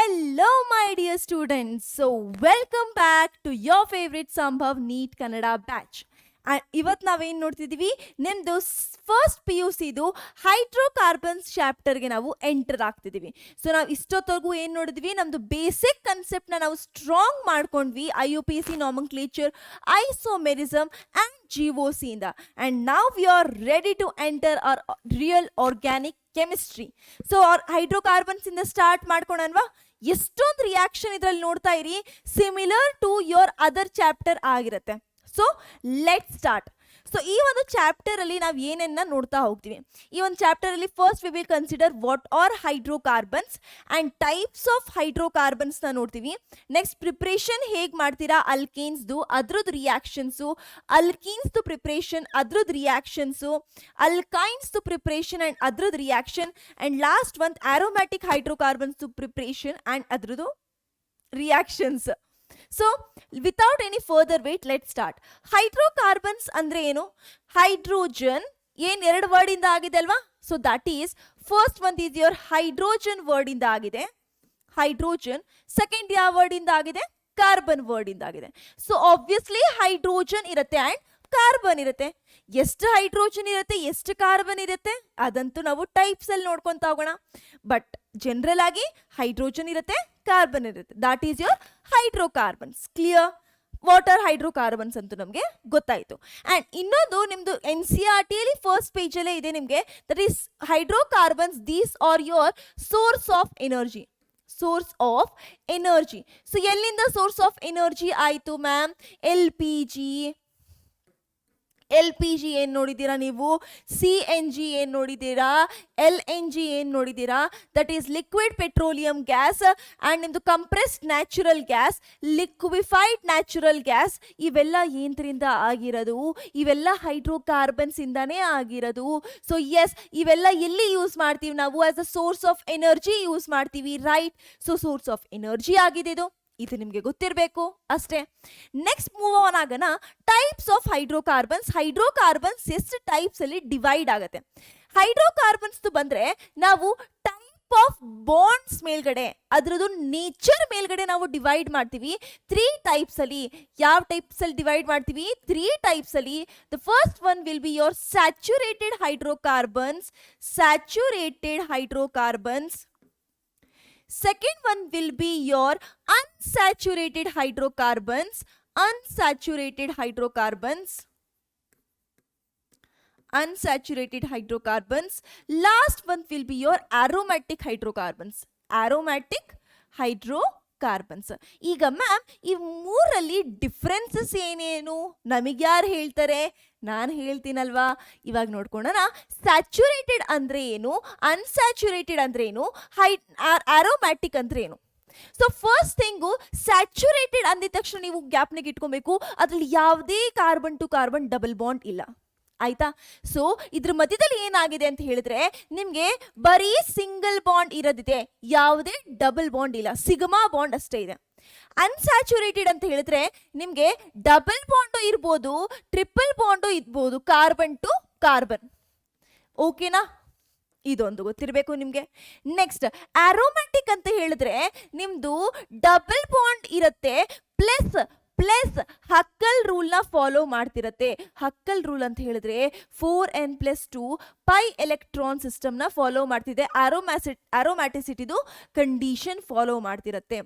Hello, my dear students. So, welcome back to your favorite Sambhav NEET Kannada batch. ಇವತ್ತು ನಾವೇನು ನೋಡ್ತಿದ್ದೀವಿ, ನಿಮ್ಮದು first P U ಸಿದು hydrocarbons ಚಾಪ್ಟರ್ಗೆ ನಾವು enter ಆಗ್ತಿದ್ದೀವಿ. So ನಾವು ಇಷ್ಟೊತ್ತವರೆಗೂ ಏನು ನೋಡಿದ್ವಿ, ನಮ್ಮದು ಬೇಸಿಕ್ ಕನ್ಸೆಪ್ಟ್ನ ನಾವು ಸ್ಟ್ರಾಂಗ್ ಮಾಡ್ಕೊಂಡ್ವಿ I U P C nomenclature, isomerism and G O ಸಿಯಿಂದ. ಆ್ಯಂಡ್ ನಾವು we are ready to enter our real organic chemistry. So hydrocarbons ಇಂದ ಸ್ಟಾರ್ಟ್ ಮಾಡ್ಕೊಳಲ್ವಾ. ಎಷ್ಟೊಂದು ರಿಯಾಕ್ಷನ್ ಇದರಲ್ಲಿ ನೋಡ್ತಾ ಇರಿ, similar to your other chapter ಆಗಿರುತ್ತೆ. So let start. ಸೊ ಈ ಒಂದು ಚಾಪ್ಟರ್ ಅಲ್ಲಿ ನಾವು ಏನನ್ನ ನೋಡ್ತಾ ಹೋಗ್ತೀವಿ. ಈ ಒಂದು ಚಾಪ್ಟರ್ ಅಲ್ಲಿ first we will consider what are hydrocarbons and types of hydrocarbons ನ ನೋಡ್ತೀವಿ. ನೆಕ್ಸ್ಟ್ ಪ್ರಿಪ್ರೇಷನ್ ಹೇಗೆ ಮಾಡ್ತೀರಾ ಅಲ್ಕೇನ್ಸ್ದು, ಅದ್ರದ್ದು ರಿಯಾಕ್ಷನ್ಸು, ಅಲ್ಕೀನ್ಸ್ದು ಪ್ರಿಪ್ರೇಷನ್, ಅದ್ರದ್ದು ರಿಯಾಕ್ಷನ್ಸು, ಅಲ್ಕೈನ್ಸ್ದು ಪ್ರಿಪ್ರೇಷನ್ ಅಂಡ್ ಅದ್ರದ್ದು ರಿಯಾಕ್ಷನ್, ಅಂಡ್ ಲಾಸ್ಟ್ ಒಂದು ಆರೋಮ್ಯಾಟಿಕ್ ಹೈಡ್ರೋಕಾರ್ಬನ್ಸ್ದು ಪ್ರಿಪ್ರೇಷನ್ ಅಂಡ್ ಅದ್ರದ್ದು reactions. So without any further wait let start. Hydrocarbons ಅಂದ್ರೆ ಏನು? ಹೈಡ್ರೋಜನ್ ಏನ್ ಎರಡು ವರ್ಡ್ ಇಂದ ಆಗಿದೆ ಅಲ್ವಾ. So that is first one is your hydrogen word ಇಂದ ಆಗಿದೆ, ಹೈಡ್ರೋಜನ್. ಸೆಕೆಂಡ್ ಯಾವ ವರ್ಡ್ ಇಂದ ಆಗಿದೆ? ಕಾರ್ಬನ್ ವರ್ಡ್ ಇಂದ ಆಗಿದೆ. ಸೊ ಆಬ್ವಿಯಸ್ಲಿ ಹೈಡ್ರೋಜನ್ ಇರುತ್ತೆ ಅಂಡ್ ಕಾರ್ಬನ್ ಇರುತ್ತೆ. ಎಷ್ಟು ಹೈಡ್ರೋಜನ್ ಇರುತ್ತೆ, ಎಷ್ಟು ಕಾರ್ಬನ್ ಇರುತ್ತೆ ಅದಂತೂ ನಾವು ಟೈಪ್ಸ್ ಅಲ್ಲಿ ನೋಡ್ಕೊಂತ ಹೋಗೋಣ. ಬಟ್ ಜನರಲ್ ಆಗಿ ಹೈಡ್ರೋಜನ್ ಇರುತ್ತೆ, ಕಾರ್ಬನ್ ಇರುತ್ತೆ. That is your hydrocarbons. Clear? Water hydrocarbons ಅಂತೂ ನಮಗೆ ಗೊತ್ತಾಯಿತು. ಆ್ಯಂಡ್ ಇನ್ನೊಂದು ನಿಮ್ಮದು ಎನ್ ಸಿ ಆರ್ ಟಿಯಲ್ಲಿ ಫಸ್ಟ್ ಪೇಜಲ್ಲೇ ಇದೆ ನಿಮಗೆ, that is hydrocarbons these are your source of energy. Source of energy. So ಎಲ್ಲಿಂದ ಸೋರ್ಸ್ ಆಫ್ ಎನರ್ಜಿ ಆಯಿತು ಮ್ಯಾಮ್? ಎಲ್ ಪಿ ಜಿ ಏನು ನೋಡಿದ್ದೀರಾ ನೀವು? ಸಿ ಎನ್ ಜಿ ಏನು ನೋಡಿದ್ದೀರಾ? ಎಲ್ ಎನ್ ಜಿ ಏನು ನೋಡಿದ್ದೀರಾ? That is liquid petroleum gas and ನಿಮ್ಮದು compressed natural gas, liquefied natural gas. ಇವೆಲ್ಲ ಏನರಿಂದ ಆಗಿರೋದು? ಇವೆಲ್ಲ ಹೈಡ್ರೋಕಾರ್ಬನ್ಸ್ ಇಂದಾನೇ ಆಗಿರೋದು. ಸೊ ಎಸ್, ಇವೆಲ್ಲ ಎಲ್ಲಿ ಯೂಸ್ ಮಾಡ್ತೀವಿ ನಾವು? As a source of energy use ಮಾಡ್ತೀವಿ, right? So source of energy ಆಗಿದೆ ಇದು ನಿಮಗೆ ಗೊತ್ತಿರಬೇಕು ಅಷ್ಟೇ. ನೆಕ್ಸ್ಟ್ ಮೂವ್ ಆನ್ ಆಗೋಣ. Types of hydrocarbons. ಹೈಡ್ರೋಕಾರ್ಬನ್ಸ್ ಎಷ್ಟು ಟೈಪ್ಸ್ ಅಲ್ಲಿ ಡಿವೈಡ್ ಆಗುತ್ತೆ? ಹೈಡ್ರೋಕಾರ್ಬನ್ಸ್ ಬಂದ್ರೆ ನಾವು ಟೈಪ್ ಆಫ್ ಬಾಂಡ್ಸ್ ಮೇಲ್ಗಡೆ, ಅದ್ರದ್ದು ನೇಚರ್ ಮೇಲ್ಗಡೆ ನಾವು ಡಿವೈಡ್ ಮಾಡ್ತೀವಿ 3 ಟೈಪ್ಸ್ ಅಲ್ಲಿ. ಯಾವ ಟೈಪ್ಸ್ ಅಲ್ಲಿ ಡಿವೈಡ್ ಮಾಡ್ತೀವಿ? 3 ಟೈಪ್ಸ್ ಅಲ್ಲಿ. The first one will be your saturated hydrocarbons. Saturated hydrocarbons. Second one will be your unsaturated hydrocarbons. Unsaturated hydrocarbons. Unsaturated hydrocarbons. Last one will be your aromatic hydrocarbons. Aromatic hydrocarbons. ಈಗ ma'am ಈ ಮೂರಲ್ಲಿ differences ಏನೇನು ನಮಗೆ ಯಾರು ಹೇಳ್ತಾರೆ? ನಾನು ಹೇಳ್ತೀನಲ್ವಾ. ಇವಾಗ ನೋಡ್ಕೊಳ್ಳೋಣ. ಸ್ಯಾಚುರೇಟೆಡ್ ಅಂದ್ರೆ ಏನು, ಅನ್ಸ್ಯಾಚುರೇಟೆಡ್ ಅಂದ್ರೆ ಏನು, ಆರೋಮ್ಯಾಟಿಕ್ ಅಂದ್ರೆ ಏನು. ಸೊ ಫಸ್ಟ್ ಥಿಂಗು ಸ್ಯಾಚುರೇಟೆಡ್ ಅಂದಿದ ತಕ್ಷಣ ನೀವು ಗ್ಯಾಪ್ನಾಗ ಇಟ್ಕೊಬೇಕು, ಅದ್ರಲ್ಲಿ ಯಾವುದೇ carbon to carbon double bond ಇಲ್ಲ, ಆಯ್ತಾ? ಸೊ ಇದ್ರ ಮಧ್ಯದಲ್ಲಿ ಏನಾಗಿದೆ ಅಂತ ಹೇಳಿದ್ರೆ ನಿಮಗೆ ಬರೀ ಸಿಂಗಲ್ ಬಾಂಡ್ ಇರೋದಿದೆ, ಯಾವುದೇ ಡಬಲ್ ಬಾಂಡ್ ಇಲ್ಲ, ಸಿಗ್ಮಾ ಬಾಂಡ್ ಅಷ್ಟೇ ಇದೆ. ಅನ್ಸ್ಯಾಚುರೇಟೆಡ್ ಅಂತ ಹೇಳಿದ್ರೆ ನಿಮಗೆ ಡಬಲ್ ಬಾಂಡು ಇರ್ಬೋದು, ಟ್ರಿಪಲ್ ಬಾಂಡು ಇರ್ಬೋದು, ಕಾರ್ಬನ್ ಟು ಕಾರ್ಬನ್. ಓಕೆನಾ? ಇದೊಂದು ಗೊತ್ತಿರಬೇಕು ನಿಮಗೆ. ನೆಕ್ಸ್ಟ್ ಆರೋಮ್ಯಾಟಿಕ್ ಅಂತ ಹೇಳಿದ್ರೆ ನಿಮ್ದು ಡಬಲ್ ಬಾಂಡ್ ಇರುತ್ತೆ, ಪ್ಲಸ್ ಹಕ್ಕಲ್ ರೂಲ್ನ ಫಾಲೋ ಮಾಡ್ತಿರತ್ತೆ. ಹಕ್ಕಲ್ ರೂಲ್ ಅಂತ ಹೇಳಿದ್ರೆ 4n+2 ಪೈ ಎಲೆಕ್ಟ್ರಾನ್ ಸಿಸ್ಟಮ್ನ ಫಾಲೋ ಮಾಡ್ತಿದೆ. ಆರೋಮ್ಯಾಟಿಸಿಟಿದು ಕಂಡೀಷನ್ ಫಾಲೋ ಮಾಡ್ತಿರತ್ತೆ.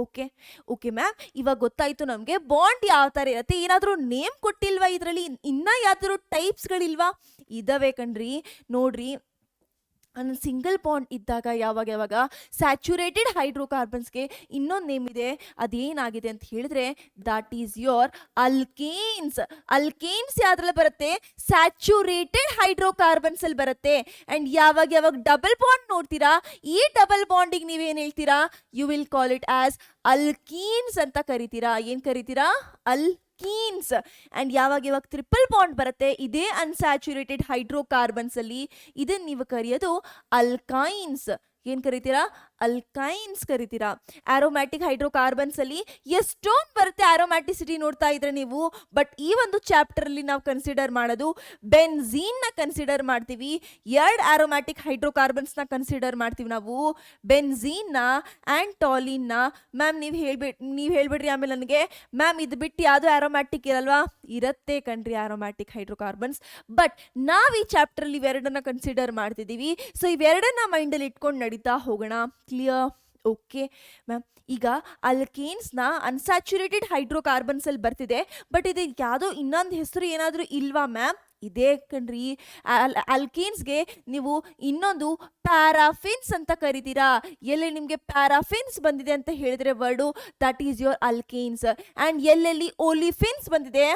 ಓಕೆ ಮ್ಯಾಮ್, ಇವಾಗ ಗೊತ್ತಾಯ್ತು ನಮಗೆ ಬಾಂಡ್ ಯಾವ ಥರ ಇರುತ್ತೆ. ಏನಾದರೂ ನೇಮ್ ಕೊಟ್ಟಿಲ್ವಾ ಇದರಲ್ಲಿ? ಇನ್ನ ಯಾವ್ದಾದ್ರು ಟೈಪ್ಸ್ಗಳಿಲ್ವಾ? ಇದಾವೆ ಕಣ್ರಿ, ನೋಡ್ರಿ. ಸಿಂಗಲ್ ಬಾಂಡ್ ಇದ್ದಾಗ ಯಾವಾಗ ಸ್ಯಾಚುರೇಟೆಡ್ ಹೈಡ್ರೋಕಾರ್ಬನ್ಸ್ಗೆ ಇನ್ನೊಂದು ನೇಮ್ ಇದೆ. ಅದೇನಾಗಿದೆ ಅಂತ ಹೇಳಿದ್ರೆ that is your alkanes. Alkanes ಯಾವ್ದ್ರಲ್ಲಿ ಬರುತ್ತೆ? ಸ್ಯಾಚುರೇಟೆಡ್ ಹೈಡ್ರೋಕಾರ್ಬನ್ಸ್ ಅಲ್ಲಿ ಬರುತ್ತೆ. ಅಂಡ್ ಯಾವಾಗ ಡಬಲ್ ಬಾಂಡ್ ನೋಡ್ತೀರಾ, ಈ ಡಬಲ್ ಬಾಂಡಿಗೆ ನೀವೇನು ಹೇಳ್ತೀರಾ? You will call it as alkenes ಅಂತ ಕರಿತೀರಾ. ಏನು ಕರಿತೀರಾ? ಕೀನ್ಸ್. ಅಂಡ್ ಯಾವಾಗ ಟ್ರಿಪಲ್ ಬಾಂಡ್ ಬರುತ್ತೆ ಇದೇ ಅನ್ಸ್ಯಾಚುರೇಟೆಡ್ ಹೈಡ್ರೋಕಾರ್ಬನ್ಸ್ ಅಲ್ಲಿ, ಇದನ್ನ ನೀವು ಕರೆಯೋದು ಅಲ್ಕೈನ್ಸ್. ಏನ್ ಕರಿತೀರಾ? ಅಲ್ಕೈನ್ಸ್ ಕರಿತೀರಾ. ಆರೋಮ್ಯಾಟಿಕ್ ಹೈಡ್ರೋಕಾರ್ಬನ್ಸ್ ಅಲ್ಲಿ ಎಷ್ಟೊಂದು ಬರುತ್ತೆ ಆರೋಮ್ಯಾಟಿಸಿಟಿ ನೋಡ್ತಾ ಇದ್ರೆ ನೀವು. ಬಟ್ ಈ ಒಂದು ಚಾಪ್ಟರ್ ಅಲ್ಲಿ ನಾವು ಕನ್ಸಿಡರ್ ಮಾಡೋದು ಬೆನ್ಝೀನ್ ನ ಕನ್ಸಿಡರ್ ಮಾಡ್ತೀವಿ. ಎರಡು ಆರೋಮ್ಯಾಟಿಕ್ ಹೈಡ್ರೋಕಾರ್ಬನ್ಸ್ ನ ಕನ್ಸಿಡರ್ ಮಾಡ್ತೀವಿ ನಾವು, ಬೆನ್ಝೀನ್ ನ ಅಂಡ್ ಟಾಲಿನ್ ನ. ಮ್ಯಾಮ್ ನೀವು ಹೇಳ್ಬಿಡ್ರಿ ಆಮೇಲೆ ನನಗೆ, ಮ್ಯಾಮ್ ಇದು ಬಿಟ್ಟು ಯಾವುದು ಆರೋಮ್ಯಾಟಿಕ್ ಇರಲ್ವಾ? ಇರತ್ತೆ ಕಣ್ರಿ ಆರೋಮ್ಯಾಟಿಕ್ ಹೈಡ್ರೋಕಾರ್ಬನ್ಸ್. ಬಟ್ ನಾವು ಈ ಚಾಪ್ಟರ್ ಅಲ್ಲಿ ಇವೆರಡನ್ನ ಕನ್ಸಿಡರ್ ಮಾಡ್ತಿದ್ದೀವಿ. ಸೊ ಇವೆರಡನ್ನ ಮೈಂಡಲ್ಲಿ ಇಟ್ಕೊಂಡು ನಡೀತಾ ಹೋಗೋಣ. ಕ್ಲಿಯರ್? Okay ma'am. ಈಗ ಅಲ್ಕೇನ್ಸ್ನ ಅನ್ಸ್ಯಾಚುರೇಟೆಡ್ ಹೈಡ್ರೋಕಾರ್ಬನ್ಸ್ ಅಲ್ಲಿ ಬರ್ತಿದೆ. ಬಟ್ ಇದು ಯಾವುದೋ ಇನ್ನೊಂದು ಹೆಸರು ಏನಾದರೂ ಇಲ್ವಾ ಮ್ಯಾಮ್? ಇದೇ ಕಣ್ರಿ. ಅಲ್ಕೇನ್ಸ್ಗೆ ನೀವು ಇನ್ನೊಂದು ಪ್ಯಾರಾಫಿನ್ಸ್ ಅಂತ ಕರಿತೀರಾ. ಎಲ್ಲಿ ನಿಮಗೆ ಪ್ಯಾರಾಫಿನ್ಸ್ ಬಂದಿದೆ ಅಂತ ಹೇಳಿದ್ರೆ word, that is your alkanes. And ಎಲ್ಲೆಲ್ಲಿ ಓಲಿಫಿನ್ಸ್ ಬಂದಿದೆ,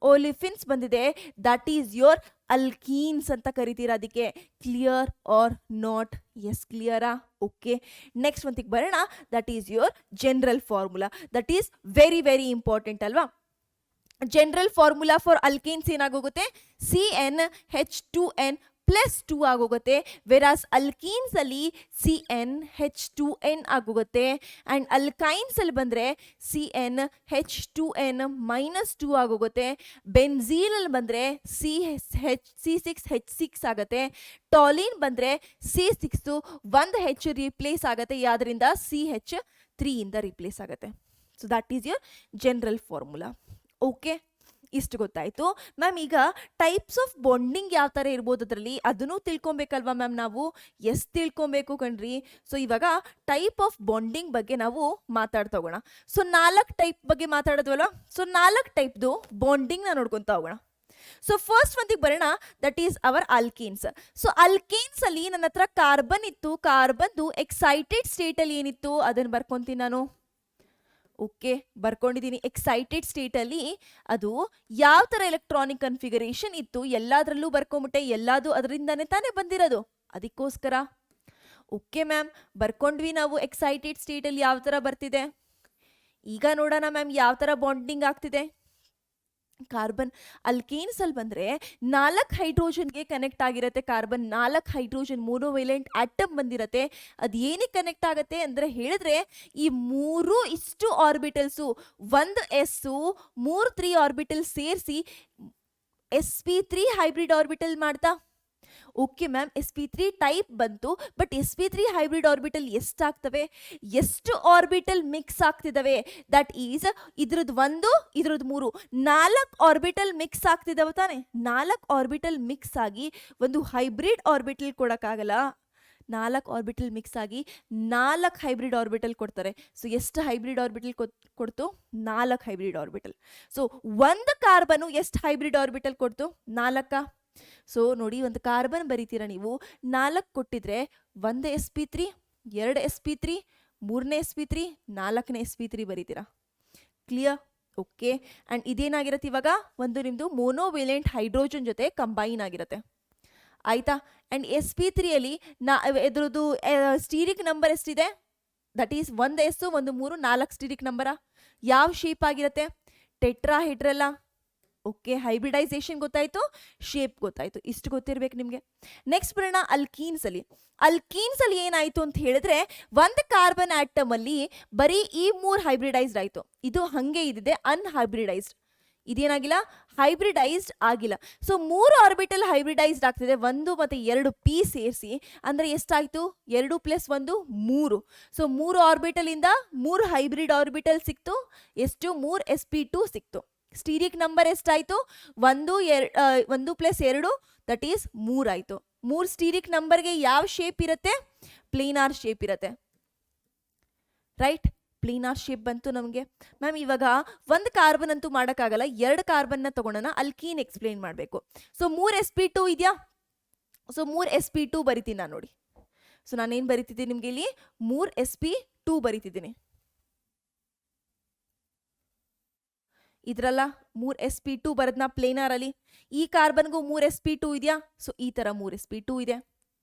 ಓಲಿಫಿನ್ಸ್ ಬಂದಿದೆ, ದಟ್ ಈಸ್ ಯೋರ್ ಅಲ್ಕೀನ್ಸ್ ಅಂತ ಕರಿತೀರಾ. ಅದಕ್ಕೆ ಕ್ಲಿಯರ್ ಆರ್ ನಾಟ್? ಎಸ್ ಕ್ಲಿಯರಾ? ಓಕೆ. ನೆಕ್ಸ್ಟ್ ಒಂದಿಗೆ ಬರೋಣ. That is your general formula. That is very very important ಅಲ್ವಾ? ಜನರಲ್ ಫಾರ್ಮುಲಾ ಫಾರ್ ಅಲ್ಕೇನ್ಸ್ ಏನಾಗೋಗುತ್ತೆ? CnH2n ಪ್ಲಸ್ 2 ಆಗೋಗುತ್ತೆ. ವೆರಾಸ್ ಅಲ್ಕೀನ್ಸ್ ಅಲ್ಲಿ CnH2n ಆಗೋಗುತ್ತೆ. ಆ್ಯಂಡ್ ಅಲ್ಕೈನ್ಸ್ ಅಲ್ಲಿ ಬಂದರೆ CnH2n ಮೈನಸ್ 2 ಆಗೋಗುತ್ತೆ. ಬೆನ್ಝೀನ್ ಅಲ್ಲಿ ಬಂದರೆ C6H6 ಆಗುತ್ತೆ. ಟಾಲಿನ್ ಬಂದರೆ C6 ಒಂದು H ರಿಪ್ಲೇಸ್ ಆಗುತ್ತೆ, ಯಾವ್ದರಿಂದ? CH3 ಇಂದ ರಿಪ್ಲೇಸ್ ಆಗುತ್ತೆ. So that is your general formula. Okay, ಇಷ್ಟು ಗೊತ್ತಾಯಿತು ಮ್ಯಾಮ್. ಈಗ ಟೈಪ್ಸ್ ಆಫ್ ಬಾಂಡಿಂಗ್ ಯಾವ ಥರ ಇರ್ಬೋದು ಅದರಲ್ಲಿ, ಅದನ್ನು ತಿಳ್ಕೊಬೇಕಲ್ವಾ ಮ್ಯಾಮ್ ನಾವು? ಎಸ್ ತಿಳ್ಕೊಬೇಕು ಕಣ್ರಿ. ಸೊ ಇವಾಗ ಟೈಪ್ ಆಫ್ ಬಾಂಡಿಂಗ್ ಬಗ್ಗೆ ನಾವು ಮಾತಾಡ್ತಾ ಹೋಗೋಣ. ಸೊ 4 ಟೈಪ್ ಬಗ್ಗೆ ಮಾತಾಡೋದ್ವಲ್ವ? ಸೊ 4 ಟೈಪ್ದು ಬಾಂಡಿಂಗ್ನ ನೋಡ್ಕೊತಾ ಹೋಗೋಣ. ಸೊ ಫಸ್ಟ್ ಒಂದಿಗೆ ಬರೋಣ. That is hour alkanes. So alkanes ಅಲ್ಲಿ ನನ್ನ ಹತ್ರ ಕಾರ್ಬನ್ ಇತ್ತು. ಕಾರ್ಬನ್ದು ಎಕ್ಸೈಟೆಡ್ ಸ್ಟೇಟಲ್ಲಿ ಏನಿತ್ತು ಅದನ್ನು ಬರ್ಕೊತೀನಿ ನಾನು. ಓಕೆ, ಬರ್ಕೊಂಡಿದ್ದೀನಿ. ಎಕ್ಸೈಟೆಡ್ ಸ್ಟೇಟಲ್ಲಿ ಅದು ಯಾವ ಥರ ಎಲೆಕ್ಟ್ರಾನಿಕ್ ಕನ್ಫಿಗರೇಷನ್ ಇತ್ತು ಎಲ್ಲದರಲ್ಲೂ ಬರ್ಕೊಂಬಿಟ್ಟೆ. ಎಲ್ಲದು ಅದರಿಂದಾನೇ ತಾನೇ ಬಂದಿರೋದು, ಅದಕ್ಕೋಸ್ಕರ. ಓಕೆ ಮ್ಯಾಮ್, ಬರ್ಕೊಂಡ್ವಿ ನಾವು. ಎಕ್ಸೈಟೆಡ್ ಸ್ಟೇಟಲ್ಲಿ ಯಾವ ಥರ ಬರ್ತಿದೆ ಈಗ ನೋಡೋಣ ಮ್ಯಾಮ್. ಯಾವ ಥರ ಬಾಂಡಿಂಗ್ ಆಗ್ತಿದೆ? ಕಾರ್ಬನ್ ಅಲ್ಕೇನ್ಸ್ ಅಲ್ಲಿ ಬಂದರೆ 4 ಹೈಡ್ರೋಜನ್ಗೆ ಕನೆಕ್ಟ್ ಆಗಿರುತ್ತೆ. ಕಾರ್ಬನ್ 4 ಹೈಡ್ರೋಜನ್ ಮೋನೋವೇಲೆಂಟ್ ಆಟಮ್ ಬಂದಿರತ್ತೆ. ಅದು ಏನಕ್ಕೆ ಕನೆಕ್ಟ್ ಆಗುತ್ತೆ ಅಂದರೆ ಹೇಳಿದ್ರೆ, ಈ 3 ಇಷ್ಟು ಆರ್ಬಿಟಲ್ಸು, ಒಂದು ಎಸ್ಸು 3 ಆರ್ಬಿಟಲ್ ಸೇರಿಸಿ sp3 ಹೈಬ್ರಿಡ್ ಆರ್ಬಿಟಲ್ ಮಾಡ್ತಾ. ಓಕೆ ಮ್ಯಾಮ್, sp3 ಟೈಪ್ ಬಂತು. ಬಟ್ sp3 ಹೈಬ್ರಿಡ್ ಆರ್ಬಿಟಲ್ ಎಷ್ಟಾಗ್ತವೆ, ಎಷ್ಟು ಆರ್ಬಿಟಲ್ ಮಿಕ್ಸ್ ಆಗ್ತಿದ್ದಾವೆ? ದಟ್ ಈಸ್ ಇದ್ರದ್ದು 1, ಇದ್ರದ್ದು 3, 4 ಆರ್ಬಿಟಲ್ ಮಿಕ್ಸ್ ಆಗ್ತಿದ್ದಾವೆ ತಾನೆ. 4 ಆರ್ಬಿಟಲ್ ಮಿಕ್ಸ್ ಆಗಿ ಒಂದು ಹೈಬ್ರಿಡ್ ಆರ್ಬಿಟಲ್ ಕೊಡೋಕ್ಕಾಗಲ್ಲ. 4 ಆರ್ಬಿಟಲ್ ಮಿಕ್ಸ್ ಆಗಿ 4 ಹೈಬ್ರಿಡ್ ಆರ್ಬಿಟಲ್ ಕೊಡ್ತಾರೆ. ಸೊ ಎಷ್ಟು ಹೈಬ್ರಿಡ್ ಆರ್ಬಿಟಲ್ ಕೊಡ್ತು? 4 ಹೈಬ್ರಿಡ್ ಆರ್ಬಿಟಲ್. ಸೊ ಒಂದು ಕಾರ್ಬನು ಎಷ್ಟು ಹೈಬ್ರಿಡ್ ಆರ್ಬಿಟಲ್ ಕೊಡ್ತು? 4. ಸೊ ನೋಡಿ, ಒಂದು ಕಾರ್ಬನ್ ಬರೀತೀರಾ ನೀವು, 4 ಕೊಟ್ಟಿದ್ರೆ 1 sp3, 2 sp3, 3ನೇ sp3, 4ನೇ sp3 ಬರೀತೀರಾ. ಕ್ಲಿಯರ್? ಓಕೆ. ಆ್ಯಂಡ್ ಇದೇನಾಗಿರುತ್ತೆ ಇವಾಗ? ಒಂದು ನಿಮ್ಮದು ಮೋನೋವೇಲೆಂಟ್ ಹೈಡ್ರೋಜನ್ ಜೊತೆ ಕಂಬೈನ್ ಆಗಿರುತ್ತೆ, ಆಯಿತಾ? ಆ್ಯಂಡ್ sp3ಯಲ್ಲಿ ಇದ್ರದ್ದು ಸ್ಟೀರಿಕ್ ನಂಬರ್ ಎಷ್ಟಿದೆ? That is 1 S 1 3 4 stearic number. ಯಾವ ಶೇಪ್ ಆಗಿರುತ್ತೆ? ಟೆಟ್ರಾಹೆಡ್ರಲ್ಲ. ಓಕೆ, ಹೈಬ್ರಿಡೈಸೇಷನ್ ಗೊತ್ತಾಯಿತು, ಶೇಪ್ ಗೊತ್ತಾಯಿತು, ಇಷ್ಟು ಗೊತ್ತಿರಬೇಕು ನಿಮಗೆ. ನೆಕ್ಸ್ಟ್ ಬರೋಣ ಅಲ್ಕೀನ್ಸ್ ಅಲ್ಲಿ. ಅಲ್ಕೀನ್ಸ್ ಅಲ್ಲಿ ಏನಾಯಿತು ಅಂತ ಹೇಳಿದ್ರೆ, ಒಂದು ಕಾರ್ಬನ್ ಆಟಮ್ ಅಲ್ಲಿ ಬರೀ ಈ 3 ಹೈಬ್ರಿಡೈಸ್ಡ್ ಆಯಿತು. ಇದು ಹಾಗೆ ಇದಿದೆ ಅನ್ಹೈಬ್ರಿಡೈಸ್ಡ್. ಇದೇನಾಗಿಲ್ಲ? ಹೈಬ್ರಿಡೈಸ್ಡ್ ಆಗಿಲ್ಲ. ಸೊ 3 ಆರ್ಬಿಟಲ್ ಹೈಬ್ರಿಡೈಸ್ಡ್ ಆಗ್ತಿದೆ, 1 ಮತ್ತು 2 ಪಿ ಸೇರಿಸಿ. ಅಂದರೆ ಎಷ್ಟಾಯಿತು? 2 + 1 3. ಸೊ 3 ಆರ್ಬಿಟಲಿಂದ 3 ಹೈಬ್ರಿಡ್ ಆರ್ಬಿಟಲ್ ಸಿಕ್ತು. ಎಷ್ಟು? 3 sp2 ಸಿಕ್ತು. ಸ್ಟೀರಿಕ್ ನಂಬರ್ ಎಷ್ಟಾಯಿತು? 1 + 2 ದಟ್ ಈಸ್ 3 ಆಯಿತು. 3 ಸ್ಟೀರಿಕ್ ನಂಬರ್ಗೆ ಯಾವ ಶೇಪ್ ಇರುತ್ತೆ? ಪ್ಲೇನಾರ್ ಶೇಪ್ ಇರುತ್ತೆ, ರೈಟ್? ಪ್ಲೇನಾರ್ ಶೇಪ್ ಬಂತು ನಮಗೆ. ಮ್ಯಾಮ್ ಇವಾಗ ಒಂದು ಕಾರ್ಬನ್ ಅಂತೂ ಮಾಡೋಕ್ಕಾಗಲ್ಲ, 2 ಕಾರ್ಬನ್ನ ತಗೊಳ್ಳೋಣ. ಅಲ್ಕೀನ್ ಎಕ್ಸ್ಪ್ಲೇನ್ ಮಾಡಬೇಕು. ಸೊ 3 sp2 ಇದೆಯಾ? ಸೊ 3 sp2 ಬರಿತೀನಿ ನಾನು ನೋಡಿ. ಸೊ ನಾನೇನು ಬರಿತಿದ್ದೀನಿ ನಿಮಗೆ ಇಲ್ಲಿ? 3 sp2 ಬರಿತಿದ್ದೀನಿ. ಇದ್ರಲ್ಲ 3 sp2 ಬರೋದನ್ನ ಪ್ಲೇನಾರಲ್ಲಿ. ಈ ಕಾರ್ಬನ್ಗೂ 3 sp2 ಇದೆಯಾ? ಸೊ ಈ ಥರ 3 sp2 ಇದೆ.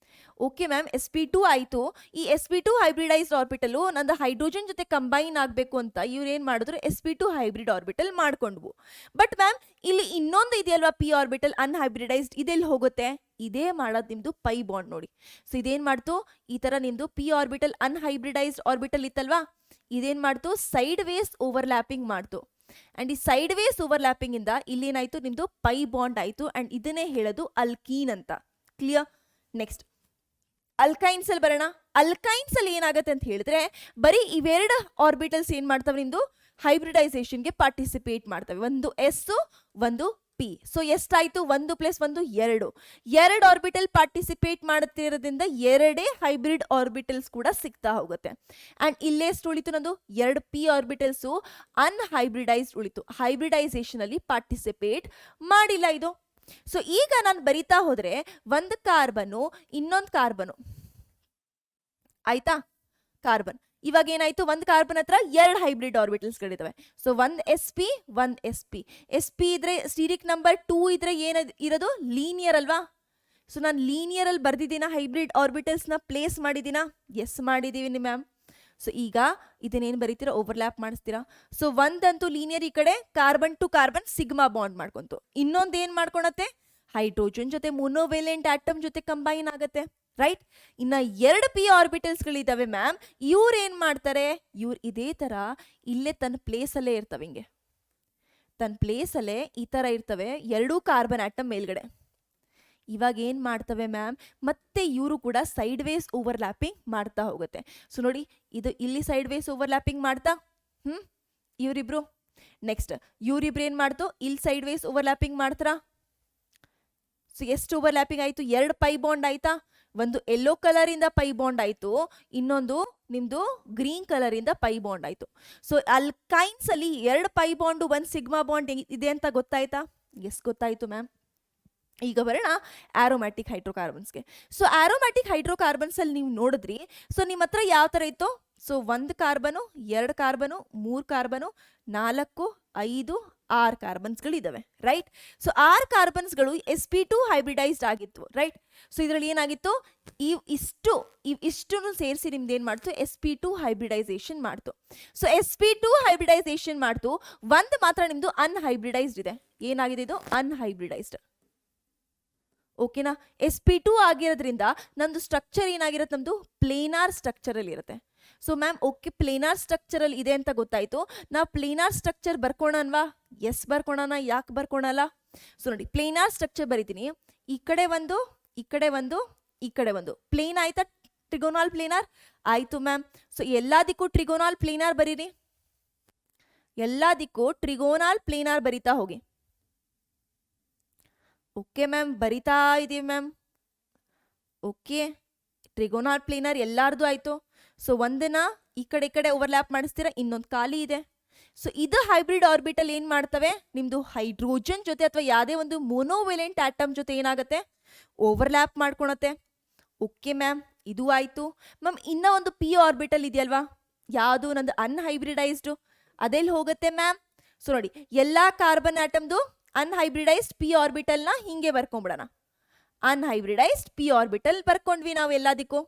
ಓಕೆ ಮ್ಯಾಮ್, sp2 ಆಯಿತು. ಈ sp2 ಹೈಬ್ರಿಡೈಸ್ಡ್ ಆರ್ಬಿಟಲು ನಂದು ಹೈಡ್ರೋಜನ್ ಜೊತೆ ಕಂಬೈನ್ ಆಗಬೇಕು ಅಂತ ಇವ್ರು ಏನು ಮಾಡಿದ್ರು, sp2 ಹೈಬ್ರಿಡ್ ಆರ್ಬಿಟಲ್ ಮಾಡ್ಕೊಂಡ್ವು. ಬಟ್ ಮ್ಯಾಮ್ ಇಲ್ಲಿ ಇನ್ನೊಂದು ಇದೆಯಲ್ವಾ ಪಿ ಆರ್ಬಿಟಲ್ ಅನ್ಹೈಬ್ರಿಡೈಸ್ಡ್, ಇದೆಲ್ಲಿ ಹೋಗುತ್ತೆ? ಇದೇ ಮಾಡೋದು ನಿಮ್ಮದು ಪೈ ಬಾಂಡ್ ನೋಡಿ. ಸೊ ಇದೇನು ಮಾಡ್ತು, ಈ ಥರ ನಿಮ್ಮದು ಪಿ ಆರ್ಬಿಟಲ್ ಅನ್ಹೈಬ್ರಿಡೈಸ್ಡ್ ಆರ್ಬಿಟಲ್ ಇತ್ತಲ್ವಾ, ಇದೇನು ಮಾಡ್ತು, ಸೈಡ್ ವೇಸ್ ಓವರ್ಲ್ಯಾಪಿಂಗ್ ಮಾಡ್ತು. ಆ್ಯಂಡ್ ಈ ಸೈಡ್ ವೇಸ್ ಓವರ್ಲ್ಯಾಪಿಂಗ್ ಇಂದ ಇಲ್ಲೇನಾಯ್ತು, ನಿಮ್ಮದು ಪೈ ಬಾಂಡ್ ಆಯಿತು. ಆ್ಯಂಡ್ ಇದನ್ನೇ ಹೇಳೋದು ಅಲ್ಕೀನ್ ಅಂತ. ಕ್ಲಿಯರ್? ನೆಕ್ಸ್ಟ್ ಅಲ್ಕೈನ್ಸ್ ಅಲ್ಲಿ ಬರೋಣ. ಅಲ್ಕೈನ್ಸ್ ಅಲ್ಲಿ ಏನಾಗುತ್ತೆ ಅಂತ ಹೇಳಿದ್ರೆ, ಬರೀ ಇವೆರಡು ಆರ್ಬಿಟಲ್ಸ್ ಏನು ಮಾಡ್ತವೆ, ನಿಮ್ಮದು ಹೈಬ್ರಿಡೈಸೇಷನ್ಗೆ ಪಾರ್ಟಿಸಿಪೇಟ್ ಮಾಡ್ತವೆ. ಒಂದು ಎಸ್, ಒಂದು ಪಿ. ಸೊ ಎಷ್ಟಾಯ್ತು, 1 + 1 2. ಎರಡು ಆರ್ಬಿಟಲ್ ಪಾರ್ಟಿಸಿಪೇಟ್ ಮಾಡುತ್ತಿರೋದ್ರಿಂದ ಎರಡೇ ಹೈಬ್ರಿಡ್ ಆರ್ಬಿಟಲ್ಸ್ ಕೂಡ ಸಿಗ್ತಾ ಹೋಗುತ್ತೆ. ಆ್ಯಂಡ್ ಇಲ್ಲೇ ಎಷ್ಟು ಉಳಿತು, ನಂದು 2 ಪಿ ಆರ್ಬಿಟಲ್ಸು ಅನ್ಹೈಬ್ರಿಡೈಸ್ಡ್ ಉಳಿತು, ಹೈಬ್ರಿಡೈಸೇಷನ್ ಅಲ್ಲಿ ಪಾರ್ಟಿಸಿಪೇಟ್ ಮಾಡಿಲ್ಲ ಇದು. ಸೊ ಈಗ ನಾನು ಬರಿತಾ ಹೋದ್ರೆ ಒಂದು ಕಾರ್ಬನು ಇನ್ನೊಂದು ಕಾರ್ಬನು ಆಯ್ತಾ, ಕಾರ್ಬನ್. ಇವಾಗ ಏನಾಯ್ತು, ಒಂದು ಕಾರ್ಬನ್ ಹತ್ರ 2 ಹೈಬ್ರಿಡ್ ಆರ್ಬಿಟಲ್ಸ್ಗಳಿದಾವೆ. ಸೊ ಒಂದು sp, ಒಂದು sp. sp ಇದ್ರೆ ಸ್ಟೀರಿಕ್ ನಂಬರ್ 2 ಇದ್ರೆ ಏನು ಇರೋದು, ಲೀನಿಯರ್ ಅಲ್ವಾ. ಸೊ ನಾನು ಲೀನಿಯರ್ ಅಲ್ಲಿ ಬರ್ದಿದ್ದೀನ, ಹೈಬ್ರಿಡ್ ಆರ್ಬಿಟಲ್ಸ್ನ ಪ್ಲೇಸ್ ಮಾಡಿದ್ದೀನ? ಎಸ್ ಮಾಡಿದ್ದೀವಿ ಮ್ಯಾಮ್. ಸೊ ಈಗ ಇದನ್ನೇನು ಬರೀತೀರಾ, ಓವರ್ಲ್ಯಾಪ್ ಮಾಡಿಸ್ತೀರಾ. ಸೊ ಒಂದಂತೂ ಲೀನಿಯರ್, ಈ ಕಡೆ carbon to carbon sigma bond ಮಾಡ್ಕೊಂತು. ಇನ್ನೊಂದು ಏನು ಮಾಡ್ಕೊಳತ್ತೆ, ಹೈಡ್ರೋಜನ್ ಜೊತೆ ಮೊನೋವೇಲೆಂಟ್ ಆಟಮ್ ಜೊತೆ ಕಂಬೈನ್ ಆಗುತ್ತೆ, ರೈಟ್. ಇನ್ನ 2 ಪಿ ಆರ್ಬಿಟಲ್ಸ್ಗಳಿದ್ದಾವೆ ಮ್ಯಾಮ್. ಇವ್ರು ಏನು ಮಾಡ್ತಾರೆ, ಇವ್ರು ಇದೇ ಥರ ಇಲ್ಲೇ ತನ್ನ ಪ್ಲೇಸಲ್ಲೇ ಇರ್ತವೆ, ಹಿಂಗೆ ತನ್ನ ಪ್ಲೇಸಲ್ಲೇ ಈ ಥರ ಇರ್ತವೆ, 2 ಕಾರ್ಬನ್ ಆಟಮ್ ಮೇಲ್ಗಡೆ. ಇವಾಗ ಏನು ಮಾಡ್ತವೆ ಮ್ಯಾಮ್, ಮತ್ತೆ ಇವರು ಕೂಡ ಸೈಡ್ ವೇಸ್ ಓವರ್ಲ್ಯಾಪಿಂಗ್ ಮಾಡ್ತಾ ಹೋಗುತ್ತೆ. ಸೊ ನೋಡಿ, ಇದು ಇಲ್ಲಿ ಸೈಡ್ ವೇಸ್ ಓವರ್ಲ್ಯಾಪಿಂಗ್ ಮಾಡ್ತಾ ಇವರಿಬ್ರು. ನೆಕ್ಸ್ಟ್ ಇವರಿಬ್ರು ಏನು ಮಾಡ್ತು, ಇಲ್ಲಿ ಸೈಡ್ ವೇಸ್ ಓವರ್ಲ್ಯಾಪಿಂಗ್ ಮಾಡ್ತಾರ. ಸೊ ಎಷ್ಟು ಓವರ್ಲ್ಯಾಪಿಂಗ್ ಆಯಿತು, 2 ಪೈ ಬಾಂಡ್ ಆಯ್ತಾ. ಒಂದು ಯೆಲ್ಲೋ ಕಲರ್ ಇಂದ ಪೈ ಬಾಂಡ್ ಆಯಿತು, ಇನ್ನೊಂದು ನಿಮ್ಮದು ಗ್ರೀನ್ ಕಲರ್ ಇಂದ ಪೈ ಬಾಂಡ್ ಆಯಿತು. ಸೊ ಅಲ್ಕೈನ್ಸ್ ಅಲ್ಲಿ 2 ಪೈ ಬಾಂಡು 1 ಸಿಗ್ಮಾ ಬಾಂಡ್ ಇದೆ ಅಂತ ಗೊತ್ತಾಯ್ತಾ? ಎಸ್ ಗೊತ್ತಾಯ್ತು ಮ್ಯಾಮ್. ಈಗ ಬರೋಣ ಆರೋಮ್ಯಾಟಿಕ್ ಹೈಡ್ರೋಕಾರ್ಬನ್ಸ್ಗೆ. ಸೊ ಆರೋಮ್ಯಾಟಿಕ್ ಹೈಡ್ರೋಕಾರ್ಬನ್ಸ್ ಅಲ್ಲಿ ನೀವು ನೋಡಿದ್ರಿ, ಸೊ ನಿಮ್ಮ ಹತ್ರ ಯಾವ ಥರ ಇತ್ತು, ಸೊ 1 ಕಾರ್ಬನು 2 ಕಾರ್ಬನು 3 ಕಾರ್ಬನು 4 5 6 ಕಾರ್ಬನ್ಸ್ಗಳಿದ್ದಾವೆ, ರೈಟ್. ಸೊ 6 ಕಾರ್ಬನ್ಸ್ಗಳು sp2 ಹೈಬ್ರಿಡೈಸ್ಡ್ ಆಗಿತ್ತು, ರೈಟ್. ಸೊ ಇದರಲ್ಲಿ ಏನಾಗಿತ್ತು, ಇಷ್ಟು ಸೇರಿಸಿ ನಿಮ್ದು ಏನು ಮಾಡ್ತು, sp2 ಹೈಬ್ರಿಡೈಸೇಷನ್ ಮಾಡ್ತು. ಸೊ sp2 ಹೈಬ್ರಿಡೈಸೇಷನ್ ಮಾಡ್ತು, ಒಂದು ಮಾತ್ರ ನಿಮ್ಮದು ಅನ್ಹೈಬ್ರಿಡೈಸ್ಡ್ ಇದೆ. ಏನಾಗಿದೆ ಇದು, ಅನ್ಹೈಬ್ರಿಡೈಸ್ಡ್. ಓಕೆನಾ. sp2 ಆಗಿರೋದ್ರಿಂದ ನಮ್ಮದು ಸ್ಟ್ರಕ್ಚರ್ ಏನಾಗಿರುತ್ತೆ, ನಮ್ಮದು ಪ್ಲೇನಾರ್ ಸ್ಟ್ರಕ್ಚರಲ್ಲಿ ಇರುತ್ತೆ. ಸೊ ಮ್ಯಾಮ್ ಓಕೆ, ಪ್ಲೇನಾರ್ ಸ್ಟ್ರಕ್ಚರಲ್ಲಿ ಇದೆ ಅಂತ ಗೊತ್ತಾಯಿತು. ನಾವು ಪ್ಲೇನಾರ್ ಸ್ಟ್ರಕ್ಚರ್ ಬರ್ಕೋಣಲ್ವಾ? ಎಸ್ ಬರ್ಕೋಣ. ಯಾಕೆ ಬರ್ಕೋಣಲ್ಲ? ಸೊ ನೋಡಿ, ಪ್ಲೇನಾರ್ ಸ್ಟ್ರಕ್ಚರ್ ಬರಿತೀನಿ. ಈ ಕಡೆ ಒಂದು, ಈ ಕಡೆ ಒಂದು, ಈ ಕಡೆ ಒಂದು. ಪ್ಲೇನ್ ಆಯ್ತಾ, ಟ್ರಿಗೋನಾಲ್ ಪ್ಲೇನಾರ್ ಆಯಿತು ಮ್ಯಾಮ್. ಸೊ ಎಲ್ಲದಕ್ಕೂ ಟ್ರಿಗೋನಾಲ್ ಪ್ಲೇನಾರ್ ಬರೀರಿ, ಎಲ್ಲದಕ್ಕೂ ಟ್ರಿಗೋನಾಲ್ ಪ್ಲೇನಾರ್ ಬರಿತಾ ಹೋಗಿ. ಓಕೆ ಮ್ಯಾಮ್, ಬರಿತಾ ಇದೀವಿ ಮ್ಯಾಮ್. ಓಕೆ, ಟ್ರಿಗೋನಾಲ್ ಪ್ಲೇನರ್ ಎಲ್ಲಾರ್ದು ಆಯಿತು. ಸೊ ಒಂದನ್ನ ಈ ಕಡೆ ಓವರ್ಲ್ಯಾಪ್ ಮಾಡಿಸ್ತೀರಾ, ಇನ್ನೊಂದು ಖಾಲಿ ಇದೆ. ಸೊ ಇದು ಹೈಬ್ರಿಡ್ ಆರ್ಬಿಟಲ್ ಏನು ಮಾಡ್ತವೆ, ನಿಮ್ಮದು ಹೈಡ್ರೋಜನ್ ಜೊತೆ ಅಥವಾ ಯಾವುದೇ ಒಂದು ಮೊನೋವೆಲೆಂಟ್ ಆಟಮ್ ಜೊತೆ ಏನಾಗುತ್ತೆ, ಓವರ್ಲ್ಯಾಪ್ ಮಾಡ್ಕೊಳತ್ತೆ. ಓಕೆ ಮ್ಯಾಮ್, ಇದು ಆಯಿತು ಮ್ಯಾಮ್. ಇನ್ನೂ ಒಂದು ಪಿ ಆರ್ಬಿಟಲ್ ಇದೆಯಲ್ವಾ, ಯಾವುದು, ನಂದು ಅನ್ಹೈಬ್ರಿಡೈಸ್ಡು, ಅದೆಲ್ಲಿ ಹೋಗುತ್ತೆ ಮ್ಯಾಮ್? ಸೊ ನೋಡಿ, ಎಲ್ಲ ಕಾರ್ಬನ್ ಆಟಮ್ದು ಅನ್ಹೈಬ್ರಿಡೈಸ್ಡ್ ಪಿ ಆರ್ಬಿಟಲ್ನ ಹಿಂಗೆ ಬರ್ಕೊಂಬಿಡೋಣ. ಅನ್ಹೈಬ್ರಿಡೈಸ್ಡ್ ಪಿ ಆರ್ಬಿಟಲ್ ಬರ್ಕೊಂಡ್ವಿ ನಾವು ಎಲ್ಲದಕ್ಕೂ.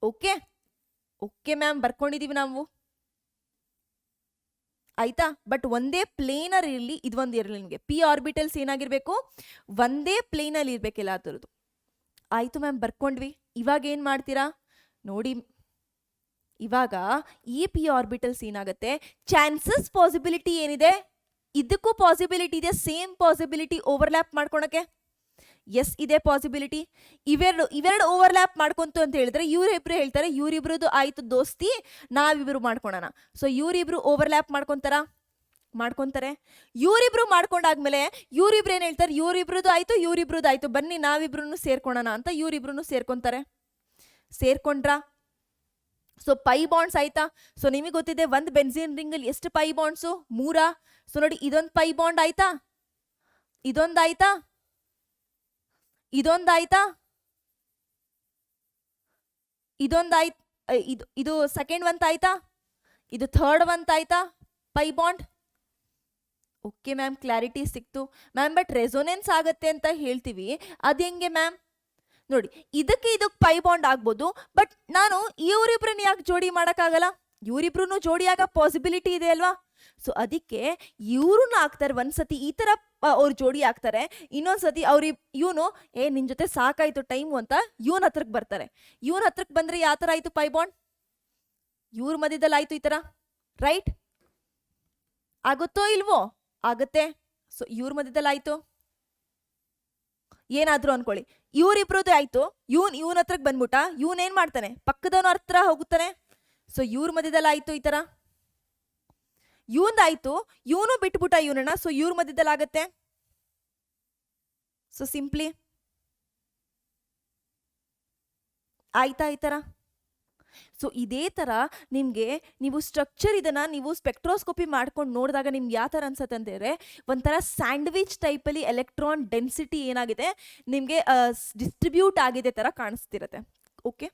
ಓಕೆ ಓಕೆ ಮ್ಯಾಮ್, ಬರ್ಕೊಂಡಿದೀವಿ ನಾವು, ಆಯ್ತಾ. ಬಟ್ ಒಂದೇ ಪ್ಲೇನರ್ ಇರಲಿ, ಇದೊಂದು ಇರಲಿ. ನಿಮಗೆ ಪಿ ಆರ್ಬಿಟಲ್ಸ್ ಏನಾಗಿರ್ಬೇಕು, ಒಂದೇ ಪ್ಲೇನಲ್ಲಿ ಇರ್ಬೇಕಿಲ್ಲ ಆ ಥರದ್ದು. ಆಯಿತು ಮ್ಯಾಮ್, ಬರ್ಕೊಂಡ್ವಿ. ಇವಾಗ ಏನು ಮಾಡ್ತೀರಾ ನೋಡಿ, ಇವಾಗ ಈ ಪಿ ಆರ್ಬಿಟಲ್ಸ್ ಏನಾಗುತ್ತೆ, ಚಾನ್ಸಸ್ ಪಾಸಿಬಿಲಿಟಿ ಏನಿದೆ, ಇದಕ್ಕೂ ಪಾಸಿಬಿಲಿಟಿ ಇದೆ, ಸೇಮ್ ಪಾಸಿಬಿಲಿಟಿ ಓವರ್ಲ್ಯಾಪ್ ಮಾಡ್ಕೊಳಕ್ಕೆ. ಎಸ್ ಇದೆ ಪಾಸಿಬಿಲಿಟಿ. ಇವೆರಡು ಓವರ್ಲ್ಯಾಪ್ ಮಾಡ್ಕೊಂತು ಅಂತ ಹೇಳಿದ್ರೆ ಇವರಿಬ್ರು ಹೇಳ್ತಾರೆ, ಇವರಿಬ್ರದ್ದು ಆಯ್ತು ದೋಸ್ತಿ, ನಾವಿಬ್ರು ಮಾಡ್ಕೊಳೋಣ. ಸೊ ಇವರಿಬ್ರು ಓವರ್ಲ್ಯಾಪ್ ಮಾಡ್ಕೊಂತಾರೆ. ಇವರಿಬ್ರು ಮಾಡ್ಕೊಂಡಾದ್ಮೇಲೆ ಇವರಿಬ್ರು ಏನು ಹೇಳ್ತಾರೆ, ಇವರಿಬ್ರದ್ದು ಆಯ್ತು, ಬನ್ನಿ ನಾವಿಬ್ರು ಸೇರ್ಕೊಳೋಣ ಅಂತ ಇವರಿಬ್ರು ಸೇರ್ಕೊಂತಾರೆ. ಸೇರ್ಕೊಂಡ್ರಾ? ಸೊ ಪೈ ಬಾಂಡ್ಸ್ ಆಯ್ತಾ. ಸೊ ನಿಮಗೆ ಗೊತ್ತಿದೆ, ಒಂದು ಬೆನ್ಸಿನ್ ರಿಂಗ್ ಅಲ್ಲಿ ಎಷ್ಟು ಪೈ ಬಾಂಡ್ಸು, 3. ಸೊ ನೋಡಿ, ಇದೊಂದು ಪೈ ಬಾಂಡ್ ಆಯ್ತಾ, ಇದೊಂದಾಯ್ತಾ, ಇದು ಸೆಕೆಂಡ್ ಒಂದ್ ಆಯ್ತಾ, ಇದು ಥರ್ಡ್ ಒಂದ್ ಆಯ್ತಾ pi bond. Okay ma'am, clarity ಸಿಕ್ತು ಮ್ಯಾಮ್. ಬಟ್ ರೆಸೊನೆನ್ಸ್ ಆಗತ್ತೆ ಅಂತ ಹೇಳ್ತೀವಿ, ಅದು ಹೆಂಗೆ ಮ್ಯಾಮ್? ನೋಡಿ, ಇದಕ್ಕೆ ಪೈ ಬಾಂಡ್ ಆಗ್ಬೋದು, ಬಟ್ ನಾನು ಇವರಿಬ್ರನ್ನ ಯಾಕೆ ಜೋಡಿ ಮಾಡೋಕ್ಕಾಗಲ್ಲ? ಇವರಿಬ್ರು ಜೋಡಿ ಆಗ ಪಾಸಿಬಿಲಿಟಿ ಇದೆ ಅಲ್ವಾ? ಸೊ ಅದಕ್ಕೆ ಇವ್ರನ್ನ ಹಾಕ್ತಾರೆ ಒಂದ್ಸತಿ, ಈ ತರ ಅವ್ರು ಜೋಡಿ ಆಗ್ತಾರೆ. ಇನ್ನೊಂದ್ಸತಿ ಇವನು ನಿನ್ ಜೊತೆ ಸಾಕಾಯ್ತು ಟೈಮು ಅಂತ ಇವನ್ ಹತ್ರಕ್ ಬರ್ತಾರೆ. ಇವನ್ ಹತ್ರಕ್ ಬಂದ್ರೆ ಯಾವ ತರ ಆಯ್ತು ಪೈ ಬಾಂಡ್? ಇವ್ರ ಮಧ್ಯದಲ್ಲಿ ಆಯ್ತು ಈ ತರ, ರೈಟ್? ಆಗುತ್ತೋ ಇಲ್ವೋ? ಆಗತ್ತೆ. ಸೊ ಇವ್ರ ಮಧ್ಯದಲ್ಲಿ ಆಯ್ತು, ಏನಾದ್ರು ಅನ್ಕೊಳ್ಳಿ, ಇವ್ರಿಬ್ರದ್ದು ಆಯ್ತು. ಇವನ್ ಹತ್ರಕ್ ಬಂದ್ಬಿಟ್ಟ, ಇವನ್ ಏನ್ ಮಾಡ್ತಾನೆ? ಪಕ್ಕದವನ ಹತ್ರ ಹೋಗುತ್ತಾನೆ. ಸೊ ಇವ್ರ ಮಧ್ಯದಲ್ಲಿ ಆಯ್ತು ಈ ತರ. ಆಯ್ತು, ಇವನು ಬಿಟ್ಬಿಟ್ಟ ಇವನನ್ನ, ಸೊ ಇವ್ರ ಮಧ್ಯದಲ್ಲಿ ಆಗತ್ತೆ. ಸೊ ಸಿಂಪ್ಲಿ ಆಯ್ತಾ ಈ ತರ? ಸೊ ಇದೇ ತರ ನಿಮ್ಗೆ ನೀವು ಸ್ಟ್ರಕ್ಚರ್ ಇದನ್ನ ನೀವು ಸ್ಪೆಕ್ಟ್ರೋಸ್ಕೋಪಿ ಮಾಡ್ಕೊಂಡು ನೋಡಿದಾಗ ನಿಮ್ಗೆ ಯಾವ ತರ ಅನ್ಸತ್ತೆ ಅಂತಂದ್ರೆ, ಒಂಥರ ಸ್ಯಾಂಡ್ವಿಚ್ ಟೈಪ್ ಅಲ್ಲಿ ಎಲೆಕ್ಟ್ರಾನ್ ಡೆನ್ಸಿಟಿ ಏನಾಗಿದೆ ನಿಮ್ಗೆ ಡಿಸ್ಟ್ರಿಬ್ಯೂಟ್ ಆಗಿದೆ ತರ ಕಾಣಿಸ್ತಿರತ್ತೆ. ಓಕೆ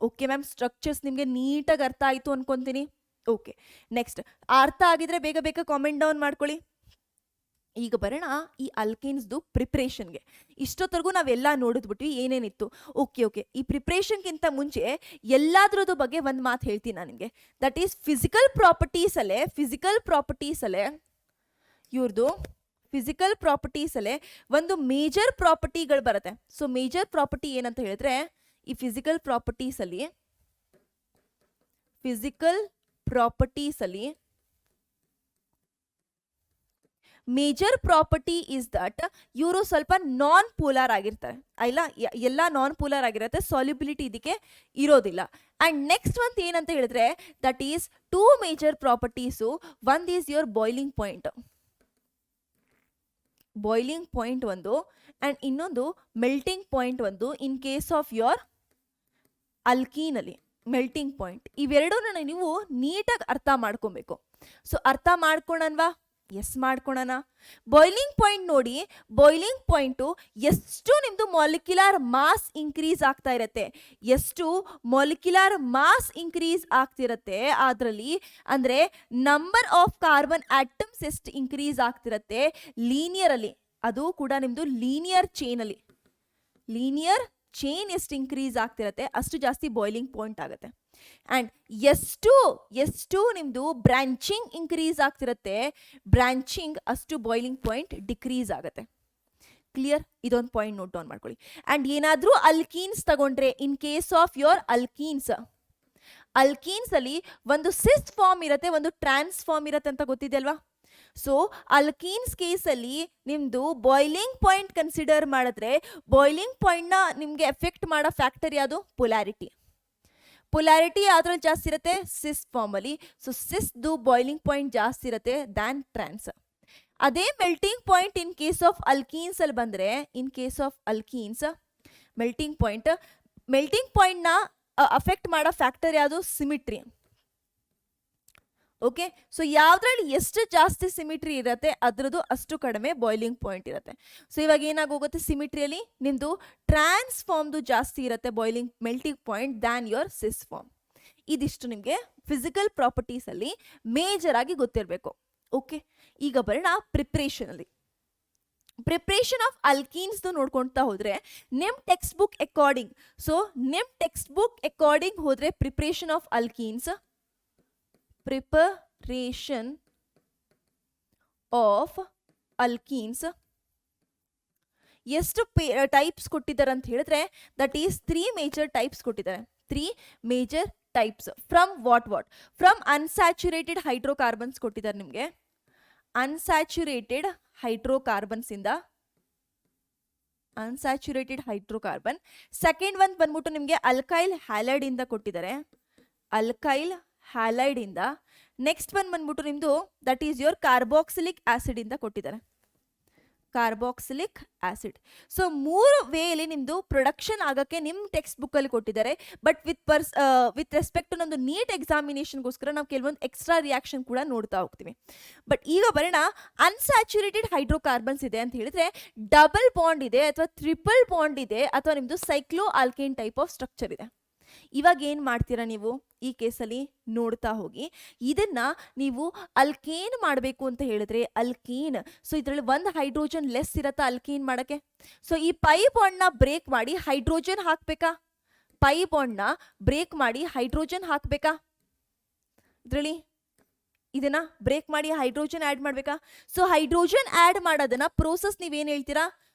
ಓಕೆ ಮ್ಯಾಮ್, ಸ್ಟ್ರಕ್ಚರ್ಸ್ ನಿಮ್ಗೆ ನೀಟಾಗಿ ಅರ್ಥ ಆಯ್ತು ಅನ್ಕೊಂತೀನಿ. ಓಕೆ, ನೆಕ್ಸ್ಟ್ ಅರ್ಥ ಆಗಿದ್ರೆ ಬೇಗ ಬೇಗ ಕಾಮೆಂಟ್ ಡೌನ್ ಮಾಡ್ಕೊಳ್ಳಿ. ಈಗ ಬರೋಣ ಈ ಅಲ್ಕೇನ್ಸ್ದು ಪ್ರಿಪ್ರೇಷನ್ಗೆ. ಇಷ್ಟೊತ್ತರೆಗೂ ನಾವೆಲ್ಲ ನೋಡಿದ್ಬಿಟ್ವಿ ಏನೇನಿತ್ತು. ಓಕೆ ಓಕೆ, ಈ ಪ್ರಿಪ್ರೇಷನ್ಗಿಂತ ಮುಂಚೆ ಎಲ್ಲಾದ್ರದ್ದು ಬಗ್ಗೆ ಒಂದು ಮಾತು ಹೇಳ್ತೀನಿ ನಾನು ನಿಮಗೆ. ದಟ್ ಈಸ್ ಫಿಸಿಕಲ್ ಪ್ರಾಪರ್ಟೀಸಲ್ಲೇ ಇವ್ರದ್ದು ಫಿಸಿಕಲ್ ಪ್ರಾಪರ್ಟೀಸಲ್ಲೇ ಒಂದು ಮೇಜರ್ ಪ್ರಾಪರ್ಟಿಗಳು ಬರುತ್ತೆ. ಸೊ ಮೇಜರ್ ಪ್ರಾಪರ್ಟಿ ಏನಂತ ಹೇಳಿದ್ರೆ, ಈ ಫಿಸಿಕಲ್ ಪ್ರಾಪರ್ಟೀಸಲ್ಲಿ ಮೇಜರ್ ಪ್ರಾಪರ್ಟಿ ಇಸ್ ದಟ್ ಇವರು ಸ್ವಲ್ಪ ನಾನ್ ಪೋಲಾರ್ ಆಗಿರ್ತಾರೆ. ಇಲ್ಲ, ಎಲ್ಲ ನಾನ್ ಪೋಲಾರ್ ಆಗಿರುತ್ತೆ, ಸಾಲ್ಯುಬಿಲಿಟಿ ಇದಕ್ಕೆ ಇರೋದಿಲ್ಲ. ಅಂಡ್ ನೆಕ್ಸ್ಟ್ ಒಂದು ಏನಂತ ಹೇಳಿದ್ರೆ, that is two major properties. ಒಂದ್ ಈಸ್ ಯುವರ್ ಬಾಯ್ಲಿಂಗ್ ಪಾಯಿಂಟ್ ಒಂದು, ಅಂಡ್ ಇನ್ನೊಂದು ಮೆಲ್ಟಿಂಗ್ ಪಾಯಿಂಟ್ ಒಂದು. ಇನ್ ಕೇಸ್ ಆಫ್ ಯೋರ್ ಅಲ್ಕೀನಲ್ಲಿ ಮೆಲ್ಟಿಂಗ್ ಪಾಯಿಂಟ್, ಇವೆರಡನ್ನ ನೀವು ನೀಟಾಗಿ ಅರ್ಥ ಮಾಡ್ಕೊಬೇಕು. ಸೊ ಅರ್ಥ ಮಾಡ್ಕೊಳನ್ವಾ? ಎಸ್ ಮಾಡ್ಕೊಳೋಣ. ಬಾಯ್ಲಿಂಗ್ ಪಾಯಿಂಟ್ ನೋಡಿ, ಬಾಯ್ಲಿಂಗ್ ಪಾಯಿಂಟು ಎಷ್ಟು ನಿಮ್ದು ಮಾಲಿಕ್ಯುಲರ್ ಮಾಸ್ ಇನ್ಕ್ರೀಸ್ ಆಗ್ತಾ ಇರತ್ತೆ, ಎಷ್ಟು ಮಾಲಿಕ್ಯುಲರ್ ಮಾಸ್ ಇನ್ಕ್ರೀಸ್ ಆಗ್ತಿರತ್ತೆ ಅದರಲ್ಲಿ, ಅಂದ್ರೆ ನಂಬರ್ ಆಫ್ ಕಾರ್ಬನ್ ಆಟಮ್ಸ್ ಎಷ್ಟು ಇನ್ಕ್ರೀಸ್ ಆಗ್ತಿರತ್ತೆ ಲೀನಿಯರ್ ಅಲ್ಲಿ, ಅದು ಕೂಡ ನಿಮ್ದು ಲೀನಿಯರ್ ಚೈನ್ ಎಷ್ಟು ಇನ್ಕ್ರೀಸ್ ಆಗ್ತಿರತ್ತೆ ಅಷ್ಟು ಜಾಸ್ತಿ ಬಾಯ್ಲಿಂಗ್ ಪಾಯಿಂಟ್ ಆಗುತ್ತೆ. ಅಂಡ್ ಎಷ್ಟು ನಿಮ್ದು ಬ್ರಾಂಚಿಂಗ್ ಇನ್ಕ್ರೀಸ್ ಆಗ್ತಿರತ್ತೆ, ಬ್ರಾಂಚಿಂಗ್ ಅಷ್ಟು ಬಾಯ್ಲಿಂಗ್ ಪಾಯಿಂಟ್ ಡಿಕ್ರೀಸ್ ಆಗುತ್ತೆ. ಕ್ಲಿಯರ್? ಇದೊಂದು ಪಾಯಿಂಟ್ ನೋಟ್ ಡೌನ್ ಮಾಡ್ಕೊಳ್ಳಿ. ಅಂಡ್ ಏನಾದ್ರೂ ಅಲ್ಕೀನ್ಸ್ ತಗೊಂಡ್ರೆ, ಇನ್ ಕೇಸ್ ಆಫ್ ಯೋರ್ ಅಲ್ಕೀನ್ಸ್ ಅಲ್ಲಿ ಒಂದು ಸಿಸ್ ಫಾರ್ಮ್ ಇರುತ್ತೆ, ಒಂದು ಟ್ರಾನ್ಸ್ ಫಾರ್ಮ್ ಇರುತ್ತೆ ಅಂತ ಗೊತ್ತಿದೆ ಅಲ್ವಾ? ಸೊ ಅಲ್ಕೀನ್ಸ್ ಕೇಸಲ್ಲಿ ನಿಮ್ದು ಬಾಯ್ಲಿಂಗ್ ಪಾಯಿಂಟ್ ಕನ್ಸಿಡರ್ ಮಾಡಿದ್ರೆ, ಬಾಯ್ಲಿಂಗ್ ಪಾಯಿಂಟ್ ನ ನಿಮ್ಗೆ ಎಫೆಕ್ಟ್ ಮಾಡೋ ಫ್ಯಾಕ್ಟರ್ ಯಾವುದು? ಪೊಲಾರಿಟಿ ಯಾವ್ದ್ರಲ್ಲಿ ಜಾಸ್ತಿ ಇರುತ್ತೆ? ಸಿಸ್ ಫಾರ್ಮ್ ಅಲ್ಲಿ. ಸೊ ಸಿಸ್ದು ಬಾಯ್ಲಿಂಗ್ ಪಾಯಿಂಟ್ ಜಾಸ್ತಿ ಇರುತ್ತೆ ದ್ಯಾನ್ ಟ್ರಾನ್ಸ್. ಅದೇ melting point in case of alkenes ಅಲ್ಲಿ ಬಂದ್ರೆ, in case of alkenes melting point ನ ಅಫೆಕ್ಟ್ ಮಾಡೋ ಫ್ಯಾಕ್ಟರ್ ಯಾವುದು? ಸಿಮಿಟ್ರಿ. ಓಕೆ, ಸೊ ಯಾವ್ದ್ರಲ್ಲಿ ಎಷ್ಟು ಜಾಸ್ತಿ ಸಿಮಿಟ್ರಿ ಇರುತ್ತೆ ಅದ್ರದ್ದು ಅಷ್ಟು ಕಡಿಮೆ ಬಾಯ್ಲಿಂಗ್ ಪಾಯಿಂಟ್ ಇರುತ್ತೆ. ಸೊ ಇವಾಗ ಏನಾಗೋಗುತ್ತೆ, ಸಿಮಿಟ್ರಿಯಲ್ಲಿ ನಿಮ್ದು ಟ್ರಾನ್ಸ್ಫಾರ್ಮ್ದು ಜಾಸ್ತಿ ಇರುತ್ತೆ melting point than your cis form. ಇದಿಷ್ಟು ನಿಮಗೆ ಫಿಸಿಕಲ್ ಪ್ರಾಪರ್ಟೀಸ್ ಅಲ್ಲಿ ಮೇಜರ್ ಆಗಿ ಗೊತ್ತಿರಬೇಕು. ಓಕೆ, ಈಗ ಬರೋಣ ಪ್ರಿಪ್ರೇಷನ್ ಅಲ್ಲಿ. ಪ್ರಿಪ್ರೇಷನ್ ಆಫ್ ಅಲ್ಕೀನ್ಸ್ ನೋಡ್ಕೊಳ್ತಾ ಹೋದ್ರೆ ನಿಮ್ ಟೆಕ್ಸ್ಟ್ ಬುಕ್ ಅಕಾರ್ಡಿಂಗ್ ಹೋದ್ರೆ preparation of alkenes, preparation of alkenes ಎಷ್ಟು ಟೈಪ್ಸ್ ಕೊಟ್ಟಿದ್ದಾರೆ ಅಂತ ಹೇಳಿದ್ರೆ, ದಟ್ ಈಸ್ 3 ಮೇಜರ್ ಟೈಪ್ಸ್ ಕೊಟ್ಟಿದ್ದಾರೆ. 3 major types. From what from unsaturated hydrocarbons ಕೊಟ್ಟಿದ್ದಾರೆ ನಿಮಗೆ. ಅನ್ಸ್ಯಾಚುರೇಟೆಡ್ ಹೈಡ್ರೋಕಾರ್ಬನ್ಸ್ ಇಂದ ಹೈಡ್ರೋಕಾರ್ಬನ್. ಸೆಕೆಂಡ್ ಒನ್ ಬಂದ್ಬಿಟ್ಟು ನಿಮಗೆ ಅಲ್ಕೈಲ್ ಹ್ಯಾಲೈಡ್ ಇಂದ ಕೊಟ್ಟಿದ್ದಾರೆ, ಅಲ್ಕೈಲ್ ಹ್ಯಾಲೈಡ್ ಇಂದ. ನೆಕ್ಸ್ಟ್ ಒನ್ ಬಂದ್ಬಿಟ್ಟು ನಿಮ್ದು that is your carboxylic acid ಇಂದ ಕೊಟ್ಟಿದ್ದಾರೆ, ಕಾರ್ಬಾಕ್ಸಿಲಿಕ್ ಆಸಿಡ್. ಸೊ 3 ವೇಲಿ ನಿಮ್ದು ಪ್ರೊಡಕ್ಷನ್ ಆಗಕ್ಕೆ ನಿಮ್ ಟೆಕ್ಸ್ಟ್ ಬುಕ್ ಅಲ್ಲಿ ಕೊಟ್ಟಿದ್ದಾರೆ. ಬಟ್ ವಿತ್ ರೆಸ್ಪೆಕ್ಟ್ ಟು ನಮ್ದು ನೀಟ್ ಎಕ್ಸಾಮಿನೇಷನ್ಗೋಸ್ಕರ ನಾವು ಕೆಲವೊಂದು ಎಕ್ಸ್ಟ್ರಾ ರಿಯಾಕ್ಷನ್ ಕೂಡ ನೋಡ್ತಾ ಹೋಗ್ತೀವಿ. ಬಟ್ ಈಗ ಬರೋಣ, ಅನ್ಸ್ಯಾಚುರೇಟೆಡ್ ಹೈಡ್ರೋಕಾರ್ಬನ್ಸ್ ಇದೆ ಅಂತ ಹೇಳಿದ್ರೆ ಡಬಲ್ ಬಾಂಡ್ ಇದೆ ಅಥವಾ ಟ್ರಿಪಲ್ ಬಾಂಡ್ ಇದೆ ಅಥವಾ ನಿಮ್ದು cyclo alkane type of structure ಇದೆ. ಇವಾಗ ಏನು ಮಾಡ್ತೀರಾ ನೀವು ಈ ಕೇಸಲ್ಲಿ ನೋಡ್ತಾ ಹೋಗಿ. ಇದನ್ನ ನೀವು ಅಲ್ಕೇನ್ ಮಾಡಬೇಕು ಅಂತ ಹೇಳಿದ್ರೆ ಅಲ್ಕೇನ್, ಸೊ ಇದರಲ್ಲಿ ಒಂದು ಹೈಡ್ರೋಜನ್ ಲೆಸ್ ಇರತ್ತಾ ಅಲ್ಕೇನ್ ಮಾಡಕ್ಕೆ. ಸೊ ಈ ಪೈ ಬಾಂಡ್ನ ಬ್ರೇಕ್ ಮಾಡಿ ಹೈಡ್ರೋಜನ್ ಹಾಕ್ಬೇಕಾ, ಪೈ ಬಾಂಡ್ನ ಬ್ರೇಕ್ ಮಾಡಿ ಹೈಡ್ರೋಜನ್ ಹಾಕ್ಬೇಕಾ, ಇದರಲ್ಲಿ ಇದನ್ನ ಬ್ರೇಕ್ ಮಾಡಿ ಹೈಡ್ರೋಜನ್ ಆ್ಯಡ್ ಮಾಡಬೇಕಾ. ಸೊ ಹೈಡ್ರೋಜನ್ ಆ್ಯಡ್ ಮಾಡೋದನ್ನ ಪ್ರೋಸೆಸ್ ನೀವೇನು ಹೇಳ್ತೀರಾ,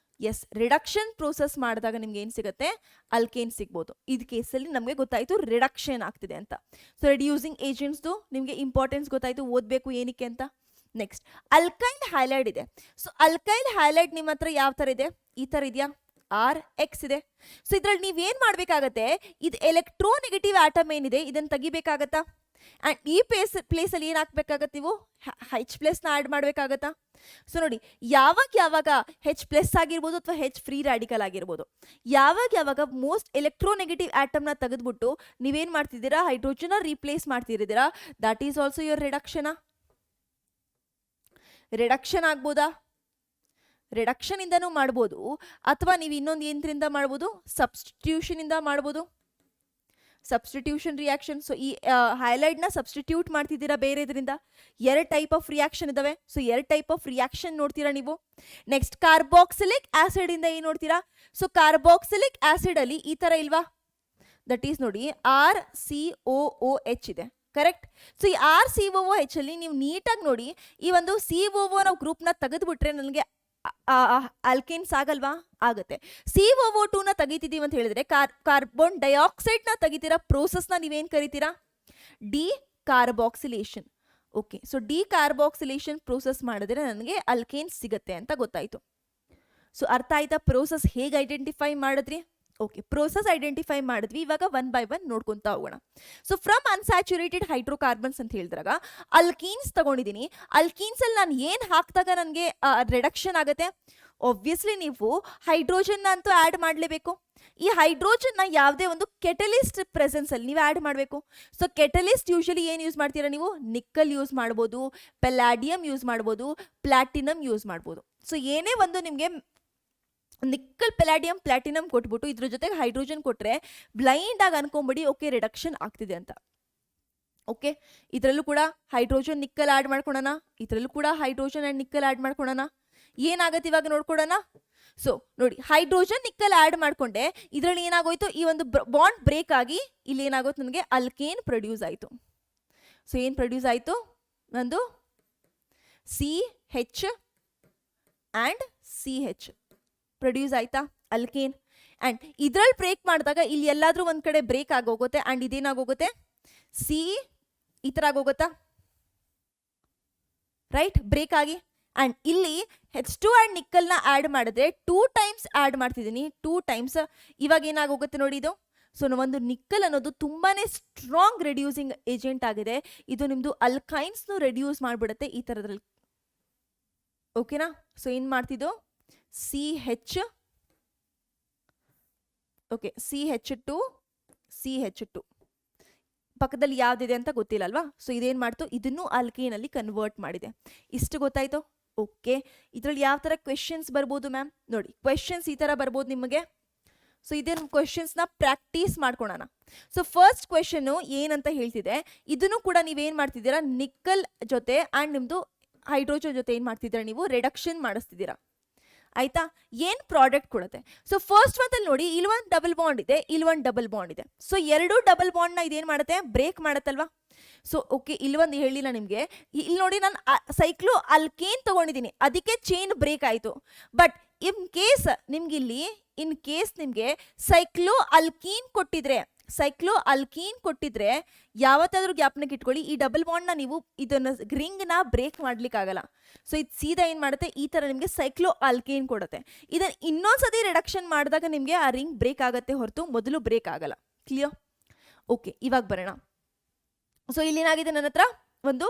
ಎಸ್ ರಿಡಕ್ಷನ್ ಪ್ರೋಸೆಸ್ ಮಾಡಿದಾಗ ನಿಮ್ಗೆ ಏನು ಸಿಗುತ್ತೆ, ಅಲ್ಕೇನ್ ಸಿಗ್ಬೋದು. ಇದು ಕೇಸಲ್ಲಿ ನಮಗೆ ಗೊತ್ತಾಯಿತು ರಿಡಕ್ಷನ್ ಆಗ್ತಿದೆ ಅಂತ. ಸೊ ರೆಡ್ಯೂಸಿಂಗ್ ಏಜೆಂಟ್ಸ್ದು ನಿಮಗೆ ಇಂಪಾರ್ಟೆನ್ಸ್ ಗೊತ್ತಾಯಿತು, ಓದಬೇಕು ಏನಕ್ಕೆ ಅಂತ. ನೆಕ್ಸ್ಟ್ ಅಲ್ಕೈಲ್ ಹ್ಯಾಲೈಡ್ ಇದೆ. ಸೊ ಅಲ್ಕೈಲ್ ಹ್ಯಾಲೈಡ್ ನಿಮ್ಮ ಹತ್ರ ಯಾವ ಥರ ಇದೆ, ಈ ಥರ ಇದೆಯಾ, RX ಇದೆ. ಸೊ ಇದ್ರಲ್ಲಿ ನೀವೇನು ಮಾಡಬೇಕಾಗತ್ತೆ, ಇದು ಎಲೆಕ್ಟ್ರೋನೆಗೆಟಿವ್ ಆಟಮ್ ಏನಿದೆ ಇದನ್ನು ತೆಗಿಬೇಕಾಗತ್ತಾ. ಆ್ಯಂಡ್ ಈ ಪ್ಲೇಸಲ್ಲಿ ಏನು ಹಾಕ್ಬೇಕಾಗತ್ತೆ, ನೀವು H+ನ ಆ್ಯಡ್ ಮಾಡಬೇಕಾಗತ್ತಾ. ಸೊ ನೋಡಿ ಯಾವಾಗ H+ ಆಗಿರ್ಬೋದು ಅಥವಾ H ಫ್ರೀ ರ್ಯಾಡಿಕಲ್ ಆಗಿರ್ಬೋದು, ಯಾವಾಗ ಮೋಸ್ಟ್ ಎಲೆಕ್ಟ್ರೋನೆಗೆಟಿವ್ ಆಟಮ್ನ ತೆಗೆದ್ಬಿಟ್ಟು ನೀವೇನು ಮಾಡ್ತಿದ್ದೀರಾ, ಹೈಡ್ರೋಜನ್ನ ರೀಪ್ಲೇಸ್ ಮಾಡ್ತಿದ್ದೀರಾ, that is also your reduction ಆಗ್ಬೋದಾ. ರಿಡಕ್ಷನ್ ಇಂದನೂ ಮಾಡ್ಬೋದು, ಅಥವಾ ನೀವು ಇನ್ನೊಂದು ಏನ್ರಿಂದ ಮಾಡ್ಬೋದು, ಸಬ್ಸ್ಟಿಟ್ಯೂಷನ್ ಇಂದ ಮಾಡ್ಬೋದು, ಸಬ್ಸ್ಟಿಟ್ಯೂಷನ್ ರಿಯಾಕ್ಷನ್. ಸೊ ಈ ಹೈಲೈಟ್ನ ಸಬ್ಸ್ಟಿಟ್ಯೂಟ್ ಮಾಡ್ತಿದ್ದೀರಾ ಬೇರೆದ್ರಿಂದ. ಎರಡು ಟೈಪ್ ಆಫ್ ರಿಯಾಕ್ಷನ್ ಇದಾವೆ. ಸೊ ಎರಡು ಟೈಪ್ ಆಫ್ ರಿಯಾಕ್ಷನ್ ನೋಡ್ತೀರಾ ನೀವು. ನೆಕ್ಸ್ಟ್ ಕಾರ್ಬಾಕ್ಸಿಲಿಕ್ ಆಸಿಡ್ ಇಂದ ಏನು ನೋಡ್ತೀರಾ. ಸೊ ಕಾರ್ಬಾಕ್ಸಿಲಿಕ್ ಆಸಿಡ್ ಅಲ್ಲಿ ಈ ತರ ಇಲ್ವಾ, ದಟ್ ಈಸ್ ನೋಡಿ RCOOH ಇದೆ, ಕರೆಕ್ಟ್. ಸೊ ಈ RCOOH ಅಲ್ಲಿ ನೀವು ನೀಟಾಗಿ ನೋಡಿ, ಈ ಒಂದು COO ನಾವು ಗ್ರೂಪ್ನ ತೆಗೆದುಬಿಟ್ರೆ ನನಗೆ ಅಲ್ಕೇನ್ಸ್ ಆಗಲ್ವಾ, ಆಗುತ್ತೆ. CO2ನ ತೆಗಿತಿದ್ದೀವಿ ಅಂತ ಹೇಳಿದ್ರೆ ಕಾರ್ಬನ್ ಡೈಆಕ್ಸೈಡ್ನ ತೆಗಿತೀರಾ, ಪ್ರೋಸೆಸ್ನ ನೀವೇನು ಕರಿತೀರಾ, decarboxylation. Okay, so decarboxylation process ಮಾಡಿದ್ರೆ ನನಗೆ ಅಲ್ಕೇನ್ಸ್ ಸಿಗುತ್ತೆ ಅಂತ ಗೊತ್ತಾಯಿತು. ಸೊ ಅರ್ಥ ಆಯ್ತಾ ಪ್ರೋಸೆಸ್ ಹೇಗೆ ಐಡೆಂಟಿಫೈ ಮಾಡಿದ್ರಿ. ಓಕೆ, ಪ್ರೋಸೆಸ್ ಐಡೆಂಟಿಫೈ ಮಾಡಿದ್ವಿ. ಇವಾಗ ಒನ್ ಬೈ ಒನ್ ನೋಡ್ಕೊತಾ ಹೋಗೋಣ. ಸೊ ಫ್ರಮ್ ಅನ್ಸ್ಯಾಚುರೇಟೆಡ್ ಹೈಡ್ರೋಕಾರ್ಬನ್ಸ್ ಅಂತ ಹೇಳಿದಾಗ ಅಲ್ಕೀನ್ಸ್ ತಗೊಂಡಿದ್ದೀನಿ. ಅಲ್ಕೀನ್ಸಲ್ಲಿ ನಾನು ಏನು ಹಾಕಿದಾಗ ನನಗೆ ರಿಡಕ್ಷನ್ ಆಗುತ್ತೆ, ಒಬ್ವಿಯಸ್ಲಿ ನೀವು ಹೈಡ್ರೋಜನ್ನ ಅಂತೂ ಆ್ಯಡ್ ಮಾಡಲೇಬೇಕು. ಈ ಹೈಡ್ರೋಜನ್ನ ಯಾವುದೇ ಒಂದು ಕೆಟಲಿಸ್ಟ್ ಪ್ರೆಸೆನ್ಸಲ್ಲಿ ನೀವು ಆ್ಯಡ್ ಮಾಡಬೇಕು. ಸೊ ಕೆಟಲಿಸ್ಟ್ ಯೂಶಲಿ ಏನು ಯೂಸ್ ಮಾಡ್ತೀರಾ ನೀವು, ನಿಕ್ಕಲ್ ಯೂಸ್ ಮಾಡ್ಬೋದು, ಪೆಲ್ಲಾಡಿಯಮ್ ಯೂಸ್ ಮಾಡ್ಬೋದು, ಪ್ಲಾಟಿನಮ್ ಯೂಸ್ ಮಾಡ್ಬೋದು. ಸೊ ಏನೇ ಒಂದು ನಿಮಗೆ ನಿಕ್ಕಲ್ ಪೆಲಾಡಿಯಂ ಪ್ಲಾಟಿನಮ್ ಕೊಟ್ಬಿಟ್ಟು ಇದ್ರ ಜೊತೆಗೆ ಹೈಡ್ರೋಜನ್ ಕೊಟ್ಟರೆ ಬ್ಲೈಂಡ್ ಆಗಿ ಅನ್ಕೊಂಬಿಡಿ ಓಕೆ ರಿಡಕ್ಷನ್ ಆಗ್ತಿದೆ ಅಂತ. ಓಕೆ, ಇದರಲ್ಲೂ ಕೂಡ ಹೈಡ್ರೋಜನ್ ನಿಕ್ಕಲ್ ಆ್ಯಡ್ ಮಾಡ್ಕೊಳೋಣ, ಇದರಲ್ಲೂ ಕೂಡ ಹೈಡ್ರೋಜನ್ ಆ್ಯಂಡ್ ನಿಕ್ಕಲ್ ಆ್ಯಡ್ ಮಾಡ್ಕೊಳೋಣ. ಏನಾಗುತ್ತೆ ಇವಾಗ ನೋಡ್ಕೊಳೋಣ. ಸೊ ನೋಡಿ ಹೈಡ್ರೋಜನ್ ನಿಕ್ಕಲ್ ಆ್ಯಡ್ ಮಾಡ್ಕೊಂಡೆ, ಇದರಲ್ಲಿ ಏನಾಗೋಯ್ತು, ಈ ಒಂದು ಬಾಂಡ್ ಬ್ರೇಕ್ ಆಗಿ ಇಲ್ಲಿ ಏನಾಗೋಯ್ತು ನನಗೆ ಅಲ್ಕೇನ್ ಪ್ರೊಡ್ಯೂಸ್ ಆಯಿತು. ಸೊ ಏನು ಪ್ರೊಡ್ಯೂಸ್ ಆಯಿತು, ಒಂದು CH ಆ್ಯಂಡ್ CH ಪ್ರೊಡ್ಯೂಸ್ ಆಯ್ತಾ ಅಲ್ಕೇನ್. ಆ್ಯಂಡ್ ಇದ್ರಲ್ಲಿ ಬ್ರೇಕ್ ಮಾಡಿದಾಗ ಇಲ್ಲಿ ಎಲ್ಲಾದ್ರೂ ಒಂದು ಕಡೆ ಬ್ರೇಕ್ ಆಗೋಗುತ್ತೆ. ಆ್ಯಂಡ್ ಇದೇನಾಗೋಗುತ್ತೆ, ಸಿ ಈ ಥರ ಆಗೋಗುತ್ತಾ, ರೈಟ್, ಬ್ರೇಕ್ ಆಗಿ. ಆ್ಯಂಡ್ ಇಲ್ಲಿ H2 ಆ್ಯಂಡ್ ನಿಕ್ಕಲ್ನ ಆ್ಯಡ್ ಮಾಡಿದ್ರೆ 2 ಟೈಮ್ಸ್ ಆ್ಯಡ್ ಮಾಡ್ತಿದ್ದೀನಿ, 2 ಟೈಮ್ಸ್. ಇವಾಗ ಏನಾಗೋಗುತ್ತೆ ನೋಡಿ ಇದು. ಸೊ ಒಂದು ನಿಕ್ಕಲ್ ಅನ್ನೋದು ತುಂಬಾ ಸ್ಟ್ರಾಂಗ್ ರೆಡ್ಯೂಸಿಂಗ್ ಏಜೆಂಟ್ ಆಗಿದೆ. ಇದು ನಿಮ್ಮದು ಅಲ್ಕೈನ್ಸ್ನು ರೆಡ್ಯೂಸ್ ಮಾಡಿಬಿಡುತ್ತೆ ಈ ಥರದ್ರಲ್ಲಿ. ಓಕೆನಾ. ಸೊ ಏನು ಮಾಡ್ತಿದ್ದು, CH, ಓಕೆ, CH2 ಪಕ್ಕದಲ್ಲಿ ಯಾವ್ದಿದೆ ಅಂತ ಗೊತ್ತಿಲ್ಲ ಅಲ್ವಾ. ಸೊ ಇದೇನು ಮಾಡ್ತು, ಇದನ್ನು ಅಲ್ಕೇನಲ್ಲಿ ಕನ್ವರ್ಟ್ ಮಾಡಿದೆ. ಇಷ್ಟು ಗೊತ್ತಾಯ್ತು. ಓಕೆ, ಇದರಲ್ಲಿ ಯಾವ ಥರ ಕ್ವೆಶನ್ಸ್ ಬರ್ಬೋದು ಮ್ಯಾಮ್, ನೋಡಿ ಕ್ವೆಶನ್ಸ್ ಈ ಥರ ಬರ್ಬೋದು ನಿಮಗೆ. ಸೊ ಇದೇನು ಕ್ವೆಶನ್ಸ್ನ ಪ್ರಾಕ್ಟೀಸ್ ಮಾಡ್ಕೊಳೋಣ. ಸೊ ಫಸ್ಟ್ ಕ್ವೆಶನ್ನು ಏನಂತ ಹೇಳ್ತಿದೆ, ಇದನ್ನು ಕೂಡ ನೀವೇನು ಮಾಡ್ತಿದ್ದೀರಾ, ನಿಕ್ಕಲ್ ಜೊತೆ ಆ್ಯಂಡ್ ನಿಮ್ಮದು ಹೈಡ್ರೋಜನ್ ಜೊತೆ ಏನು ಮಾಡ್ತಿದ್ದೀರಾ, ನೀವು ರಿಡಕ್ಷನ್ ಮಾಡಿಸ್ತಿದ್ದೀರಾ. ಆಯ್ತಾ, ಏನು ಪ್ರಾಡಕ್ಟ್ ಕೊಡುತ್ತೆ. ಸೊ ಫಸ್ಟ್ ಒಂದಲ್ಲಿ ನೋಡಿ, ಇಲ್ಲಿ ಒಂದು ಡಬಲ್ ಬಾಂಡ್ ಇದೆ, ಇಲ್ಲಿ ಒಂದು ಡಬಲ್ ಬಾಂಡ್ ಇದೆ. ಸೊ ಎರಡು ಡಬಲ್ ಬಾಂಡ್ನ ಇದೇನು ಮಾಡುತ್ತೆ, ಬ್ರೇಕ್ ಮಾಡುತ್ತಲ್ವಾ. ಸೊ ಓಕೆ, ಇಲ್ಲಿ ಒಂದು ಹೇಳಿಲ್ಲ ನಿಮಗೆ, ಇಲ್ಲಿ ನೋಡಿ ನಾನು ಸೈಕ್ಲೋ ಅಲ್ಕೇನ್ ತಗೊಂಡಿದ್ದೀನಿ, ಅದಕ್ಕೆ ಚೈನ್ ಬ್ರೇಕ್ ಆಯಿತು. ಬಟ್ ಇನ್ ಕೇಸ್ ನಿಮಗೆ ಸೈಕ್ಲೋ ಅಲ್ಕೀನ್ ಕೊಟ್ಟಿದ್ರೆ ಯಾವತ್ತಾದ್ರೂ ಜ್ಞಾಪನಕ್ಕೆ ಇಟ್ಕೊಳ್ಳಿ, ಈ ಡಬಲ್ ಬಾಂಡ್ನ ನೀವು ಇದನ್ನ ರಿಂಗ್ನ ಬ್ರೇಕ್ ಮಾಡ್ಲಿಕ್ಕಾಗಲ್ಲ. ಸೊ ಇದು ಸೀದಾ ಏನು ಮಾಡುತ್ತೆ, ಈ ಥರ ನಿಮಗೆ ಸೈಕ್ಲೋ ಅಲ್ಕೇನ್ ಕೊಡುತ್ತೆ. ಇದನ್ನು ಇನ್ನೊಂದ್ಸತಿ ರಿಡಕ್ಷನ್ ಮಾಡಿದಾಗ ನಿಮಗೆ ಆ ರಿಂಗ್ ಬ್ರೇಕ್ ಆಗುತ್ತೆ ಹೊರತು ಮೊದಲು ಬ್ರೇಕ್ ಆಗಲ್ಲ. ಕ್ಲಿಯರ್. ಓಕೆ, ಇವಾಗ ಬರೋಣ. ಸೊ ಇಲ್ಲಿ ಏನಾಗಿದೆ, ನನ್ನ ಹತ್ರ ಒಂದು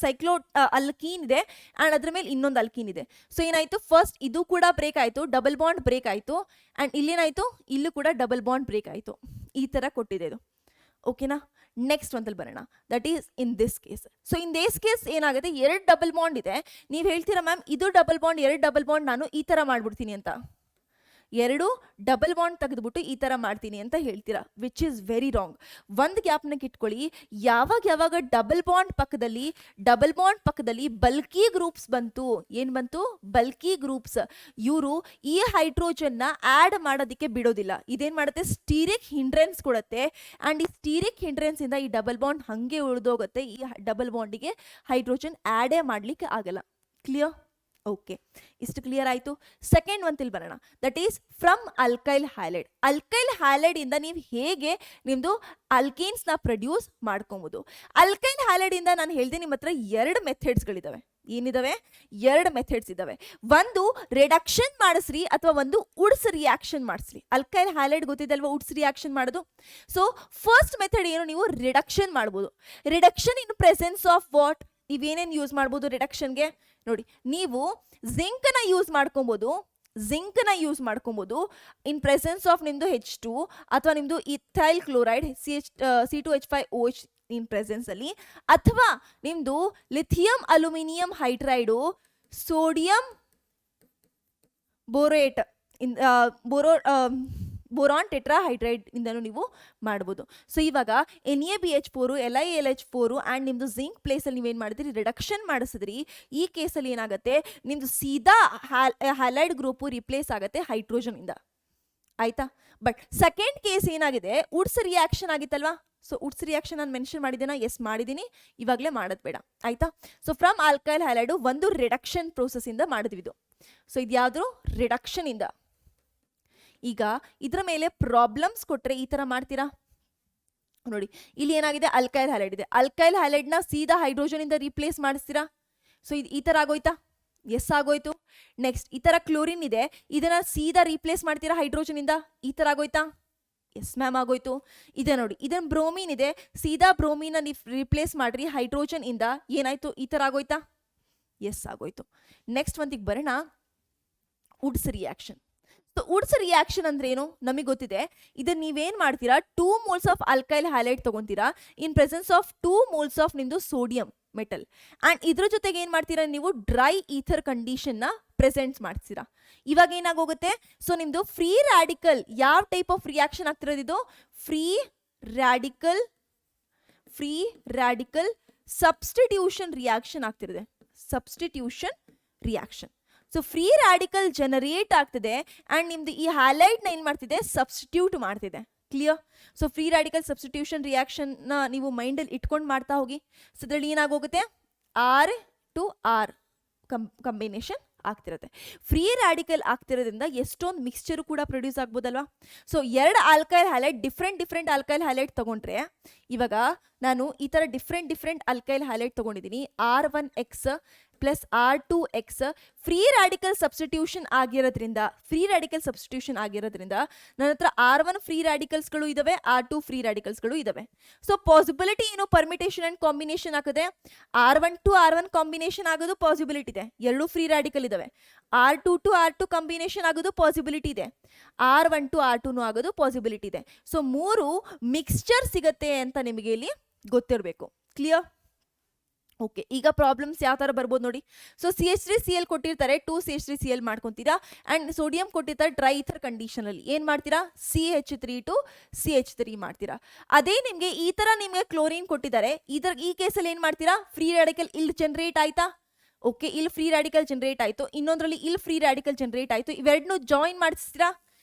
ಸೈಕ್ಲೋ ಅಲ್ಕೀನ್ ಇದೆ ಆ್ಯಂಡ್ ಅದ್ರ ಮೇಲೆ ಇನ್ನೊಂದು ಅಲ್ಕೀನ್ ಇದೆ. ಸೊ ಏನಾಯಿತು, ಫಸ್ಟ್ ಇದು ಕೂಡ ಬ್ರೇಕ್ ಆಯಿತು, ಡಬಲ್ ಬಾಂಡ್ ಬ್ರೇಕ್ ಆಯಿತು. ಆ್ಯಂಡ್ ಇಲ್ಲೇನಾಯಿತು, ಇಲ್ಲೂ ಕೂಡ ಡಬಲ್ ಬಾಂಡ್ ಬ್ರೇಕ್ ಆಯಿತು. ಈ ಥರ ಕೊಟ್ಟಿದೆ ಇದು. ಓಕೆನಾ. ನೆಕ್ಸ್ಟ್ ಒಂದಲ್ಲಿ ಬರೋಣ, that is in this case. So in this case ಏನಾಗುತ್ತೆ, ಎರಡು ಡಬಲ್ ಬಾಂಡ್ ಇದೆ. ನೀವು ಹೇಳ್ತೀರಾ ಮ್ಯಾಮ್ ಇದು ಡಬಲ್ ಬಾಂಡ್, ಎರಡು ಡಬಲ್ ಬಾಂಡ್ ನಾನು ಈ ಥರ ಮಾಡ್ಬಿಡ್ತೀನಿ ಅಂತ. ಎರಡು ಡಬಲ್ ಬಾಂಡ್ ತೆಗೆದುಬಿಟ್ಟು ಈ ತರ ಮಾಡ್ತೀನಿ ಅಂತ ಹೇಳ್ತೀರಾ, ವಿಚ್ ಇಸ್ ವೆರಿ ರಾಂಗ್. ಒಂದು ಗ್ಯಾಪ್ನಾಗ ಇಟ್ಕೊಳ್ಳಿ, ಯಾವಾಗ ಡಬಲ್ ಬಾಂಡ್ ಪಕ್ಕದಲ್ಲಿ ಬಲ್ಕಿ ಗ್ರೂಪ್ಸ್ ಬಂತು, ಏನ್ ಬಂತು? Bulky groups. ಇವರು ಈ ಹೈಡ್ರೋಜನ್ ನ ಆಡ್ ಮಾಡೋದಕ್ಕೆ ಬಿಡೋದಿಲ್ಲ. ಇದೇನ್ ಮಾಡುತ್ತೆ? ಸ್ಟೀರಿಕ್ ಹಿಂಡ್ರೆನ್ಸ್ ಕೊಡುತ್ತೆ. ಅಂಡ್ ಈ ಸ್ಟೀರಿಕ್ ಹಿಂಡ್ರೆನ್ಸ್ ಇಂದ ಈ ಡಬಲ್ ಬಾಂಡ್ ಹಂಗೆ ಉಳಿದೋಗುತ್ತೆ. ಈ ಡಬಲ್ ಬಾಂಡಿಗೆ ಹೈಡ್ರೋಜನ್ ಆಡೇ ಮಾಡ್ಲಿಕ್ಕೆ ಆಗಲ್ಲ. ಕ್ಲಿಯರ್? ಓಕೆ, ಇಷ್ಟು ಕ್ಲಿಯರ್ ಆಯ್ತು. ಸೆಕೆಂಡ್ ಒಂದು ತಿಳಿ ಬರೋಣ, that is from alkyl halide. Alkyl halide ಇಂದ ನೀವು ಹೇಗೆ ನಿಮ್ದು ಅಲ್ಕೇನ್ಸ್ ನ ಪ್ರೊಡ್ಯೂಸ್ ಮಾಡ್ಕೊಬಹುದು. ಅಲ್ಕೈಲ್ ಹ್ಯಾಲೈಡ್ ಇಂದ ನಾನು ಹೇಳ್ದೆ ನಿಮ್ಮ ಹತ್ರ ಎರಡು ಮೆಥಡ್ಸ್ಗಳಿದಾವೆ. ಏನಿದಾವೆ? ಎರಡು ಮೆಥಡ್ಸ್ ಇದಾವೆ. ಒಂದು ರಿಡಕ್ಷನ್ ಮಾಡಿಸ್ರಿ ಅಥವಾ ಒಂದು ಉಡ್ಸ್ ರಿಯಾಕ್ಷನ್ ಮಾಡಿಸ್ರಿ. ಅಲ್ಕೈಲ್ ಹ್ಯಾಲೈಡ್ ಗೊತ್ತಿದಲ್ವಾ ಉಡ್ಸ್ ರಿಯಾಕ್ಷನ್ ಮಾಡೋದು. ಸೊ ಫಸ್ಟ್ ಮೆಥಡ್ ಏನು? ನೀವು ರಿಡಕ್ಷನ್ ಮಾಡ್ಬೋದು. Reduction in presence of what? ನೀವೇನೇನು ಯೂಸ್ ಮಾಡ್ಬೋದು ರಿಡಕ್ಷನ್ಗೆ? ನೋಡಿ, ನೀವು ಜಿಂಕ್ ನ ಯೂಸ್ ಮಾಡ್ಕೊಬೋದು ಇನ್ ಪ್ರೆಸೆನ್ಸ್ ಆಫ್ ನಿಮ್ದು H2 ಅಥವಾ ನಿಮ್ದು ethyl chloride C2H5OH in presence ಅಲ್ಲಿ, ಅಥವಾ ನಿಮ್ದು ಲಿಥಿಯಂ ಅಲ್ಯೂಮಿನಿಯಂ ಹೈಡ್ರೈಡು ಸೋಡಿಯಂ ಬೋರೇಟ್ ಬೋರಾನ್ ಟೆಟ್ರಾಹೈಡ್ರೈಡ್ ಇಂದನೂ ನೀವು ಮಾಡ್ಬೋದು. ಸೊ ಇವಾಗ NaBH4 LiLH4 ಆ್ಯಂಡ್ ನಿಮ್ದು ಜಿಂಕ್ ಪ್ಲೇಸಲ್ಲಿ ನೀವೇನು ಮಾಡಿದ್ರಿ? ರಿಡಕ್ಷನ್ ಮಾಡಿಸಿದ್ರಿ. ಈ ಕೇಸಲ್ಲಿ ಏನಾಗುತ್ತೆ? ನಿಮ್ದು ಸೀದಾ ಹ್ಯಾಲೈಡ್ ಗ್ರೂಪು ರಿಪ್ಲೇಸ್ ಆಗುತ್ತೆ ಹೈಡ್ರೋಜನ್ ಇಂದ. ಆಯ್ತಾ? ಬಟ್ ಸೆಕೆಂಡ್ ಕೇಸ್ ಏನಾಗಿದೆ? ಉಡ್ಸ್ ರಿಯಾಕ್ಷನ್ ಆಗಿತ್ತಲ್ವಾ? ಸೊ ಉಡ್ಸ್ ರಿಯಾಕ್ಷನ್ ನಾನು ಮೆನ್ಷನ್ ಮಾಡಿದ್ದೀನ? ಎಸ್ ಮಾಡಿದ್ದೀನಿ. ಇವಾಗಲೇ ಮಾಡೋದು ಬೇಡ. ಆಯ್ತಾ? ಸೊ ಫ್ರಮ್ ಆಲ್ಕೈಲ್ ಹ್ಯಾಲೈಡು ಒಂದು ರಿಡಕ್ಷನ್ ಪ್ರೋಸೆಸ್ ಇಂದ ಮಾಡಿದ್ವಿ ಇದು. ಸೊ ಇದ್ಯಾವುದು? ರಿಡಕ್ಷನ್ ಇಂದ. ಈಗ ಇದರ ಮೇಲೆ ಪ್ರಾಬ್ಲಮ್ಸ್ ಕೊಟ್ಟರೆ ಈ ತರ ಮಾಡ್ತೀರಾ? ನೋಡಿ, ಇಲ್ಲಿ ಏನಾಗಿದೆ? ಅಲ್ಕೈಲ್ ಹ್ಯಾಲೈಡ್ ಇದೆ. ಅಲ್ಕೈಲ್ ಹ್ಯಾಲೈಡ್ ನ ಸೀದಾ ಹೈಡ್ರೋಜನ್ ಇಂದ ರಿಪ್ಲೇಸ್ ಮಾಡಿಸ್ತೀರಾ? ಸೊ ಇದು ಈ ತರ ಆಗೋಯ್ತಾ? ಎಸ್ ಆಗೋಯ್ತು. ನೆಕ್ಸ್ಟ್ ಈ ತರ ಕ್ಲೋರಿನ್ ಇದೆ, ಇದನ್ನ ಸೀದಾ ರಿಪ್ಲೇಸ್ ಮಾಡ್ತೀರಾ ಹೈಡ್ರೋಜನ್ ಇಂದ? ಈ ತರ ಆಗೋಯ್ತಾ? ಎಸ್ ಮ್ಯಾಮ್ ಆಗೋಯ್ತು. ಇದೆ ನೋಡಿ, ಇದನ್ನ ಬ್ರೋಮಿನ್ ಇದೆ, ಸೀದಾ ಬ್ರೋಮಿನ್ ರಿಪ್ಲೇಸ್ ಮಾಡ್ರಿ ಹೈಡ್ರೋಜನ್ ಇಂದ. ಏನಾಯ್ತು? ಈ ತರ ಆಗೋಯ್ತಾ? ಎಸ್ ಆಗೋಯ್ತು. ನೆಕ್ಸ್ಟ್ ಒಂದಿಗೆ ಬರೋಣ, Wurtz reaction. So Wurtz reaction ಅಂದ್ರೆ ಏನು? ನಮಗೆ ಗೊತ್ತಿದೆ. ಇದನ್ನ ನೀವೇನ್ ಮಾಡ್ತೀರಾ? 2 moles ಆಫ್ ಅಲ್ಕೈಲ್ ಹ್ಯಾಲೈಡ್ ತಗೊಂತೀರಾ in presence of 2 moles of ನಿಮ್ದು ಸೋಡಿಯಂ ಮೆಟಲ್. ಅಂಡ್ ಇದ್ರ ಜೊತೆಗೆ ಏನ್ ಮಾಡ್ತೀರಾ? ನೀವು ಡ್ರೈ ಈಥರ್ ಕಂಡೀಷನ್ ನ ಪ್ರೆಸೆಂಟ್ ಮಾಡ್ತೀರಾ. ಇವಾಗ ಏನಾಗೋಗುತ್ತೆ? ಸೊ ನಿಮ್ದು ಫ್ರೀ ರ್ಯಾಡಿಕಲ್, ಯಾವ ಟೈಪ್ ಆಫ್ ರಿಯಾಕ್ಷನ್ ಆಗ್ತಿರೋದು ಇದು? ಫ್ರೀ ರ್ಯಾಡಿಕಲ್ ಸಬ್ಸ್ಟಿಟ್ಯೂಷನ್ ರಿಯಾಕ್ಷನ್ ಆಗ್ತಿರುತ್ತೆ. Substitution reaction. So free radical generate ಆಗ್ತಿದೆ ಅಂಡ್ ನಿಮ್ದು ಈ ಹ್ಯಾಲೈಡ್ ನ ಏನ್ ಮಾಡ್ತಿದೆ? ಸಬ್ಸ್ಟಿಟ್ಯೂಟ್ ಮಾಡ್ತಿದೆ. Clear? So free radical substitution reaction ನ ನೀವು ಮೈಂಡ್ ಅಲ್ಲಿ ಇಟ್ಕೊಂಡು ಮಾಡ್ತಾ ಹೋಗಿ. ಸೊ ಇದ್ರಲ್ಲಿ ಏನಾಗೋಗುತ್ತೆ? R to R ಕಾಂಬಿನೇಷನ್ ಆಗ್ತಿರುತ್ತೆ. ಫ್ರೀ ರ್ಯಾಡಿಕಲ್ ಆಗ್ತಿರೋದ್ರಿಂದ ಎಷ್ಟೊಂದು ಮಿಕ್ಸ್ಚರ್ ಕೂಡ ಪ್ರೊಡ್ಯೂಸ್ ಆಗ್ಬೋದಲ್ವಾ? ಸೊ ಎರಡು alkyl halide different alkyl halide ತಗೊಂಡ್ರೆ, ಇವಾಗ ನಾನು ಈ ತರ ಡಿಫ್ರೆಂಟ್ ಆಲ್ಕೈಲ್ ಹ್ಯಾಲೈಡ್ ತಗೊಂಡಿದ್ದೀನಿ. R1X plus R2X free radical substitution ಆಗಿರೋದ್ರಿಂದ ನನ್ನ ಹತ್ರ R1 ಫ್ರೀ ರ್ಯಾಡಿಕಲ್ಸ್ಗಳು ಇದಾವೆ, R2 ಫ್ರೀ ರ್ಯಾಡಿಕಲ್ಸ್ಗಳು ಇದಾವೆ. ಸೊ ಪಾಸಿಬಿಲಿಟಿ ಏನು? ಪರ್ಮಿಟೇಷನ್ ಅಂಡ್ ಕಾಂಬಿನೇಷನ್ ಆಗುತ್ತೆ. R1 to R1 ಕಾಂಬಿನೇಷನ್ ಆಗೋದು ಪಾಸಿಬಿಲಿಟಿ ಇದೆ, ಎರಡು ಫ್ರೀ ರ್ಯಾಡಿಕಲ್ ಇದಾವೆ. R2 to R2 ಕಾಂಬಿನೇಷನ್ ಆಗೋದು ಪಾಸಿಬಿಲಿಟಿ ಇದೆ. R1 to R2 ಆಗೋದು ಪಾಸಿಬಿಲಿಟಿ ಇದೆ. ಸೊ 3 ಮಿಕ್ಸ್ಚರ್ ಸಿಗತ್ತೆ ಅಂತ ನಿಮಗೆ ಇಲ್ಲಿ ಗೊತ್ತಿರಬೇಕು. ಕ್ಲಿಯರ್? ಓಕೆ, ಈಗ ಪ್ರಾಬ್ಲಮ್ಸ್ ಯಾವ ತರ ಬರ್ಬೋದು ನೋಡಿ. ಸೊ CH3Cl ಕೊಟ್ಟಿರ್ತಾರೆ, 2CH3Cl ಮಾಡ್ಕೊಂತೀರಾ. ಅಂಡ್ ಸೋಡಿಯಂ ಕೊಟ್ಟಿರ್ತಾರೆ ಡ್ರೈ ಈಥರ್ ಕಂಡೀಷನ್ ಅಲ್ಲಿ. ಏನ್ ಮಾಡ್ತೀರಾ? CH3 to CH3 ಮಾಡ್ತೀರಾ. ಅದೇ ನಿಮ್ಗೆ ಈ ತರ ನಿಮ್ಗೆ ಕ್ಲೋರಿನ್ ಕೊಟ್ಟಿದ್ದಾರೆ, ಈ ಕೇಸಲ್ಲಿ ಏನ್ ಮಾಡ್ತೀರಾ? ಫ್ರೀ ರ್ಯಾಡಿಕಲ್ ಇಲ್ಲಿ ಜನರೇಟ್ ಆಯ್ತಾ? ಓಕೆ, ಇಲ್ಲಿ ಫ್ರೀ ರ್ಯಾಡಿಕಲ್ ಜನರೇಟ್ ಆಯ್ತು, ಇನ್ನೊಂದ್ರಲ್ಲಿ ಇಲ್ಲಿ ಫ್ರೀ ರ್ಯಾಡಿಕಲ್ ಜನರೇಟ್ ಆಯ್ತು. ಇವೆರಡನ್ನೂ ಜಾಯಿನ್ ಮಾಡಿಸ್ತೀರಾ?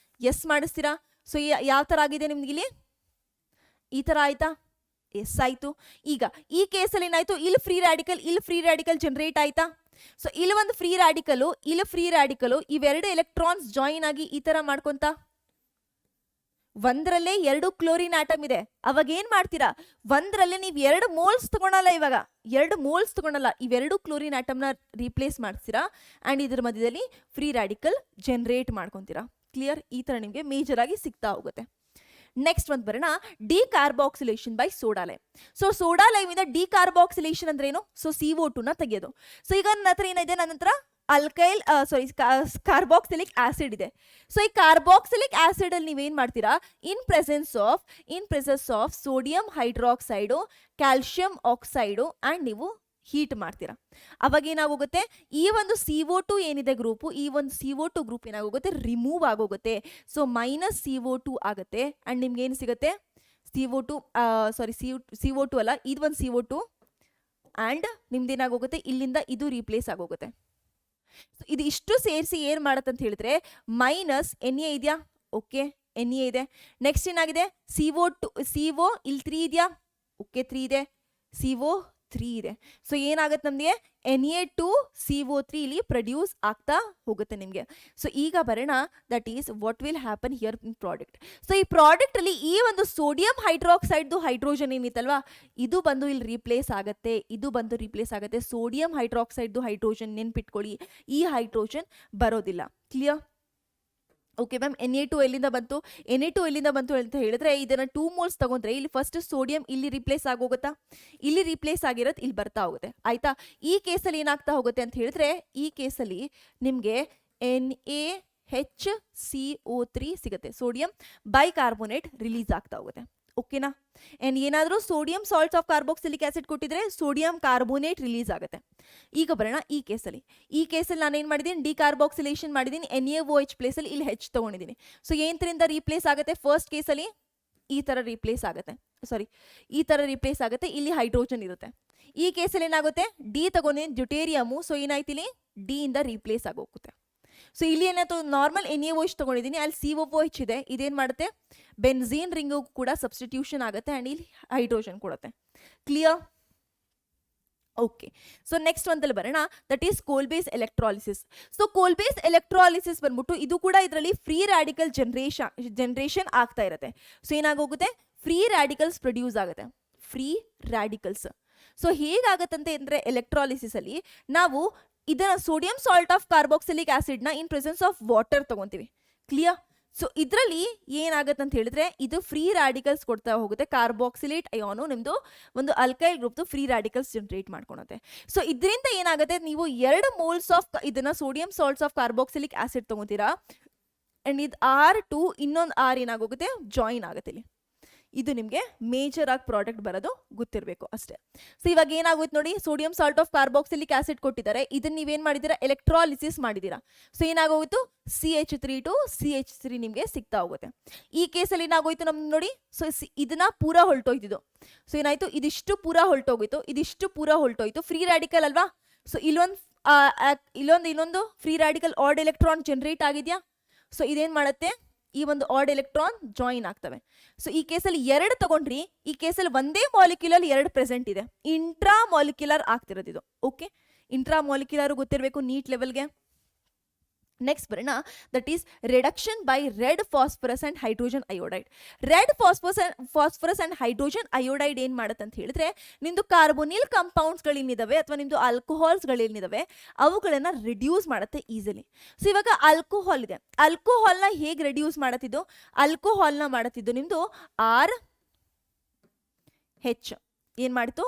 ಎಸ್ ಮಾಡಿಸ್ತೀರಾ. ಸೊ ಯಾವ ತರ ಆಗಿದೆ ನಿಮ್ಗೆ ಇಲ್ಲಿ? ಈ ತರ ಆಯ್ತಾ? ಎಸ್ ಆಯ್ತು. ಈಗ ಈ ಕೇಸಲ್ಲಿ ಏನಾಯ್ತು? ಇಲ್ಲಿ ಫ್ರೀ ರ್ಯಾಡಿಕಲ್ ಜನರೇಟ್ ಆಯ್ತಾ? ಸೊ ಇಲ್ಲಿ ಒಂದು ಫ್ರೀ ರ್ಯಾಡಿಕಲ್ ಇವೆರಡು ಎಲೆಕ್ಟ್ರಾನ್ಸ್ ಜಾಯಿನ್ ಆಗಿ ಈ ತರ ಮಾಡ್ಕೊಂತ ಒಂದರಲ್ಲೇ 2 ಕ್ಲೋರಿನ್ ಆಟಮ್ ಇದೆ. ಅವಾಗ ಏನ್ ಮಾಡ್ತೀರಾ? ಒಂದರಲ್ಲೇ ನೀವು 2 moles ತಗೊಳಲ್ಲ. ಇವಾಗ 2 moles ತಗೊಳಲ್ಲ, ಇವೆರಡು ಕ್ಲೋರಿನ್ ಆಟಮ್ನ ರೀಪ್ಲೇಸ್ ಮಾಡ್ತೀರಾ ಅಂಡ್ ಇದ್ರ ಮಧ್ಯದಲ್ಲಿ ಫ್ರೀ ರ್ಯಾಡಿಕಲ್ ಜನರೇಟ್ ಮಾಡ್ಕೊಂತೀರಾ. ಕ್ಲಿಯರ್? ಈ ತರ ನಿಮ್ಗೆ ಮೇಜರ್ ಆಗಿ ಸಿಗ್ತಾ ಹೋಗುತ್ತೆ. ನೆಕ್ಸ್ಟ್ ಒಂದು ಬರೋಣ, decarboxylation by soda lime. So soda lime ಇಂದ ಡಿಕಾರ್ಬಾಕ್ಸಿಲೇಷನ್ ಅಂದ್ರೆ ಏನು? ಸೊ CO2 ನ ತೆಗೆಯೋದು. ಸೊ ಈಗ ನನ್ನ ಹತ್ರ ಏನಿದೆ? ನನ್ನ ಹತ್ರ ಕಾರ್ಬಾಕ್ಸಿಲಿಕ್ ಆಸಿಡ್ ಇದೆ. ಸೊ ಈ ಕಾರ್ಬಾಕ್ಸಿಲಿಕ್ ಆಸಿಡ್ ಅಲ್ಲಿ ನೀವೇನ್ ಮಾಡ್ತೀರಾ? ಇನ್ presence of sodium hydroxide, calcium oxide and ನೀವು ಹೀಟ್ ಮಾಡ್ತೀರಾ. ಅವಾಗ ಏನಾಗೋಗುತ್ತೆ, ಈ ಒಂದು CO2 ಏನಿದೆ ಗ್ರೂಪು, ಈ ಒಂದು CO2 ಗ್ರೂಪ್ ಏನಾಗೋಗುತ್ತೆ, ರಿಮೂವ್ ಆಗೋಗುತ್ತೆ. ಸೊ ಮೈನಸ್ CO2 ಆಗುತ್ತೆ ಆ್ಯಂಡ್ ನಿಮ್ಗೆ ಏನು ಸಿಗುತ್ತೆ, CO2 ಅಲ್ಲ, ಇದು ಒಂದು CO2 ಆ್ಯಂಡ್ ನಿಮ್ದೇನಾಗೋಗುತ್ತೆ, ಇಲ್ಲಿಂದ ಇದು ರೀಪ್ಲೇಸ್ ಆಗೋಗುತ್ತೆ. ಸೊ ಇದು ಇಷ್ಟು ಸೇರಿಸಿ ಏನು ಮಾಡುತ್ತೆ ಅಂತ ಹೇಳಿದ್ರೆ ಮೈನಸ್ NA ಇದೆಯಾ, ಓಕೆ NA ಇದೆ. ನೆಕ್ಸ್ಟ್ ಏನಾಗಿದೆ, CO ಇಲ್ಲಿ 3 ಇದೆಯಾ, ಓಕೆ 3 ಇದೆ, CO3 ಇದೆ. ಸೊ ಏನಾಗುತ್ತೆ ನಮಗೆ Na2CO3 ಇಲ್ಲಿ ಪ್ರೊಡ್ಯೂಸ್ ಆಗ್ತಾ ಹೋಗುತ್ತೆ ನಿಮಗೆ. ಸೊ ಈಗ ಬರೋಣ, that is what will happen here in product. So ಈ ಪ್ರಾಡಕ್ಟ್ ಅಲ್ಲಿ ಈ ಒಂದು ಸೋಡಿಯಂ ಹೈಡ್ರಾಕ್ಸೈಡ್ದು ಹೈಡ್ರೋಜನ್ ಏನಿತ್ತಲ್ವಾ, ಇದು ಬಂದು ಇಲ್ಲಿ ರೀಪ್ಲೇಸ್ ಆಗುತ್ತೆ, ಇದು ಬಂದು ರೀಪ್ಲೇಸ್ ಆಗುತ್ತೆ. ಸೋಡಿಯಂ ಹೈಡ್ರಾಕ್ಸೈಡ್ದು ಹೈಡ್ರೋಜನ್ ನೆನ್ಪಿಟ್ಕೊಳ್ಳಿ, ಈ ಹೈಡ್ರೋಜನ್ ಬರೋದಿಲ್ಲ. ಕ್ಲಿಯರ್? ಓಕೆ ಮ್ಯಾಮ್, Na2 ಎಲ್ಲಿಂದ ಬಂತು, Na2 ಎಲ್ಲಿಂದ ಬಂತು ಅಂತ ಹೇಳಿದ್ರೆ ಇದನ್ನ 2 moles ತಗೊಂಡ್ರೆ ಇಲ್ಲಿ ಫಸ್ಟ್ ಸೋಡಿಯಂ ಇಲ್ಲಿ ರಿಪ್ಲೇಸ್ ಆಗೋಗುತ್ತಾ, ಇಲ್ಲಿ ರಿಪ್ಲೇಸ್ ಆಗಿರೋದು ಇಲ್ಲಿ ಬರ್ತಾ ಹೋಗುತ್ತೆ. ಆಯ್ತಾ? ಈ ಕೇಸಲ್ಲಿ ಏನಾಗ್ತಾ ಹೋಗುತ್ತೆ ಅಂತ ಹೇಳಿದ್ರೆ, ಈ ಕೇಸಲ್ಲಿ ನಿಮಗೆ NaHCO3 ಸಿಗುತ್ತೆ, ಸೋಡಿಯಂ ಬೈಕಾರ್ಬೋನೇಟ್ ರಿಲೀಸ್ ಆಗ್ತಾ ಹೋಗುತ್ತೆ. ಓಕೆನಾ? ಆ್ಯಂಡ್ ಏನಾದರೂ sodium salts of carboxylic acid ಕೊಟ್ಟಿದ್ರೆ ಸೋಡಿಯಂ ಕಾರ್ಬೋನೇಟ್ ರಿಲೀಸ್ ಆಗುತ್ತೆ. ಈಗ ಬರೋಣ ಈ ಕೇಸಲ್ಲಿ. ಈ ಕೇಸಲ್ಲಿ ನಾನು ಏನು ಮಾಡಿದ್ದೀನಿ, ಡಿಕಾರ್ಬಾಕ್ಸಿಲೇಷನ್ ಮಾಡಿದ್ದೀನಿ, NaOH ಪ್ಲೇಸಲ್ಲಿ ಇಲ್ಲಿ H ತೊಗೊಂಡಿದ್ದೀನಿ. ಸೊ ಏನರಿಂದ ರೀಪ್ಲೇಸ್ ಆಗುತ್ತೆ, ಫಸ್ಟ್ ಕೇಸಲ್ಲಿ ಈ ಥರ ರೀಪ್ಲೇಸ್ ಆಗುತ್ತೆ, ಈ ಥರ ರೀಪ್ಲೇಸ್ ಆಗುತ್ತೆ, ಇಲ್ಲಿ ಹೈಡ್ರೋಜನ್ ಇರುತ್ತೆ. ಈ ಕೇಸಲ್ಲಿ ಏನಾಗುತ್ತೆ, ಡಿ ತಗೊಂಡಿದ್ದೀನಿ ಡ್ಯೂಟೇರಿಯಮು, ಸೊ ಏನಾಯ್ತು ಇಲ್ಲಿ ಡಿ ಇಂದ ರೀಪ್ಲೇಸ್ ಆಗೋಗುತ್ತೆ. ಸೊ ಇಲ್ಲಿ ಏನಾಯ್ತು, ನಾರ್ಮಲ್ NaOH ತೊಗೊಂಡಿದ್ದೀನಿ, ಅಲ್ಲಿ COOH ಇದೆ, ಇದೇನು ಮಾಡುತ್ತೆ, ಬೆನ್ಝೀನ್ ರಿಂಗು ಕೂಡ ಸಬ್ಸ್ಟಿಟ್ಯೂಷನ್ ಆಗುತ್ತೆ ಆ್ಯಂಡ್ ಇಲ್ಲಿ ಹೈಡ್ರೋಜನ್ ಕೊಡುತ್ತೆ. ಕ್ಲಿಯರ್? ಓಕೆ. ಸೊ ನೆಕ್ಸ್ಟ್ ಒಂದಲ್ಲಿ ಬರೋಣ, that is Kolbe's electrolysis. So Kolbe's electrolysis ಬಂದ್ಬಿಟ್ಟು ಇದು ಕೂಡ ಇದರಲ್ಲಿ ಫ್ರೀ ರ್ಯಾಡಿಕಲ್ ಜನರೇಷನ್ ಆಗ್ತಾ ಇರುತ್ತೆ. ಸೊ ಏನಾಗೋಗುತ್ತೆ, ಫ್ರೀ ರ್ಯಾಡಿಕಲ್ಸ್ ಪ್ರೊಡ್ಯೂಸ್ ಆಗುತ್ತೆ, ಫ್ರೀ ರ್ಯಾಡಿಕಲ್ಸ್. ಸೊ ಹೇಗಾಗತ್ತಂತೆ ಅಂದರೆ ಎಲೆಕ್ಟ್ರಾಲಿಸಿಸ್ ಅಲ್ಲಿ ನಾವು ಇದನ್ನ ಸೋಡಿಯಂ ಸಾಲ್ಟ್ ಆಫ್ ಕಾರ್ಬಾಕ್ಸಿಲಿಕ್ ಆಸಿಡ್ನ ಇನ್ ಪ್ರೆಸೆನ್ಸ್ ಆಫ್ ವಾಟರ್ ತಗೊಂತೀವಿ. ಕ್ಲಿಯರ್? ಸೊ ಇದರಲ್ಲಿ ಏನಾಗುತ್ತೆ ಅಂತ ಹೇಳಿದ್ರೆ ಇದು ಫ್ರೀ ರ್ಯಾಡಿಕಲ್ಸ್ ಕೊಡ್ತಾ ಹೋಗುತ್ತೆ. ಕಾರ್ಬಾಕ್ಸಿಲೇಟ್ ಅಯಾನು ನಿಮ್ಮದು ಒಂದು ಅಲ್ಕೈಲ್ ಗ್ರೂಪ್ದು ಫ್ರೀ ರ್ಯಾಡಿಕಲ್ಸ್ ಜನರೇಟ್ ಮಾಡ್ಕೊಳುತ್ತೆ. ಸೊ ಇದರಿಂದ ಏನಾಗುತ್ತೆ, ನೀವು 2 moles ಆಫ್ ಇದನ್ನ sodium salts of carboxylic acid ತಗೋತೀರಾ ಆ್ಯಂಡ್ ಇದು R2 ಇನ್ನೊಂದು R ಏನಾಗೋಗುತ್ತೆ, ಜಾಯಿನ್ ಆಗುತ್ತೆ ಇಲ್ಲಿ. ಇದು ನಿಮಗೆ ಮೇಜರ್ ಆಗಿ ಪ್ರಾಡಕ್ಟ್ ಬರೋದು ಗೊತ್ತಿರಬೇಕು ಅಷ್ಟೇ. ಸೊ ಇವಾಗ ಏನಾಗುತ್ತೆ ನೋಡಿ, sodium salt of carboxylic acid ಕೊಟ್ಟಿದ್ದಾರೆ, ಇದನ್ನ ನೀವೇನು ಮಾಡಿದ್ದೀರಾ, ಎಲೆಕ್ಟ್ರಾಲಿಸಿಸ್ ಮಾಡಿದ್ದೀರಾ. ಸೊ ಏನಾಗೋಯ್ತು, CH3 to CH3 ನಿಮಗೆ ಸಿಗ್ತಾ ಹೋಗುತ್ತೆ. ಈ ಕೇಸಲ್ಲಿ ಏನಾಗೋಯ್ತು ನಮ್ಗೆ ನೋಡಿ, ಸೊ ಇದನ್ನ ಪೂರ ಹೊಲ್ಟೋಯ್ತಿದ್ದು. ಸೊ ಏನಾಯ್ತು, ಇದಿಷ್ಟು ಪೂರ ಹೊಲ್ಟೋಗಿತ್ತು, ಇದಿಷ್ಟು ಪೂರ ಹೊಲ್ಟೋಯ್ತು. ಫ್ರೀ ರ್ಯಾಡಿಕಲ್ ಅಲ್ವಾ, ಸೊ ಇನ್ನೊಂದು free radical odd electron generate ಆಗಿದೆಯಾ. ಸೊ ಇದೇನು ಮಾಡುತ್ತೆ, ಈ ಒಂದು ಆಡ್ ಎಲೆಕ್ಟ್ರಾನ್ ಜಾಯಿನ್ ಆಗ್ತವೆ. ಸೊ ಈ ಕೇಸಲ್ಲಿ 2 ತಗೊಂಡ್ರಿ, ಈ ಕೇಸಲ್ಲಿ ಒಂದೇ ಮಾಲಿಕ್ಯುಲರ್ 2 ಪ್ರೆಸೆಂಟ್ ಇದೆ, ಇಂಟ್ರಾ ಮಾಲಿಕ್ಯುಲರ್ ಆಗ್ತಿರೋದು ಇದು. ಓಕೆ, ಇಂಟ್ರಾ ಮಾಲಿಕ್ಯುಲರ್ ಗೊತ್ತಿರಬೇಕು ನೀಟ್ ಲೆವೆಲ್ಗೆ. ನೆಕ್ಸ್ಟ್ ಬರೋಣ, that is reduction by red phosphorus and hydrogen iodide. Red phosphorus and hydrogen iodide ಏನು ಮಾಡುತ್ತೆ ಅಂತ ಹೇಳಿದ್ರೆ, ನಿಮ್ಮದು ಕಾರ್ಬೋನಿಲ್ ಕಂಪೌಂಡ್ಸ್ಗಳೇನಿದಾವೆ ಅಥವಾ ನಿಮ್ಮದು ಆಲ್ಕೋಹಾಲ್ಸ್ಗಳೇನಿದಾವೆ ಅವುಗಳನ್ನು ರಿಡ್ಯೂಸ್ ಮಾಡುತ್ತೆ ಈಸಿಲಿ. ಸೊ ಇವಾಗ ಆಲ್ಕೋಹಾಲ್ ಇದೆ, ಆಲ್ಕೋಹಾಲ್ನ ಹೇಗೆ ರಿಡ್ಯೂಸ್ ಮಾಡುತ್ತಿದ್ದು, ಆಲ್ಕೋಹಾಲ್ನ ಮಾಡುತ್ತಿದ್ದು ನಿಮ್ಮದು RH ಏನು ಮಾಡ್ತು,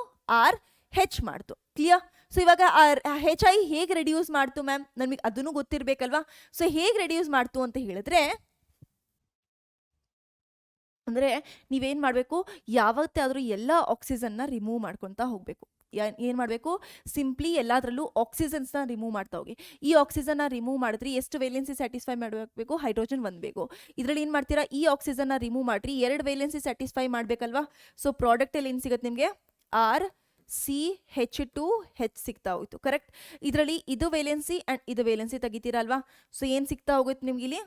RH ಮಾಡ್ತು. ಕ್ಲಿಯರ್? ಸೊ ಇವಾಗ HI ಹೇಗೆ ರೆಡ್ಯೂಸ್ ಮಾಡ್ತು ಮ್ಯಾಮ್, ನಮಗೆ ಅದನ್ನು ಗೊತ್ತಿರಬೇಕಲ್ವಾ. ಸೊ ಹೇಗೆ ರೆಡ್ಯೂಸ್ ಮಾಡ್ತು ಅಂತ ಹೇಳಿದ್ರೆ, ಅಂದರೆ ನೀವೇನು ಮಾಡಬೇಕು, ಯಾವತ್ತಾದರೂ ಎಲ್ಲ ಆಕ್ಸಿಜನ್ನ ರಿಮೂವ್ ಮಾಡ್ಕೊತಾ ಹೋಗಬೇಕು. ಏನು ಮಾಡಬೇಕು, ಸಿಂಪ್ಲಿ ಎಲ್ಲದರಲ್ಲೂ ಆಕ್ಸಿಜನ್ಸ್ನ ರಿಮೂವ್ ಮಾಡ್ತಾ ಹೋಗಿ. ಈ ಆಕ್ಸಿಜನ್ನ ರಿಮೂವ್ ಮಾಡಿದ್ರಿ ಎಷ್ಟು ವೇಲೆನ್ಸಿ ಸ್ಯಾಟಿಸ್ಫೈ ಮಾಡಬೇಕು, ಹೈಡ್ರೋಜನ್ 1 ಬೇಕು. ಇದರಲ್ಲಿ ಏನು ಮಾಡ್ತೀರಾ, ಈ ಆಕ್ಸಿಜನ್ನ ರಿಮೂವ್ ಮಾಡಿರಿ 2 ವೇಲೆನ್ಸಿ ಸ್ಯಾಟಿಸ್ಫೈ ಮಾಡಬೇಕಲ್ವಾ. ಸೊ ಪ್ರಾಡಕ್ಟಲ್ಲಿ ಏನು ಸಿಗುತ್ತೆ ನಿಮಗೆ, CH2H ಸಿಗ್ತಾ ಹೋಯ್ತು. ಕರೆಕ್ಟ್? ಇದರಲ್ಲಿ ಇದು ವೇಲೆನ್ಸಿ ಆ್ಯಂಡ್ ಇದು ವೇಲೆನ್ಸಿ ತೆಗಿತೀರಾ ಅಲ್ವಾ. ಸೊ ಏನು ಸಿಗ್ತಾ ಹೋಗುತ್ತೆ ನಿಮ್ಗೆ ಇಲ್ಲಿ,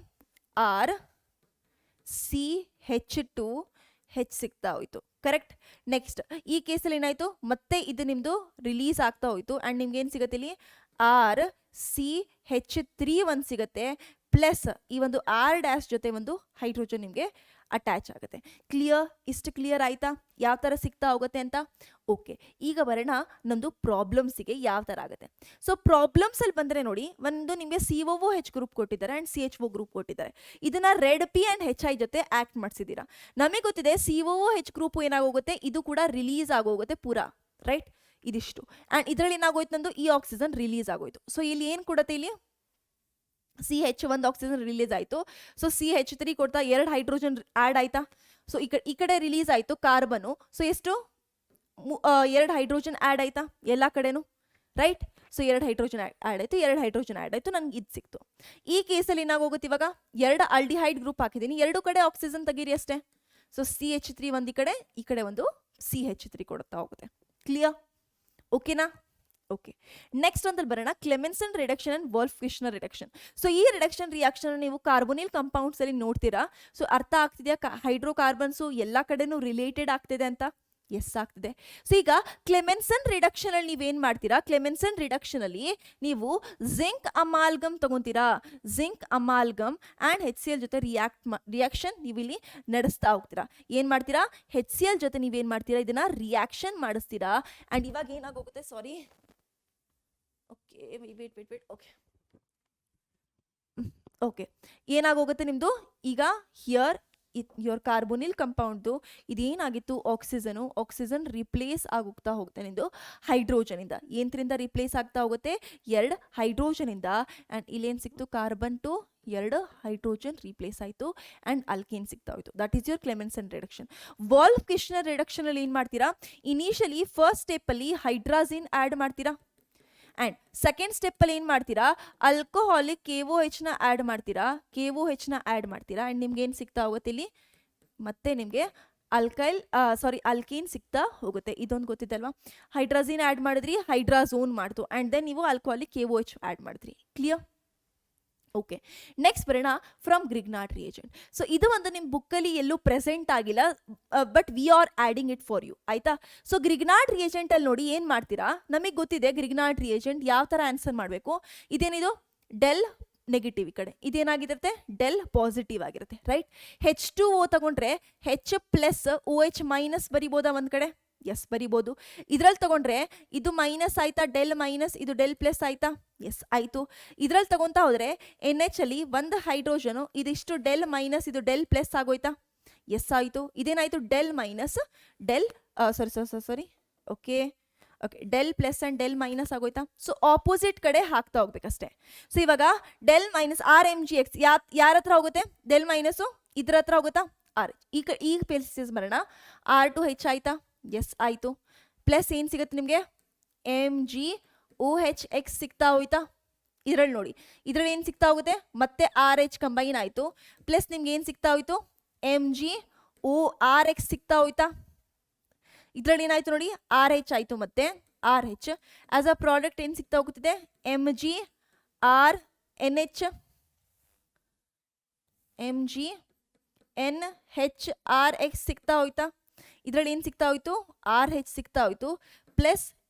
CH2H ಸಿಗ್ತಾ ಹೋಯ್ತು. ಕರೆಕ್ಟ್? ನೆಕ್ಸ್ಟ್ ಈ ಕೇಸಲ್ಲಿ ಏನಾಯಿತು, ಮತ್ತೆ ಇದು ನಿಮ್ಮದು ರಿಲೀಸ್ ಆಗ್ತಾ ಹೋಯ್ತು ಆ್ಯಂಡ್ ನಿಮ್ಗೆ ಏನು ಸಿಗುತ್ತೆ ಇಲ್ಲಿ, CH3 ಸಿಗುತ್ತೆ, ಪ್ಲಸ್ ಈ ಒಂದು R' ಜೊತೆ ಒಂದು ಹೈಡ್ರೋಜನ್ ನಿಮಗೆ ಅಟ್ಯಾಚ್ ಆಗುತ್ತೆ. ಕ್ಲಿಯರ್? ಇಷ್ಟು ಕ್ಲಿಯರ್ ಆಯಿತಾ ಯಾವ ಥರ ಸಿಗ್ತಾ ಹೋಗುತ್ತೆ ಅಂತ? ಓಕೆ, ಈಗ ಬರೋಣ ನಮ್ಮದು ಪ್ರಾಬ್ಲಮ್ಸಿಗೆ ಯಾವ ಥರ ಆಗುತ್ತೆ. ಸೊ ಪ್ರಾಬ್ಲಮ್ಸಲ್ಲಿ ಬಂದರೆ ನೋಡಿ, ಒಂದು ನಿಮಗೆ COOH ಗ್ರೂಪ್ ಕೊಟ್ಟಿದ್ದಾರೆ ಆ್ಯಂಡ್ CHO ಗ್ರೂಪ್ ಕೊಟ್ಟಿದ್ದಾರೆ. ಇದನ್ನು ರೆಡ್ P ಆ್ಯಂಡ್ HI ಜೊತೆ ಆ್ಯಕ್ಟ್ ಮಾಡಿಸಿದ್ದೀರಾ. ನಮಗೆ ಗೊತ್ತಿದೆ COOH ಗ್ರೂಪು ಏನಾಗೋಗುತ್ತೆ, ಇದು ಕೂಡ ರಿಲೀಸ್ ಆಗೋಗುತ್ತೆ ಪೂರಾ, ರೈಟ್? ಇದಿಷ್ಟು ಆ್ಯಂಡ್ ಇದರಲ್ಲಿ ಏನಾಗೋಯ್ತು, ನಂದು ಈ ಆಕ್ಸಿಜನ್ ರಿಲೀಸ್ ಆಗೋಯ್ತು. ಸೊ ಇಲ್ಲಿ ಏನು ಕೊಡುತ್ತೆ, ಇಲ್ಲಿ CH ಒಂದು ಆಕ್ಸಿಜನ್ ರಿಲೀಸ್ ಆಯಿತು. ಸೊ CH3 ಕೊಡ್ತಾ 2 ಹೈಡ್ರೋಜನ್ ಆ್ಯಡ್ ಆಯಿತಾ. ಸೊ ಈ ಕಡೆ ರಿಲೀಸ್ ಆಯಿತು ಕಾರ್ಬನು. ಸೊ ಎಷ್ಟು, ಎರಡು ಹೈಡ್ರೋಜನ್ ಆ್ಯಡ್ ಆಯ್ತಾ ಎಲ್ಲ ಕಡೆನೂ, ರೈಟ್? ಸೊ 2 ಹೈಡ್ರೋಜನ್ ಆ್ಯಡ್ ಆಯಿತು, 2 ಹೈಡ್ರೋಜನ್ ಆ್ಯಡ್ ಆಯಿತು, ನನಗೆ ಇದು ಸಿಕ್ತು. ಈ ಕೇಸಲ್ಲಿ ಏನಾಗೋಗುತ್ತೆ, ಇವಾಗ 2 ಆಲ್ಡಿಹೈಡ್ ಗ್ರೂಪ್ ಹಾಕಿದ್ದೀನಿ, 2 ಕಡೆ ಆಕ್ಸಿಜನ್ ತೆಗೀರಿ ಅಷ್ಟೇ. ಸೊ CH3 ಒಂದು ಈ ಕಡೆ ಒಂದು CH3 ಕೊಡುತ್ತಾ ಹೋಗುತ್ತೆ. ಕ್ಲಿಯರ್? ಓಕೆನಾ? ಓಕೆ, ನೆಕ್ಸ್ಟ್ ಒಂದಲ್ಲಿ ಬರೋಣ, ಕ್ಲೆಮೆನ್ಸನ್ ರಿಡಕ್ಷನ್ ಅಂಡ್ ವೋಲ್ಫ್-ಕಿಶ್ನರ್ ರಿಡಕ್ಷನ್. ಸೊ ಈ ರಿಡಕ್ಷನ್ ರಿಯಾಕ್ಷನ್ ನೀವು ಕಾರ್ಬೊನಿಲ್ ಕಂಪೌಂಡ್ಸ್ ಅಲ್ಲಿ ನೋಡ್ತೀರಾ. ಸೊ ಅರ್ಥ ಆಗ್ತಿದೆಯಾ? ಹೈಡ್ರೋಕಾರ್ಬನ್ಸು ಎಲ್ಲ ಕಡೆನೂ ರಿಲೇಟೆಡ್ ಆಗ್ತಿದೆ ಅಂತ. ಎಸ್, ಆಗ್ತಿದೆ. ಸೊ ಈಗ ಕ್ಲೆಮೆನ್ಸನ್ ರಿಡಕ್ಷನ್ ಅಲ್ಲಿ ನೀವೇನ್ ಮಾಡ್ತೀರಾ, ಕ್ಲೆಮೆನ್ಸನ್ ರಿಡಕ್ಷನ್ ಅಲ್ಲಿ ನೀವು ಜಿಂಕ್ ಅಮಾಲ್ಗಮ್ ತಗೊಂತೀರಾ. ಜಿಂಕ್ ಅಮಾಲ್ಗಮ್ ಅಂಡ್ HCl ಜೊತೆ ರಿಯಾಕ್ಷನ್ ನೀವಿಲ್ಲಿ ನಡೆಸ್ತಾ ಹೋಗ್ತೀರಾ. ಏನ್ ಮಾಡ್ತೀರಾ? HCl ಜೊತೆ ನೀವೇನ್ ಮಾಡ್ತೀರಾ, ಇದನ್ನ ರಿಯಾಕ್ಷನ್ ಮಾಡಿಸ್ತೀರಾ. ಅಂಡ್ ಇವಾಗ ಏನಾಗೋಗುತ್ತೆ, ಸಾರಿ, ಓಕೆ, ವೇಟ್, ಓಕೆ, ಏನಾಗೋಗುತ್ತೆ ನಿಮ್ದು ಈಗ ಹಿಯರ್ ಯೋರ್ ಕಾರ್ಬೊನಿಲ್ ಕಂಪೌಂಡ್ದು ಇದೇನಾಗಿತ್ತು, ಆಕ್ಸಿಜನ್ ರಿಪ್ಲೇಸ್ ಆಗೋಗ್ತಾ ಹೋಗುತ್ತೆ ನಿಂದು ಹೈಡ್ರೋಜನಿಂದ. ಏನ್ರಿಂದ ರಿಪ್ಲೇಸ್ ಆಗ್ತಾ ಹೋಗುತ್ತೆ? 2 ಹೈಡ್ರೋಜನಿಂದ. ಆ್ಯಂಡ್ ಇಲ್ಲೇನು ಸಿಕ್ತು, ಕಾರ್ಬನ್ ಟು 2 ಹೈಡ್ರೋಜನ್ ರಿಪ್ಲೇಸ್ ಆಯಿತು ಆ್ಯಂಡ್ ಅಲ್ಕೇನ್ ಸಿಗ್ತಾ ಹೋಯ್ತು. That is your Clemmensen reduction. Wolff Kishner reduction ಅಲ್ಲಿ ಏನು ಮಾಡ್ತೀರಾ, ಇನಿಷಿಯಲಿ ಫಸ್ಟ್ ಸ್ಟೆಪ್ಪಲ್ಲಿ ಹೈಡ್ರಾಜಿನ್ ಆ್ಯಡ್ ಮಾಡ್ತೀರಾ. ಆ್ಯಂಡ್ ಸೆಕೆಂಡ್ ಸ್ಟೆಪ್ಪಲ್ಲಿ ಏನು ಮಾಡ್ತೀರಾ, ಆಲ್ಕೋಹಾಲಿಕ್ KOH ಆ್ಯಡ್ ಮಾಡ್ತೀರಾ. KOH ಆ್ಯಡ್ ಮಾಡ್ತೀರಾ ಆ್ಯಂಡ್ ನಿಮ್ಗೆ ಏನು ಸಿಗ್ತಾ ಹೋಗುತ್ತೆ ಇಲ್ಲಿ, ಮತ್ತೆ ನಿಮಗೆ ಅಲ್ಕೇನ್ ಸಿಗ್ತಾ ಹೋಗುತ್ತೆ. ಇದೊಂದು ಗೊತ್ತಿದ್ದಲ್ವಾ? ಹೈಡ್ರಾಜಿನ್ ಆ್ಯಡ್ ಮಾಡಿದ್ರಿ, ಹೈಡ್ರಾಝೋನ್ ಮಾಡ್ತು, ಆ್ಯಂಡ್ ದೆನ್ ನೀವು ಆಲ್ಕೋಹಾಲಿಕ್ KOH ಆ್ಯಡ್ ಮಾಡಿದ್ರಿ. ಕ್ಲಿಯರ್? ಓಕೆ, ನೆಕ್ಸ್ಟ್ ಬರೋಣ, ಫ್ರಮ್ ಗ್ರಿಗ್ನಾರ್ಡ್ ರಿಯೇಜೆಂಟ್. ಸೊ ಇದು ಒಂದು ನಿಮ್ಮ ಬುಕ್ಕಲ್ಲಿ ಎಲ್ಲೂ ಪ್ರೆಸೆಂಟ್ ಆಗಿಲ್ಲ, but we are adding it for you, ಆಯ್ತಾ? ಸೊ ಗ್ರಿಗ್ನಾರ್ಡ್ ರಿಯೇಜೆಂಟ್ ಅಲ್ಲಿ ನೋಡಿ ಏನು ಮಾಡ್ತೀರಾ, ನಮಗೆ ಗೊತ್ತಿದೆ ಗ್ರಿಗ್ನಾರ್ಡ್ ರಿಯೇಜೆಂಟ್ ಯಾವ ಥರ ಆನ್ಸರ್ ಮಾಡಬೇಕು. ಇದೇನಿದು ಡೆಲ್ ನೆಗೆಟಿವ್, ಈ ಕಡೆ ಇದೇನಾಗಿರುತ್ತೆ, ಡೆಲ್ ಪಾಸಿಟಿವ್ ಆಗಿರುತ್ತೆ, ರೈಟ್? H2O ತಗೊಂಡ್ರೆ H+OH- ಬರಿಬೋದಾ ಒಂದು ಕಡೆ? ಎಸ್, ಬರಿಬೋದು. ಇದ್ರಲ್ಲಿ ತಗೊಂಡ್ರೆ ಇದು ಮೈನಸ್ ಆಯ್ತಾ, ಡೆಲ್ ಮೈನಸ್, ಇದು ಡೆಲ್ ಪ್ಲಸ್ ಆಯ್ತಾ? ಎಸ್, ಆಯಿತು. ಇದ್ರಲ್ಲಿ ತಗೊಂತಾ ಹೋದರೆ NH ಅಲ್ಲಿ ಒಂದು ಹೈಡ್ರೋಜನು, ಇದಿಷ್ಟು ಡೆಲ್ ಮೈನಸ್, ಇದು ಡೆಲ್ ಪ್ಲಸ್ ಆಗೋಯ್ತಾ? ಎಸ್, ಆಯಿತು. ಇದೇನಾಯಿತು, del minus del sorry okay, del plus and del minus ಆಗೋಯ್ತಾ? ಸೊ ಆಪೋಸಿಟ್ ಕಡೆ ಹಾಕ್ತಾ ಹೋಗ್ಬೇಕಷ್ಟೇ. ಸೊ ಇವಾಗ ಡೆಲ್ ಮೈನಸ್ RMgX ಯಾರ ಹತ್ರ ಹೋಗುತ್ತೆ, ಡೆಲ್ ಮೈನಸ್ಸು ಇದ್ರ ಹತ್ರ ಹೋಗುತ್ತಾ, R. ಈ ಪ್ಲೇಸಸ್ ಬರೋಣ, R2H ಆಯ್ತಾ? ಎಸ್, ಆಯಿತು. ಪ್ಲಸ್ ಏನು ಸಿಗುತ್ತೆ ನಿಮಗೆ, MgOHX ಸಿಗ್ತಾ ಹೋಯ್ತಾ? ಇದರಲ್ಲಿ ನೋಡಿ, ಇದರಲ್ಲಿ ಏನು ಸಿಗ್ತಾ ಹೋಗುತ್ತೆ, ಮತ್ತೆ RH ಕಂಬೈನ್ ಆಯಿತು, ಪ್ಲಸ್ ನಿಮ್ಗೆ ಏನು ಸಿಗ್ತಾ ಹೋಯ್ತು, MgORX ಸಿಗ್ತಾ ಹೋಯ್ತಾ? ಇದರಲ್ಲಿ ಏನಾಯ್ತು ನೋಡಿ, RH ಆಯಿತು, ಮತ್ತೆ RH ಆಸ್ ಅ ಪ್ರಾಡಕ್ಟ್ ಏನು ಸಿಗ್ತಾ ಹೋಗುತ್ತಿದೆ, MgNHRX ಸಿಗ್ತಾ ಹೋಯ್ತಾ? ಇದರಲ್ಲಿ ಏನು ಸಿಗ್ತಾ ಹೋಯ್ತು, RH ಸಿಗ್ತಾ ಹೋಯ್ತು, ಪ್ಲಸ್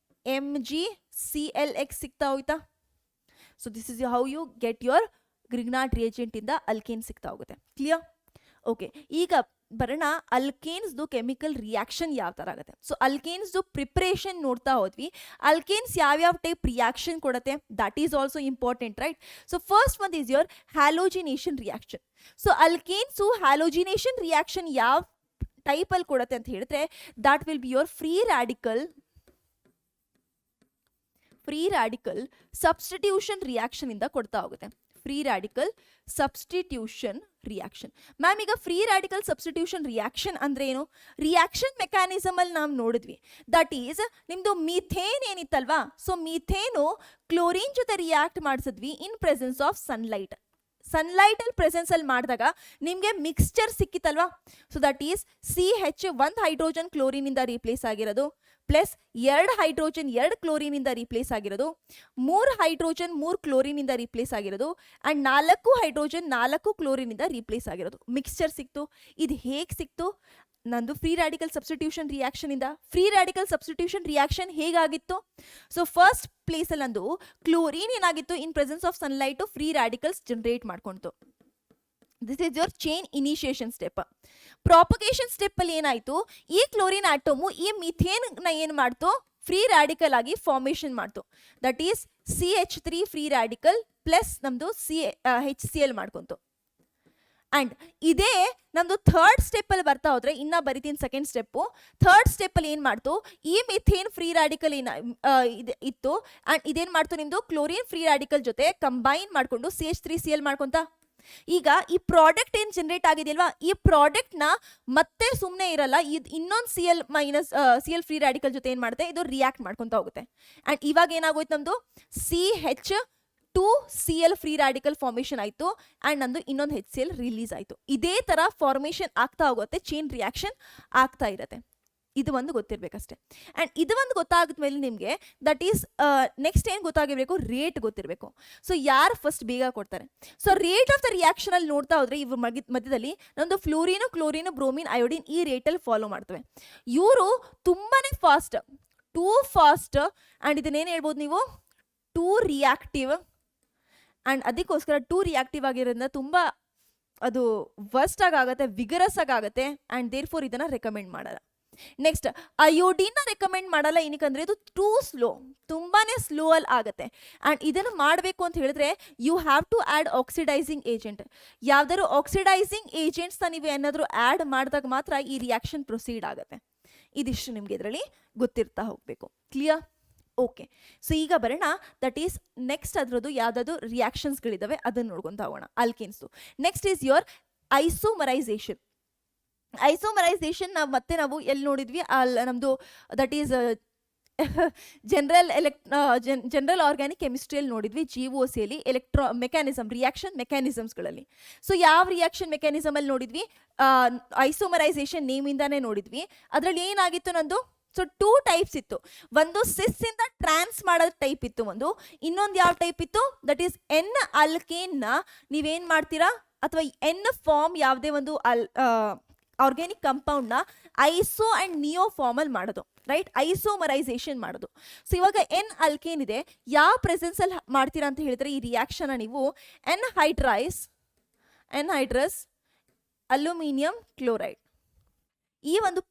MgClX ಸಿಗ್ತಾ ಹೋಯ್ತಾ? So this is how you get your Grignard reagent ಇಂದ ಅಲ್ಕೇನ್ ಸಿಗ್ತಾ ಹೋಗುತ್ತೆ. ಕ್ಲಿಯರ್? ಓಕೆ, ಈಗ ಬರೋಣ ಅಲ್ಕೇನ್ಸ್ದು ಕೆಮಿಕಲ್ ರಿಯಾಕ್ಷನ್ ಯಾವ ಥರ ಆಗುತ್ತೆ. ಸೊ ಅಲ್ಕೇನ್ಸ್ದು ಪ್ರಿಪ್ರೇಷನ್ ನೋಡ್ತಾ ಹೋದ್ವಿ. ಅಲ್ಕೇನ್ಸ್ ಯಾವ್ಯಾವ ಟೈಪ್ ರಿಯಾಕ್ಷನ್ ಕೊಡುತ್ತೆ, that is also important, right? So first one is your halogenation reaction. So alkanes halogenation reaction ಯಾವ ಟೈಪಲ್ಲಿ ಕೊಡುತ್ತೆ ಅಂತ ಹೇಳಿದ್ರೆ, that will be your free radical substitution reaction ಇಂದ ಕೊಡ್ತಾ ಹೋಗುತ್ತೆ. Free radical substitution reaction. Ma'am, ಈಗ ಫ್ರೀ ರ್ಯಾಡಿಕಲ್ ಸಬ್ಸ್ಟಿಟ್ಯೂಷನ್ ರಿಯಾಕ್ಷನ್ ಅಂದ್ರೆ ಏನು? ರಿಯಾಕ್ಷನ್ ಮೆಕ್ಯಾನಿಸಮ್ ಅಲ್ಲಿ ನಾವು ನೋಡಿದ್ವಿ, ದಟ್ ಈಸ್ ನಿಮ್ದು ಮೀಥೇನ್ ಏನಿತ್ತಲ್ವಾ, ಸೊ ಮೀಥೇನು ಕ್ಲೋರಿನ್ ಜೊತೆ ರಿಯಾಕ್ಟ್ ಮಾಡಿಸಿದ್ವಿ ಇನ್ ಪ್ರೆಸೆನ್ಸ್ ಆಫ್ ಸನ್ಲೈಟ್ ಅಲ್ಲಿ ಪ್ರೆಸೆನ್ಸ್ ಅಲ್ಲಿ ಮಾಡಿದಾಗ ನಿಮಗೆ ಮಿಕ್ಸ್ಚರ್ ಸಿಕ್ಕಿತ್ತಲ್ವಾ. So that is CH 1 hydrogen chlorine ಇಂದ ರೀಪ್ಲೇಸ್ ಆಗಿರೋದು, ಪ್ಲಸ್ 2 ಹೈಡ್ರೋಜನ್ 2 ಕ್ಲೋರಿನ್ ಇಂದ ರೀಪ್ಲೇಸ್ ಆಗಿರೋದು, 3 ಹೈಡ್ರೋಜನ್ 3 ಕ್ಲೋರಿನ್ ಇಂದ ರೀಪ್ಲೇಸ್ ಆಗಿರೋದು, ಅಂಡ್ 4 ಹೈಡ್ರೋಜನ್ 4 ಕ್ಲೋರಿನ್ ಇಂದ ರೀಪ್ಲೇಸ್ ಆಗಿರೋದು ಮಿಕ್ಸ್ಚರ್ ಸಿಕ್ತು. ಇದು ಹೇಗೆ ಸಿಕ್ತು? ನಂದು ಫ್ರೀ ರ್ಯಾಡಿಕಲ್ ಸಬ್ಸ್ಟಿಟ್ಯೂಷನ್ ರಿಯಾಕ್ಷನ್ ಇಂದ. ಫ್ರೀ ರ್ಯಾಡಿಕಲ್ ಸಬ್ಸ್ಟಿಟ್ಯೂಷನ್ ರಿಯಾಕ್ಷನ್ ಹೇಗಾಗಿತ್ತು? ಸೊ ಫಸ್ಟ್ ಪ್ಲೇಸ್ ಅಲ್ಲಿ ನಂದು ಕ್ಲೋರಿನ್ ಏನಾಗಿತ್ತು, in presence of sunlight free radicals generate ಮಾಡ್ಕೊಂತು. This is your chain initiation step. Propagation step ಅಲ್ಲಿ ಏನಾಯ್ತು, ಈ ಕ್ಲೋರಿನ್ ಆಟೋಮು ಈ ಮಿಥೇನ್ ನ ಏನ್ ಮಾಡ್ತು, ಫ್ರೀ ರ್ಯಾಡಿಕಲ್ ಆಗಿ ಫಾರ್ಮೇಶನ್ ಮಾಡ್ತು. That is CH3 free radical plus ನಮ್ದು HCl ಮಾಡ್ಕೊಂತು. ಅಂಡ್ ಇದೇ ನಮ್ದು ಥರ್ಡ್ ಸ್ಟೆಪ್ ಅಲ್ಲಿ ಬರ್ತಾ ಹೋದ್ರೆ, ಇನ್ನ ಬರಿತೀನಿ ಸೆಕೆಂಡ್ ಸ್ಟೆಪ್ಪು. ಥರ್ಡ್ ಸ್ಟೆಪ್ ಅಲ್ಲಿ ಏನ್ ಮಾಡ್ತು, ಈ ಮಿಥೇನ್ ಫ್ರೀ ರ್ಯಾಡಿಕಲ್ ಇತ್ತು, ಅಂಡ್ ಇದೇನ್ ಮಾಡ್ತು, ನಿಮ್ದು ಕ್ಲೋರಿನ್ ಫ್ರೀ ರ್ಯಾಡಿಕಲ್ ಜೊತೆ ಕಂಬೈನ್ ಮಾಡ್ಕೊಂಡು CH3Cl ಮಾಡ್ಕೊಂತ. ಈಗ ಈ ಪ್ರಾಡಕ್ಟ್ ಏನ್ ಜನರೇಟ್ ಆಗಿದೆಯಲ್ವಾ, ಈ ಪ್ರಾಡಕ್ಟ್ ನ ಮತ್ತೆ ಸುಮ್ಮನೆ ಇರಲ್ಲ, ಇದು ಇನ್ನೊಂದು Cl ಫ್ರೀ ರಾಡಿಕಲ್ ಜೊತೆ ಏನ್ ಮಾಡುತ್ತೆ, ಇದು ರಿಯಾಕ್ಟ್ ಮಾಡ್ಕೊಂತ ಹೋಗುತ್ತೆ. ಅಂಡ್ ಇವಾಗ ಏನಾಗೋಯ್ತು, ನಮ್ದು CH2Cl ಫ್ರೀ ರಾಡಿಕಲ್ ಫಾರ್ಮೇಶನ್ ಆಯ್ತು ಅಂಡ್ ನಂದು ಇನ್ನೊಂದು HCl ರಿಲೀಸ್ ಆಯ್ತು. ಇದೇ ತರ ಫಾರ್ಮೇಶನ್ ಆಗ್ತಾ ಹೋಗುತ್ತೆ, ಚೈನ್ ರಿಯಾಕ್ಷನ್ ಆಗ್ತಾ ಇರುತ್ತೆ. ಇದು ಒಂದು ಗೊತ್ತಿರ್ಬೇಕಷ್ಟೇ. ಅಂಡ್ ಇದು ಒಂದು ಗೊತ್ತಾದ್ಮೇಲೆ ನಿಮಗೆ ದಟ್ ಈಸ್ ನೆಕ್ಸ್ಟ್ ಏನು ಗೊತ್ತಾಗಿರ್ಬೇಕು, ರೇಟ್ ಗೊತ್ತಿರಬೇಕು. ಸೊ ಯಾರು ಫಸ್ಟ್ ಬೇಗ ಕೊಡ್ತಾರೆ. So rate of the reaction ಅಲ್ಲಿ ನೋಡ್ತಾ ಹೋದ್ರೆ ಇವ್ರ ಮಧ್ಯದಲ್ಲಿ ನಮ್ದು ಫ್ಲೋರಿನು, ಕ್ಲೋರಿನು, ಬ್ರೋಮಿನ್, ಅಯೋಡಿನ್ ಈ ರೇಟಲ್ಲಿ ಫಾಲೋ ಮಾಡ್ತವೆ. ಇವರು ತುಂಬಾನೇ ಫಾಸ್ಟ್, ಟೂ ಫಾಸ್ಟ್ ಅಂಡ್ ಇದನ್ನೇನು ಹೇಳ್ಬೋದು ನೀವು, ಟೂ ರಿಯಾಕ್ಟಿವ್. ಅಂಡ್ ಅದಕ್ಕೋಸ್ಕರ ಟೂ ರಿಯಾಕ್ಟಿವ್ ಆಗಿರೋದ್ರಿಂದ ತುಂಬಾ ಅದು ವರ್ಸ್ಟ್ ಆಗುತ್ತೆ, ವಿಗರಸ್ ಆಗುತ್ತೆ ಅಂಡ್ ದೇರ್ ಫೋರ್ ಇದನ್ನ ರೆಕಮೆಂಡ್ ಮಾಡಲ್ಲ. ನೆಕ್ಸ್ಟ್ ಅಯೋಡಿನ್ ರೆಕಮೆಂಡ್ ಮಾಡಲ್ಲ, ಏನಕ್ಕಂದ್ರೆ ಇದು ಟೂ ಸ್ಲೋ, ತುಂಬಾನೇ ಸ್ಲೋ ಅಲ್ಲಿ ಆಗುತ್ತೆ. ಅಂಡ್ ಇದನ್ನು ಮಾಡಬೇಕು ಅಂತ ಹೇಳಿದ್ರೆ you have to add oxidising agent. ಯಾವ್ದಾದ್ರು ಆಕ್ಸಿಡೈಸಿಂಗ್ ಏಜೆಂಟ್ಸ್ನ ನೀವು ಏನಾದರೂ ಆ್ಯಡ್ ಮಾಡಿದಾಗ ಮಾತ್ರ ಈ ರಿಯಾಕ್ಷನ್ ಪ್ರೊಸೀಡ್ ಆಗುತ್ತೆ. ಇದಿಷ್ಟು ನಿಮ್ಗೆ ಇದರಲ್ಲಿ ಗೊತ್ತಿರ್ತಾ ಹೋಗ್ಬೇಕು. ಕ್ಲಿಯರ್? ಓಕೆ. ಸೊ ಈಗ ಬರೋಣ, ದಟ್ ಈಸ್ ನೆಕ್ಸ್ಟ್ ಅದರದ್ದು ಯಾವ್ದಾದ್ರು ರಿಯಾಕ್ಷನ್ಸ್ಗಳಿದಾವೆ ಅದನ್ನು ನೋಡ್ಕೊಂತ ಹೋಗೋಣ. ಅಲ್ಕೇನ್ಸ್ದು ನೆಕ್ಸ್ಟ್ ಈಸ್ ಯೋರ್ ಐಸೋಮರೈಸೇಷನ್. ಐಸೋಮರೈಸೇಷನ್ ನಾವು ಎಲ್ಲಿ ನೋಡಿದ್ವಿ, ನಮ್ದು ದಟ್ ಈಸ್ ಜನರಲ್ ಆರ್ಗ್ಯಾನಿಕ್ ಕೆಮಿಸ್ಟ್ರಿಯಲ್ಲಿ ನೋಡಿದ್ವಿ, GOCಯಲ್ಲಿ ರಿಯಾಕ್ಷನ್ ಮೆಕ್ಯಾನಿಸಮ್ಸ್ಗಳಲ್ಲಿ. ಸೊ ಯಾವ ರಿಯಾಕ್ಷನ್ ಮೆಕ್ಯಾನಿಸಮ್ ಅಲ್ಲಿ ನೋಡಿದ್ವಿ, ಐಸೋಮರೈಸೇಷನ್ ನೇಮಿಂದಾನೇ ನೋಡಿದ್ವಿ. ಅದರಲ್ಲಿ ಏನಾಗಿತ್ತು ನಂದು, ಸೊ ಟೂ ಟೈಪ್ಸ್ ಇತ್ತು. ಒಂದು ಸಿಸ್ ಇಂದ ಟ್ರಾನ್ಸ್ ಮಾಡೋದು ಟೈಪ್ ಇತ್ತು, ಒಂದು ಇನ್ನೊಂದು ಯಾವ ಟೈಪ್ ಇತ್ತು, ದಟ್ ಈಸ್ ಎನ್ ಅಲ್ಕೇನ್ನ ನೀವೇನ್ ಮಾಡ್ತೀರಾ, ಅಥವಾ ಎನ್ ಫಾರ್ಮ್ ಯಾವುದೇ ಒಂದು ಆರ್ಗ್ಯಾನಿಕ್ ಕಂಪೌಂಡ್ನ ಐಸೋ ಅಂಡ್ ನಿಯೋ ಫಾರ್ಮಲ್ಲಿ ಮಾಡೋದು, ರೈಟ್, ಐಸೋಮರೈಸೇಷನ್ ಮಾಡೋದು. ಸೊ ಇವಾಗ ಎನ್ ಅಲ್ಕೇನ್ ಇದೆ, ಯಾವ ಪ್ರೆಸೆನ್ಸ್ ಅಲ್ಲಿ ಮಾಡ್ತೀರಾ ಅಂತ ಹೇಳಿದ್ರೆ ಈ ರಿಯಾಕ್ಷನ್ ನೀವು ಎನ್ ಹೈಡ್ರಸ್ ಅಲ್ಯೂಮಿನಿಯಂ ಕ್ಲೋರೈಡ್ ಈ ಒಂದು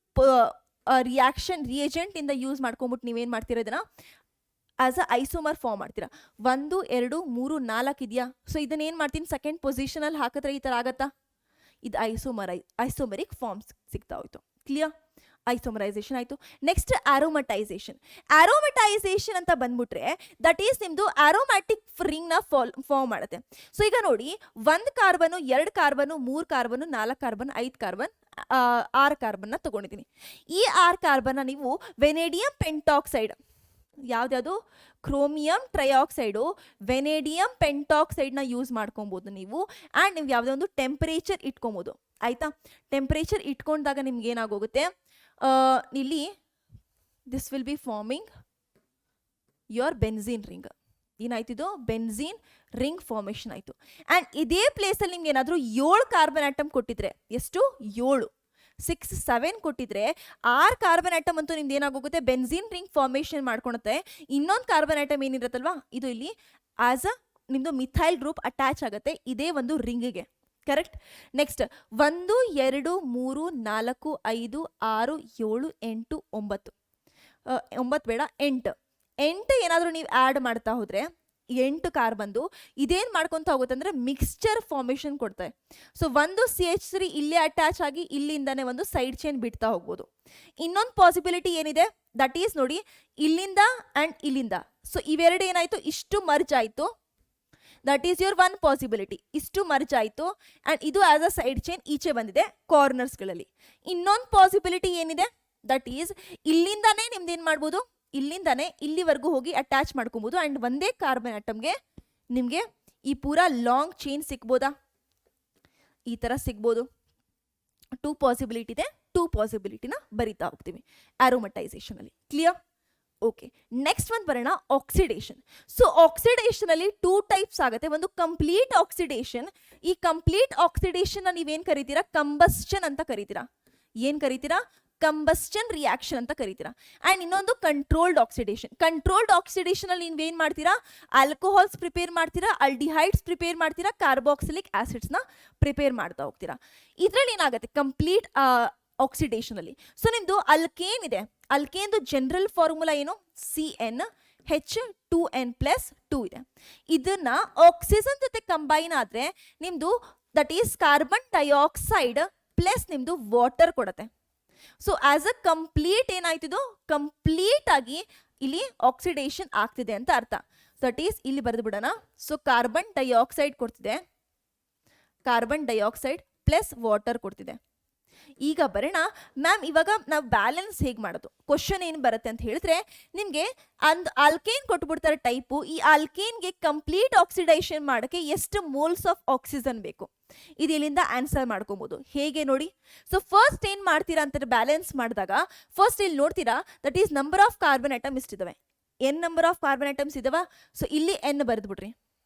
ರಿಯಾಕ್ಷನ್ ರಿಯೇಜೆಂಟ್ ಇಂದ ಯೂಸ್ ಮಾಡ್ಕೊಂಬಿಟ್ಟು ನೀವೇನು ಮಾಡ್ತೀರಾ, ಇದನ್ನ ಆಸ್ ಅ ಐಸೋಮರ್ ಫಾರ್ಮ್ ಮಾಡ್ತೀರಾ. 1 2 3 4 ಇದೆಯಾ. ಸೊ ಇದನ್ನ ಏನು ಮಾಡ್ತೀನಿ, ಸೆಕೆಂಡ್ ಪೊಸಿಷನಲ್ಲಿ ಹಾಕಿದ್ರೆ ಈ ಥರ ಆಗತ್ತಾ, ಇದು ಐಸೋಮರಿಕ್ ಫಾರ್ಮ್ಸ್ ಸಿಗ್ತಾ ಹೋಯ್ತು. ಕ್ಲಿಯರ್? ಐಸೋಮರೈಸೇಷನ್ ಆಯಿತು. ನೆಕ್ಸ್ಟ್ ಆರೋಮಟೈಸೇಷನ್ ಅಂತ ಬಂದ್ಬಿಟ್ರೆ ದಟ್ ಈಸ್ ನಿಮ್ಮದು ಆರೋಮ್ಯಾಟಿಕ್ ರಿಂಗ್ನ ಫಾರ್ಮ್ ಮಾಡುತ್ತೆ. ಸೊ ಈಗ ನೋಡಿ, 1 carbon, 2 carbon, 3 carbon, 4 carbon, 5 carbon, 6 ಕಾರ್ಬನ್ನ ತಗೊಂಡಿದ್ದೀನಿ. ಈ 6 ಕಾರ್ಬನ್ನ ನೀವು ವೆನೇಡಿಯಂ ಪೆಂಟಾಕ್ಸೈಡ್, ಯಾವ್ದ್ಯಾವುದು, ಕ್ರೋಮಿಯಂ ಟ್ರೈಆಕ್ಸೈಡು, ವೆನೇಡಿಯಂ ಪೆಂಟಾಕ್ಸೈಡ್ನ ಯೂಸ್ ಮಾಡ್ಕೊಬೋದು ನೀವು. ಆ್ಯಂಡ್ ನೀವು ಯಾವುದೇ ಒಂದು ಟೆಂಪರೇಚರ್ ಇಟ್ಕೊಬೋದು. ಆಯಿತಾ? ಟೆಂಪರೇಚರ್ ಇಟ್ಕೊಂಡಾಗ ನಿಮ್ಗೆ ಏನಾಗೋಗುತ್ತೆ, ಇಲ್ಲಿ this will be forming your benzene ring. ಏನಾಯ್ತಿದು, ಬೆನ್ಝೀನ್ ರಿಂಗ್ ಫಾರ್ಮೇಷನ್ ಆಯಿತು. ಆ್ಯಂಡ್ ಇದೇ ಪ್ಲೇಸಲ್ಲಿ ನಿಮ್ಗೆ ಏನಾದರೂ 7 ಕಾರ್ಬನ್ ಆಟಮ್ ಕೊಟ್ಟಿದ್ರೆ, ಎಷ್ಟು, 7 6 7 ಕೊಟ್ಟಿದ್ರೆ 6 ಕಾರ್ಬನ್ ಆಟಮ್ ಅಂತೂ ನಿಮ್ದು ಏನಾಗೋಗುತ್ತೆ, ಬೆನ್ಝೀನ್ ರಿಂಗ್ ಫಾರ್ಮೇಷನ್ ಮಾಡ್ಕೊಳುತ್ತೆ. ಇನ್ನೊಂದು ಕಾರ್ಬನ್ ಆಟಮ್ ಏನಿರುತ್ತಲ್ವಾ, ಇದು ಇಲ್ಲಿ ಆಸ್ ಅ ನಿಮ್ಮದು ಮಿಥೈಲ್ ಗ್ರೂಪ್ ಅಟ್ಯಾಚ್ ಆಗುತ್ತೆ ಇದೇ ಒಂದು ರಿಂಗಿಗೆ. ಕರೆಕ್ಟ್? ನೆಕ್ಸ್ಟ್ 1 2 3 4 5 6 7 8 9 9 ಬೇಡ 8 ಏನಾದರೂ ನೀವು ಆ್ಯಡ್ ಮಾಡ್ತಾ ಹೋದರೆ 8 ಕಾರ್ಬನ್ದು ಇದೇನು ಮಾಡ್ಕೊತ ಹೋಗುತ್ತೆ ಅಂದರೆ ಮಿಕ್ಸ್ಚರ್ ಫಾರ್ಮೇಷನ್ ಕೊಡ್ತಾರೆ. ಸೊ ಒಂದು CH3 ಇಲ್ಲೇ ಅಟ್ಯಾಚ್ ಆಗಿ ಇಲ್ಲಿಂದನೇ ಒಂದು ಸೈಡ್ ಚೈನ್ ಬಿಡ್ತಾ ಹೋಗ್ಬೋದು. ಇನ್ನೊಂದು ಪಾಸಿಬಿಲಿಟಿ ಏನಿದೆ, ದಟ್ ಈಸ್ ನೋಡಿ, ಇಲ್ಲಿಂದ ಆ್ಯಂಡ್ ಇಲ್ಲಿಂದ. ಸೊ ಇವೆರಡು ಏನಾಯಿತು, ಇಷ್ಟು ಮರ್ಜ್ ಆಯಿತು. That is your one possibility. ಇಷ್ಟು ಮರ್ಜ್ ಆಯಿತು ಆ್ಯಂಡ್ ಇದು ಆಸ್ ಅ ಸೈಡ್ ಚೈನ್ ಈಚೆ ಬಂದಿದೆ ಕಾರ್ನರ್ಸ್ಗಳಲ್ಲಿ. ಇನ್ನೊಂದು ಪಾಸಿಬಿಲಿಟಿ ಏನಿದೆ, ದಟ್ ಈಸ್ ಇಲ್ಲಿಂದಾನೇ ನಿಮ್ದು ಏನು ಮಾಡ್ಬೋದು, ಇಲ್ಲಿಂದಾನೇ ಇಲ್ಲಿವರೆಗೂ ಹೋಗಿ ಅಟ್ಯಾಚ್ ಮಾಡ್ಕೊಬೋದು ಆ್ಯಂಡ್ ಒಂದೇ ಕಾರ್ಬನ್ ಆಟಮ್ಗೆ ನಿಮಗೆ ಈ ಪೂರಾ ಲಾಂಗ್ ಚೈನ್ ಸಿಗ್ಬೋದಾ, ಈ ಥರ ಸಿಗ್ಬೋದು. 2 ಪಾಸಿಬಿಲಿಟಿ ಇದೆ, 2 ಪಾಸಿಬಿಲಿಟಿನ ಬರಿತಾ ಹೋಗ್ತೀವಿ ಆರೋಮಟೈಸೇಷನಲ್ಲಿ. ಕ್ಲಿಯರ್? ಓಕೆ. ನೆಕ್ಸ್ಟ್ ಒಂದು ಬರೋಣ, ಆಕ್ಸಿಡೇಷನ್. ಸೊ ಆಕ್ಸಿಡೇಷನ್ ಅಲ್ಲಿ 2 ಟೈಪ್ಸ್ ಆಗುತ್ತೆ. ಒಂದು ಕಂಪ್ಲೀಟ್ ಆಕ್ಸಿಡೇಷನ್. ಈ ಕಂಪ್ಲೀಟ್ ಆಕ್ಸಿಡೇಷನ್ ನೀವೇನು ಕರಿತೀರಾ, ಕಂಬಸ್ಚನ್ ಅಂತ ಕರಿತೀರಾ. ಏನು ಕರಿತೀರಾ, ಕಂಬಸ್ಚನ್ ರಿಯಾಕ್ಷನ್ ಅಂತ ಕರಿತೀರಾ. ಆ್ಯಂಡ್ ಇನ್ನೊಂದು ಕಂಟ್ರೋಲ್ಡ್ ಆಕ್ಸಿಡೇಷನ್. ಕಂಟ್ರೋಲ್ಡ್ ಆಕ್ಸಿಡೇಷನ್ ಅಲ್ಲಿ ನೀವೇನು ಮಾಡ್ತೀರಾ, ಆಲ್ಕೋಹಾಲ್ಸ್ ಪ್ರಿಪೇರ್ ಮಾಡ್ತೀರಾ, ಆಲ್ಡಿಹೈಡ್ಸ್ ಪ್ರಿಪೇರ್ ಮಾಡ್ತೀರಾ, ಕಾರ್ಬಾಕ್ಸಿಲಿಕ್ ಆಸಿಡ್ಸ್ನ ಪ್ರಿಪೇರ್ ಮಾಡ್ತಾ ಹೋಗ್ತೀರಾ. ಇದರಲ್ಲಿ ಏನಾಗುತ್ತೆ, ಕಂಪ್ಲೀಟ್ ಆಕ್ಸಿಡೇಷನ್ ಅಲ್ಲಿ. ಸೊ ನಿಮ್ದು ಅಲ್ಕೇನ್ ಇದೆ, ಅಲ್ಕೇನ್ದು ಜನರಲ್ ಫಾರ್ಮುಲಾ ಏನು, CnH2n+2 ಇದೆ. ಇದನ್ನ ಆಕ್ಸಿಜನ್ ಜೊತೆ ಕಂಬೈನ್ ಆದ್ರೆ ನಿಮ್ದು that is carbon dioxide plus ನಿಮ್ದು ವಾಟರ್ ಕೊಡುತ್ತೆ. ಸೊ ಆಸ್ ಅ ಕಂಪ್ಲೀಟ್ ಏನಾಯ್ತಿದು, ಕಂಪ್ಲೀಟ್ ಆಗಿ ಇಲ್ಲಿ ಆಕ್ಸಿಡೇಷನ್ ಆಗ್ತಿದೆ ಅಂತ ಅರ್ಥ. ದಟ್ ಈಸ್ ಇಲ್ಲಿ ಬರೆದು ಬಿಡೋಣ. ಸೊ ಕಾರ್ಬನ್ ಡೈಆಕ್ಸೈಡ್ ಕೊಡ್ತಿದೆ, ಕಾರ್ಬನ್ ಡೈಆಕ್ಸೈಡ್ ಪ್ಲಸ್ ವಾಟರ್ ಕೊಡ್ತಿದೆ. ಈಗ ಬರೋಣ ಮ್ಯಾಮ್, ಇವಾಗ ನಾವು ಬ್ಯಾಲೆನ್ಸ್ ಹೇಗೆ ಮಾಡೋದು? ಕ್ವಶನ್ ಏನು ಬರುತ್ತೆ ಅಂತ ಹೇಳಿದ್ರೆ, ನಿಮಗೆ ಒಂದು ಆಲ್ಕೇನ್ ಕೊಟ್ಬಿಡ್ತಾರೆ ಟೈಪು. ಈ ಆಲ್ಕೇನ್ಗೆ ಕಂಪ್ಲೀಟ್ ಆಕ್ಸಿಡೇಷನ್ ಮಾಡೋಕ್ಕೆ ಎಷ್ಟು ಮೋಲ್ಸ್ ಆಫ್ ಆಕ್ಸಿಜನ್ ಬೇಕು, ಇದು ಇಲ್ಲಿಂದ ಆನ್ಸರ್ ಮಾಡ್ಕೊಬೋದು. ಹೇಗೆ ನೋಡಿ. ಸೊ ಫಸ್ಟ್ ಏನು ಮಾಡ್ತೀರಾ ಅಂತಾರೆ, ಬ್ಯಾಲೆನ್ಸ್ ಮಾಡಿದಾಗ ಫಸ್ಟ್ ಇಲ್ಲಿ ನೋಡ್ತೀರಾ, that is number of carbon atom ಇಷ್ಟಿದಾವೆ, n number of carbon atoms ಇದಾವ. ಸೊ ಇಲ್ಲಿ ಎನ್ ಬರೆದ್ಬಿಡ್ರಿ,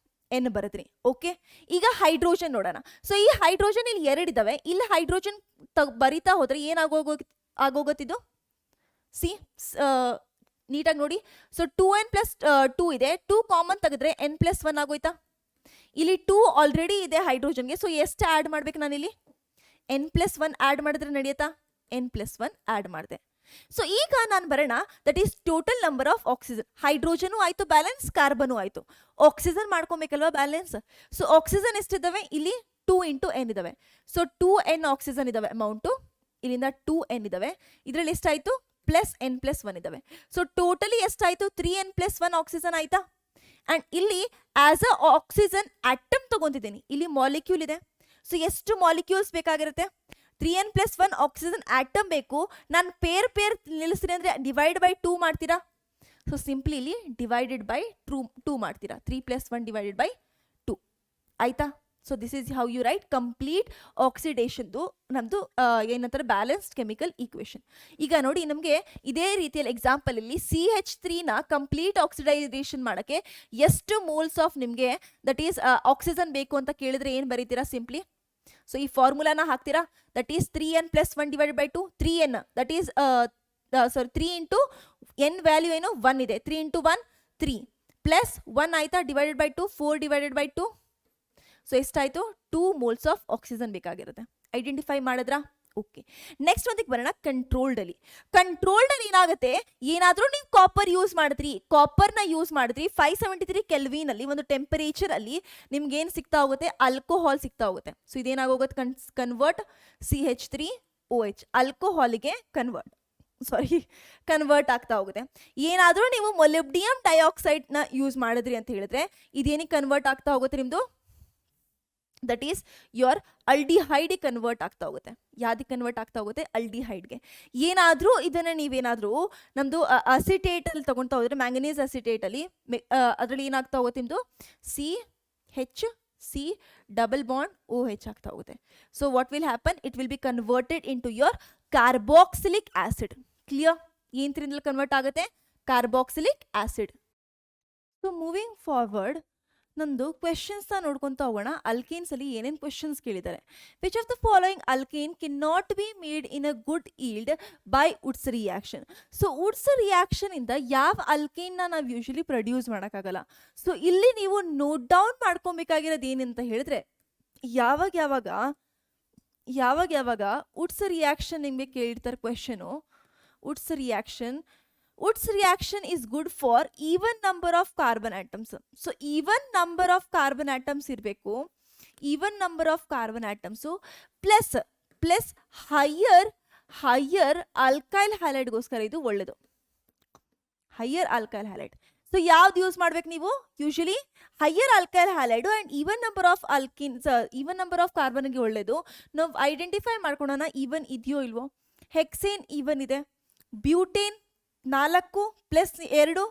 ಎನ್ ಬರೆದ್ರಿ. ಓಕೆ, ಈಗ ಹೈಡ್ರೋಜನ್ ನೋಡೋಣ. ಸೊ ಈ ಹೈಡ್ರೋಜನ್ ಇಲ್ಲಿ ಎರಡಿದಾವೆ, ಇಲ್ಲಿ ಹೈಡ್ರೋಜನ್ ಬರಿತಾ ಹೋದ್ರೆ ಆಗೋಗತ್ತಿದ್ದು ಸಿ ನೀಟಾಗಿ ನೋಡಿ. ಸೊ 2n + 2 ಇದೆ, 2 ಕಾಮನ್ ತೆಗೆದ್ರೆ n+1 ಆಗೋಯ್ತಾ. ಇಲ್ಲಿ 2 ಆಲ್ರೆಡಿ ಇದೆ ಹೈಡ್ರೋಜನ್ಗೆ. ಸೊ ಎಷ್ಟು ಆ್ಯಡ್ ಮಾಡ್ಬೇಕು ನಾನಿಲ್ಲಿ? n+1 ಆ್ಯಡ್ ಮಾಡಿದ್ರೆ ನಡೆಯುತ್ತಾ? n+1 ಆ್ಯಡ್ ಮಾಡಿದೆ. ಸೊ ಈಗ ನಾನು ಬರೋಣ, that is total number of oxygen. Hydrogen ಆಯಿತು ಬ್ಯಾಲೆನ್ಸ್, ಕಾರ್ಬನು ಆಯಿತು, ಆಕ್ಸಿಜನ್ ಮಾಡ್ಕೊಬೇಕಲ್ವಾ ಬ್ಯಾಲೆನ್ಸ್. ಸೊ ಆಕ್ಸಿಜನ್ ಎಷ್ಟಿದ್ದಾವೆ ಇಲ್ಲಿ? 2 × n ಇದಾವೆ. ಸೊ 2n ಆಕ್ಸಿಜನ್ ಇದಾವೆ ಅಮೌಂಟು, ಇಲ್ಲಿಂದ 2n ಇದಾವೆ. ಇದರಲ್ಲಿ ಎಷ್ಟಾಯಿತು? +n+1 ಇದಾವೆ. ಸೊ ಟೋಟಲಿ ಎಷ್ಟಾಯಿತು? 3n+1 ಆಕ್ಸಿಜನ್ ಆಯ್ತಾ. ಆ್ಯಂಡ್ ಇಲ್ಲಿ ಆಸ್ ಅ ಆಕ್ಸಿಜನ್ ಆಟಮ್ ತಗೊಂತಿದ್ದೀನಿ, ಇಲ್ಲಿ ಮಾಲಿಕ್ಯೂಲ್ ಇದೆ. ಸೊ ಎಷ್ಟು ಮಾಲಿಕ್ಯೂಲ್ಸ್ ಬೇಕಾಗಿರುತ್ತೆ? 3n+1 ಆಕ್ಸಿಜನ್ ಆಟಮ್ ಬೇಕು. ನಾನು ಪೇರ್ ನಿಲ್ಲಿಸ್ತೀನಿ ಅಂದರೆ ಡಿವೈಡ್ ಬೈ 2 ಮಾಡ್ತೀರಾ. ಸೊ ಸಿಂಪ್ಲಿ ಇಲ್ಲಿ ಡಿವೈಡೆಡ್ ಬೈ 2 ಮಾಡ್ತೀರಾ. 3 + 1 ಡಿವೈಡೆಡ್ ಬೈ 2 ಆಯ್ತಾ. So this is how you write complete ಆಕ್ಸಿಡೇಷನ್ದು ನಮ್ಮದು ಏನಂತಾರೆ ಬ್ಯಾಲೆನ್ಸ್ಡ್ ಕೆಮಿಕಲ್ ಈಕ್ವೇಷನ್. ಈಗ ನೋಡಿ, ನಮಗೆ ಇದೇ ರೀತಿಯಲ್ಲಿ ಎಕ್ಸಾಂಪಲಲ್ಲಿ CH3ನ ಕಂಪ್ಲೀಟ್ ಆಕ್ಸಿಡೈಸೇಷನ್ ಮಾಡೋಕ್ಕೆ ಎಷ್ಟು ಮೋಲ್ಸ್ ಆಫ್ ನಿಮಗೆ ದಟ್ ಈಸ್ ಆಕ್ಸಿಜನ್ ಬೇಕು ಅಂತ ಕೇಳಿದ್ರೆ ಏನು ಬರೀತೀರಾ? ಸಿಂಪ್ಲಿ ಸೊ ಈ ಫಾರ್ಮುಲಾನ ಹಾಕ್ತೀರಾ. That is 3n+1 divided by 2. 3n that is 3 × n value ಏನು? 1 ಇದೆ. 3 × 1 3 ಪ್ಲಸ್ 1 ಆಯ್ತಾ, divided by 2 4 divided by 2. So ಎಷ್ಟಾಯಿತು? 2 ಮೋಲ್ಸ್ ಆಫ್ ಆಕ್ಸಿಜನ್ ಬೇಕಾಗಿರುತ್ತೆ. ಐಡೆಂಟಿಫೈ ಮಾಡಿದ್ರಾ? ಓಕೆ, ನೆಕ್ಸ್ಟ್ ಒಂದಕ್ಕೆ ಬರೋಣ. ಕಂಟ್ರೋಲ್ಡಲ್ಲಿ ಏನಾಗುತ್ತೆ, ಏನಾದರೂ ನೀವು ಕಾಪರ್ ಯೂಸ್ ಮಾಡಿದ್ರಿ, ಕಾಪರ್ನ ಯೂಸ್ ಮಾಡಿದ್ರಿ 573 ಕೆಲ್ವಿನಲ್ಲಿ ಒಂದು ಟೆಂಪರೇಚರ್ ಅಲ್ಲಿ ನಿಮ್ಗೆ ಏನು ಸಿಗ್ತಾ ಹೋಗುತ್ತೆ? ಆಲ್ಕೋಹಾಲ್ ಸಿಗ್ತಾ ಹೋಗುತ್ತೆ. ಸೊ ಇದೇನಾಗೋಗುತ್ತೆ? ಕನ್ವರ್ಟ್ CH3OH ಆಲ್ಕೋಹಾಲಿಗೆ ಕನ್ವರ್ಟ್ ಆಗ್ತಾ ಹೋಗುತ್ತೆ. ಏನಾದರೂ ನೀವು ಮೊಲಿಬ್ಡಿಯಂ ಡೈಆಕ್ಸೈಡ್ನ ಯೂಸ್ ಮಾಡಿದ್ರಿ ಅಂತ ಹೇಳಿದ್ರೆ ಇದೇನಿಗೆ ಕನ್ವರ್ಟ್ ಆಗ್ತಾ ಹೋಗುತ್ತೆ? ನಿಮ್ಮದು that is your aldehyde convert ಆಗ್ತಾ ಹೋಗುತ್ತೆ. ಯಾವ್ದಕ್ಕೆ ಕನ್ವರ್ಟ್ ಆಗ್ತಾ ಹೋಗುತ್ತೆ? ಅಲ್ಡಿಹೈಡ್ಗೆ. ಏನಾದರೂ ಇದನ್ನು ನೀವೇನಾದರೂ ನಮ್ಮದು ಅಸಿಟೇಟಲ್ಲಿ ತೊಗೊಳ್ತಾ ಹೋದರೆ, ಮ್ಯಾಂಗನೀಸ್ ಅಸಿಟೇಟಲ್ಲಿ ಅದರಲ್ಲಿ ಏನಾಗ್ತಾ ಹೋಗುತ್ತೆ? ನಿಮ್ಮದು CH ಡಬಲ್ ಬಾಂಡ್ OH ಆಗ್ತಾ ಹೋಗುತ್ತೆ. So what will happen? It will be converted into your carboxylic acid. Clear? ಏನ್ರಿಂದ ಕನ್ವರ್ಟ್ ಆಗುತ್ತೆ? Carboxylic acid. So moving forward ನಂದು ಕ್ವೆಶನ್ಸ್ನ ನೋಡ್ಕೊತಾ ಹೋಗೋಣ. ಅಲ್ಕೇನ್ಸ್ ಅಲ್ಲಿ ಏನೇನು ಕ್ವೆಶನ್ಸ್ ಕೇಳಿದ್ದಾರೆ? Which of the following alkane can not be made in a good yield by Wurtz reaction. So Wurtz reaction ಇಂದ ಯಾವ ಅಲ್ಕೇನ್ನ ನಾವು ಯೂಶಲಿ ಪ್ರೊಡ್ಯೂಸ್ ಮಾಡೋಕ್ಕಾಗಲ್ಲ. ಸೊ ಇಲ್ಲಿ ನೀವು ನೋಟ್ ಡೌನ್ ಮಾಡ್ಕೊಬೇಕಾಗಿರೋದು ಏನಂತ ಹೇಳಿದ್ರೆ, ಯಾವಾಗ ವುಡ್ಸ್ ರಿಯಾಕ್ಷನ್ ನಿಮಗೆ ಕೇಳಿರ್ತಾರೆ question. Wood's reaction is good for even number of carbon atoms. So even number of carbon atoms ಇರಬೇಕು. even number of carbon atoms plus higher alkyl halide ಗೋಸ್ಕರ ಇದು ಒಳ್ಳೆಯದು. higher alkyl halide. ಸೊ ಯಾವ್ದು use ಮಾಡ್ಬೇಕು ನೀವು? Usually higher alkyl halide and even number of even number of ಕಾರ್ಬನ್ಗೆ ಒಳ್ಳೆಯದು. ನಾವು ಐಡೆಂಟಿಫೈ ಮಾಡ್ಕೊಳ್ಳೋಣ ಈವನ್ ಇದೆಯೋ ಇಲ್ವೋ. ಹೆಕ್ಸೇನ್ ಈವನ್ ಇದೆ. ಬ್ಯೂಟೇನ್ 4 + 2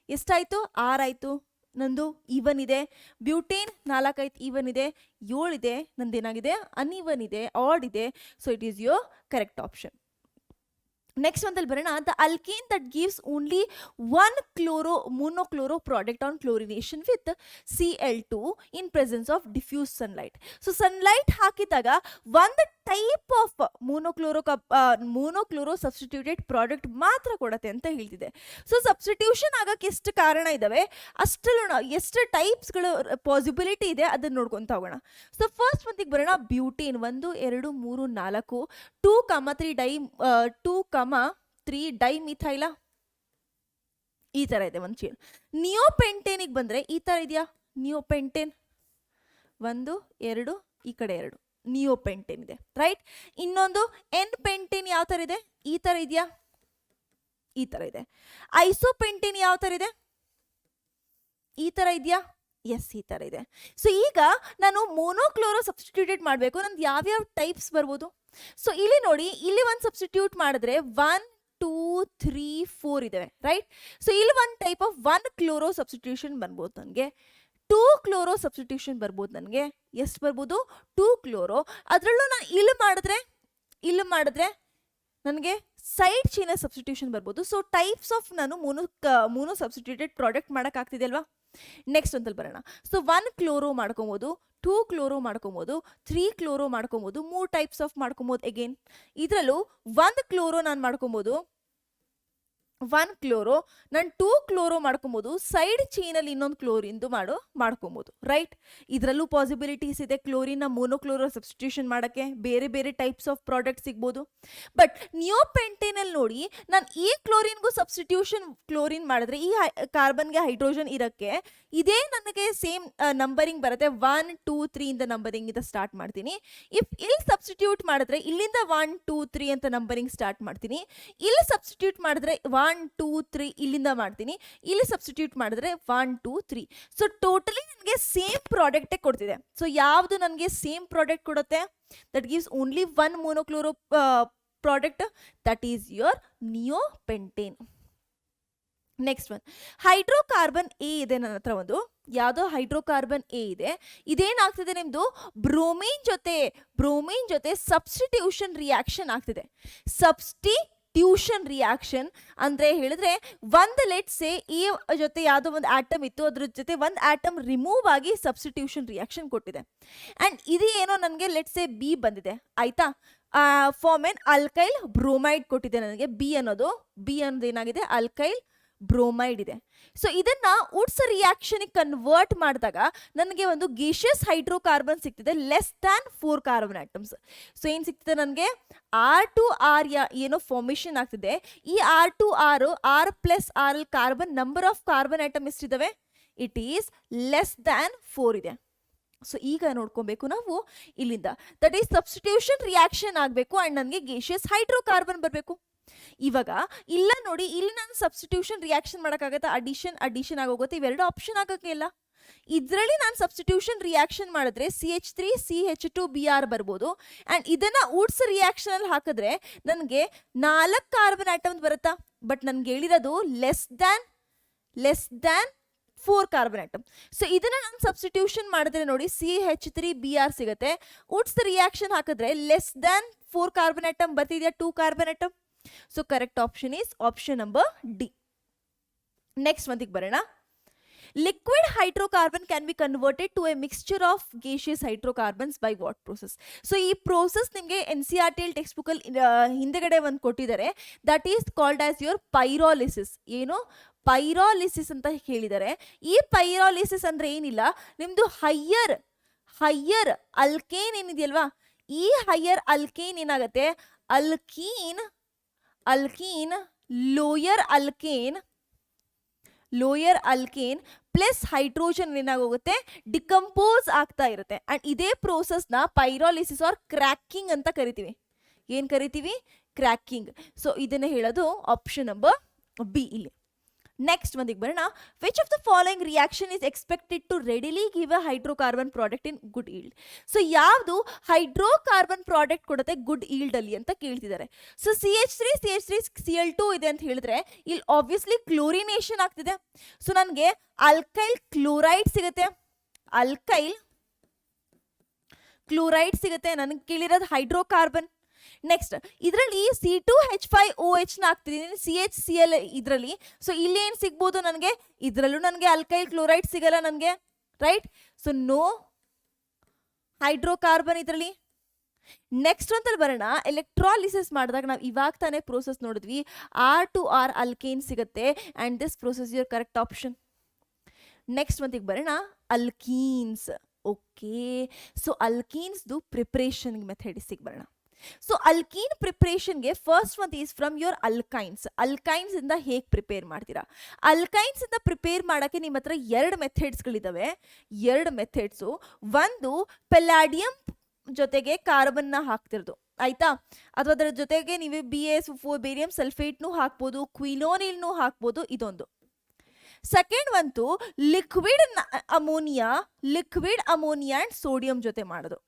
ಎಷ್ಟಾಯಿತು? 6 ಆಯಿತು. ನಂದು ಈವನ್ ಇದೆ. ಬ್ಯೂಟೇನ್ 4 ಆಯ್ತು, ಈವನ್ ಇದೆ. 7 ಇದೆ, ನಂದೇನಾಗಿದೆ? ಅನ್ಈವನ್ ಇದೆ, ಆಡ್ ಇದೆ. So it is your correct option. Next ಒಂದಲ್ಲಿ ಬರೋಣ. The alkane that gives only 1 monochloro product on chlorination with Cl2 in presence of diffuse sunlight. So sunlight ಹಾಕಿದಾಗ ಒಂದು type of monochloro substituted product ಮಾತ್ರ ಕೊಡುತ್ತೆ ಅಂತ ಹೇಳ್ತಿದೆ. So substitution ಆಗಕ್ಕೆ ಎಷ್ಟು ಕಾರಣ ಇದ್ದಾವೆ, ಅಷ್ಟಲ್ಲೂ ಎಷ್ಟು ಟೈಪ್ಸ್ಗಳು ಪಾಸಿಬಿಲಿಟಿ ಇದೆ ಅದನ್ನು ನೋಡ್ಕೊತ ಹೋಗೋಣ. ಸೊ ಫಸ್ಟ್ ಒಂದಿಗೆ ಬರೋಣ. ಬ್ಯೂಟೇನ್ 1 2 3 4 2,3 ಡೈಮಿಥೈಲ ಈ ಥರ ಇದೆ ಒಂದು ಚೇನ್. ನಿಯೋಪೆಂಟೇನಿಗೆ ಬಂದರೆ ಈ ಥರ ಇದೆಯಾ? ನಿಯೋಪೆಂಟೇನ್ 1 2 ಈ ಕಡೆ 2 ನಿಯೋಪೆಂಟೇನ್ ಇದೆ, ರೈಟ್. ಇನ್ನೊಂದು ಎನ್ ಪೆಂಟೇನ್ ಯಾವ ಥರ ಇದೆ? ಈ ಥರ ಇದೆಯಾ? ಈ ಥರ ಇದೆ. ಐಸೋಪೆಂಟೇನ್ ಯಾವ ಥರ ಇದೆ? ಈ ಥರ ಇದೆಯಾ? ಎಸ್ ಈ ಥರ ಇದೆ. ಸೊ ಈಗ ನಾನು ಮೋನೋಕ್ಲೋರೋ ಸಬ್ಸ್ಟಿಟ್ಯೂಟೆಡ್ ಮಾಡಬೇಕು, ನಂದು ಯಾವ್ಯಾವ ಟೈಪ್ಸ್ ಬರ್ಬೋದು. ಸೊ ಇಲ್ಲಿ ನೋಡಿ, ಇಲ್ಲಿ ಒಂದು ಸಬ್ಸ್ಟಿಟ್ಯೂಟ್ ಮಾಡಿದ್ರೆ 1 2 3 4 ಇದಾವೆ, ರೈಟ್. ಸೊ ಇಲ್ಲಿ ಒಂದು ಟೈಪ್ ಆಫ್ 1 ಕ್ಲೋರೋ ಸಬ್ಸ್ಟಿಟ್ಯೂಷನ್ ಬರ್ಬೋದು ನನಗೆ, 2 ಕ್ಲೋರೋ ಸಬ್ಸ್ಟಿಟ್ಯೂಷನ್ ಬರ್ಬೋದು ನನಗೆ. ಎಷ್ಟು ಬರ್ಬೋದು? 2 ಕ್ಲೋರೋ. ಅದರಲ್ಲೂ ನಾನು ಇಲ್ಲಿ ಮಾಡಿದ್ರೆ ನನಗೆ ಸೈಡ್ ಚೈನ್ ಸಬ್ಸ್ಟಿಟ್ಯೂಷನ್ ಬರ್ಬೋದು. ಸೊ ಟೈಪ್ಸ್ ಆಫ್ ನಾನು ಮೋನೋ ಸಬ್ಸ್ಟಿಟ್ಯೂಟೆಡ್ ಪ್ರಾಡಕ್ಟ್ ಮಾಡೋಕ್ಕಾಗ್ತಿದೆ ಅಲ್ವಾ. ನೆಕ್ಸ್ಟ್ ಅಂತಲ್ಲಿ ಬರೋಣ. ಸೊ 1 ಕ್ಲೋರೋ ಮಾಡ್ಕೊಬೋದು, 2 ಕ್ಲೋರೋ ಮಾಡ್ಕೊಬೋದು, 3 ಕ್ಲೋರೋ ಮಾಡ್ಕೊಬೋದು, 3 ಟೈಪ್ಸ್ ಆಫ್ ಮಾಡ್ಕೊಬೋದು. ಅಗೇನ್ ಇದರಲ್ಲೂ 1 ಕ್ಲೋರೋ ನಾನು ಮಾಡ್ಕೊಬೋದು, 1 ಕ್ಲೋರೋ, ನಾನು 2 ಕ್ಲೋರೋ ಮಾಡ್ಕೊಬೋದು, ಸೈಡ್ ಚೈನಲ್ಲಿ ಇನ್ನೊಂದು ಕ್ಲೋರಿಂದು ಮಾಡ್ಕೊಬೋದು, ರೈಟ್. ಇದರಲ್ಲೂ ಪಾಸಿಬಿಲಿಟೀಸ್ ಇದೆ ಕ್ಲೋರಿನ್ನ ಮೋನೋಕ್ಲೋರೋ ಸಬ್ಸ್ಟಿಟ್ಯೂಷನ್ ಮಾಡೋಕ್ಕೆ. ಬೇರೆ ಬೇರೆ ಟೈಪ್ಸ್ ಆಫ್ ಪ್ರಾಡಕ್ಟ್ ಸಿಗ್ಬೋದು. ಬಟ್ ನಿಯೋಪೆಂಟೇನಲ್ಲಿ ನೋಡಿ, ನಾನು ಈ ಕ್ಲೋರಿನ್ಗೂ ಸಬ್ಸ್ಟಿಟ್ಯೂಷನ್ ಕ್ಲೋರಿನ್ ಮಾಡಿದ್ರೆ ಈ ಕಾರ್ಬನ್ಗೆ ಹೈಡ್ರೋಜನ್ ಇರೋಕ್ಕೆ ಇದೇ ನನಗೆ ಸೇಮ್ ನಂಬರಿಂಗ್ ಬರುತ್ತೆ. 1 2 3 ಇಂದ ನಂಬರಿಂಗ್ ಇಂದ ಸ್ಟಾರ್ಟ್ ಮಾಡ್ತೀನಿ. ಇಲ್ಲಿ ಸಬ್ಸ್ಟಿಟ್ಯೂಟ್ ಮಾಡಿದ್ರೆ ಇಲ್ಲಿಂದ 1 2 3 ಅಂತ ನಂಬರಿಂಗ್ ಸ್ಟಾರ್ಟ್ ಮಾಡ್ತೀನಿ. ಇಲ್ಲಿ ಸಬ್ಸ್ಟಿಟ್ಯೂಟ್ ಮಾಡಿದ್ರೆ 1 2 3 ಇಲ್ಲಿಂದ ಮಾಡ್ತೀನಿ. ಇಲ್ಲಿ ಸಬ್ಸ್ಟಿಟ್ಯೂಟ್ ಮಾಡಿದ್ರೆ 1 2 3. ಸೊ ಟೋಟಲಿ ನನಗೆ ಸೇಮ್ ಪ್ರಾಡಕ್ಟೇ ಕೊಡ್ತಿದೆ. ಸೊ ಯಾವುದು ನನಗೆ ಸೇಮ್ ಪ್ರಾಡಕ್ಟ್ ಕೊಡುತ್ತೆ? That gives only 1 monochloro product, that is your neopentane. Next one, hydrocarbon A ಇದೆ ನನ್ನ ಹತ್ರ. ಒಂದು ಯಾವುದೋ ಹೈಡ್ರೋಕಾರ್ಬನ್ ಎ ಇದೆ. ಇದೇನಾಗ್ತಿದೆ, ನಿಮ್ಮದು ಬ್ರೋಮೀನ್ ಜೊತೆ ಸಬ್ಸ್ಟಿಟ್ಯೂಷನ್ ರಿಯಾಕ್ಷನ್ ಆಗ್ತಿದೆ. ಸಬ್ಸ್ಟಿಟ್ಯೂಷನ್ ರಿಯಾಕ್ಷನ್ ಅಂದರೆ ಹೇಳಿದ್ರೆ, ಒಂದು ಲೆಟ್ಸ್ ಸೇ ಈ ಜೊತೆ ಯಾವುದೋ ಒಂದು ಆಟಮ್ ಇತ್ತು, ಅದ್ರ ಜೊತೆ ಒಂದು ಆಟಮ್ ರಿಮೂವ್ ಆಗಿ ಸಬ್ಸ್ಟಿಟ್ಯೂಷನ್ ರಿಯಾಕ್ಷನ್ ಕೊಟ್ಟಿದೆ. ಆ್ಯಂಡ್ ಇದು ಏನೋ ನನಗೆ ಲೆಟ್ಸ್ ಸೇ ಬಿ ಬಂದಿದೆ, ಆಯಿತಾ. ಫಾರ್ಮ್ ಎನ್ ಅಲ್ಕೈಲ್ ಬ್ರೋಮೈಡ್ ಕೊಟ್ಟಿದೆ ನನಗೆ. ಬಿ ಅನ್ನೋದು ಏನಾಗಿದೆ, ಅಲ್ಕೈಲ್ ಬ್ರೋಮೈಡ್ ಇದೆ. ಸೊ ಇದನ್ನ ವುಡ್ಸ್ ರಿಯಾಕ್ಷನ್ ಕನ್ವರ್ಟ್ ಮಾಡಿದಾಗ ನನಗೆ ಒಂದು ಗೇಷಿಯಸ್ ಹೈಡ್ರೋಕಾರ್ಬನ್ ಸಿಗ್ತಿದೆ, less than 4 carbon atoms. So ಏನು ಸಿಗ್ತಿದೆ ನನಗೆ, R2R ಏನೋ ಫಾರ್ಮೇಷನ್ ಆಗ್ತಿದೆ. ಈ R2R R+R carbon number of carbon atom ಎಷ್ಟಿದ್ದಾವೆ? ಇಟ್ ಈಸ್ ಲೆಸ್ ದ್ಯಾನ್ 4 ಇದೆ. ಸೊ ಈಗ ನೋಡ್ಕೊಬೇಕು ನಾವು ಇಲ್ಲಿಂದ, ದಟ್ ಈಸ್ ಸಬ್ಸ್ಟಿಟ್ಯೂಷನ್ ರಿಯಾಕ್ಷನ್ ಆಗಬೇಕು ಆ್ಯಂಡ್ ನನಗೆ ಗೇಷಿಯಸ್ ಹೈಡ್ರೋಕಾರ್ಬನ್ ಬರಬೇಕು. ಇವಾಗ ಇಲ್ಲ ನೋಡಿ, ಇಲ್ಲಿ ನಾನು ಸಬ್ಸ್ಟಿಟ್ಯೂಷನ್ ರಿಯಾಕ್ಷನ್ ಮಾಡೋಕ್ಕಾಗತ್ತಾ? ಅಡಿಷನ್ ಆಗೋಗುತ್ತೆ. ಇವೆರಡು ಆಪ್ಷನ್ ಆಗೋಕ್ಕೆ ಇಲ್ಲ. ಇದರಲ್ಲಿ ನಾನು ಸಬ್ಸ್ಟಿಟ್ಯೂಷನ್ ರಿಯಾಕ್ಷನ್ ಮಾಡಿದ್ರೆ CH3 CH2Br ಬರ್ಬೋದು. ಆ್ಯಂಡ್ ಇದನ್ನು ವುಡ್ಸ್ ರಿಯಾಕ್ಷನಲ್ಲಿ ಹಾಕಿದ್ರೆ ನನಗೆ 4 ಕಾರ್ಬನ್ ಆಟಮ್ಸ್ ಬರುತ್ತಾ? ಬಟ್ ನನಗೆ ಹೇಳಿರೋದು less than 4 carbon atom. So ಇದನ್ನ ನಾನು ಸಬ್ಸ್ಟಿಟ್ಯೂಷನ್ ಮಾಡಿದ್ರೆ ನೋಡಿ CH3Br ಸಿಗುತ್ತೆ. ವುಡ್ಸ್ ರಿಯಾಕ್ಷನ್ ಹಾಕಿದ್ರೆ ಲೆಸ್ ದ್ಯಾನ್ 4 ಕಾರ್ಬನ್ ಆಟಮ್ ಬರ್ತಿದೆಯಾ, 2 carbon atom. So correct option is option number D. Next ಒಂದಿಗೆ ಬರೋಣ. Liquid hydrocarbon can be converted to a mixture of gaseous hydrocarbons by what process? So ಈ process ನಿಮಗೆ NCERT text ಬುಕ್ಕಲ್ಲಿ ಹಿಂದೆಗಡೆ ಒಂದು ಕೊಟ್ಟಿದ್ದಾರೆ. That is called as your pyrolysis. ಏನು pyrolysis ಅಂತ ಹೇಳಿದ್ದಾರೆ. ಈ ಪೈರಾಲಿಸಿಸ್ ಅಂದರೆ ಏನಿಲ್ಲ, ನಿಮ್ಮದು ಹೈಯರ್ ಅಲ್ಕೇನ್ ಏನಿದೆಯಲ್ವಾ, ಈ ಹೈಯರ್ ಅಲ್ಕೇನ್ ಏನಾಗುತ್ತೆ, alkene lower alkane plus hydrogen ಏನಾಗೋಗುತ್ತೆ, ಡಿಕಂಪೋಸ್ ಆಗ್ತಾ ಇರುತ್ತೆ. ಆ್ಯಂಡ್ ಇದೇ ಪ್ರೋಸೆಸ್ನ ಪೈರಾಲಿಸಿಸ್ ಆರ್ ಕ್ರ್ಯಾಕಿಂಗ್ ಅಂತ ಕರಿತೀವಿ. ಏನು ಕರಿತೀವಿ? ಕ್ರ್ಯಾಕಿಂಗ್. ಸೊ ಇದನ್ನೇ ಹೇಳೋದು ಆಪ್ಷನ್ ನಂಬರ್ ಬಿ ಇಲ್ಲಿ. ನೆಕ್ಸ್ಟ್ ಒಂದಿಗೆ ಬರೋಣ. Which of the following reaction is expected to readily give a hydrocarbon product in good yield? So ಯಾವುದು ಹೈಡ್ರೋಕಾರ್ಬನ್ ಪ್ರಾಡಕ್ಟ್ ಕೊಡುತ್ತೆ ಗುಡ್ ಈಲ್ಡ್ ಅಲ್ಲಿ ಅಂತ ಕೇಳ್ತಿದ್ದಾರೆ. ಸೊ CH3 Cl2 ಇದೆ ಅಂತ ಹೇಳಿದ್ರೆ ಇಲ್ಲಿ ಆಬ್ವಿಯಸ್ಲಿ ಕ್ಲೋರಿನೇಷನ್ ಆಗ್ತಿದೆ. ಸೊ ನನಗೆ ಅಲ್ಕೈಲ್ ಕ್ಲೋರೈಡ್ ಸಿಗುತ್ತೆ, ನನಗೆ ಕೇಳಿರೋದು ಹೈಡ್ರೋಕಾರ್ಬನ್. ನೆಕ್ಸ್ಟ್ ಇದರಲ್ಲಿ C2H5OH ಹಾಕ್ತಿದ್ದೀನಿ, CHCl ಇದರಲ್ಲಿ. ಸೊ ಇಲ್ಲಿ ಏನು ಸಿಗ್ಬೋದು ನನಗೆ, ಇದರಲ್ಲೂ ನನಗೆ ಅಲ್ಕೈಲ್ ಕ್ಲೋರೈಡ್ ಸಿಗಲ್ಲ ನನಗೆ, ರೈಟ್. ಸೊ ನೋ ಹೈಡ್ರೋಕಾರ್ಬನ್ ಇದರಲ್ಲಿ. ನೆಕ್ಸ್ಟ್ ಅಂತಲ್ಲಿ ಬರೋಣ. ಎಲೆಕ್ಟ್ರಾಲಿಸಿಸ್ ಮಾಡಿದಾಗ ನಾವು ಇವಾಗ ತಾನೇ ಪ್ರೋಸೆಸ್ ನೋಡಿದ್ವಿ, R2R ಅಲ್ಕೇನ್ ಸಿಗುತ್ತೆ and this process your correct option. Next ಒಂದಿಗೆ ಬರೋಣ, ಅಲ್ಕೀನ್ಸ್. ಓಕೆ, ಸೊ ಅಲ್ಕೀನ್ಸ್ದು ಪ್ರಿಪ್ರೇಷನ್ ಮೆಥಡಿಸಿಗೆ ಬರೋಣ. ಸೊ ಅಲ್ಕೀನ್ ಪ್ರಿಪ್ರೇಷನ್ಗೆ first one is from your alkynes ಇಂದ ಹೇಗೆ ಪ್ರಿಪೇರ್ ಮಾಡ್ತೀರಾ? ಅಲ್ಕೈನ್ಸ್ ಇಂದ ಪ್ರಿಪೇರ್ ಮಾಡೋಕ್ಕೆ ನಿಮ್ಮ ಹತ್ರ 2 ಮೆಥಡ್ಸ್ಗಳಿದ್ದಾವೆ. 2 ಮೆಥಡ್ಸು. ಒಂದು ಪೆಲಾಡಿಯಂ ಜೊತೆಗೆ ಕಾರ್ಬನ್ನ ಹಾಕ್ತಿರೋದು, ಆಯ್ತಾ. ಅಥವಾ ಅದರ ಜೊತೆಗೆ ನೀವು BaSO4 ಬೇರಿಯಂ ಸಲ್ಫೇಟ್ನು ಹಾಕ್ಬೋದು, ಕ್ವಿನೋನಿಲ್ನು ಹಾಕ್ಬೋದು, ಇದೊಂದು. ಸೆಕೆಂಡ್ ಬಂತು ಲಿಕ್ವಿಡ್ ಅಮೋನಿಯಾ ಅಂಡ್ ಸೋಡಿಯಂ ಜೊತೆ ಮಾಡೋದು.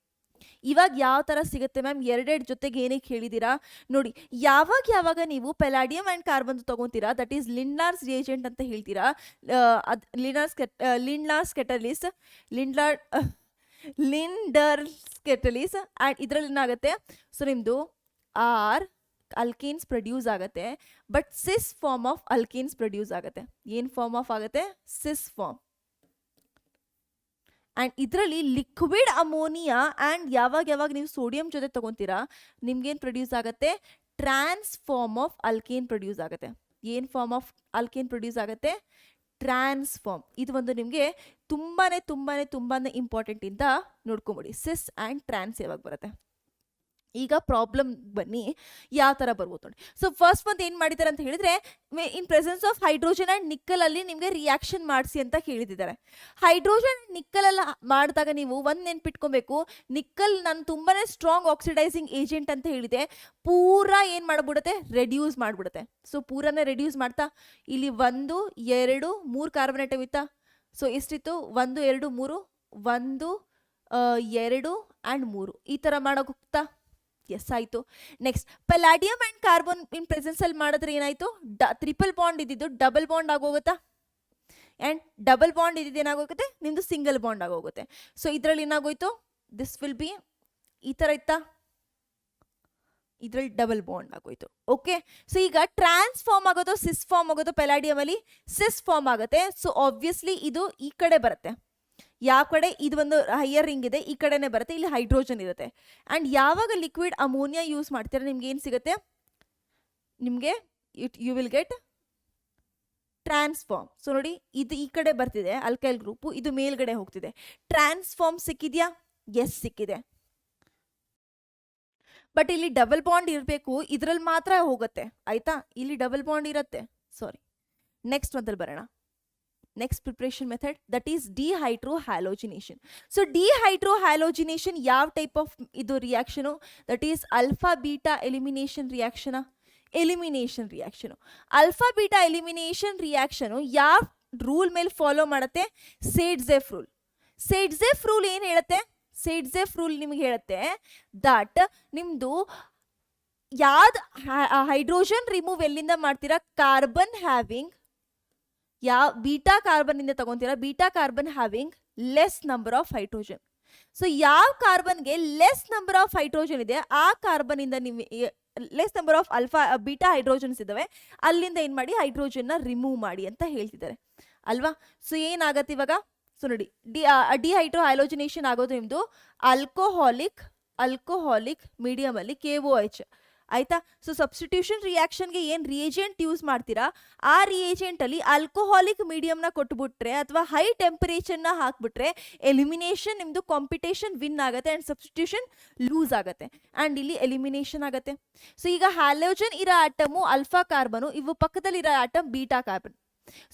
ಇವಾಗ ಯಾವ ಥರ ಸಿಗುತ್ತೆ ಮ್ಯಾಮ್? ಎರಡೆರಡು ಜೊತೆಗೆ ಏನಕ್ಕೆ ಹೇಳಿದ್ದೀರಾ ನೋಡಿ. ಯಾವಾಗ ನೀವು ಪೆಲಾಡಿಯಂ ಆ್ಯಂಡ್ ಕಾರ್ಬನ್ ತೊಗೊತೀರಾ, ದಟ್ ಈಸ್ ಲಿಂಡ್ಲಾರ್ಸ್ ರಿಯೇಜೆಂಟ್ ಅಂತ ಹೇಳ್ತೀರಾ. ಲಿಂಡ್ಲಾರ್ಸ್ ಕೆಟಲಿಸ್ ಆ್ಯಂಡ್ ಇದರಲ್ಲಿ ಏನಾಗುತ್ತೆ, ಸೊ ನಿಮ್ಮದು ಅಲ್ಕೇನ್ಸ್ ಪ್ರೊಡ್ಯೂಸ್ ಆಗುತ್ತೆ, but cis form of alkanes produce ಆಗುತ್ತೆ. ಏನು ಫಾರ್ಮ್ ಆಫ್ ಆಗುತ್ತೆ? Cis form. ಆ್ಯಂಡ್ ಇದರಲ್ಲಿ ಲಿಕ್ವಿಡ್ ಅಮೋನಿಯಾ ಆ್ಯಂಡ್ ಯಾವಾಗ ನೀವು ಸೋಡಿಯಂ ಜೊತೆ ತೊಗೊತೀರಾ, ನಿಮ್ಗೇನು ಪ್ರೊಡ್ಯೂಸ್ ಆಗುತ್ತೆ? Trans form of alkane produce ಆಗುತ್ತೆ. ಏನು ಫಾರ್ಮ್ ಆಫ್ ಅಲ್ಕೇನ್ ಪ್ರೊಡ್ಯೂಸ್ ಆಗುತ್ತೆ? ಟ್ರಾನ್ಸ್ಫಾರ್ಮ್. ಇದು ಒಂದು ನಿಮಗೆ ತುಂಬಾ ಇಂಪಾರ್ಟೆಂಟ್ ಇಂದ ನೋಡ್ಕೊಂಬಿಡಿ. ಸಿಸ್ ಆ್ಯಂಡ್ ಟ್ರಾನ್ಸ್ ಯಾವಾಗ ಬರುತ್ತೆ. ಈಗ ಪ್ರಾಬ್ಲಮ್ ಬನ್ನಿ ಯಾವ ಥರ ಬರ್ಬೋದು ನೋಡಿ. ಸೊ ಫಸ್ಟ್ ಒಂದು ಏನು ಮಾಡಿದ್ದಾರೆ ಅಂತ ಹೇಳಿದ್ರೆ, ಇನ್ presence of hydrogen and nickel ಅಲ್ಲಿ ನಿಮಗೆ ರಿಯಾಕ್ಷನ್ ಮಾಡಿಸಿ ಅಂತ ಹೇಳಿದ್ದಾರೆ. ಹೈಡ್ರೋಜನ್ ಆ್ಯಂಡ್ ನಿಕ್ಕಲ್ ಎಲ್ಲ ಮಾಡಿದಾಗ ನೀವು ಒಂದು ನೆನ್ಪಿಟ್ಕೊಬೇಕು, ನಿಕ್ಕಲ್ ನಾನು ತುಂಬಾ ಸ್ಟ್ರಾಂಗ್ ಆಕ್ಸಿಡೈಸಿಂಗ್ ಏಜೆಂಟ್ ಅಂತ ಹೇಳಿದೆ. ಪೂರಾ ಏನು ಮಾಡಿಬಿಡುತ್ತೆ? ರೆಡ್ಯೂಸ್ ಮಾಡಿಬಿಡುತ್ತೆ. ಸೊ ಪೂರಾನೇ ರೆಡ್ಯೂಸ್ ಮಾಡ್ತಾ ಇಲ್ಲಿ 1 2 3 ಕಾರ್ಬನ್ ಆಟಮ್ ಇತ್ತಾ. ಸೊ ಎಷ್ಟಿತ್ತು? 1 2 3 1 2 ಆ್ಯಂಡ್ 3 ಈ ಥರ ಮಾಡೋಕೆ ಹೋಗ್ತಾ. ಎಸ್ ಆಯಿತು. Next palladium and carbon in ಪ್ರೆಸೆನ್ಸಲ್ಲಿ ಮಾಡಿದ್ರೆ ಏನಾಯಿತು? ಟ್ರಿಪಲ್ ಬಾಂಡ್ ಇದ್ದಿದ್ದು ಡಬಲ್ ಬಾಂಡ್ ಆಗೋಗುತ್ತಾ. ಆ್ಯಂಡ್ ಡಬಲ್ ಬಾಂಡ್ ಇದ್ದಿದ್ದು ಏನಾಗೋಗುತ್ತೆ? ನಿಮ್ಮದು ಸಿಂಗಲ್ ಬಾಂಡ್ ಆಗೋಗುತ್ತೆ. ಸೊ ಇದರಲ್ಲಿ ಏನಾಗೋಯ್ತು? ದಿಸ್ ವಿಲ್ ಬಿ ಈ ಥರ ಇತ್ತಾ, ಇದರಲ್ಲಿ ಡಬಲ್ ಬಾಂಡ್ ಆಗೋಯ್ತು. ಓಕೆ, ಸೊ ಈಗ ಟ್ರಾನ್ಸ್ಫಾರ್ಮ್ ಆಗೋದು ಸಿಸ್ ಫಾರ್ಮ್ ಆಗೋದು. ಪೆಲಾಡಿಯಂ ಅಲ್ಲಿ ಸಿಸ್ ಫಾರ್ಮ್ ಆಗುತ್ತೆ. ಸೊ ಆಬ್ವಿಯಸ್ಲಿ ಇದು ಈ ಕಡೆ ಬರುತ್ತೆ. ಯಾವ ಕಡೆ? ಇದು ಒಂದು ಹೈಯರ್ ರಿಂಗ್ ಇದೆ, ಈ ಕಡೆನೇ ಬರುತ್ತೆ. ಇಲ್ಲಿ ಹೈಡ್ರೋಜನ್ ಇರುತ್ತೆ. ಆ್ಯಂಡ್ ಯಾವಾಗ ಲಿಕ್ವಿಡ್ ಅಮೋನಿಯಾ ಯೂಸ್ ಮಾಡ್ತೀರಾ, ನಿಮ್ಗೆ ಏನು ಸಿಗುತ್ತೆ? ನಿಮಗೆ you will get transform. So ನೋಡಿ, ಇದು ಈ ಕಡೆ ಬರ್ತಿದೆ ಅಲ್ಕೈಲ್ ಗ್ರೂಪು, ಇದು ಮೇಲ್ಗಡೆ ಹೋಗ್ತಿದೆ. ಟ್ರಾನ್ಸ್ಫಾರ್ಮ್ ಸಿಕ್ಕಿದ್ಯಾ? ಎಸ್ ಸಿಕ್ಕಿದೆ. ಬಟ್ ಇಲ್ಲಿ ಡಬಲ್ ಬಾಂಡ್ ಇರಬೇಕು, ಇದರಲ್ಲಿ ಮಾತ್ರ ಹೋಗುತ್ತೆ. ಆಯ್ತಾ? ಇಲ್ಲಿ ಡಬಲ್ ಬಾಂಡ್ ಇರುತ್ತೆ. ಸಾರಿ, ನೆಕ್ಸ್ಟ್ ಮೊದಲು ಬರೋಣ. Next preparation method, that is dehydrohalogenation. So dehydrohalogenation ಯಾವ ಟೈಪ್ ಆಫ್ ಇದು reaction? That is alpha beta elimination reaction. Elimination reaction, alpha beta elimination reaction ಯಾವ ರೂಲ್ ಮೇಲೆ ಫಾಲೋ ಮಾಡುತ್ತೆ? Saytzeff rule. ಸೇಡ್ಜೆಫ್ ರೂಲ್ ಏನು ಹೇಳುತ್ತೆ? ಸೇಡ್ಜೆಫ್ ರೂಲ್ ನಿಮ್ಗೆ ಹೇಳುತ್ತೆ ದಟ್ ನಿಮ್ಮದು ಯಾವ್ದು ಹೈಡ್ರೋಜನ್ ರಿಮೂವ್ ಎಲ್ಲಿಂದ ಮಾಡ್ತೀರಾ? ಕಾರ್ಬನ್ ಹ್ಯಾವಿಂಗ್ ಯಾವ ಬೀಟಾ ಕಾರ್ಬನ್ ಇಂದ ತಗೊಂತೀರಾ? Beta carbon having less number of hydrogen. So ಯಾವ ಕಾರ್ಬನ್ಗೆ ಲೆಸ್ ನಂಬರ್ ಆಫ್ ಹೈಡ್ರೋಜನ್ ಇದೆ, ಆ ಕಾರ್ಬನ್ ಇಂದ ನೀವು less number of alpha beta hydrogens ಇದಾವೆ, ಅಲ್ಲಿಂದ ಏನು ಮಾಡಿ? ಹೈಡ್ರೋಜನ್ನ ರಿಮೂವ್ ಮಾಡಿ ಅಂತ ಹೇಳ್ತಿದ್ದಾರೆ ಅಲ್ವಾ. ಸೊ ಏನಾಗತ್ತೆ ಇವಾಗ? ಸೊ ನೋಡಿ, ಡಿಹೈಡ್ರೋಹ್ಯಾಲೋಜಿನೇಷನ್ ಆಗೋದು ನಿಮ್ಮದು ಅಲ್ಕೋಹಾಲಿಕ್ ಮೀಡಿಯಮ್ ಅಲ್ಲಿ KOH. ಆಯ್ತಾ? ಸೊ ಸಬ್ಸ್ಟಿಟ್ಯೂಷನ್ ರಿಯಾಕ್ಷನ್ಗೆ ಏನು ರಿಯೇಜೆಂಟ್ ಯೂಸ್ ಮಾಡ್ತೀರಾ, ಆ ರಿಯೇಜೆಂಟ್ ಅಲ್ಲಿ ಆಲ್ಕೋಹಾಲಿಕ್ ಮೀಡಿಯಮ್ನ ಕೊಟ್ಬಿಟ್ರೆ ಅಥವಾ ಹೈ ಟೆಂಪರೇಚರ್ನ ಹಾಕ್ಬಿಟ್ರೆ ಎಲಿಮಿನೇಷನ್ ನಿಮ್ಮದು ಕಾಂಪಿಟೇಷನ್ ವಿನ್ ಆಗುತ್ತೆ ಆ್ಯಂಡ್ ಸಬ್ಸ್ಟಿಟ್ಯೂಷನ್ ಲೂಸ್ ಆಗುತ್ತೆ ಆ್ಯಂಡ್ ಇಲ್ಲಿ ಎಲಿಮಿನೇಷನ್ ಆಗುತ್ತೆ. ಸೊ ಈಗ ಹ್ಯಾಲೋಜನ್ ಇರೋ ಆಟಮು ಅಲ್ಫಾ ಕಾರ್ಬನು, ಇವು ಪಕ್ಕದಲ್ಲಿರೋ ಆಟಮ್ ಬೀಟಾ ಕಾರ್ಬನ್.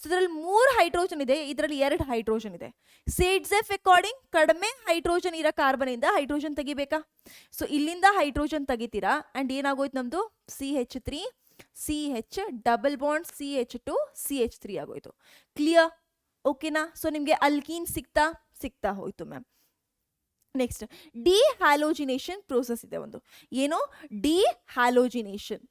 ಸೊ ಇದರಲ್ಲಿ 3 ಹೈಡ್ರೋಜನ್ ಇದೆ, ಇದರಲ್ಲಿ 2 ಹೈಡ್ರೋಜನ್ ಇದೆ. ಸೇಡ್ಜೆಫ್ ಅಕಾರ್ಡಿಂಗ್ ಕಡಿಮೆ ಹೈಡ್ರೋಜನ್ ಇರೋ ಕಾರ್ಬನ್ ಇಂದ ಹೈಡ್ರೋಜನ್ ತೆಗಿಬೇಕಾ? ಸೊ ಇಲ್ಲಿಂದ ಹೈಡ್ರೋಜನ್ ತೆಗಿತೀರಾ ಆ್ಯಂಡ್ ಏನಾಗೋಯ್ತು ನಮ್ಮದು? CH3 CH double bond CH2 CH3 ಆಗೋಯ್ತು. ಕ್ಲಿಯರ್? ಓಕೆನಾ? ಸೊ ನಿಮಗೆ ಅಲ್ಕೀನ್ ಸಿಗ್ತಾ ಹೋಯ್ತು ಮ್ಯಾಮ್. ನೆಕ್ಸ್ಟ್ ಡಿಹ್ಯಾಲೋಜಿನೇಷನ್ ಪ್ರೋಸೆಸ್ ಇದೆ ಒಂದು. ಏನು? ಡಿಹ್ಯಾಲೋಜಿನೇಷನ್.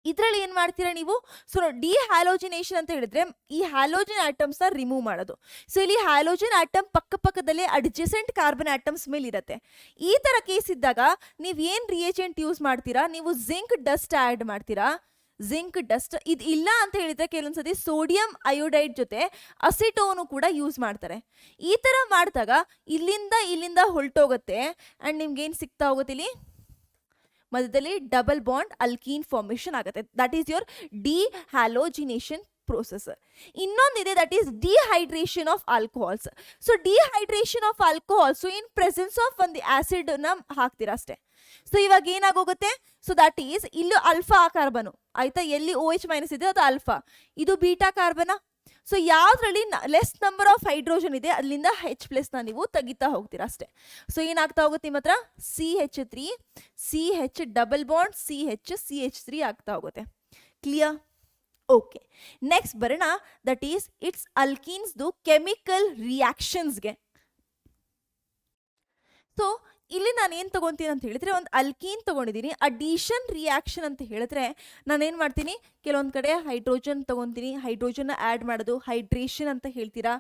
ಇದರಲ್ಲಿ ಏನು ಮಾಡ್ತೀರಾ ನೀವು? ಸೊ ಡಿಹ್ಯಾಲೋಜಿನೇಷನ್ ಅಂತ ಹೇಳಿದ್ರೆ ಈ ಹ್ಯಾಲೋಜನ್ ಆಟಮ್ಸ್ನ ರಿಮೂವ್ ಮಾಡೋದು. ಸೊ ಇಲ್ಲಿ ಹ್ಯಾಲೋಜನ್ ಆಟಮ್ ಪಕ್ಕದಲ್ಲೇ ಅಡ್ಜಸೆಂಟ್ ಕಾರ್ಬನ್ ಆಟಮ್ಸ್ ಮೇಲೆ ಇರುತ್ತೆ. ಈ ಥರ ಕೇಸ್ ಇದ್ದಾಗ ನೀವು ಏನು ರಿಯೇಜೆಂಟ್ ಯೂಸ್ ಮಾಡ್ತೀರಾ? ನೀವು ಜಿಂಕ್ ಡಸ್ಟ್ ಆ್ಯಡ್ ಮಾಡ್ತೀರಾ. ಜಿಂಕ್ ಡಸ್ಟ್ ಇದು ಇಲ್ಲ ಅಂತ ಹೇಳಿದ್ರೆ ಕೆಲವೊಂದ್ಸತಿ ಸೋಡಿಯಂ ಅಯೋಡೈಡ್ ಜೊತೆ ಅಸಿಟೋನು ಕೂಡ ಯೂಸ್ ಮಾಡ್ತಾರೆ. ಈ ಥರ ಮಾಡಿದಾಗ ಇಲ್ಲಿಂದ ಹೊಲ್ಟೋಗುತ್ತೆ ಆ್ಯಂಡ್ ನಿಮ್ಗೇನು ಸಿಗ್ತಾ ಹೋಗುತ್ತೆ? ಇಲ್ಲಿ ಮಧ್ಯದಲ್ಲಿ ಡಬಲ್ ಬಾಂಡ್ ಅಲ್ಕೀನ್ ಫಾರ್ಮೇಷನ್ ಆಗುತ್ತೆ. That is your dehalogenation process. ಇನ್ನೊಂದಿದೆ, that is dehydration of alcohols. So dehydration of alcohols in presence of ಒಂದು ಆಸಿಡ್ನ ಹಾಕ್ತೀರಾ ಅಷ್ಟೇ. ಸೊ ಇವಾಗ ಏನಾಗೋಗುತ್ತೆ? ಸೊ ದಟ್ ಈಸ್ ಇಲ್ಲೂ ಅಲ್ಫಾ ಕಾರ್ಬನು, ಆಯ್ತಾ? ಎಲ್ಲಿ OH- ಇದೆ ಅದು ಅಲ್ಫಾ, ಇದು ಬೀಟಾ ಕಾರ್ಬನ. ಸೊ ಯಾವ್ದ್ರಲ್ಲಿ ಲೆಸ್ ನಂಬರ್ ಆಫ್ ಹೈಡ್ರೋಜನ್ ಇದೆ ಅಲ್ಲಿಂದ H+ ನೀವು ತೆಗಿತಾ ಹೋಗ್ತೀರಾ ಅಷ್ಟೇ. ಸೊ ಏನಾಗ್ತಾ ಹೋಗುತ್ತೆ ನಿಮ್ಮ ಹತ್ರ? CH3 CH double bond CH CH3 ಆಗ್ತಾ ಹೋಗುತ್ತೆ. ಕ್ಲಿಯರ್? ಓಕೆ, ನೆಕ್ಸ್ಟ್ ಬರೋಣ. ದಟ್ ಈಸ್ ಇಟ್ಸ್ ಅಲ್ಕೀನ್ಸ್ದು ಕೆಮಿಕಲ್ ರಿಯಾಕ್ಷನ್ಸ್ಗೆ. ಸೊ ಇಲ್ಲಿ ನಾನು ಏನು ತಗೊತೀನಿ ಅಂತ ಹೇಳಿದ್ರೆ, ಒಂದು ಅಲ್ಕೀನ್ ತಗೊಂಡಿದ್ದೀನಿ. ಅಡಿಷನ್ ರಿಯಾಕ್ಷನ್ ಅಂತ ಹೇಳಿದ್ರೆ ನಾನು ಏನು ಮಾಡ್ತೀನಿ, ಕೆಲವೊಂದು ಕಡೆ ಹೈಡ್ರೋಜನ್ ತಗೊತೀನಿ, ಹೈಡ್ರೋಜನ್ನ ಆ್ಯಡ್ ಮಾಡೋದು ಹೈಡ್ರೇಷನ್ ಅಂತ ಹೇಳ್ತೀರಾ.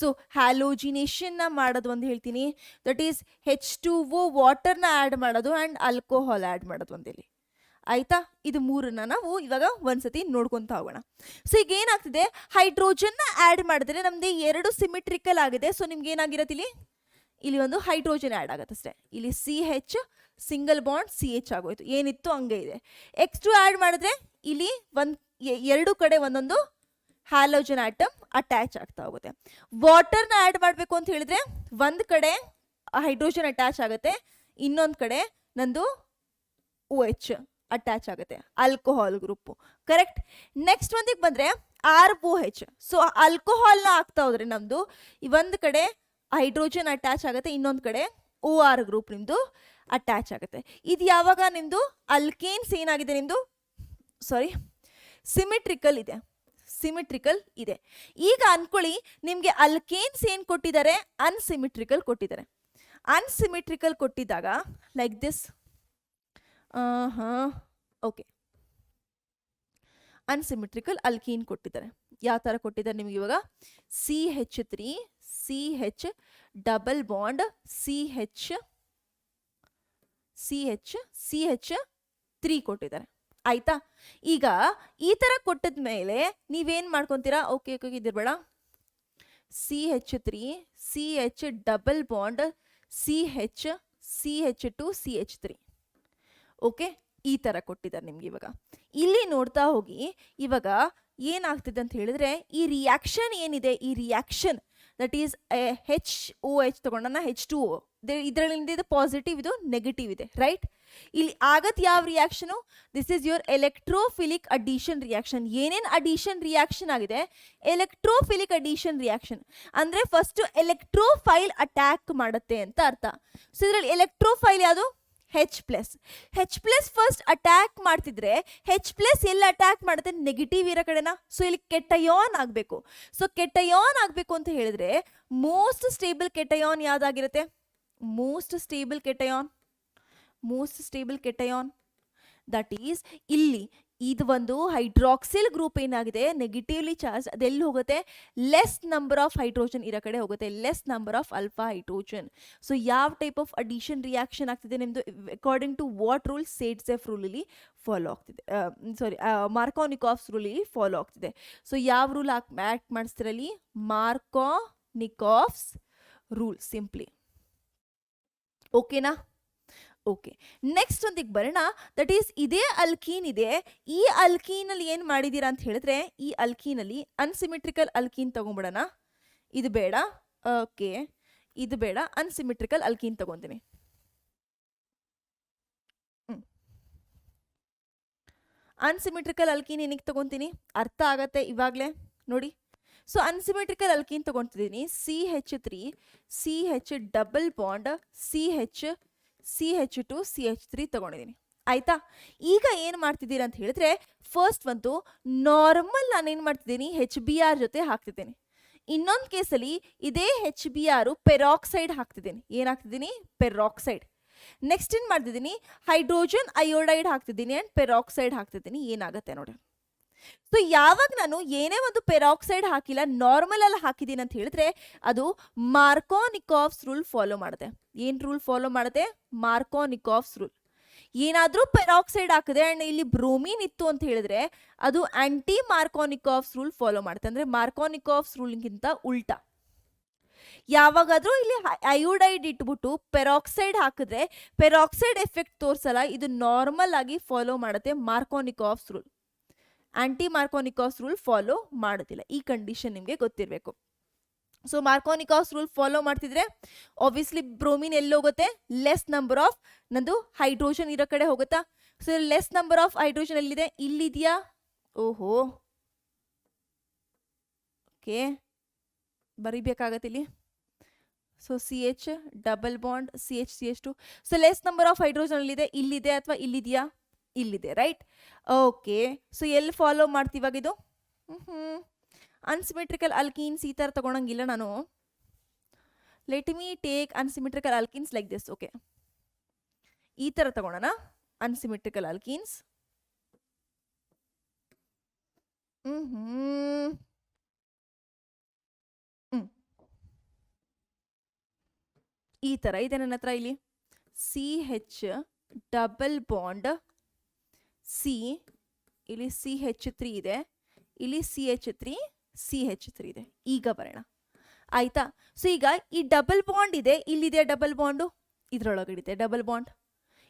ಸೊ ಹ್ಯಾಲೋಜಿನೇಷನ್ನ ಮಾಡೋದು ಒಂದು ಹೇಳ್ತೀನಿ. ದಟ್ ಈಸ್ H2O ವಾಟರ್ನ ಆ್ಯಡ್ ಮಾಡೋದು ಆ್ಯಂಡ್ ಆಲ್ಕೋಹಾಲ್ ಆ್ಯಡ್ ಮಾಡೋದು ಒಂದಿಲ್ಲಿ. ಆಯ್ತಾ? ಇದು ಮೂರನ್ನ ನಾವು ಇವಾಗ ಒಂದ್ಸತಿ ನೋಡ್ಕೊತಾ ಹೋಗೋಣ. ಸೊ ಈಗ ಏನಾಗ್ತಿದೆ, ಹೈಡ್ರೋಜನ್ನ ಆ್ಯಡ್ ಮಾಡಿದ್ರೆ ನಮ್ದು 2 ಸಿಮಿಟ್ರಿಕಲ್ ಆಗಿದೆ. ಸೊ ನಿಮ್ಗೆ ಏನಾಗಿರತ್ತೆ, ಇಲ್ಲಿ ಒಂದು ಹೈಡ್ರೋಜನ್ ಆ್ಯಡ್ ಆಗುತ್ತೆ ಅಷ್ಟೇ. ಇಲ್ಲಿ CH ಸಿಂಗಲ್ ಬಾಂಡ್ CH ಆಗೋಯ್ತು, ಏನಿತ್ತು ಹಂಗೆ ಇದೆ. X2 ಆ್ಯಡ್ ಮಾಡಿದ್ರೆ ಇಲ್ಲಿ ಎರಡು ಕಡೆ ಒಂದೊಂದು ಹ್ಯಾಲೋಜನ್ ಆಟಮ್ ಅಟ್ಯಾಚ್ ಆಗ್ತಾ ಹೋಗುತ್ತೆ. ವಾಟರ್ನ ಆ್ಯಡ್ ಮಾಡಬೇಕು ಅಂತ ಹೇಳಿದ್ರೆ ಒಂದು ಕಡೆ ಹೈಡ್ರೋಜನ್ ಅಟ್ಯಾಚ್ ಆಗುತ್ತೆ, ಇನ್ನೊಂದು ಕಡೆ ನಂದು OH ಅಟ್ಯಾಚ್ ಆಗುತ್ತೆ, ಆಲ್ಕೋಹಾಲ್ ಗ್ರೂಪು. ಕರೆಕ್ಟ್. ನೆಕ್ಸ್ಟ್ ಒಂದಿಗೆ ಬಂದರೆ ROH. ಸೊ ಆಲ್ಕೋಹಾಲ್ನ ಆಗ್ತಾ ಹೋದ್ರೆ ನಮ್ಮದು ಒಂದು ಕಡೆ ಹೈಡ್ರೋಜನ್ ಅಟ್ಯಾಚ್ ಆಗುತ್ತೆ, ಇನ್ನೊಂದು ಕಡೆ OR ಗ್ರೂಪ್ ನಿಮ್ಮದು ಅಟ್ಯಾಚ್ ಆಗುತ್ತೆ. ಇದು ಯಾವಾಗ ನಿಮ್ಮದು ಅಲ್ಕೇನ್ಸ್ ಏನಾಗಿದೆ, ನಿಮ್ಮದು ಸಿಮಿಟ್ರಿಕಲ್ ಇದೆ. ಸಿಮಿಟ್ರಿಕಲ್ ಇದೆ. ಈಗ ಅನ್ಕೊಳ್ಳಿ, ನಿಮಗೆ ಅಲ್ಕೇನ್ಸ್ ಏನು ಕೊಟ್ಟಿದ್ದಾರೆ, ಅನ್ಸಿಮಿಟ್ರಿಕಲ್ ಕೊಟ್ಟಿದ್ದಾರೆ. ಅನ್ಸಿಮಿಟ್ರಿಕಲ್ ಕೊಟ್ಟಿದ್ದಾಗ ಲೈಕ್ ದಿಸ್. ಓಕೆ, ಅನ್ಸಿಮಿಟ್ರಿಕಲ್ ಅಲ್ಕೀನ್ ಕೊಟ್ಟಿದ್ದಾರೆ. ಯಾವ ಥರ ಕೊಟ್ಟಿದ್ದಾರೆ ನಿಮಗೆ ಇವಾಗ, CH3 CH double bond CH3 ಕೊಟ್ಟಿದ್ದಾರೆ. ಆಯ್ತಾ? ಈಗ ಈ ಥರ ಕೊಟ್ಟಿದ ಮೇಲೆ ನೀವೇನು ಮಾಡ್ಕೊತೀರಾ, ಓಕೆ ಇದಿರ್ಬೇಡ, CH3 CH double bond CH2 CH3. Okay, ಈ ಥರ ಕೊಟ್ಟಿದ್ದಾರೆ ನಿಮ್ಗೆ. ಇವಾಗ ಇಲ್ಲಿ ನೋಡ್ತಾ ಹೋಗಿ, ಇವಾಗ ಏನಾಗ್ತಿದೆ ಅಂತ ಹೇಳಿದ್ರೆ, ಈ ರಿಯಾಕ್ಷನ್ ಏನಿದೆ, ಈ reaction that is HOH ತಗೊಂಡನ H2O, ಇದರಲ್ಲಿ ಪಾಸಿಟಿವ್, ಇದು ನೆಗೆಟಿವ್ ಇದೆ. ರೈಟ್? ಇಲ್ಲಿ ಆಗತ್ ಯಾವ reaction, this is your electrophilic addition reaction. ಏನೇನು ಅಡಿಷನ್ ರಿಯಾಕ್ಷನ್ ಆಗಿದೆ, ಎಲೆಕ್ಟ್ರೋಫಿಲಿಕ್ ಅಡಿಷನ್ ರಿಯಾಕ್ಷನ್ ಅಂದರೆ ಫಸ್ಟ್ ಎಲೆಕ್ಟ್ರೋಫೈಲ್ ಅಟ್ಯಾಕ್ ಮಾಡುತ್ತೆ ಅಂತ ಅರ್ಥ. ಸೊ ಇದರಲ್ಲಿ ಎಲೆಕ್ಟ್ರೋಫೈಲ್ ಯಾವುದು, H+. ಫಸ್ಟ್ ಅಟ್ಯಾಕ್ ಮಾಡ್ತಿದ್ರೆ H+ ಎಲ್ಲ ಅಟ್ಯಾಕ್ ಮಾಡುತ್ತೆ, ನೆಗೆಟಿವ್ ಇರೋ ಕಡೆನ. ಸೊ ಇಲ್ಲಿ ಕೆಟಯಾನ್ ಆಗಬೇಕು. ಸೊ ಕೆಟಯಾನ್ ಆಗಬೇಕು ಅಂತ ಹೇಳಿದ್ರೆ ಮೋಸ್ಟ್ ಸ್ಟೇಬಲ್ ಕೆಟಯಾನ್ ಯಾವುದಾಗಿರುತ್ತೆ, most stable cation that is ಇಲ್ಲಿ ಇದು ಒಂದು ಹೈಡ್ರಾಕ್ಸಿಲ್ ಗ್ರೂಪ್ ಏನಾಗಿದೆ, ನೆಗೆಟಿವ್ಲಿ ಚಾರ್ಜ್, ಅದೆಲ್ಲಿ ಹೋಗುತ್ತೆ, ಲೆಸ್ ನಂಬರ್ ಆಫ್ ಹೈಡ್ರೋಜನ್ ಇರೋ ಕಡೆ ಹೋಗುತ್ತೆ, less number of alpha hydrogen. So ಯಾವ ಟೈಪ್ ಆಫ್ ಅಡಿಷನ್ ರಿಯಾಕ್ಷನ್ ಆಗ್ತಿದೆ ನಿಮ್ಮದು, according to what rule, Saytzeff ರೂಲಲ್ಲಿ ಫಾಲೋ ಆಗ್ತಿದೆ, ಮಾರ್ಕೋನಿಕಾಫ್ಸ್ ರೂಲಲ್ಲಿ ಫಾಲೋ ಆಗ್ತಿದೆ. ಸೊ ಯಾವ ರೂಲ್ ಆ್ಯಕ್ಟ್ ಮಾಡಿಸ್ತಿರಲ್ಲಿ, ಮಾರ್ಕೋನಿಕಾಫ್ಸ್ ರೂಲ್ ಸಿಂಪ್ಲಿ. ಓಕೆನಾ? ಓಕೆ, ನೆಕ್ಸ್ಟ್ ಒಂದಿಗೆ ಬರೋಣ. ದಟ್ ಈಸ್ ಇದೇ ಅಲ್ಕೀನ್ ಇದೆ. ಈ ಅಲ್ಕೀನಲ್ಲಿ ಏನು ಮಾಡಿದ್ದೀರಾ ಅಂತ ಹೇಳಿದ್ರೆ, ಈ ಅಲ್ಕೀನಲ್ಲಿ ಅನ್ಸಿಮಿಟ್ರಿಕಲ್ ಅಲ್ಕೀನ್ ತಗೊಂಡ್ಬಿಡೋಣ. ಇದು ಬೇಡ, ಓಕೆ ಇದು ಬೇಡ, ಅನ್ಸಿಮಿಟ್ರಿಕಲ್ ಅಲ್ಕೀನ್ ತಗೊಂತೀನಿ. ಅನ್ಸಿಮಿಟ್ರಿಕಲ್ ಅಲ್ಕೀನ್ ಏನಕ್ಕೆ ತಗೊತೀನಿ, ಅರ್ಥ ಆಗತ್ತೆ ಇವಾಗಲೇ ನೋಡಿ. ಸೊ ಅನ್ಸಿಮಿಟ್ರಿಕಲ್ ಅಲ್ಕೀನ್ ತಗೊತಿದ್ದೀನಿ, CH3 CH double bond CH2 CH3 ತಗೊಂಡಿದ್ದೀನಿ. ಆಯ್ತಾ? ಈಗ ಏನು ಮಾಡ್ತಿದ್ದೀರಾ ಅಂತ ಹೇಳಿದ್ರೆ, ಫಸ್ಟ್ ಒಂದು ನಾರ್ಮಲ್ ನಾನೇನು ಮಾಡ್ತಿದ್ದೀನಿ, HBr ಜೊತೆ ಹಾಕ್ತಿದ್ದೀನಿ. ಇನ್ನೊಂದು ಕೇಸಲ್ಲಿ ಇದೇ HBr ಪೆರಾಕ್ಸೈಡ್ ಹಾಕ್ತಿದ್ದೀನಿ. ಏನು ಹಾಕ್ತಿದ್ದೀನಿ, ಪೆರಾಕ್ಸೈಡ್. ನೆಕ್ಸ್ಟ್ ಏನು ಮಾಡ್ತಿದ್ದೀನಿ, ಹೈಡ್ರೋಜನ್ ಅಯೋಡೈಡ್ ಹಾಕ್ತಿದ್ದೀನಿ ಆ್ಯಂಡ್ ಪೆರಾಕ್ಸೈಡ್ ಹಾಕ್ತಿದ್ದೀನಿ. ಏನಾಗುತ್ತೆ ನೋಡಿ. ಸೊ ಯಾವಾಗ ನಾನು ಏನೇ ಒಂದು ಪೆರಾಕ್ಸೈಡ್ ಹಾಕಿಲ್ಲ, ನಾರ್ಮಲ್ ಅಲ್ಲಿ ಹಾಕಿದ್ದೀನಿ ಅಂತ ಹೇಳಿದ್ರೆ ಅದು ಮಾರ್ಕೋನಿಕಾಫ್ಸ್ ರೂಲ್ ಫಾಲೋ ಮಾಡುತ್ತೆ. ಏನು ರೂಲ್ ಫಾಲೋ ಮಾಡುತ್ತೆ, ಮಾರ್ಕೋನಿಕಾಫ್ಸ್ ರೂಲ್. ಏನಾದರೂ ಪೆರಾಕ್ಸೈಡ್ ಹಾಕಿದೆ ಆ್ಯಂಡ್ ಇಲ್ಲಿ ಬ್ರೋಮೀನ್ ಇತ್ತು ಅಂತ ಹೇಳಿದ್ರೆ ಅದು ಆಂಟಿ ಮಾರ್ಕೋನಿಕಾಫ್ಸ್ ರೂಲ್ ಫಾಲೋ ಮಾಡುತ್ತೆ. ಅಂದರೆ ಮಾರ್ಕೋನಿಕಾಫ್ಸ್ ರೂಲ್ಗಿಂತ ಉಲ್ಟಾ. ಯಾವಾಗಾದರೂ ಇಲ್ಲಿ ಅಯೋಡೈಡ್ ಇಟ್ಬಿಟ್ಟು ಪೆರಾಕ್ಸೈಡ್ ಹಾಕಿದ್ರೆ ಪೆರಾಕ್ಸೈಡ್ ಎಫೆಕ್ಟ್ ತೋರಿಸಲ್ಲ, ಇದು ನಾರ್ಮಲ್ ಆಗಿ ಫಾಲೋ ಮಾಡುತ್ತೆ ಮಾರ್ಕೋನಿಕಾಫ್ಸ್ ರೂಲ್. ಆಂಟಿ ಮಾರ್ಕೋನಿಕಾಫ್ಸ್ ರೂಲ್ ಫಾಲೋ ಮಾಡೋದಿಲ್ಲ. ಈ ಕಂಡೀಷನ್ ನಿಮಗೆ ಗೊತ್ತಿರಬೇಕು. ಸೊ ಮಾರ್ಕೋನಿಕಾಫ್ಸ್ ರೂಲ್ ಫಾಲೋ ಮಾಡ್ತಿದ್ರೆ ಆಬ್ವಿಯಸ್ಲಿ ಬ್ರೋಮಿನ್ ಎಲ್ಲಿ ಹೋಗುತ್ತೆ, ಲೆಸ್ ನಂಬರ್ ಆಫ್ ನಂದು ಹೈಡ್ರೋಜನ್ ಇರೋ ಕಡೆ ಹೋಗುತ್ತಾ. So less number of hydrogen ಎಲ್ಲಿದೆ, ಇಲ್ಲಿದೆಯಾ, ಓಹೋ ಓಕೆ ಬರಿಬೇಕಾಗತ್ತೆ ಇಲ್ಲಿ. So CH double bond CH2. So less number of hydrogen ಎಲ್ಲಿದೆ, ಇಲ್ಲಿದೆ ಅಥವಾ ಇಲ್ಲಿದೆಯಾ, ಇಲ್ಲಿದೆ. ರೈಟ್? ಓಕೆ. ಸೊ ಎಲ್ಲಿ ಫಾಲೋ ಮಾಡ್ತೀವಾಗ ಇದು, ಅನ್ಸಿಮೆಟ್ರಿಕಲ್ ಅಲ್ಕೀನ್ಸ್ ಈ ಥರ ತಗೊಳಂಗಿಲ್ಲ ನಾನು. Let me take unsymmetrical alkenes like this. Okay, ಈ ಥರ ತಗೊಳ್ಳೋಣ ಅನ್ಸಿಮೆಟ್ರಿಕಲ್ ಅಲ್ಕೀನ್ಸ್. ಈ ಥರ ಇದೆ ನನ್ನ ಹತ್ರ. ಇಲ್ಲಿ CH ಡಬಲ್ ಬಾಂಡ್ C, ಇಲ್ಲಿ CH3 ಇದೆ, ಇಲ್ಲಿ CH3 ಇದೆ. ಈಗ ಬರೋಣ ಆಯ್ತಾ. ಸೊ ಈಗ ಈ ಡಬಲ್ ಬಾಂಡ್ ಇದೆ, ಇಲ್ಲಿದೆ ಡಬಲ್ ಬಾಂಡು, ಇದ್ರೊಳಗಡೆ ಡಬಲ್ ಬಾಂಡ್.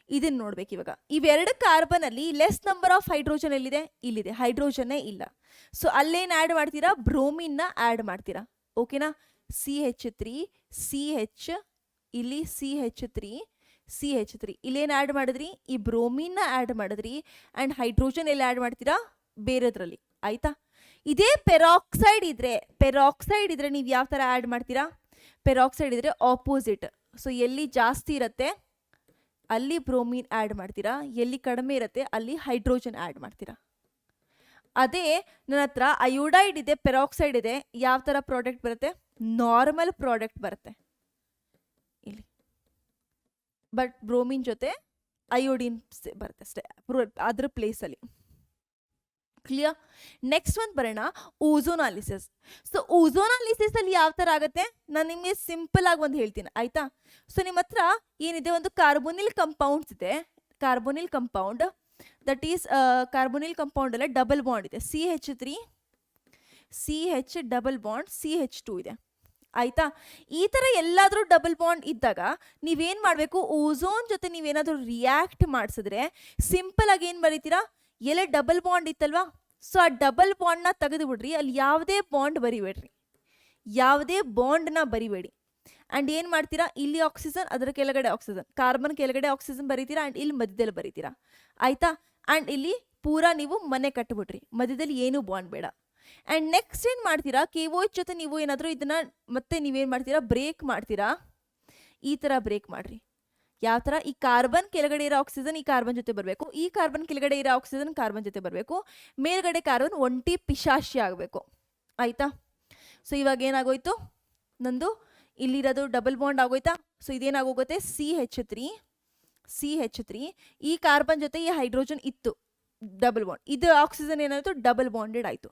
ಇದನ್ನ ನೋಡ್ಬೇಕು ಇವಾಗ. ಇವೆರಡು ಕಾರ್ಬನ್ ಅಲ್ಲಿ ಲೆಸ್ ನಂಬರ್ ಆಫ್ ಹೈಡ್ರೋಜನ್ ಎಲ್ಲಿದೆ? ಇಲ್ಲಿದೆ, ಹೈಡ್ರೋಜನ್ನೇ ಇಲ್ಲ. ಸೊ ಅಲ್ಲೇನು ಆ್ಯಡ್ ಮಾಡ್ತೀರಾ? ಬ್ರೋಮಿನ್ನ ಆ್ಯಡ್ ಮಾಡ್ತೀರಾ. ಓಕೆನಾ? CH3 CH, ಇಲ್ಲಿ CH3 ಇಲ್ಲೇನು ಆ್ಯಡ್ ಮಾಡಿದ್ರಿ? ಈ ಬ್ರೋಮಿನ್ನ ಆ್ಯಡ್ ಮಾಡಿದ್ರಿ. ಆ್ಯಂಡ್ ಹೈಡ್ರೋಜನ್ ಎಲ್ಲಿ ಆ್ಯಡ್ ಮಾಡ್ತೀರಾ? ಬೇರೆದ್ರಲ್ಲಿ. ಆಯ್ತಾ? ಇದೇ ಪೆರಾಕ್ಸೈಡ್ ಇದ್ರೆ ನೀವು ಯಾವ ಥರ ಆ್ಯಡ್ ಮಾಡ್ತೀರಾ? ಪೆರಾಕ್ಸೈಡ್ ಇದ್ರೆ ಆಪೋಸಿಟ್. ಸೊ ಎಲ್ಲಿ ಜಾಸ್ತಿ ಇರುತ್ತೆ ಅಲ್ಲಿ ಬ್ರೋಮಿನ್ ಆ್ಯಡ್ ಮಾಡ್ತೀರಾ, ಎಲ್ಲಿ ಕಡಿಮೆ ಇರುತ್ತೆ ಅಲ್ಲಿ ಹೈಡ್ರೋಜನ್ ಆ್ಯಡ್ ಮಾಡ್ತೀರಾ. ಅದೇ ನನ್ನ ಹತ್ರ ಅಯೋಡೈಡ್ ಇದೆ, ಪೆರಾಕ್ಸೈಡ್ ಇದೆ, ಯಾವ ಥರ ಪ್ರಾಡಕ್ಟ್ ಬರುತ್ತೆ? ನಾರ್ಮಲ್ ಪ್ರಾಡಕ್ಟ್ ಬರುತ್ತೆ ಇಲ್ಲಿ. ಬಟ್ ಬ್ರೋಮಿನ್ ಜೊತೆ ಅಯೋಡಿನ್ ಬರುತ್ತೆ ಅಷ್ಟೇ ಅದ್ರ ಪ್ಲೇಸಲ್ಲಿ. ಕ್ಲಿಯರ್? ನೆಕ್ಸ್ಟ್ ಒಂದು ಬರೋಣ, ಓಝೋನಾಲಿಸಿಸ್. ಸೊ ಓಝೋನಾಲಿಸಿಸ್ ಅಲ್ಲಿ ಯಾವ ಥರ ಆಗುತ್ತೆ ನಾನು ನಿಮಗೆ ಸಿಂಪಲ್ ಆಗಿ ಒಂದು ಹೇಳ್ತೀನಿ ಆಯ್ತಾ. ಸೊ ನಿಮ್ಮ ಹತ್ರ ಏನಿದೆ, ಒಂದು ಕಾರ್ಬೋನಿಲ್ ಕಂಪೌಂಡ್ಸ್ ಇದೆ. Carbonyl compound that is carbonyl compound ಅಲ್ಲ, ಡಬಲ್ ಬಾಂಡ್ ಇದೆ. CH3 CH double bond CH2 ಇದೆ. ಆಯ್ತಾ? ಈ ಥರ ಎಲ್ಲಾದರೂ ಡಬಲ್ ಬಾಂಡ್ ಇದ್ದಾಗ ನೀವೇನು ಮಾಡಬೇಕು? ಓಝೋನ್ ಜೊತೆ ನೀವೇನಾದರೂ ರಿಯಾಕ್ಟ್ ಮಾಡಿಸಿದ್ರೆ ಸಿಂಪಲ್ ಆಗಿ ಏನು ಬರೀತೀರಾ? ಎಲ್ಲ ಡಬಲ್ ಬಾಂಡ್ ಇತ್ತಲ್ವಾ, ಸೊ ಆ ಡಬಲ್ ಬಾಂಡ್ನ ತೆಗೆದು ಬಿಡ್ರಿ. ಅಲ್ಲಿ ಯಾವುದೇ ಬಾಂಡ್ ಬರಿಬೇಡ್ರಿ, ಯಾವುದೇ ಬಾಂಡ್ನ ಬರಿಬೇಡಿ. ಆ್ಯಂಡ್ ಏನು ಮಾಡ್ತೀರಾ? ಇಲ್ಲಿ ಆಕ್ಸಿಜನ್, ಅದರ ಕೆಳಗಡೆ ಆಕ್ಸಿಜನ್, ಕಾರ್ಬನ್ ಕೆಳಗಡೆ ಆಕ್ಸಿಜನ್ ಬರೀತೀರಾ. ಆ್ಯಂಡ್ ಇಲ್ಲಿ ಮಧ್ಯದಲ್ಲಿ ಬರೀತೀರಾ. ಆಯ್ತಾ? ಆ್ಯಂಡ್ ಇಲ್ಲಿ ಪೂರಾ ನೀವು ಮನೆ ಕಟ್ಟಿಬಿಟ್ರಿ, ಮಧ್ಯದಲ್ಲಿ ಏನೂ ಬಾಂಡ್ ಬೇಡ. ಆ್ಯಂಡ್ ನೆಕ್ಸ್ಟ್ ಏನು ಮಾಡ್ತೀರಾ? KOH ಜೊತೆ ನೀವು ಏನಾದರೂ ಇದನ್ನು ಮತ್ತೆ ನೀವೇನು ಮಾಡ್ತೀರಾ? ಬ್ರೇಕ್ ಮಾಡ್ತೀರಾ. ಈ ಥರ ಬ್ರೇಕ್ ಮಾಡಿರಿ. ಯಾವ ಥರ? ಈ ಕಾರ್ಬನ್ ಕೆಳಗಡೆ ಇರೋ ಆಕ್ಸಿಜನ್ ಈ ಕಾರ್ಬನ್ ಜೊತೆ ಬರಬೇಕು, ಈ ಕಾರ್ಬನ್ ಕೆಳಗಡೆ ಇರೋ ಆಕ್ಸಿಜನ್ ಕಾರ್ಬನ್ ಜೊತೆ ಬರಬೇಕು, ಮೇಲ್ಗಡೆ ಕಾರ್ಬನ್ ಒಂಟಿ ಪಿಶಾಶಿ ಆಗಬೇಕು. ಆಯಿತಾ? ಸೊ ಇವಾಗ ಏನಾಗೋಯ್ತು ನಂದು? ಇಲ್ಲಿರೋದು ಡಬಲ್ ಬಾಂಡ್ ಆಗೋಯ್ತಾ? ಸೊ ಇದೇನಾಗೋಗುತ್ತೆ? CH3 ಈ ಕಾರ್ಬನ್ ಜೊತೆ ಈ ಹೈಡ್ರೋಜನ್ ಇತ್ತು, ಡಬಲ್ ಬಾಂಡ್. ಇದು ಆಕ್ಸಿಜನ್ ಏನಾಯಿತು? ಡಬಲ್ ಬಾಂಡೆಡ್ ಆಯಿತು.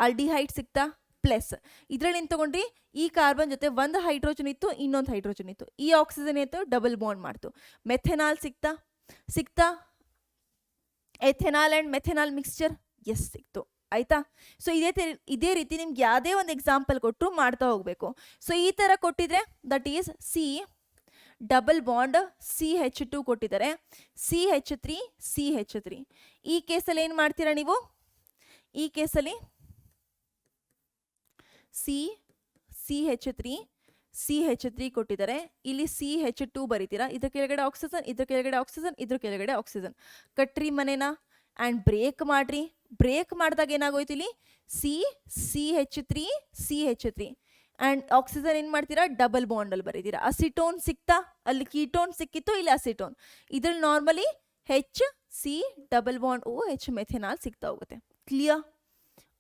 ಆಲ್ಡಿಹೈಡ್ ಸಿಕ್ತಾ? ಪ್ಲಸ್ ಇದರಲ್ಲಿ ಏನು ತೊಗೊಂಡ್ರಿ? ಈ ಕಾರ್ಬನ್ ಜೊತೆ ಒಂದು ಹೈಡ್ರೋಜನ್ ಇತ್ತು, ಇನ್ನೊಂದು ಹೈಡ್ರೋಜನ್ ಇತ್ತು, ಈ ಆಕ್ಸಿಜನ್ ಏತು ಡಬಲ್ ಬಾಂಡ್ ಮಾಡ್ತು. ಮೆಥೆನಾಲ್ ಸಿಕ್ತಾ? ಎಥೆನಾಲ್ ಆ್ಯಂಡ್ ಮೆಥೆನಾಲ್ ಮಿಕ್ಸ್ಚರ್ ಎಸ್ ಸಿಕ್ತು. ಆಯ್ತಾ? ಸೊ ಇದೇ ರೀತಿ ನಿಮ್ಗೆ ಯಾವುದೇ ಒಂದು ಎಕ್ಸಾಂಪಲ್ ಕೊಟ್ಟರು ಮಾಡ್ತಾ ಹೋಗಬೇಕು. ಸೊ ಈ ಥರ ಕೊಟ್ಟಿದ್ರೆ that is C double bond CH2 ಕೊಟ್ಟಿದ್ದಾರೆ, CH3 ಈ ಕೇಸಲ್ಲಿ ಏನು ಮಾಡ್ತೀರಾ ನೀವು? ಈ ಕೇಸಲ್ಲಿ CH3 ಕೊಟ್ಟಿದ್ದಾರೆ, ಇಲ್ಲಿ CH2 ಬರೀತೀರಾ. ಇದ್ರ ಕೆಳಗಡೆ ಆಕ್ಸಿಜನ್, ಇದ್ರ ಕೆಳಗಡೆ ಆಕ್ಸಿಜನ್, ಇದ್ರ ಕೆಳಗಡೆ ಆಕ್ಸಿಜನ್. ಕಟ್ರಿ ಮನೇನ ಆ್ಯಂಡ್ ಬ್ರೇಕ್ ಮಾಡ್ರಿ. ಬ್ರೇಕ್ ಮಾಡಿದಾಗ ಏನಾಗೋಯ್ತು? ಇಲ್ಲಿ CH3 ಆ್ಯಂಡ್ ಆಕ್ಸಿಜನ್ ಏನು ಮಾಡ್ತೀರಾ? ಡಬಲ್ ಬಾಂಡಲ್ಲಿ ಬರೀತೀರಾ. ಅಸಿಟೋನ್ ಸಿಕ್ತಾ? ಅಲ್ಲಿ ಕೀಟೋನ್ ಸಿಕ್ಕಿತ್ತು, ಇಲ್ಲಿ ಅಸಿಟೋನ್. ಇದ್ರಲ್ಲಿ normally HC double bond OH methanol ಸಿಗ್ತಾ ಹೋಗುತ್ತೆ. ಕ್ಲಿಯರ್?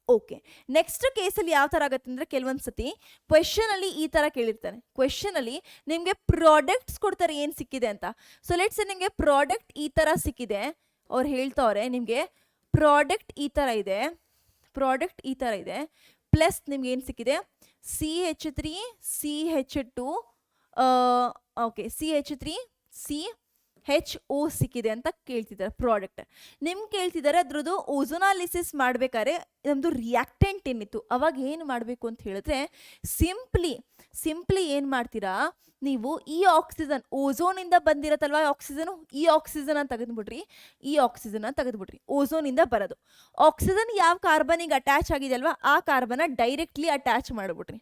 ಓಕೆ. ನೆಕ್ಸ್ಟ್ ಕೇಸಲ್ಲಿ ಯಾವ ಥರ ಆಗುತ್ತೆ ಅಂದರೆ, ಕೆಲವೊಂದು ಸತಿ ಕ್ವೆಶನಲ್ಲಿ ಈ ಥರ ಕೇಳಿರ್ತಾನೆ. ಕ್ವೆಶನಲ್ಲಿ ನಿಮಗೆ ಪ್ರಾಡಕ್ಟ್ಸ್ ಕೊಡ್ತಾರೆ ಏನು ಸಿಕ್ಕಿದೆ ಅಂತ. ಸೊ ಲೆಟ್ಸ್ ನಿಮಗೆ ಪ್ರಾಡಕ್ಟ್ ಈ ಥರ ಸಿಕ್ಕಿದೆ, ಅವ್ರು ಹೇಳ್ತವ್ರೆ ನಿಮಗೆ ಪ್ರಾಡಕ್ಟ್ ಈ ಥರ ಇದೆ, ಪ್ಲಸ್ ನಿಮ್ಗೆ ಏನು ಸಿಕ್ಕಿದೆ? CH3 CH2 okay CH3 CHO ಸಿಕ್ಕಿದೆ ಅಂತ ಕೇಳ್ತಿದ್ದಾರೆ ಪ್ರಾಡಕ್ಟ್. ನಿಮ್ಗೆ ಕೇಳ್ತಿದ್ದಾರೆ ಅದ್ರದ್ದು ಓಝೋನಾಲಿಸಿಸ್ ಮಾಡಬೇಕಾದ್ರೆ ನಮ್ಮದು ರಿಯಾಕ್ಟೆಂಟ್ ಏನಿತ್ತು ಅವಾಗ ಏನು ಮಾಡಬೇಕು ಅಂತ ಹೇಳಿದ್ರೆ, ಸಿಂಪ್ಲಿ ಏನು ಮಾಡ್ತೀರಾ ನೀವು? ಈ ಆಕ್ಸಿಜನ್ ಓಝೋನಿಂದ ಬಂದಿರತ್ತಲ್ವ ಆಕ್ಸಿಜನು, ಈ ಆಕ್ಸಿಜನ್ ತೆಗೆದುಬಿಡ್ರಿ, ಓಝೋನಿಂದ ಬರೋದು ಆಕ್ಸಿಜನ್ ಯಾವ ಕಾರ್ಬನಿಗೆ ಅಟ್ಯಾಚ್ ಆಗಿದೆ ಅಲ್ವಾ ಆ ಕಾರ್ಬನ್ನ ಡೈರೆಕ್ಟ್ಲಿ ಅಟ್ಯಾಚ್ ಮಾಡಿಬಿಡ್ರಿ.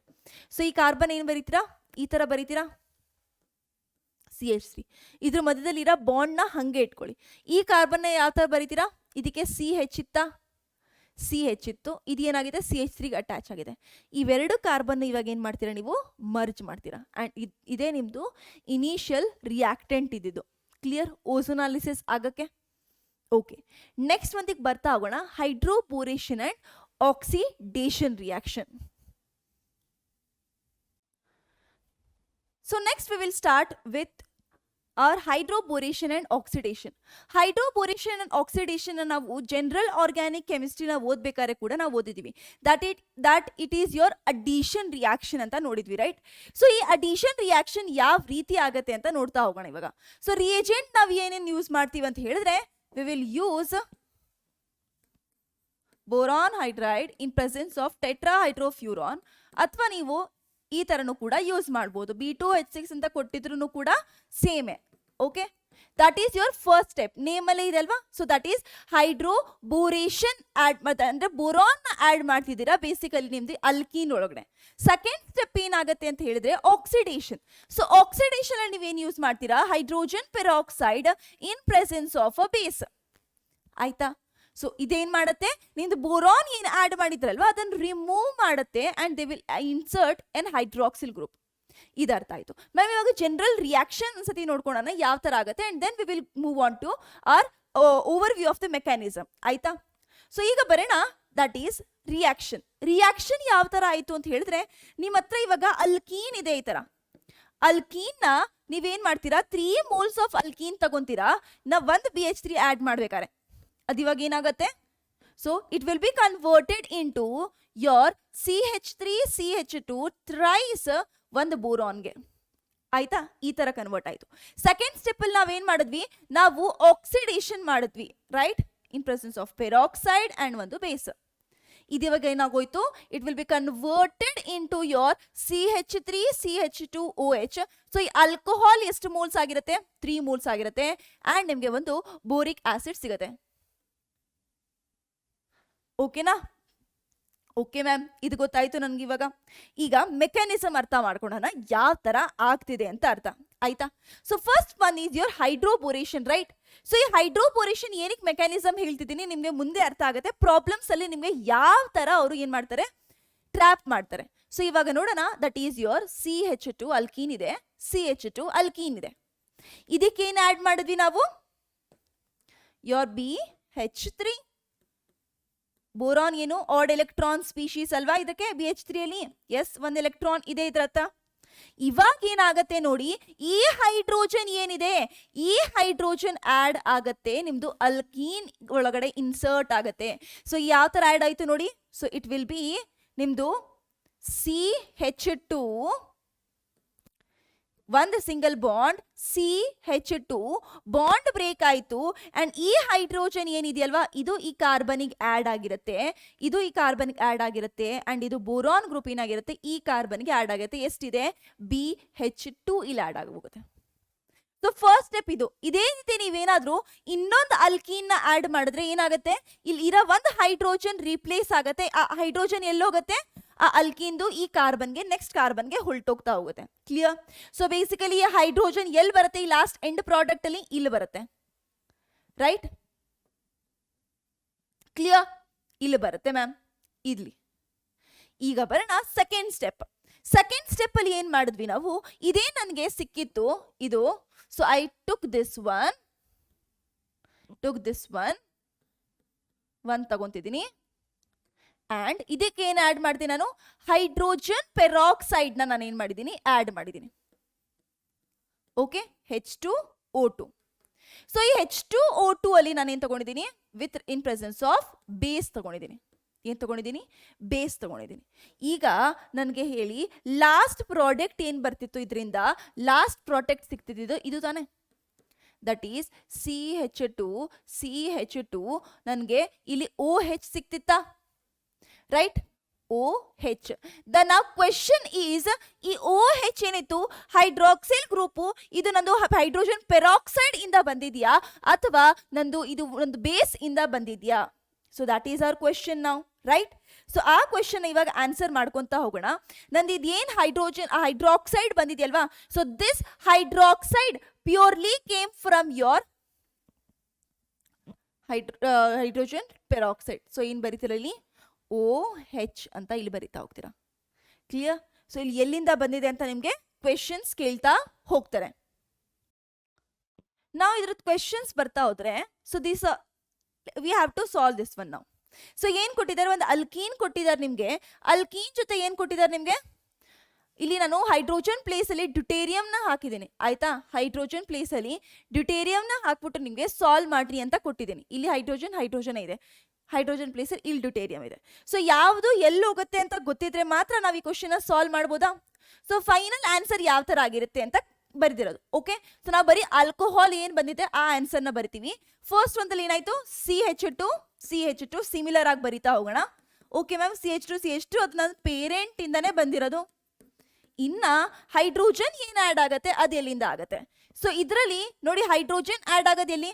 ಸೊ ಈ ಕಾರ್ಬನ್ ಏನು ಬರೀತೀರಾ? ಈ ಥರ ಬರೀತೀರಾ CH3. ಇದ್ರ ಮಧ್ಯದಲ್ಲಿರೋ ಬಾಂಡ್ನ ಹಾಗೆ ಇಟ್ಕೊಳ್ಳಿ. ಈ ಕಾರ್ಬನ್ನ ಯಾವ ಥರ ಬರೀತೀರಾ? ಇದಕ್ಕೆ CH ಇತ್ತು, ಇದೇನಾಗಿದೆ? CH3ಗೆ ಅಟ್ಯಾಚ್ ಆಗಿದೆ. ಇವೆರಡು ಕಾರ್ಬನ್ ಇವಾಗ ಏನು ಮಾಡ್ತೀರಾ ನೀವು? ಮರ್ಜ್ ಮಾಡ್ತೀರಾ. ಆ್ಯಂಡ್ ಇದೇ ನಿಮ್ಮದು ಇನಿಷಿಯಲ್ ರಿಯಾಕ್ಟೆಂಟ್ ಇದ್ದಿದ್ದು. ಕ್ಲಿಯರ್? ಓಝೋನಾಲಿಸಿಸ್ ಆಗೋಕ್ಕೆ. ಓಕೆ. ನೆಕ್ಸ್ಟ್ ಒಂದಿಗೆ ಬರ್ತಾ ಹೋಗೋಣ, ಹೈಡ್ರೋಬೋರೇಷನ್ and oxidation reaction. So next we will start with our hydroboration and oxidation. Hydroboration and oxidation ನಾವು ಜನರಲ್ ಆರ್ಗ್ಯಾನಿಕ್ ಕೆಮಿಸ್ಟ್ರಿನ ಓದ್ಬೇಕಾದ್ರೆ ಕೂಡ ನಾವು ಓದಿದೀವಿ that it is your addition reaction ಅಂತ ನೋಡಿದ್ವಿ, ರೈಟ್? ಸೊ ಈ ಅಡಿಷನ್ ರಿಯಾಕ್ಷನ್ ಯಾವ ರೀತಿ ಆಗತ್ತೆ ಅಂತ ನೋಡ್ತಾ ಹೋಗೋಣ ಇವಾಗ. ಸೊ ರಿಯೇಜೆಂಟ್ ನಾವು ಏನೇನು ಯೂಸ್ ಮಾಡ್ತೀವಿ ಅಂತ ಹೇಳಿದ್ರೆ we will use boron hydride in presence of tetrahydrofuran, ಅಥವಾ ನೀವು ಈ ತರನು ಕೂಡ ಯೂಸ್ ಮಾಡಬಹುದು. B2H6 ಅಂತ ಕೊಟ್ಟಿದ್ರು ಕೂಡ ಸೇಮೆ. Okay, that is your first step. Name ಅಲ್ಲೇ ಇದೆ ಅಲ್ವಾ? So that is hydroboration add ಅಂದ್ರೆ ಬೋರಾನ್ ಆಡ್ ಮಾಡ್ತಿದ್ದೀರಾ ಬೇಸಿಕಲಿ ನಿಮ್ದು ಅಲ್ಕೀನ್ ಒಳಗಡೆ. ಸೆಕೆಂಡ್ ಸ್ಟೆಪ್ ಏನಾಗುತ್ತೆ ಅಂತ ಹೇಳಿದ್ರೆ ಆಕ್ಸಿಡೇಷನ್. ಸೊ ಆಕ್ಸಿಡೇಷನ್ ಅಲ್ಲಿ ನೀವೇನು ಯೂಸ್ ಮಾಡ್ತೀರಾ? Hydrogen peroxide in presence of a base. ಆಯ್ತಾ? ಸೊ ಇದೇನ್ ಮಾಡುತ್ತೆ, ನಿಮ್ದು ಬೋರಾನ್ ಏನ್ ಆಡ್ ಮಾಡಿದ್ರಲ್ವಾ ಅದನ್ನು ರಿಮೂವ್ ಮಾಡುತ್ತೆ and they will insert N hydroxyl group. ಇದು ಅರ್ಥ ಆಯ್ತು ಮ್ಯಾಮ್. ಇವಾಗ ಜನರಲ್ ರಿಯಾಕ್ಷನ್ ಸತಿ ನೋಡ್ಕೊಳ್ಳೋಣ ಯಾವ ತರ ಆಗುತ್ತೆ and then we will move on to our overview of the mechanism. ಆಯ್ತಾ? ಸೊ ಈಗ ಬರೋಣ, ದಟ್ ಈಸ್ ರಿಯಾಕ್ಷನ್. ರಿಯಾಕ್ಷನ್ ಯಾವ ತರ ಆಯ್ತು ಅಂತ ಹೇಳಿದ್ರೆ, ನಿಮ್ಮ ಹತ್ರ ಇವಾಗ ಅಲ್ಕೀನ್ ಇದೆ. ಈ ತರ ಅಲ್ಕೀನ್ ನ ನೀವೇನ್ ಮಾಡ್ತೀರಾ, 3 moles ಆಫ್ ಅಲ್ಕೀನ್ ತಗೊಂತೀರಾ, ನಾವು 1 BH3 ಆಡ್ ಮಾಡ್ಬೇಕಾರೆ ಅದು ಇವಾಗ ಏನಾಗುತ್ತೆ, so it will be converted into your CH3CH2 thrice ಒಂದು ಬೋರಾನ್ಗೆ. ಆಯ್ತಾ? ಈ ತರ ಕನ್ವರ್ಟ್ ಆಯ್ತು. ಸೆಕೆಂಡ್ ಸ್ಟೆಪ್ ಅಲ್ಲಿ ನಾವೇನ್ ಮಾಡಿದ್ವಿ, ನಾವು ಆಕ್ಸಿಡೇಷನ್ ಮಾಡಿದ್ವಿ, right? In presence of peroxide and ಒಂದು ಬೇಸ್. ಇದಿವಾಗ ಏನಾಗೋಯ್ತು, it will be converted into your CH3CH2OH. So ಈ ಆಲ್ಕೋಹಾಲ್ ಎಷ್ಟು ಮೋಲ್ಸ್ ಆಗಿರುತ್ತೆ? 3 moles ಆಗಿರುತ್ತೆ ಅಂಡ್ ನಿಮ್ಗೆ ಒಂದು ಬೋರಿಕ್ ಆಸಿಡ್ ಸಿಗುತ್ತೆ. ಓಕೆನಾ? ಓಕೆ ಮ್ಯಾಮ್, ಇದು ಗೊತ್ತಾಯ್ತು ನನ್ಗೆ. ಇವಾಗ ಈಗ ಮೆಕ್ಯಾನಿಸಮ್ ಅರ್ಥ ಮಾಡ್ಕೊಳ್ಳೋಣ, ಯಾವ ತರ ಆಗ್ತಿದೆ ಅಂತ ಅರ್ಥ ಆಯ್ತಾ? So first one is your hydroboration, right? So ಈ ಹೈಡ್ರೋಬೋರೇಷನ್ ಏನಕ್ಕೆ ಮೆಕ್ಯಾನಿಸಮ್ ಹೇಳ್ತಿದ್ದೀನಿ ನಿಮ್ಗೆ ಮುಂದೆ ಅರ್ಥ ಆಗುತ್ತೆ. ಪ್ರಾಬ್ಲಮ್ಸ್ ಅಲ್ಲಿ ನಿಮ್ಗೆ ಯಾವ ತರ ಅವರು ಏನ್ ಮಾಡ್ತಾರೆ, ಟ್ರ್ಯಾಪ್ ಮಾಡ್ತಾರೆ. ಸೊ ಇವಾಗ ನೋಡೋಣ, that is your CH2 alkene ಇದೆ, CH2 ಅಲ್ಕೀನ್ ಇದೆ. ಇದಕ್ಕೆ ಏನ್ ಆಡ್ ಮಾಡಿದ್ವಿ ನಾವು? Your BH3. ಬೋರಾನ್ ಏನು ಆಡ್ ಎಲೆಕ್ಟ್ರಾನ್ ಸ್ಪೀಶೀಸ್ ಅಲ್ವಾ ಇದಕ್ಕೆ BH3 ಅಲ್ಲಿ? ಎಸ್, 1 ಎಲೆಕ್ಟ್ರಾನ್ ಇದೆ ಇದ್ರತ್ತ. ಇವಾಗ ಏನಾಗತ್ತೆ ನೋಡಿ, ಈ ಹೈಡ್ರೋಜನ್ ಏನಿದೆ, ಈ ಹೈಡ್ರೋಜನ್ ಆಡ್ ಆಗತ್ತೆ ನಿಮ್ದು ಅಲ್ಕೀನ್ ಒಳಗಡೆ ಇನ್ಸರ್ಟ್ ಆಗತ್ತೆ. ಸೊ ಯಾವ ತರ ಆಡ್ ಆಯ್ತು ನೋಡಿ. ಸೊ ಇಟ್ ವಿಲ್ ಬಿ ನಿಮ್ದು CH2 ಒಂದು single bond CH2 bond break ಆಯ್ತು ಅಂಡ್ ಈ ಹೈಡ್ರೋಜನ್ ಏನಿದೆಯಲ್ವಾ ಇದು ಈ ಕಾರ್ಬನಿಗೆ ಆಡ್ ಆಗಿರುತ್ತೆ, ಇದು ಈ ಕಾರ್ಬನ್ಗೆ ಆಡ್ ಆಗಿರುತ್ತೆ ಅಂಡ್ ಇದು ಬೋರಾನ್ ಗ್ರೂಪ್ ಏನಾಗಿರುತ್ತೆ ಈ ಕಾರ್ಬನ್ಗೆ ಆಡ್ ಆಗುತ್ತೆ. ಎಷ್ಟಿದೆ? BH2 ಇಲ್ಲಿ ಆಡ್ ಆಗೋಗುತ್ತೆ. ಸೊ ಫಸ್ಟ್ ಸ್ಟೆಪ್ ಇದು. ಇದೇ ರೀತಿ ನೀವೇನಾದ್ರೂ ಇನ್ನೊಂದು ಅಲ್ಕೀನ್ ನ ಆಡ್ ಮಾಡಿದ್ರೆ ಏನಾಗುತ್ತೆ, ಇಲ್ಲಿ ಇರೋ ಒಂದು ಹೈಡ್ರೋಜನ್ ರೀಪ್ಲೇಸ್ ಆಗತ್ತೆ. ಆ ಹೈಡ್ರೋಜನ್ ಎಲ್ಲೋಗುತ್ತೆ, ಆ ಅಲ್ಕೀನ್ದು ಈ ಕಾರ್ಬನ್ಗೆ ನೆಕ್ಸ್ಟ್ ಕಾರ್ಬನ್ಗೆ ಹೊಲ್ಟೋಗ್ತಾ ಹೋಗುತ್ತೆ. ಕ್ಲಿಯರ್? ಸೊ ಬೇಸಿಕಲಿ ಈ ಹೈಡ್ರೋಜನ್ ಎಲ್ಲಿ ಬರುತ್ತೆ, ಈ ಲಾಸ್ಟ್ ಎಂಡ್ ಪ್ರಾಡಕ್ಟ್ ಅಲ್ಲಿ ಇಲ್ಲಿ ಬರುತ್ತೆ, ರೈಟ್? ಕ್ಲಿಯರ್? ಇಲ್ಲಿ ಬರುತ್ತೆ ಮ್ಯಾಮ್, ಇಲ್ಲಿ. ಈಗ ಬರೋಣ ಸೆಕೆಂಡ್ ಸ್ಟೆಪ್. ಸೆಕೆಂಡ್ ಸ್ಟೆಪ್ ಅಲ್ಲಿ ಏನ್ ಮಾಡಿದ್ವಿ ನಾವು, ಇದೇ ನನಗೆ ಸಿಕ್ಕಿತ್ತು ಇದು. So I took this one ತಗೊಂತಿದ್ದೀನಿ ಅಂಡ್ ಇದಕ್ಕೆ ಏನ್ ಆಡ್ ಮಾಡ್ತೀನಿ ನಾನು, ಹೈಡ್ರೋಜನ್ ಪೆರಾಕ್ಸೈಡ್ ನಾನು ಏನ್ ಮಾಡಿದ್ದೀನಿ, ಆಡ್ ಮಾಡಿದ್ದೀನಿ. Okay, H2O2. ಸೊ ಈ H2O2 ಅಲ್ಲಿ ನಾನು ಏನ್ ತಗೊಂಡಿದ್ದೀನಿ, with in presence of base ತಗೊಂಡಿದ್ದೀನಿ. ಏನ್ ತಗೊಂಡಿದ್ದೀನಿ? ಬೇಸ್ ತಗೊಂಡಿದ್ದೀನಿ. ಈಗ ನನಗೆ ಹೇಳಿ, ಲಾಸ್ಟ್ ಪ್ರಾಡಕ್ಟ್ ಏನ್ ಬರ್ತಿತ್ತು, ಇದರಿಂದ ಲಾಸ್ಟ್ ಪ್ರಾಡಕ್ಟ್ ಸಿಗ್ತಿದ್ದು ಇದು ತಾನೆ, ದಟ್ ಈಸ್ CH2 ನನಗೆ ಇಲ್ಲಿ OH ಸಿಕ್ತಿತ್ತಾ, right? OH. The now question is, ಈ OH ಏನಿತ್ತು ಹೈಡ್ರಾಕ್ಸಿಲ್ ಗ್ರೂಪು, ಇದು ನಂದು ಹೈಡ್ರೋಜನ್ ಪೆರಾಕ್ಸೈಡ್ ಇಂದ ಬಂದಿದ್ಯಾ ಅಥವಾ ನಂದು ಇದು ಒಂದು ಬೇಸ್ ಇಂದ ಬಂದಿದ್ಯಾ? So that is our question ನಾವು, ರೈಟ್? ಸೊ ಆ ಕ್ವೆಶ್ಚನ್ ಇವಾಗ ಆನ್ಸರ್ ಮಾಡ್ಕೊಂತ ಹೋಗೋಣ. ನಂದು ಇದೇನ್ ಹೈಡ್ರಾಕ್ಸೈಡ್ ಬಂದಿದೆಯಲ್ವಾ, so this hydroxide purely came from your hydrogen peroxide. So ಏನ್ ಬರೀತಿರ ಇಲ್ಲಿ, OH ಅಂತ ಇಲ್ಲಿ ಬರೀತಾ ಹೋಗ್ತೀರಾ. ಕ್ಲಿಯರ್? ಸೊ ಇಲ್ಲಿ ಎಲ್ಲಿಂದ ಬಂದಿದೆ ಅಂತ ನಿಮ್ಗೆ ಕ್ವೆಶ್ಚನ್ಸ್ ಕೇಳ್ತಾ ಹೋಗ್ತಾರೆ. ನಾವು ಇದ್ರದ್ದು ಕ್ವೆಶ್ಚನ್ಸ್ ಬರ್ತಾ ಹೋದ್ರೆ, so this we have to solve this one. ನಾವು ಸೊ ಏನ್ ಕೊಟ್ಟಿದ್ದಾರೆ, ಒಂದು ಅಲ್ಕೀನ್ ಕೊಟ್ಟಿದ್ದಾರೆ ನಿಮ್ಗೆ. ಅಲ್ಕೀನ್ ಜೊತೆ ಏನ್ ಕೊಟ್ಟಿದ್ದಾರೆ ನಿಮ್ಗೆ, ಇಲ್ಲಿ ನಾನು ಹೈಡ್ರೋಜನ್ ಪ್ಲೇಸ್ ಅಲ್ಲಿ ಡ್ಯೂಟೇರಿಯಂನ ಹಾಕಿದ್ದೀನಿ ಆಯ್ತಾ. ಹೈಡ್ರೋಜನ್ ಪ್ಲೇಸ್ ಅಲ್ಲಿ ಡ್ಯೂಟೇರಿಯಂನ ಹಾಕ್ಬಿಟ್ಟು ನಿಮ್ಗೆ ಸಾಲ್ವ್ ಮಾಡ್ರಿ ಅಂತ ಕೊಟ್ಟಿದ್ದೀನಿ. ಇಲ್ಲಿ ಹೈಡ್ರೋಜನ್ ಇದೆ, ಹೈಡ್ರೋಜನ್ ಪ್ಲೇಸ್ ಅಲ್ಲಿ ಇಲ್ಲಿ ಡ್ಯೂಟೇರಿಯಂ ಇದೆ. ಸೊ ಯಾವುದು ಎಲ್ಲಿ ಹೋಗುತ್ತೆ ಅಂತ ಗೊತ್ತಿದ್ರೆ ಮಾತ್ರ ನಾವು ಈ ಕ್ವಶನ್ ಸಾಲ್ವ್ ಮಾಡ್ಬೋದಾ. ಸೊ ಫೈನಲ್ ಆನ್ಸರ್ ಯಾವ ತರ ಆಗಿರುತ್ತೆ ಅಂತ ಬರೆದಿರೋದು. ಓಕೆ, ಸೊ ನಾವು ಬರೀ ಆಲ್ಕೋಹಾಲ್ ಏನ್ ಬಂದಿದೆ ಆ ಆನ್ಸರ್ ನ ಬರಿತೀವಿ. ಫಸ್ಟ್ ಒಂದಲ್ಲಿ ಏನಾಯ್ತು, CH2 ಸಿಮಿಲರ್ ಆಗಿ ಬರಿತಾ ಹೋಗೋಣ. ಓಕೆ ಮ್ಯಾಮ್, CH2 ಅದು ನನ್ನ ಪೇರೆಂಟ್ ಇಂದಾನೆ ಬಂದಿರೋದು. ಇನ್ನ ಹೈಡ್ರೋಜನ್ ಏನ್ ಆಡ್ ಆಗತ್ತೆ ಅದು ಎಲ್ಲಿಂದ ಆಗತ್ತೆ. ಸೊ ಇದರಲ್ಲಿ ನೋಡಿ ಹೈಡ್ರೋಜನ್ ಆಡ್ ಆಗೋದು ಎಲ್ಲಿ,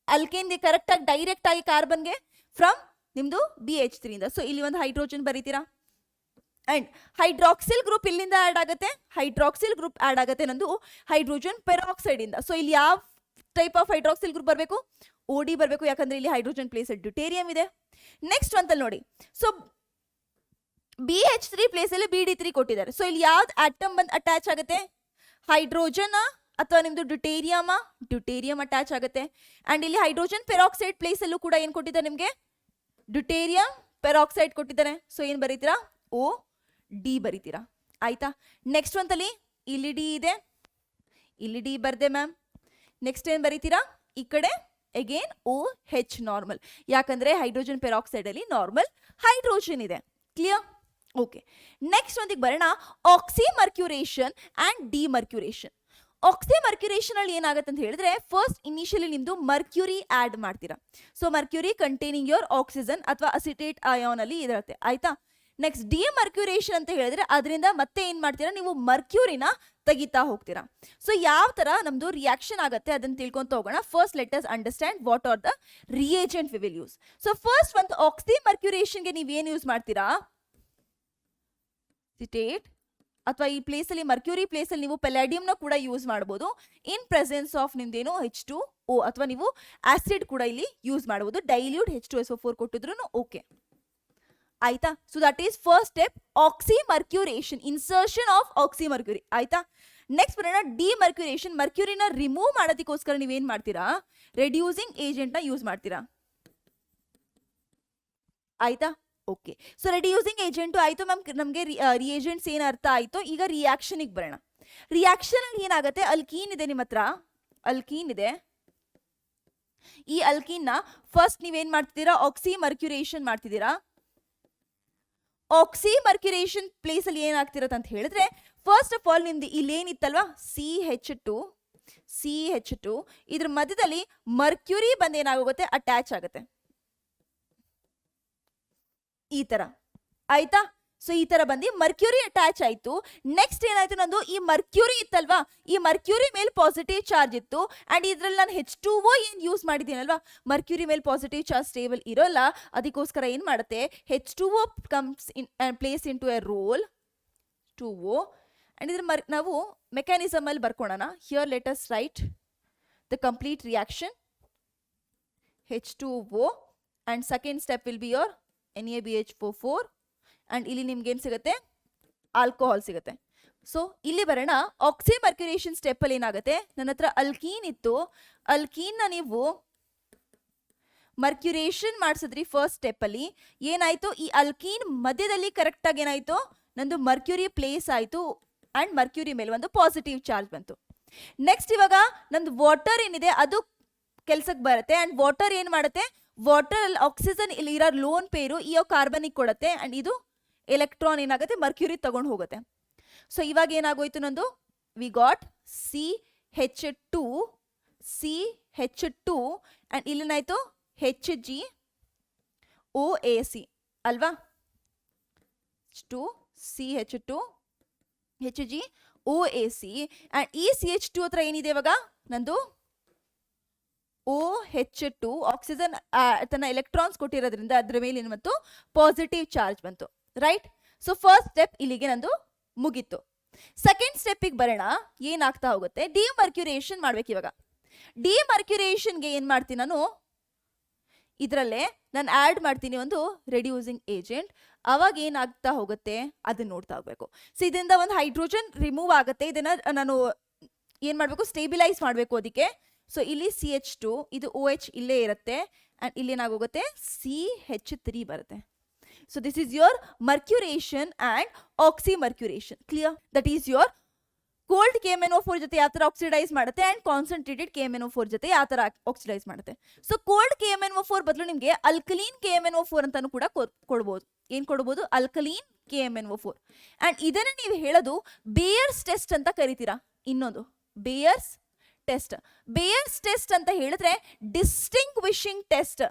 ಅಲ್ಕೇನ್ಗೆ ಕರೆಕ್ಟ್ ಆಗಿ ಡೈರೆಕ್ಟ್ ಆಗಿ ಕಾರ್ಬನ್ಗೆ ಫ್ರಮ್ ನಿಮ್ದು BH3 ಇಂದ. ಸೊ ಇಲ್ಲಿ ಒಂದು ಹೈಡ್ರೋಜನ್ ಬರೀತೀರಾ. ಅಂಡ್ ಹೈಡ್ರಾಕ್ಸಿಲ್ ಗ್ರೂಪ್ ಇಲ್ಲಿಂದ ಆಡ್ ಆಗುತ್ತೆ ನಂದು ಹೈಡ್ರೋಜನ್ ಪೆರಾಕ್ಸೈಡ್ ಇಂದ. ಸೊ ಇಲ್ಲಿ ಯಾವ ಟೈಪ್ ಆಫ್ ಹೈಡ್ರಾಕ್ಸಿಲ್ ಗ್ರೂಪ್ ಬರಬೇಕು, OD ಬರಬೇಕು, ಯಾಕಂದ್ರೆ ಇಲ್ಲಿ ಹೈಡ್ರೋಜನ್ ಪ್ಲೇಸ್ ಡ್ಯೂಟೇರಿಯಂ ಇದೆ. ನೆಕ್ಸ್ಟ್ ಒಂದಲ್ಲಿ ನೋಡಿ, ಸೊ BH3 ಪ್ಲೇಸ್ ಅಲ್ಲಿ BD3 ಕೊಟ್ಟಿದ್ದಾರೆ. ಸೊ ಇಲ್ಲಿ ಯಾವ್ದು ಆಟಮ್ ಬಂದು ಅಟ್ಯಾಚ್ ಆಗುತ್ತೆ, ಹೈಡ್ರೋಜನ್ ಅಥವಾ ನಿಮ್ದು ಡ್ಯೂಟೇರಿಯಂ ಅಟ್ಯಾಚ್ ಆಗುತ್ತೆ. ಅಂಡ್ ಇಲ್ಲಿ ಹೈಡ್ರೋಜನ್ ಪೆರಾಕ್ಸೈಡ್ ಪ್ಲೇಸ್ ಅಲ್ಲೂ ಕೂಡ ಏನ್ ಕೊಟ್ಟಿದ್ದಾರೆ ನಿಮ್ಗೆ, ಡ್ಯೂಟೇರಿಯಂ ಪೆರಾಕ್ಸೈಡ್ ಕೊಟ್ಟಿದ್ದಾರೆ. ಸೊ ಏನ್ ಬರೀತೀರಾ, OD ಬರೀತೀರಾ ಆಯ್ತಾ. ನೆಕ್ಸ್ಟ್ ಒಂದಲ್ಲಿ ಇಲ್ಲಿ D ಇದೆ, ಇಲ್ಲಿ D ಬರ್ದೆ ಮ್ಯಾಮ್. ನೆಕ್ಸ್ಟ್ ಏನ್ ಬರೀತೀರಾ, ಈ ಕಡೆ ಅಗೇನ್ OH ನಾರ್ಮಲ್, ಯಾಕಂದ್ರೆ ಹೈಡ್ರೋಜನ್ ಪೆರಾಕ್ಸೈಡ್ ಅಲ್ಲಿ ನಾರ್ಮಲ್ ಹೈಡ್ರೋಜನ್ ಇದೆ. ಕ್ಲಿಯರ್. ಓಕೆ, ನೆಕ್ಸ್ಟ್ ಒಂದಿಗೆ ಬರೋಣ, ಆಕ್ಸಿಮರ್ಕ್ಯುರೇಷನ್ ಅಂಡ್ ಡಿಮರ್ಕ್ಯುರೇಷನ್. ಆಕ್ಸಿಮರ್ಕ್ಯುರೇಷನ್ ಅಲ್ಲಿ ಏನಾಗುತ್ತೆ ಅಂತ ಹೇಳಿದ್ರೆ, ಫಸ್ಟ್ ಇನಿಷಿಯಲಿ ನಿಮ್ದು ಮರ್ಕ್ಯೂರಿ ಆಡ್ ಮಾಡ್ತೀರಾ. So mercury containing your oxygen ಅಥವಾ ಅಸಿಟೇಟ್ ಅಯಾನ್ ಅಲ್ಲಿ ಇರುತ್ತೆ ಆಯ್ತಾ. ನೆಕ್ಸ್ಟ್ ಡಿಮರ್ಕ್ಯುರೇಷನ್ ಅಂತ ಹೇಳಿದ್ರೆ ಅದರಿಂದ ಮತ್ತೆ ಏನ್ ಮಾಡ್ತೀರಾ ನೀವು, ಮರ್ಕ್ಯೂರಿನ ತೆಗಿತಾ ಹೋಗ್ತೀರಾ. ಸೊ ಯಾವ ತರ ನಮ್ದು ರಿಯಾಕ್ಷನ್ ಆಗುತ್ತೆ ಅದನ್ನ ತಿಳ್ಕೊಂತ ಹೋಗೋಣ. First let us understand what are the reagent we will use. So first ಒಂದು ಆಕ್ಸಿಮರ್ಕ್ಯುರೇಷನ್ಗೆ ನೀವು ಏನ್ ಯೂಸ್ ಮಾಡ್ತೀರಾ, ಸಿಟೇಟ್ ಅಥವಾ ಈ ಪ್ಲೇಸ್ ಅಲ್ಲಿ ಮರ್ಕ್ಯೂರಿ ಪ್ಲೇಸ್ ಅಲ್ಲಿ ನೀವು ಪೆಲಾಡಿಯಂ ನ ಕೂಡ ಯೂಸ್ ಮಾಡಬಹುದು ಇನ್ ಪ್ರೆಸೆನ್ಸ್ ಆಫ್ ನಿಮ್ದೇನು H2O, ಅಥವಾ ನೀವು ಆಸಿಡ್ ಕೂಡ ಇಲ್ಲಿ ಯೂಸ್ ಮಾಡಬಹುದು. ಡೈಲ್ಯೂಟ್ H2SO4 ಕೊಟ್ಟಿದ್ರು ಓಕೆ ಆಯ್ತಾ. So that is first step, oxymercuration, insertion of oxymercury ಆಯ್ತಾ. ನೆಕ್ಸ್ಟ್ ಬರೋಣ ಡಿಮರ್ಕ್ಯುರೇಷನ್. ಮರ್ಕ್ಯೂರಿನ ರಿಮೂವ್ ಮಾಡೋದಕ್ಕೋಸ್ಕರ ನೀವೇನ್ ಮಾಡ್ತೀರಾ, ರೆಡ್ಯೂಸಿಂಗ್ ಏಜೆಂಟ್ ನ ಯೂಸ್ ಮಾಡ್ತೀರಾ ಆಯ್ತಾ. ಓಕೆ, ಸೊ ರೆಡ್ಯೂಸಿಂಗ್ ಏಜೆಂಟ್ ಆಯ್ತು ಮ್ಯಾಮ್, ನಮಗೆ ರಿಯೇಜೆಂಟ್ಸ್ ಏನ್ ಅರ್ಥ ಆಯ್ತು. ಈಗ ರಿಯಾಕ್ಷನ್ ಬರೋಣ. ರಿಯಾಕ್ಷನ್ ಅಲ್ಲಿ ಏನಾಗುತ್ತೆ, ಅಲ್ಕೀನ್ ಇದೆ ನಿಮ್ಮ ಹತ್ರ, ಅಲ್ಕೀನ್ ಇದೆ. ಈ ಅಲ್ಕೀನ್ ನ ಫಸ್ಟ್ ನೀವೇನ್ ಮಾಡ್ತಿದ್ದೀರಾ, ಆಕ್ಸಿಮರ್ಕ್ಯುರೇಷನ್ ಮಾಡ್ತಿದ್ದೀರಾ. ಆಕ್ಸಿಮರ್ಕ್ಯುರೇಷನ್ ಪ್ಲೇಸ್ ಅಲ್ಲಿ ಏನಾಗ್ತಿರತ್ತೆ ಅಂತ ಹೇಳಿದ್ರೆ, ಫಸ್ಟ್ ಆಫ್ ಆಲ್ ನಿಮ್ದು ಇಲ್ಲಿ ಏನಿತ್ತಲ್ವಾ CH2 ಇದ್ರ ಮಧ್ಯದಲ್ಲಿ ಮರ್ಕ್ಯೂರಿ ಬಂದು ಏನಾಗುತ್ತೆ, ಅಟ್ಯಾಚ್ ಆಗುತ್ತೆ ಈ ತರ ಆಯ್ತಾ. ಸೊ ಈ ತರ ಬಂದು ಮರ್ಕ್ಯೂರಿ ಅಟ್ಯಾಚ್ ಆಯ್ತು. ನೆಕ್ಸ್ಟ್ ಏನಾಯ್ತು, ನಂದು ಈ ಮರ್ಕ್ಯೂರಿ ಇತ್ತಲ್ವಾ, ಈ ಮರ್ಕ್ಯೂರಿ ಮೇಲೆ ಪಾಸಿಟಿವ್ ಚಾರ್ಜ್ ಇತ್ತು. ಅಂಡ್ ಇದ್ರಲ್ಲಿ ನಾನು H2O ಏನ್ ಯೂಸ್ ಮಾಡಿದ್ದೀನಲ್ವಾ, ಮರ್ಕ್ಯೂರಿ ಮೇಲೆ ಪಾಸಿಟಿವ್ ಚಾರ್ಜ್ ಸ್ಟೇಬಲ್ ಇರೋಲ್ಲ, ಅದಕ್ಕೋಸ್ಕರ ಏನ್ ಮಾಡುತ್ತೆ, H2O comes in place in to a role 2O. And ಇದ್ರ ನಾವು ಮೆಕ್ಯಾನಿಸಮ್ ಅಲ್ಲಿ ಬರ್ಕೊಳ್ಳೋಣ. Here let us write the complete reaction, H2O and second step will be your NaBH4 and ಇಲ್ಲಿ ನಿಮ್ಗೆ ಏನ್ ಸಿಗುತ್ತೆ, ಆಲ್ಕೋಹಾಲ್ ಸಿಗುತ್ತೆ. ಸೊ ಇಲ್ಲಿ ಬರೋಣ, ಆಕ್ಸಿಮರ್ಕ್ಯುರೇಷನ್ ಸ್ಟೆಪ್ ಅಲ್ಲಿ ಏನಾಗುತ್ತೆ, ನನ್ನ ಹತ್ರ ಅಲ್ಕೀನ್ ಇತ್ತು, ಅಲ್ಕೀನ್ ನ ನೀವು ಮರ್ಕ್ಯುರೇಷನ್ ಮಾಡಿಸಿದ್ರಿ ಫಸ್ಟ್ ಸ್ಟೆಪ್ ಅಲ್ಲಿ. ಏನಾಯ್ತು, ಈ ಅಲ್ಕೀನ್ ಮಧ್ಯದಲ್ಲಿ ಕರೆಕ್ಟ್ ಆಗಿ ಏನಾಯ್ತು, ನಂದು ಮರ್ಕ್ಯೂರಿ ಪ್ಲೇಸ್ ಆಯ್ತು ಅಂಡ್ ಮರ್ಕ್ಯೂರಿ ಮೇಲೆ ಒಂದು ಪಾಸಿಟಿವ್ ಚಾರ್ಜ್ ಬಂತು. ನೆಕ್ಸ್ಟ್ ಇವಾಗ ನಂದು ವಾಟರ್ ಏನಿದೆ ಅದು ಕೆಲ್ಸಕ್ಕೆ ಬರುತ್ತೆ. ಅಂಡ್ ವಾಟರ್ ಏನ್ ಮಾಡುತ್ತೆ, ವಾಟರ್ ಅಲ್ಲಿ ಆಕ್ಸಿಜನ್ ಇಲ್ಲಿ ಇರೋ ಲೋನ್ ಪೇರು ಈ ಕಾರ್ಬನಿಗೆ ಕೊಡುತ್ತೆ. ಅಂಡ್ ಇದು ಎಲೆಕ್ಟ್ರಾನ್ ಏನಾಗುತ್ತೆ, ಮರ್ಕ್ಯೂರಿ ತಗೊಂಡು ಹೋಗುತ್ತೆ. ಸೊ ಇವಾಗ ಏನಾಗೋಯ್ತು, ನಂದು ವಿ ಗಾಟ್ CH2 ಅಂಡ್ ಇಲ್ಲೇನಾಯ್ತು HgOAC ಅಲ್ವಾ, CH2 HgOAC. ಅಂಡ್ ಈ CH2 ಹತ್ರ ಏನಿದೆ ಇವಾಗ, ನಂದು OH2 ಆಕ್ಸಿಜನ್ ತನ್ನ ಎಲೆಕ್ಟ್ರಾನ್ಸ್ ಕೊಟ್ಟಿರೋದ್ರಿಂದ ಅದ್ರ ಮೇಲೆ ಏನು ಬಂತು, ಪಾಸಿಟಿವ್ ಚಾರ್ಜ್ ಬಂತು ರೈಟ್. ಸೊ ಫಸ್ಟ್ ಸ್ಟೆಪ್ ಇಲ್ಲಿಗೆ ನಂದು ಮುಗೀತು. ಸೆಕೆಂಡ್ ಸ್ಟೆಪ್ಪಿಗೆ ಬರೋಣ, ಏನಾಗ್ತಾ ಹೋಗುತ್ತೆ, ಡಿಮರ್ಕ್ಯುರೇಷನ್ ಮಾಡ್ಬೇಕು. ಇವಾಗ ಡಿಮರ್ಕ್ಯುರೇಷನ್ಗೆ ಏನ್ ಮಾಡ್ತೀನಿ ನಾನು, ಇದರಲ್ಲೇ ನಾನು ಆ್ಯಡ್ ಮಾಡ್ತೀನಿ ಒಂದು ರೆಡ್ಯೂಸಿಂಗ್ ಏಜೆಂಟ್. ಅವಾಗ ಏನಾಗ್ತಾ ಹೋಗುತ್ತೆ ಅದನ್ನ ನೋಡ್ತಾ ಹೋಗ್ಬೇಕು. ಸೊ ಇದರಿಂದ ಒಂದು ಹೈಡ್ರೋಜನ್ ರಿಮೂವ್ ಆಗುತ್ತೆ, ಇದನ್ನ ನಾನು ಏನ್ ಮಾಡ್ಬೇಕು, ಸ್ಟೇಬಿಲೈಸ್ ಮಾಡಬೇಕು. ಅದಕ್ಕೆ ಸೊ ಇಲ್ಲಿ CH2, ಇದು OH ಇಲ್ಲೇ ಇರುತ್ತೆ ಆ್ಯಂಡ್ ಇಲ್ಲಿ ಏನಾಗೋಗುತ್ತೆ CH3 ಬರುತ್ತೆ. So this is your mercuration and oxymercuration. Clear? That is your cold KMnO4 ಜೊತೆ ಯಾವ ಥರ ಆಕ್ಸಿಡೈಸ್ ಮಾಡುತ್ತೆ ಆ್ಯಂಡ್ ಕಾನ್ಸಂಟ್ರೇಟೆಡ್ KMnO4 ಜೊತೆ ಯಾವ ಥರ ಆಕ್ಸಿಡೈಸ್ ಮಾಡುತ್ತೆ. ಸೊ ಕೋಲ್ಡ್ KMnO4 ಬದಲು ನಿಮಗೆ ಅಲ್ಕಲೀನ್ KMnO4 ಅಂತಾನು ಕೂಡ ಕೊಡ್ಬೋದು. ಏನು ಕೊಡ್ಬೋದು? ಅಲ್ಕಲೀನ್ KMnO4. ಆ್ಯಂಡ್ ಇದನ್ನು ನೀವು ಹೇಳೋದು ಬೇಯರ್ಸ್ ಟೆಸ್ಟ್ ಅಂತ ಕರಿತೀರಾ. ಇನ್ನೊಂದು ಬೇಯರ್ಸ್ ಟೆಸ್ಟ್. ಬೇಯರ್ಸ್ ಟೆಸ್ಟ್ ಅಂತ ಹೇಳಿದ್ರೆ ಡಿಸ್ಟಿಂಗ್ವಿಶಿಂಗ್ test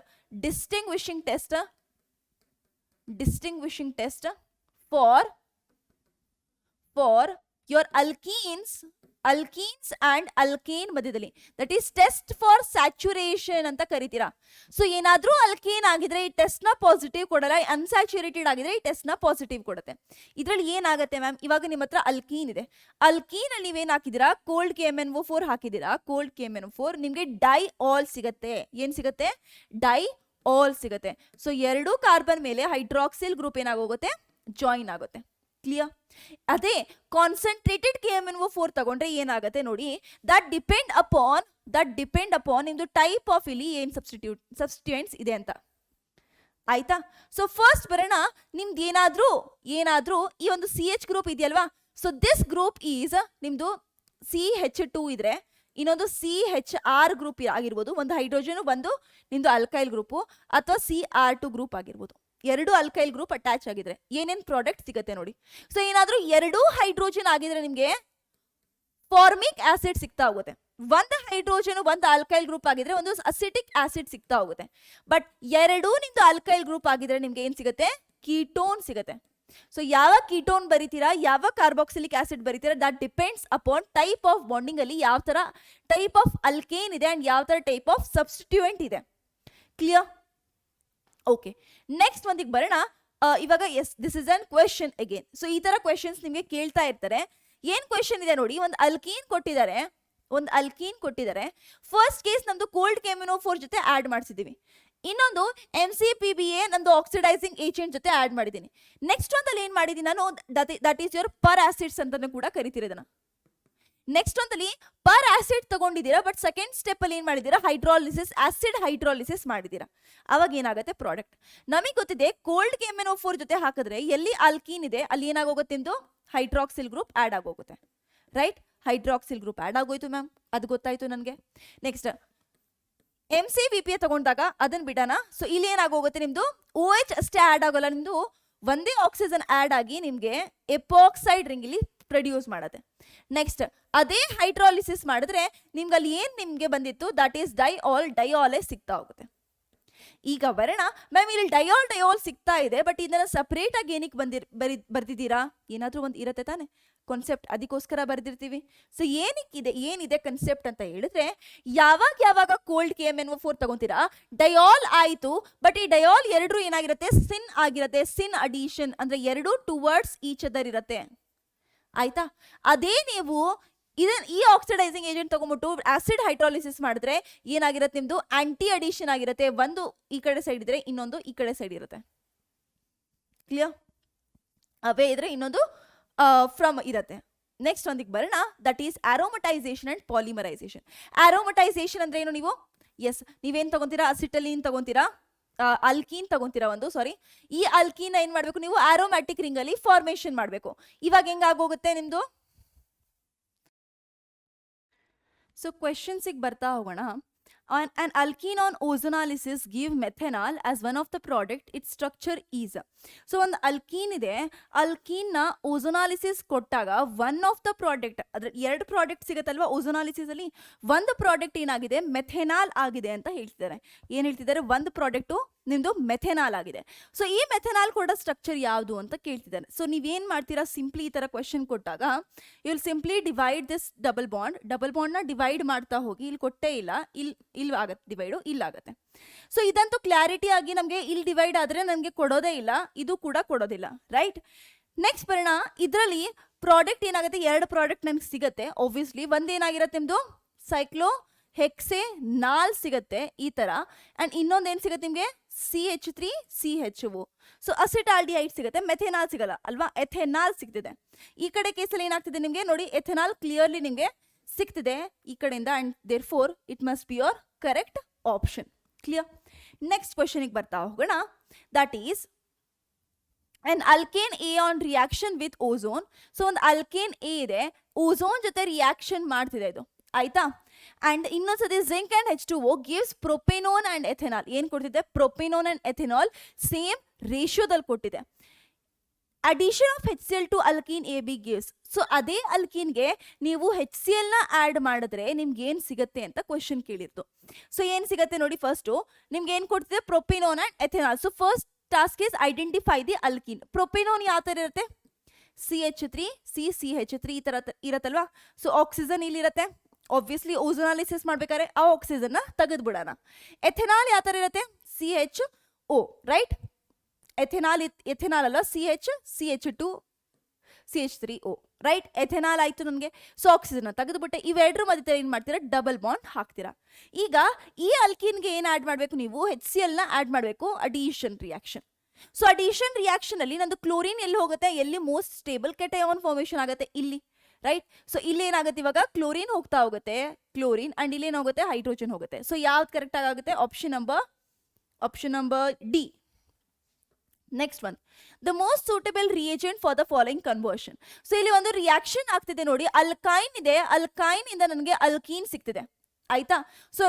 for your alkenes and alkane ಮಧ್ಯದಲ್ಲಿ, that is test for saturation ಅಂತ ಕರಿತೀರಾ. ಸೊ ಏನಾದ್ರೂ ಅಲ್ಕೇನ್ ಆಗಿದ್ರೆ ಈ ಟೆಸ್ಟ್ ನ ಪಾಸಿಟಿವ್ ಕೊಡಲ್ಲ, ಅನ್ಸ್ಯಾಚುರೇಟೆಡ್ ಆಗಿದ್ರೆ ಈ ಟೆಸ್ಟ್ ನ ಪಾಸಿಟಿವ್ ಕೊಡುತ್ತೆ. ಇದ್ರಲ್ಲಿ ಏನಾಗುತ್ತೆ ಮ್ಯಾಮ್, ಇವಾಗ ನಿಮ್ಮ ಹತ್ರ ಅಲ್ಕೀನ್ ಇದೆ, ಅಲ್ಕೀನ್ ಅಲ್ಲಿ ನೀವೇನ್ ಹಾಕಿದಿರಾ? Cold KMnO4 ಹಾಕಿದಿರಾ. ಕೋಲ್ಡ್ KMnO4 ನಿಮ್ಗೆ ಡೈಆಲ್ ಸಿಗತ್ತೆ. ಏನ್ ಸಿಗತ್ತೆ? ಡೈಆಲ್ ಸಿಗತ್ತೆ. ಸೊ 2 ಕಾರ್ಬನ್ ಮೇಲೆ ಹೈಡ್ರಾಕ್ಸಿಲ್ ಗ್ರೂಪ್ ಏನಾಗೋಗುತ್ತೆ? ಜಾಯಿನ್ ಆಗುತ್ತೆ. ಕ್ಲಿಯರ್? ಅದೇ ಕಾನ್ಸಂಟ್ರೇಟೆಡ್ KMnO4 ತಗೊಂಡ್ರೆ ಏನಾಗುತ್ತೆ ನೋಡಿ, ದಟ್ ಡಿಪೆಂಡ್ ಅಪಾನ್ ನಿಮ್ದು ಟೈಪ್ ಆಫ್ ಇಲ್ಲಿ ಏನ್ ಸಬ್ಸ್ಟಿಟ್ಯೂಯೆಂಟ್ಸ್ ಇದೆ ಅಂತ. ಆಯ್ತಾ? ಸೊ ಫಸ್ಟ್ ಬರೋಣ, ನಿಮ್ದು ಏನಾದ್ರೂ ಈ ಒಂದು CH ಗ್ರೂಪ್ ಇದೆಯಲ್ವಾ, ಸೊ ದಿಸ್ ಗ್ರೂಪ್ ಈಸ್ ನಿಮ್ದು CH2 ಇದ್ರೆ ಇನ್ನೊಂದು CHR ಗ್ರೂಪ್ ಆಗಿರ್ಬೋದು, ಒಂದು ಹೈಡ್ರೋಜನ್, ಒಂದು ನಿಮ್ದು ಅಲ್ಕೈಲ್ ಗ್ರೂಪು, ಅಥವಾ CR2 ಗ್ರೂಪ್ ಆಗಿರ್ಬೋದು. 2 ಅಲ್ಕೈಲ್ ಗ್ರೂಪ್ ಅಟ್ಯಾಚ್ ಆಗಿದ್ರೆ ಏನೇನ್ ಪ್ರಾಡಕ್ಟ್ ಸಿಗುತ್ತೆ ನೋಡಿ. ಸೊ ಏನಾದ್ರೂ 2 ಹೈಡ್ರೋಜನ್ ಆಗಿದ್ರೆ ನಿಮ್ಗೆ ಫಾರ್ಮಿಕ್ ಆಸಿಡ್ ಸಿಗ್ತಾ ಹೋಗುತ್ತೆ. ಒಂದು ಹೈಡ್ರೋಜನ್ ಒಂದು ಅಲ್ಕೈಲ್ ಗ್ರೂಪ್ ಆಗಿದ್ರೆ ಒಂದು ಅಸಿಟಿಕ್ ಆಸಿಡ್ ಸಿಗ್ತಾ ಹೋಗುತ್ತೆ. ಬಟ್ 2 ನಿಮ್ದು ಅಲ್ಕೈಲ್ ಗ್ರೂಪ್ ಆಗಿದ್ರೆ ನಿಮ್ಗೆ ಏನ್ ಸಿಗುತ್ತೆ? ಕೀಟೋನ್ ಸಿಗುತ್ತೆ. ಸೊ ಯಾವ ಕೀಟೋನ್ ಬರೀತೀರಾ, ಯಾವ ಕಾರ್ಬಾಕ್ಸಿಲಿಕ್ ಆಸಿಡ್ ಬರೀತೀರಾ, that depends upon type of bonding ಅಲ್ಲಿ ಯಾವ ತರ ಟೈಪ್ ಆಫ್ ಅಲ್ಕೇನ್ ಇದೆ ಅಂಡ್ ಯಾವ ತರ ಟೈಪ್ ಆಫ್ ಸಬ್ಸ್ಟಿಟ್ಯೂಯೆಂಟ್ ಇದೆ. ಕ್ಲಿಯರ್? ಓಕೆ, ನೆಕ್ಸ್ಟ್ ಒಂದಿಗೆ ಬರೋಣ. ಇವಾಗ yes, this is an question again. So ಈ ತರ ಕ್ವೆಶನ್ಸ್ ನಿಮಗೆ ಕೇಳ್ತಾ ಇರ್ತಾರೆ. ಏನ್ ಕ್ವೆಶನ್ ಇದೆ ನೋಡಿ, ಒಂದು ಅಲ್ಕೀನ್ ಕೊಟ್ಟಿದ್ದಾರೆ. ಫಸ್ಟ್ ಕೇಸ್ ನಮ್ದು ಕೋಲ್ಡ್ KMnO4 ಜೊತೆ ಆಡ್ ಮಾಡಿಸಿದೀವಿ. ಇನ್ನೊಂದು MCPBA ನಂದು ಆಕ್ಸಿಡೈಸಿಂಗ್ ಏಜೆಂಟ್ ಜೊತೆ ಆಡ್ ಮಾಡಿದ್ದೀನಿ. ನೆಕ್ಸ್ಟ್ ಒಂದಲ್ಲಿ ಏನ್ ಮಾಡಿದೀನಿ ನಾನು, that is your peracids ಅಂತಾನು ಕೂಡ ಕರಿತೀರಿ ಇದನ್ನ. ನೆಕ್ಸ್ಟ್ ಒಂದಲ್ಲಿ ಪರ್ ಆಸಿಡ್ ತಗೊಂಡಿದ್ದೀರಾ, ಬಟ್ ಸೆಕೆಂಡ್ ಸ್ಟೆಪ್ ಅಲ್ಲಿ ಏನ್ ಮಾಡಿದೀರಾ? ಆಸಿಡ್ ಹೈಡ್ರಾಲಿಸಿಸ್ ಮಾಡಿದೀರಾ. ಅವಾಗ ಏನಾಗುತ್ತೆ ಪ್ರಾಡಕ್ಟ್? ನಮಗೆ ಗೊತ್ತಿದೆ ಕೋಲ್ಡ್ KMnO4 ಜೊತೆ ಹಾಕಿದ್ರೆ ಎಲ್ಲಿ ಆಲ್ಕೀನ್ ಇದೆ ಅಲ್ಲಿ ಏನಾಗೋಗುತ್ತೆ ನಿಮ್ದು ಹೈಡ್ರಾಕ್ಸಿಲ್ ಗ್ರೂಪ್ ಆಡ್ ಆಗೋಗುತ್ತೆ. ರೈಟ್? ಹೈಡ್ರಾಕ್ಸಿಲ್ ಗ್ರೂಪ್ ಆಡ್ ಆಗೋಯ್ತು ಮ್ಯಾಮ್, ಅದು ಗೊತ್ತಾಯ್ತು ನನಗೆ. ನೆಕ್ಸ್ಟ್ MCVPA ತಗೊಂಡಾಗ ಅದನ್ನ ಬಿಡೋಣ. ಸೊ ಇಲ್ಲಿ ಏನಾಗೋಗುತ್ತೆ ನಿಮ್ದು OH ಅಷ್ಟೇ ಆಡ್ ಆಗೋಲ್ಲ, ನಿಮ್ದು ಒಂದೇ ಆಕ್ಸಿಜನ್ ಆಡ್ ಆಗಿ ನಿಮ್ಗೆ ಎಪಾಕ್ಸೈಡ್ ರಿಂಗ್ ಇಲ್ಲಿ ಪ್ರೊಡ್ಯೂಸ್ ಮಾಡುತ್ತೆ. ನೆಕ್ಸ್ಟ್ ಅದೇ ಹೈಡ್ರಾಲಿಸಿಸ್ ಮಾಡಿದ್ರೆ ನಿಮ್ಗೆ ಅಲ್ಲಿ ಏನ್ ನಿಮ್ಗೆ ಬಂದಿತ್ತು, ದಟ್ ಈಸ್ ಡೈಆಲೇ ಸಿಗ್ತಾ ಹೋಗುತ್ತೆ. ಈಗ ಬರೋಣ ಮ್ಯಾಮ್, ಇಲ್ಲಿ ಡೈಆಲ್ ಸಿಗ್ತಾ ಇದೆ, ಬಟ್ ಇದನ್ನ ಸಪರೇಟ್ ಆಗಿ ಏನಕ್ಕೆ ಬರ್ದಿದ್ದೀರಾ? ಏನಾದ್ರೂ ಒಂದು ಇರುತ್ತೆ ತಾನೆ ಕಾನ್ಸೆಪ್ಟ್, ಅದಕ್ಕೋಸ್ಕರ ಬರ್ದಿರ್ತೀವಿ. ಸೊ ಏನಿದೆ ಕಾನ್ಸೆಪ್ಟ್ ಅಂತ ಹೇಳಿದ್ರೆ, ಯಾವಾಗ ಕೋಲ್ಡ್ KMnO4 ತಗೊಂತೀರಾ, ಡೈಆಲ್ ಆಯ್ತು, ಬಟ್ ಈ ಡೈಆಲ್ 2 ಏನಾಗಿರುತ್ತೆ? ಸಿನ್ ಆಗಿರುತ್ತೆ. ಸಿನ್ ಅಡಿಷನ್ ಅಂದ್ರೆ 2 ಟುವರ್ಡ್ಸ್ ಈಚ್ ಅದರ್ ಇರುತ್ತೆ. ಆಯ್ತಾ? ಅದೇ ನೀವು ಈ ಆಕ್ಸಿಡೈಸಿಂಗ್ ಏಜೆಂಟ್ ತಗೊಂಡ್ಬಿಟ್ಟು ಆಸಿಡ್ ಹೈಡ್ರಾಲಿಸಿಸ್ ಮಾಡಿದ್ರೆ ಏನಾಗಿರುತ್ತೆ? ನಿಮ್ದು ಆಂಟಿ ಅಡಿಷನ್ ಆಗಿರುತ್ತೆ. ಒಂದು ಈ ಕಡೆ ಸೈಡ್ ಇದ್ರೆ ಇನ್ನೊಂದು ಈ ಕಡೆ ಸೈಡ್ ಇರುತ್ತೆ. ಕ್ಲಿಯರ್? ಅವೇ ಇದ್ರೆ ಇನ್ನೊಂದು ಫ್ರಮ್ ಇರುತ್ತೆ. ನೆಕ್ಸ್ಟ್ ಒಂದಿಗೆ ಬರೋಣ, ದಟ್ ಈಸ್ ಆರೋಮಟೈಸೇಷನ್ ಅಂಡ್ ಪಾಲಿಮರೈಸೇಷನ್. ಆರೋಮಟೈಸೇಷನ್ ಅಂದ್ರೆ ಏನು? ನೀವೇನ್ ತಗೊಂತೀರಾ? ಅಸಿಟಲೀನ್ ತಗೊಂತೀರಾ, ಅಲ್ಕೀನ್ ತಗೊಂತೀರಾ ಈ ಅಲ್ಕೀನ್ ಏನ್ ಮಾಡ್ಬೇಕು ನೀವು? ಆರೋಮ್ಯಾಟಿಕ್ ರಿಂಗ್ ಅಲ್ಲಿ ಫಾರ್ಮೇಶನ್ ಮಾಡ್ಬೇಕು. ಇವಾಗ ಹೆಂಗಾಗೋಗುತ್ತೆ ನಿಮ್ದು? ಸೊ ಕ್ವೆಶನ್ಸಿಗೆ ಬರ್ತಾ ಹೋಗೋಣ. An alkene on ozonolysis give methanol as one of the product. Its structure is. So ಒಂದು ಅಲ್ಕೀನ್ ಇದೆ, ಅಲ್ಕೀನ್ ನ ಓಝೋನಾಲಿಸಿಸ್ ಕೊಟ್ಟಾಗ ಒನ್ ಆಫ್ ದ ಪ್ರಾಡಕ್ಟ್, ಅದ್ರ 2 ಪ್ರಾಡಕ್ಟ್ ಸಿಗುತ್ತಲ್ವಾ ಓಝೋನಾಲಿಸಿಸ್ ಅಲ್ಲಿ, ಒಂದು ಪ್ರಾಡಕ್ಟ್ ಏನಾಗಿದೆ? ಮೆಥೆನಾಲ್ ಆಗಿದೆ ಅಂತ ಹೇಳ್ತಿದ್ದಾರೆ. ಏನ್ ಹೇಳ್ತಿದ್ದಾರೆ? ಒಂದು ಪ್ರಾಡಕ್ಟು ನಿಮ್ದು ಮೆಥೆನಾಲ್ ಆಗಿದೆ. ಸೊ ಈ ಮೆಥೆನಾಲ್ ಕೊಡೋ ಸ್ಟ್ರಕ್ಚರ್ ಯಾವುದು ಅಂತ ಕೇಳ್ತಿದ್ದಾರೆ. ಸೊ ನೀವೇನ್ ಮಾಡ್ತೀರಾ? ಸಿಂಪ್ಲಿ ಈ ತರ ಕ್ವೆಶನ್ ಕೊಟ್ಟಾಗ you will simply divide this double bond ನ ಡಿವೈಡ್ ಮಾಡ್ತಾ ಹೋಗಿ. ಇಲ್ಲಿ ಕೊಟ್ಟೇ ಇಲ್ಲ, ಇಲ್ಲಿ ಆಗತ್ತೆ ಡಿವೈಡು, ಇಲ್ಲಾಗತ್ತೆ. ಸೊ ಇದಂತೂ ಕ್ಲಾರಿಟಿ ಆಗಿ ನಮಗೆ ಇಲ್ಲಿ ಡಿವೈಡ್ ಆದ್ರೆ ನಮಗೆ ಕೊಡೋದೇ ಇಲ್ಲ, ಇದು ಕೂಡ ಕೊಡೋದಿಲ್ಲ. ರೈಟ್? ನೆಕ್ಸ್ಟ್ ಬರೋಣ. ಇದರಲ್ಲಿ ಪ್ರಾಡಕ್ಟ್ ಏನಾಗುತ್ತೆ? 2 ಪ್ರಾಡಕ್ಟ್ ನಮ್ಗೆ ಸಿಗತ್ತೆ. ಒಬ್ವಿಯಸ್ಲಿ ಒಂದೇನಾಗಿರುತ್ತೆ ನಿಮ್ದು ಸೈಕ್ಲೋಹೆಕ್ಸೆನಾಲ್ ಸಿಗತ್ತೆ ಈ ತರ, ಅಂಡ್ ಇನ್ನೊಂದು ಏನ್ ಸಿಗುತ್ತೆ ನಿಮ್ಗೆ? CH3 CHO. ಸೊ ಅಸಿಟಾಲ್ಡಿಹೈಡ್ ಸಿಗುತ್ತೆ, ಮೆಥೆನಾಲ್ ಸಿಗಲ್ಲ ಅಲ್ವಾ? ಎಥೆನಾಲ್ ಸಿಗ್ತಿದೆ. ಈ ಕಡೆ ಕೇಸಲ್ಲಿ ಏನಾಗ್ತಿದೆ ನಿಮ್ಗೆ ನೋಡಿ, ಎಥೆನಾಲ್ ಕ್ಲಿಯರ್ಲಿ ನಿಮ್ಗೆ ಸಿಗ್ತಿದೆ ಈ ಕಡೆಯಿಂದ and therefore it must be your correct option. Clear? Next ಕ್ವಶನ್ಗೆ ಬರ್ತಾ ಹೋಗೋಣ. That is an alkane A on reaction with ozone. So ಒಂದು ಅಲ್ಕೇನ್ ಎ ಇದೆ, ಓಝೋನ್ ಜೊತೆ ರಿಯಾಕ್ಷನ್ ಮಾಡ್ತಿದೆ ಇದು, ಆಯ್ತಾ? ಅಂಡ್ ಇನ್ನೊಂದ್ಸತಿ zinc and H2O gives propanone and ethanol. ಏನ್ ಕೊಡ್ತಿದೆ? ಪ್ರೊಪೆನೋನ್ ಅಂಡ್ ಎಥೆನಾಲ್ ಸೇಮ್ ರೇಷಿಯೋದಲ್ಲಿ ಕೊಟ್ಟಿದೆ. Addition of HCl to alkene AB gives. So ಅದೇ ಅಲ್ಕೀನ್ಗೆ ನೀವು HCl ನ ಆಡ್ ಮಾಡಿದ್ರೆ ನಿಮ್ಗೆ ಏನ್ ಸಿಗುತ್ತೆ ಅಂತ ಕ್ವಶನ್ ಕೇಳಿತ್ತು. ಸೊ ಏನ್ ಸಿಗುತ್ತೆ ನೋಡಿ, ಫಸ್ಟು ನಿಮ್ಗೆ ಏನ್ ಕೊಡ್ತಿದೆ? Propanone and ethanol. So first task is identify the alkene. Propanone ಯಾವ ತರ ಇರುತ್ತೆ? CH3 CH3 ಈ ತರ ಇರತ್ತಲ್ವಾ? ಸೊ ಆಕ್ಸಿಜನ್ ಇಲ್ಲಿರುತ್ತೆ, ಆಬ್ವಿಯಸ್ಲಿ ಓಝೋನಾಲಿಸಿಸ್ ಮಾಡ್ಬೇಕಾದ್ರೆ ಆ ಆಕ್ಸಿಜನ್ ನ ತೆಗೆದು ಬಿಡೋಣ. ಎಥೆನಾಲ್ ಯಾವ ತರ ಇರುತ್ತೆ? CHO, right? ಎಥೆನಾಲ್ ಅಲ್ಲ, CH2 CH3O, ರೈಟ್? ಎಥೆನಾಲ್ ಆಯ್ತು ನನಗೆ. ಸೊ ಆಕ್ಸಿಜನ್ ತೆಗೆದುಬಿಟ್ಟೆ. ಇವೆರಡರ ಮಧ್ಯೆ ಏನ್ ಮಾಡ್ತೀರಾ? ಡಬಲ್ ಬಾಂಡ್ ಹಾಕ್ತೀರಾ. ಈಗ ಈ ಅಲ್ಕೀನ್ಗೆ ಏನ್ ಆಡ್ ಮಾಡಬೇಕು ನೀವು? HCl ನ ಆಡ್ ಮಾಡಬೇಕು. Addition reaction. So addition reaction ಅಲ್ಲಿ ನಂದು ಕ್ಲೋರಿನ್ ಎಲ್ಲಿ ಹೋಗುತ್ತೆ? ಎಲ್ಲಿ ಮೋಸ್ಟ್ ಸ್ಟೇಬಲ್ ಕೆಟಯಾನ್ ಫಾರ್ಮೇಶನ್ ಆಗುತ್ತೆ? ಇಲ್ಲಿ, ರೈಟ್? ಸೊ ಇಲ್ಲಿ ಏನಾಗುತ್ತೆ? ಇವಾಗ ಕ್ಲೋರಿನ್ ಹೋಗ್ತಾ ಹೋಗುತ್ತೆ, ಕ್ಲೋರಿನ್, ಅಂಡ್ ಇಲ್ಲಿ ಏನಾಗುತ್ತೆ? ಹೈಡ್ರೋಜನ್ ಹೋಗುತ್ತೆ. ಸೊ ಯಾವ್ದು ಕರೆಕ್ಟ್ ಆಗುತ್ತೆ? Option number D. Next one, the most suitable reagent for the following conversion. So ಇಲ್ಲಿ ಒಂದು ರಿಯಾಕ್ಷನ್ ಆಗ್ತಿದೆ ನೋಡಿ, ಅಲ್ಕೈನ್ ಇದೆ, ಅಲ್ಕೈನ್ ಇಂದ ನನಗೆ ಅಲ್ಕೀನ್ ಸಿಗ್ತಿದೆ, ಆಯ್ತಾ? ಸೊ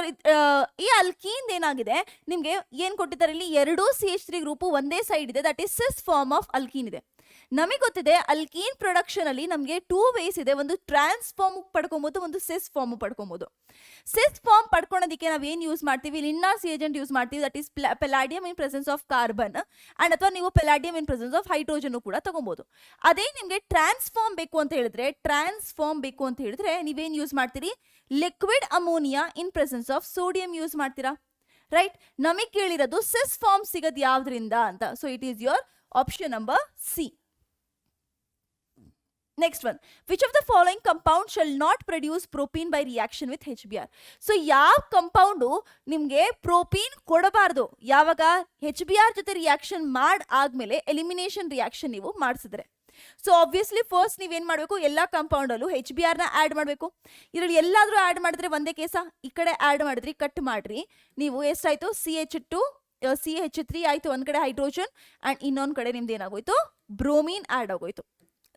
ಈ ಅಲ್ಕೀನ್ ಏನಾಗಿದೆ ನಿಮ್ಗೆ ಏನ್ ಕೊಟ್ಟಿದ್ದಾರೆ? ಇಲ್ಲಿ ಎರಡು CH3 ಗ್ರೂಪ್ ಒಂದೇ ಸೈಡ್ ಇದೆ, that is cis form of alkene ಇದೆ. ನಮಗೆ ಗೊತ್ತಿದೆ ಅಲ್ಕೀನ್ ಪ್ರೊಡಕ್ಷನ್ ಅಲ್ಲಿ ನಮಗೆ 2 ವೇಸ್ ಇದೆ, ಒಂದು ಟ್ರಾನ್ಸ್ಫಾರ್ಮ್ ಪಡ್ಕೊಬಹುದು, ಒಂದು ಸಿಸ್ ಫಾರ್ಮ್ ಪಡ್ಕೊಬಹುದು. ಸಿಸ್ ಫಾರ್ಮ್ ಪಡ್ಕೊಳೋದಕ್ಕೆ ನಾವು ಏನ್ ಯೂಸ್ ಮಾಡ್ತೀವಿ? ಲಿನ್ನಾಸ್ ಏಜೆಂಟ್ ಯೂಸ್ ಮಾಡ್ತೀವಿ, that is palladium in presence of carbon, and ಅಥವಾ ನೀವು palladium in presence of hydrogen ಕೂಡ ತಗೋಬಹುದು. ಅದೇ ನಿಮ್ಗೆ ಟ್ರಾನ್ಸ್ಫಾರ್ಮ್ ಬೇಕು ಅಂತ ಹೇಳಿದ್ರೆ ನೀವೇನ್ ಯೂಸ್ ಮಾಡ್ತೀರಿ? Liquid ammonia in presence of sodium use ಮಾಡ್ತೀರಾ, ರೈಟ್? ನಮಗೆ ಕೇಳಿರೋದು ಸಿಸ್ ಫಾರ್ಮ್ ಸಿಗೋದು ಯಾವ್ದ್ರಿಂದ ಅಂತ. So it is your option number C. Next one, which of the following compound shall not produce propene by reaction with HBr. So ಯಾವ compound ನಿಮ್ಗೆ propene ಕೊಡಬಾರ್ದು? ಯಾವಾಗ? HBr ಜೊತೆ reaction ಆದ್ಮೇಲೆ ಎಲಿಮಿನೇಷನ್ ರಿಯಾಕ್ಷನ್ ನೀವು ಮಾಡಿಸಿದ್ರೆ. ಸೊ ಆಬ್ವಿಯಸ್ಲಿ ಫಸ್ಟ್ ನೀವೇನ್ ಮಾಡಬೇಕು? ಎಲ್ಲಾ ಕಂಪೌಂಡ್ ಅಲ್ಲೂ HBr ನ ಆಡ್ ಮಾಡಬೇಕು. ಇದರಲ್ಲಿ ಎಲ್ಲಾದ್ರೂ ಆಡ್ ಮಾಡಿದ್ರೆ ಒಂದೇ ಕೇಸ, ಈ ಕಡೆ ಆಡ್ ಮಾಡಿದ್ರಿ, ಕಟ್ ಮಾಡ್ರಿ, ನೀವು ಎಷ್ಟಾಯ್ತು? CH3 ಆಯ್ತು, ಒಂದ್ ಕಡೆ ಹೈಡ್ರೋಜನ್ ಅಂಡ್ ಇನ್ನೊಂದ್ ಕಡೆ ನಿಮ್ದು ಏನಾಗೋಯ್ತು? ಬ್ರೋಮೀನ್ ಆಡ್ ಆಗೋಯ್ತು,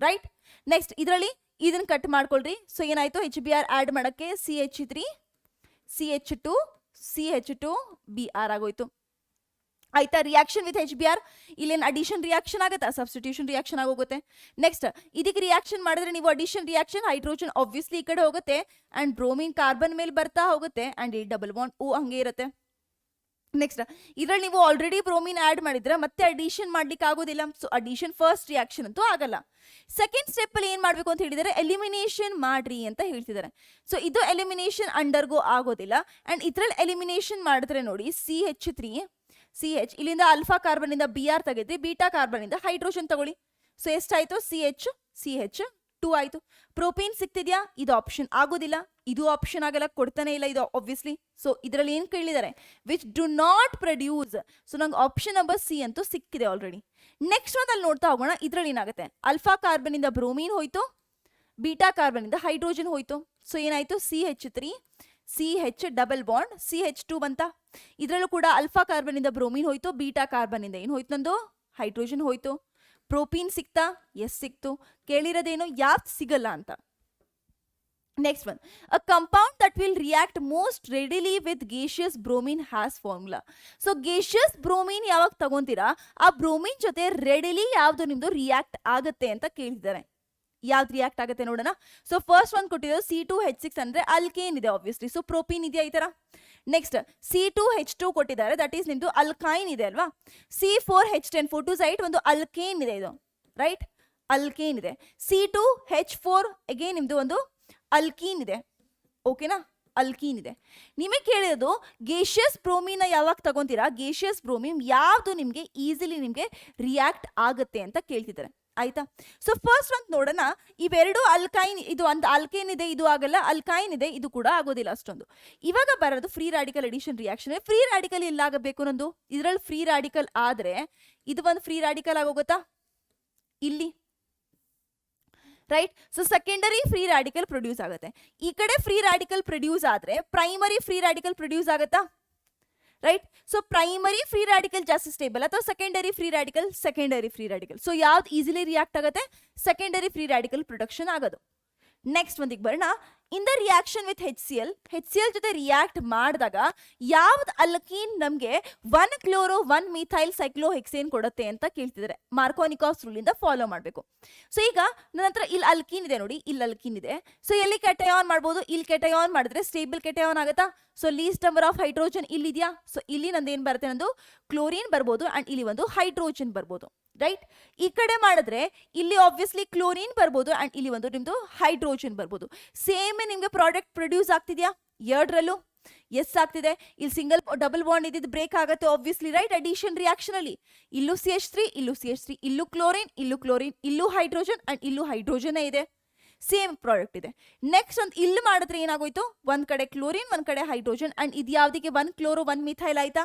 ರೈಟ್? ನೆಕ್ಸ್ಟ್ ಇದರಲ್ಲಿ ಇದನ್ನ ಕಟ್ ಮಾಡ್ಕೊಳ್ರಿ. ಸೊ ಏನಾಯ್ತು? HBr ಆಡ್ ಮಾಡಕ್ಕೆ CH3 CH2 Br ಆಗೋಯ್ತು, ಆಯ್ತಾ? ರಿಯಾಕ್ಷನ್ ವಿತ್ HBr ಇಲ್ಲೇನು ಅಡಿಷನ್ ರಿಯಾಕ್ಷನ್ ಆಗುತ್ತಾ? ಸಬ್ಸ್ಟಿಟ್ಯೂಷನ್ ರಿಯಾಕ್ಷನ್ ಆಗೋಗುತ್ತೆ. ನೆಕ್ಸ್ಟ್ ಇದಕ್ಕೆ ರಿಯಾಕ್ಷನ್ ಮಾಡಿದ್ರೆ ನೀವು ಅಡಿಷನ್ ರಿಯಾಕ್ಷನ್, ಹೈಡ್ರೋಜನ್ ಆಬ್ವಿಯಸ್ಲಿ ಈ ಕಡೆ ಹೋಗುತ್ತೆ ಅಂಡ್ ಬ್ರೋಮಿನ್ ಕಾರ್ಬನ್ ಮೇಲೆ ಬರ್ತಾ ಹೋಗುತ್ತೆ ಅಂಡ್ ಈ ಡಬಲ್ ಬಾಂಡ್ O ಹಂಗೆ ಇರುತ್ತೆ. ನೆಕ್ಸ್ಟ್ ಇದ್ರಲ್ಲಿ ನೀವು ಆಲ್ರೆಡಿ ಬ್ರೋಮಿನ್ ಆಡ್ ಮಾಡಿದ್ರೆ ಮತ್ತೆ ಅಡಿಷನ್ ಮಾಡ್ಲಿಕ್ಕೆ ಆಗೋದಿಲ್ಲ. ಸೊ ಅಡಿಷನ್ ಫಸ್ಟ್ ರಿಯಾಕ್ಷನ್ ಅಂತೂ ಆಗಲ್ಲ. ಸೆಕೆಂಡ್ ಸ್ಟೆಪ್ ಅಲ್ಲಿ ಏನ್ ಮಾಡ್ಬೇಕು ಅಂತ ಹೇಳಿದರೆ ಎಲಿಮಿನೇಷನ್ ಮಾಡ್ರಿ ಅಂತ ಹೇಳ್ತಿದ್ದಾರೆ. ಸೊ ಇದು ಎಲಿಮಿನೇಷನ್ ಅಂಡರ್ಗೋ ಆಗೋದಿಲ್ಲ. ಅಂಡ್ ಇದ್ರಲ್ಲಿ ಎಲಿಮಿನೇಷನ್ ಮಾಡಿದ್ರೆ ನೋಡಿ CH ಇಲ್ಲಿಂದ ಆಲ್ಫಾ ಕಾರ್ಬನ್ ಇಂದ Br ತೆಗೆದ್ರಿ, ಬೀಟಾ ಕಾರ್ಬನ್ ಇಂದ ಹೈಡ್ರೋಜನ್ ತಗೊಳ್ಳಿ. ಸೊ ಎಷ್ಟಾಯ್ತು? CH2 ಆಯ್ತು. ಪ್ರೋಪೀನ್ ಸಿಗ್ತಿದ್ಯಾ? ಇದು ಆಪ್ಷನ್ ಆಗೋದಿಲ್ಲ, ಇದು ಆಪ್ಷನ್ ಆಗಲ್ಲ, ಕೊಡ್ತಾನೆ ಇಲ್ಲ ಇದು ಆಬ್ವಿಯಸ್ಲಿ. ಸೊ ಇದರಲ್ಲಿ ಏನ್ ಕೇಳಿದ್ದಾರೆ? Which do not produce. So ನಂಗೆ ಆಪ್ಷನ್ ನಂಬರ್ ಸಿ ಅಂತೂ ಸಿಕ್ಕಿದೆ ಆಲ್ರೆಡಿ. ನೆಕ್ಸ್ಟ್ ಒಂದಲ್ಲಿ ನೋಡ್ತಾ ಹೋಗೋಣ. ಇದರಲ್ಲಿ ಏನಾಗುತ್ತೆ? ಆಲ್ಫಾ ಕಾರ್ಬನ್ ಇಂದ ಬ್ರೋಮೀನ್ ಹೋಯ್ತು, ಬೀಟಾ ಕಾರ್ಬನ್ ಇಂದ ಹೈಡ್ರೋಜನ್ ಹೋಯ್ತು. ಸೊ ಏನಾಯ್ತು? CH3 CH double bond CH2 ಬಂತ. ಇದರಲ್ಲೂ ಕೂಡ ಆಲ್ಫಾ ಕಾರ್ಬನ್ ಇಂದ ಬ್ರೋಮೀನ್ ಹೋಯ್ತು, ಬೀಟಾ ಕಾರ್ಬನ್ ಇಂದ ಏನು ಹೋಯ್ತು? ನಂದು ಹೈಡ್ರೋಜನ್ ಹೋಯ್ತು. ಪ್ರೋಪೀನ್ ಸಿಕ್ತಾ? ಎಸ್ ಸಿಕ್ತು. ಕೇಳಿರೋದೇನು? ಯಾವ್ದು ಸಿಗಲ್ಲ ಅಂತ. Next one, a compound that will react most readily with gaseous bromine has formula. So gaseous bromine ಯಾವಾಗ ತಗೊಂತೀರಾ ಆ ಬ್ರೋಮೀನ್ ಜೊತೆ ರೆಡಿಲಿ ಯಾವ್ದು ನಿಮ್ದು ರಿಯಾಕ್ಟ್ ಆಗುತ್ತೆ ಅಂತ ಕೇಳಿದ್ದಾರೆ. ಯಾವ್ದು ರಿಯಾಕ್ಟ್ ಆಗುತ್ತೆ ನೋಡೋಣ. ಸೊ ಫಸ್ಟ್ ಒಂದು ಕೊಟ್ಟಿರೋದು C2H6 ಅಂದ್ರೆ ಅಲ್ಕೇನ್ ಇದೆ ಆಬ್ವಿಯಸ್ಲಿ. ಸೊ ಪ್ರೋಪೀನ್ ಇದೆಯಾ ಈ ತರ. ನೆಕ್ಸ್ಟ್ C2H2 ಕೊಟ್ಟಿದ್ದಾರೆ, ದಟ್ ಈಸ್ ನಿಮ್ದು ಅಲ್ಕೈನ್ ಇದೆ ಅಲ್ವಾ. C4H10 ಫೋಟೋಸೈಟ್ ಒಂದು ಅಲ್ಕೇನ್ ಇದೆ ಇದು, ರೈಟ್? ಅಲ್ಕೇನ್ ಇದೆ. C2H4 ಅಗೇನ್ ನಿಮ್ದು ಒಂದು ಅಲ್ಕೀನ್ ಇದೆ, ಓಕೆನಾ? ಅಲ್ಕೀನ್ ಇದೆ. ನಿಮಗೆ ಕೇಳಿರೋದು ಗೇಷಿಯಸ್ ಬ್ರೋಮೀನ್ ಯಾವಾಗ ತಗೊಂತೀರಾ? ಗೇಷಿಯಸ್ ಬ್ರೋಮೀನ್ ಯಾವ್ದು ನಿಮ್ಗೆ ಈಸಿಲಿ ನಿಮ್ಗೆ ರಿಯಾಕ್ಟ್ ಆಗುತ್ತೆ ಅಂತ ಕೇಳ್ತಿದ್ದಾರೆ, ಆಯ್ತಾ? ಸೊ ಫಸ್ಟ್ ಒಂದು ನೋಡೋಣ. ಇವೆರಡು ಅಲ್ಕೈನ್, ಇದು ಒಂದು ಅಲ್ಕೇನ್ ಇದೆ, ಇದು ಆಗಲ್ಲ. ಅಲ್ಕೈನ್ ಇದೆ, ಇದು ಕೂಡ ಆಗೋದಿಲ್ಲ ಅಷ್ಟೊಂದು. ಇವಾಗ ಬರೋದು free radical addition reaction. Free radical ಎಲ್ಲಾಗಬೇಕು ನಂದು? ಇದರಲ್ಲಿ ಫ್ರೀ ರಾಡಿಕಲ್ ಆದ್ರೆ ಇದು ಒಂದು ಫ್ರೀ ರಾಡಿಕಲ್ ಆಗೋಗುತ್ತಾ? ಇಲ್ಲಿ right. So secondary free radical produce ಆಗುತ್ತೆ. ಈ ಕಡೆ ಫ್ರೀ ರಾಡಿಕಲ್ ಪ್ರೊಡ್ಯೂಸ್ ಆದ್ರೆ ಪ್ರೈಮರಿ ಫ್ರೀ ರಾಡಿಕಲ್ ಪ್ರೊಡ್ಯೂಸ್ ಆಗುತ್ತಾ? Right. So primary free radical ಜಾಸ್ತಿ ಸ್ಟೇಬಲ್ ಅಥವಾ secondary free radical? Secondary free radical. So ಯಾವ್ದು ಈಸಿಲಿ ರಿಯಾಕ್ಟ್ ಆಗುತ್ತೆ? ಸೆಕೆಂಡರಿ ಫ್ರೀ ರಾಡಿಕಲ್ ಪ್ರೊಡಕ್ಷನ್ ಆಗೋದು. ನೆಕ್ಸ್ಟ್ ಒಂದಿಗೆ ಬರೋಣ. In the reaction with HCl ಜೊತೆ ರಿಯಾಕ್ಟ್ ಮಾಡಿದಾಗ ಯಾವ್ದು ಅಲ್ಕೀನ್ ನಮಗೆ 1 ಕ್ಲೋರೋ 1 ಮಿಥೈಲ್ ಸೈಕ್ಲೋಹೆಕ್ಸೇನ್ ಕೊಡುತ್ತೆ ಅಂತ ಕೇಳ್ತಿದ್ದಾರೆ. ಮಾರ್ಕೋನಿಕಾಸ್ ರೂಲ್ ಇಂದ ಫಾಲೋ ಮಾಡಬೇಕು. ಸೊ ಈಗ ನನ್ನ ಹತ್ರ ಇಲ್ಲಿ ಅಲ್ಕೀನ್ ಇದೆ ನೋಡಿ, ಇಲ್ಲಿ ಅಲ್ಕೀನ್ ಇದೆ. ಸೊ ಎಲ್ಲಿ ಕೆಟಯಾನ್ ಮಾಡ್ಬೋದು? ಇಲ್ಲಿ ಕೆಟಯಾನ್ ಮಾಡಿದ್ರೆ ಸ್ಟೇಬಲ್ ಕೆಟಯಾನ್ ಆಗುತ್ತಾ? So least number of hydrogen ಇಲ್ಲಿದೆಯಾ? ಸೊ ಇಲ್ಲಿ ನಂದು ಏನು ಬರುತ್ತೆ? ನಂದು ಕ್ಲೋರಿನ್ ಬರ್ಬೋದು ಅಂಡ್ ಇಲ್ಲಿ ಒಂದು ಹೈಡ್ರೋಜನ್ ಬರ್ಬೋದು. ರೈಟ್. ಈ ಕಡೆ ಮಾಡಿದ್ರೆ ಇಲ್ಲಿ ಆಬ್ವಿಯಸ್ಲಿ ಕ್ಲೋರಿನ್ ಬರ್ಬೋದು ಅಂಡ್ ಇಲ್ಲಿ ಒಂದು ನಿಮ್ದು ಹೈಡ್ರೋಜನ್ ಬರ್ಬೋದು. ಸೇಮ್ ನಿಮ್ಗೆ ಪ್ರಾಡಕ್ಟ್ ಪ್ರೊಡ್ಯೂಸ್ ಆಗ್ತಿದ್ಯಾ? ಎರಡರಲ್ಲೂ ಎಸ್ ಆಗ್ತಿದೆ. ಇಲ್ಲಿ ಸಿಂಗಲ್ ಡಬಲ್ ಬಾಂಡ್ ಇದ್ದಿದ್ದು ಬ್ರೇಕ್ ಆಗುತ್ತೆ ಆಬ್ವಿಯಸ್ಲಿ, ರೈಟ್? ಅಡಿಷನ್ ರಿಯಾಕ್ಷನ್ ಅಲ್ಲಿ ಇಲ್ಲೂ CH3, ಇಲ್ಲೂ CH3, ಇಲ್ಲೂ ಕ್ಲೋರಿನ್, ಇಲ್ಲೂ ಹೈಡ್ರೋಜನ್ ಅಂಡ್ ಇಲ್ಲೂ ಹೈಡ್ರೋಜನ್ ಇದೆ. ಸೇಮ್ ಪ್ರಾಡಕ್ಟ್ ಇದೆ. ನೆಕ್ಸ್ಟ್ ಒಂದು ಇಲ್ಲಿ ಮಾಡಿದ್ರೆ ಏನಾಗೋಯ್ತು? ಒಂದ್ ಕಡೆ ಕ್ಲೋರಿನ್, ಒಂದ್ ಕಡೆ ಹೈಡ್ರೋಜನ್ ಅಂಡ್ ಇದು ಯಾವ್ದಿಗೆ 1 ಕ್ಲೋರೋ 1 ಮಿಥೈಲ್ ಆಯ್ತಾ?